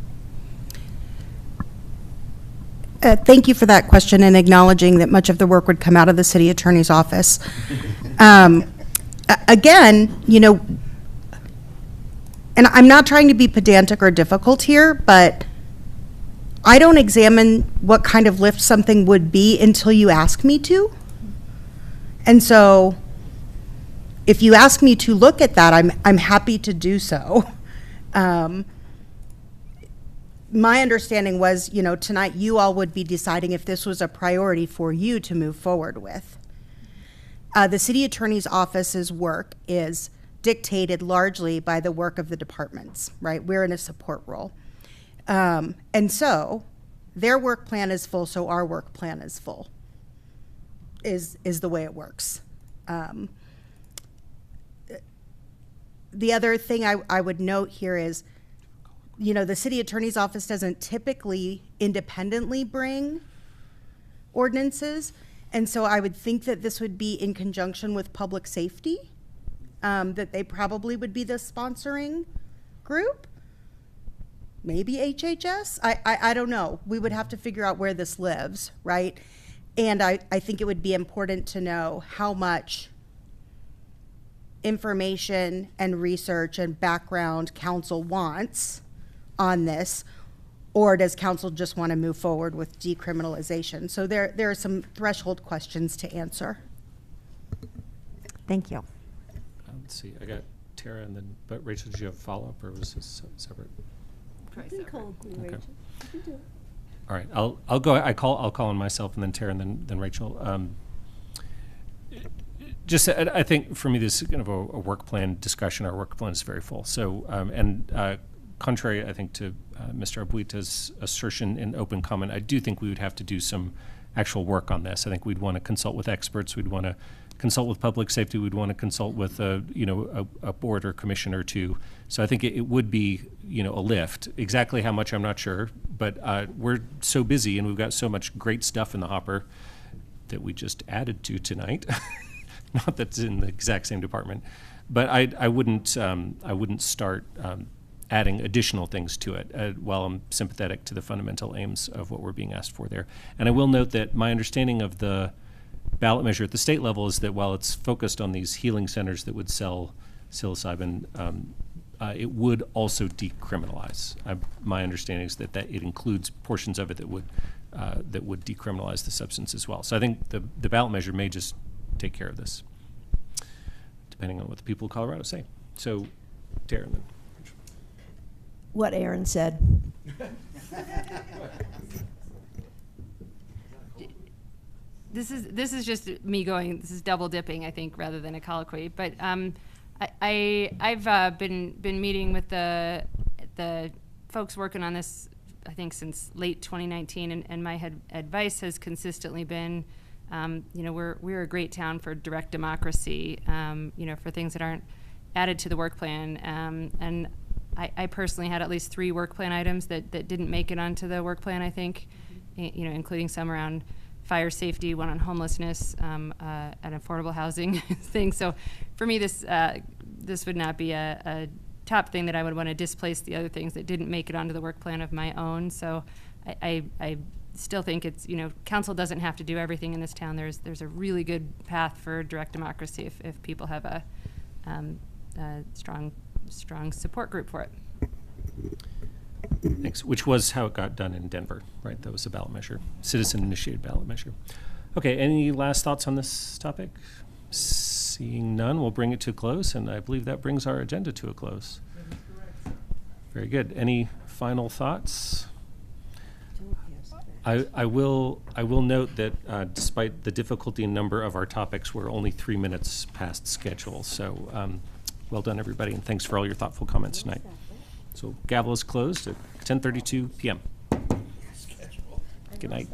Thank you for that question and acknowledging that much of the work would come out of the city attorney's office. Again, you know, and I'm not trying to be pedantic or difficult here, but I don't examine what kind of lift something would be until you ask me to. And so if you ask me to look at that, I'm happy to do so. My understanding was, you know, tonight you all would be deciding if this was a priority for you to move forward with. The city attorney's office's work is dictated largely by the work of the departments, right? We're in a support role. And so their work plan is full, so our work plan is full, is the way it works. The other thing I would note here is, you know, the city attorney's office doesn't typically independently bring ordinances. And so I would think that this would be in conjunction with public safety, that they probably would be the sponsoring group. Maybe HHS? I don't know. We would have to figure out where this lives, right? And I think it would be important to know how much information and research and background council wants on this, or does council just want to move forward with decriminalization? So there are some threshold questions to answer. Thank you. Let's see, I got Tara and then, but Rachel, did you have a follow-up or was this separate? Okay. All right, I'll go. I'll call on myself and then Tara and then Rachel. Just, I think for me, this is kind of a work plan discussion. Our work plan is very full. So, contrary, I think, to Mr. Abuita's assertion in open comment, I do think we would have to do some actual work on this. I think we'd want to consult with experts. We'd want to consult with public safety. We'd want to consult with a board or commission or two. So I think it would be, a lift. Exactly how much, I'm not sure. But we're so busy and we've got so much great stuff in the hopper that we just added to tonight. Not that it's in the exact same department, but I wouldn't start adding additional things to it while I'm sympathetic to the fundamental aims of what we're being asked for there. And I will note that my understanding of the ballot measure at the state level is that while it's focused on these healing centers that would sell psilocybin, it would also decriminalize. My understanding is that it includes portions of it that would decriminalize the substance as well. So I think the ballot measure may just take care of this, depending on what the people of Colorado say. So, Darren, then. What Aaron said. This is just me going. This is double dipping, I think, rather than a colloquy. But I've been meeting with the folks working on this, I think, since late 2019, and my advice has consistently been, we're a great town for direct democracy, for things that aren't added to the work plan. And I personally had at least 3 work plan items that didn't make it onto the work plan, I think, including some around fire safety, one on homelessness, an affordable housing thing. So for me, this would not be a top thing that I would want to displace the other things that didn't make it onto the work plan of my own. So I still think it's, council doesn't have to do everything in this town. There's a really good path for direct democracy if people have a strong support group for it. Thanks. Which was how it got done in Denver, right? That was a ballot measure, citizen-initiated ballot measure. Okay, any last thoughts on this topic? Seeing none, we'll bring it to a close, and I believe that brings our agenda to a close. Very good. Any final thoughts? I will note that despite the difficulty in number of our topics, we're only 3 minutes past schedule. So well done, everybody, and thanks for all your thoughtful comments tonight. So gavel is closed at 10:32 p.m. Good night.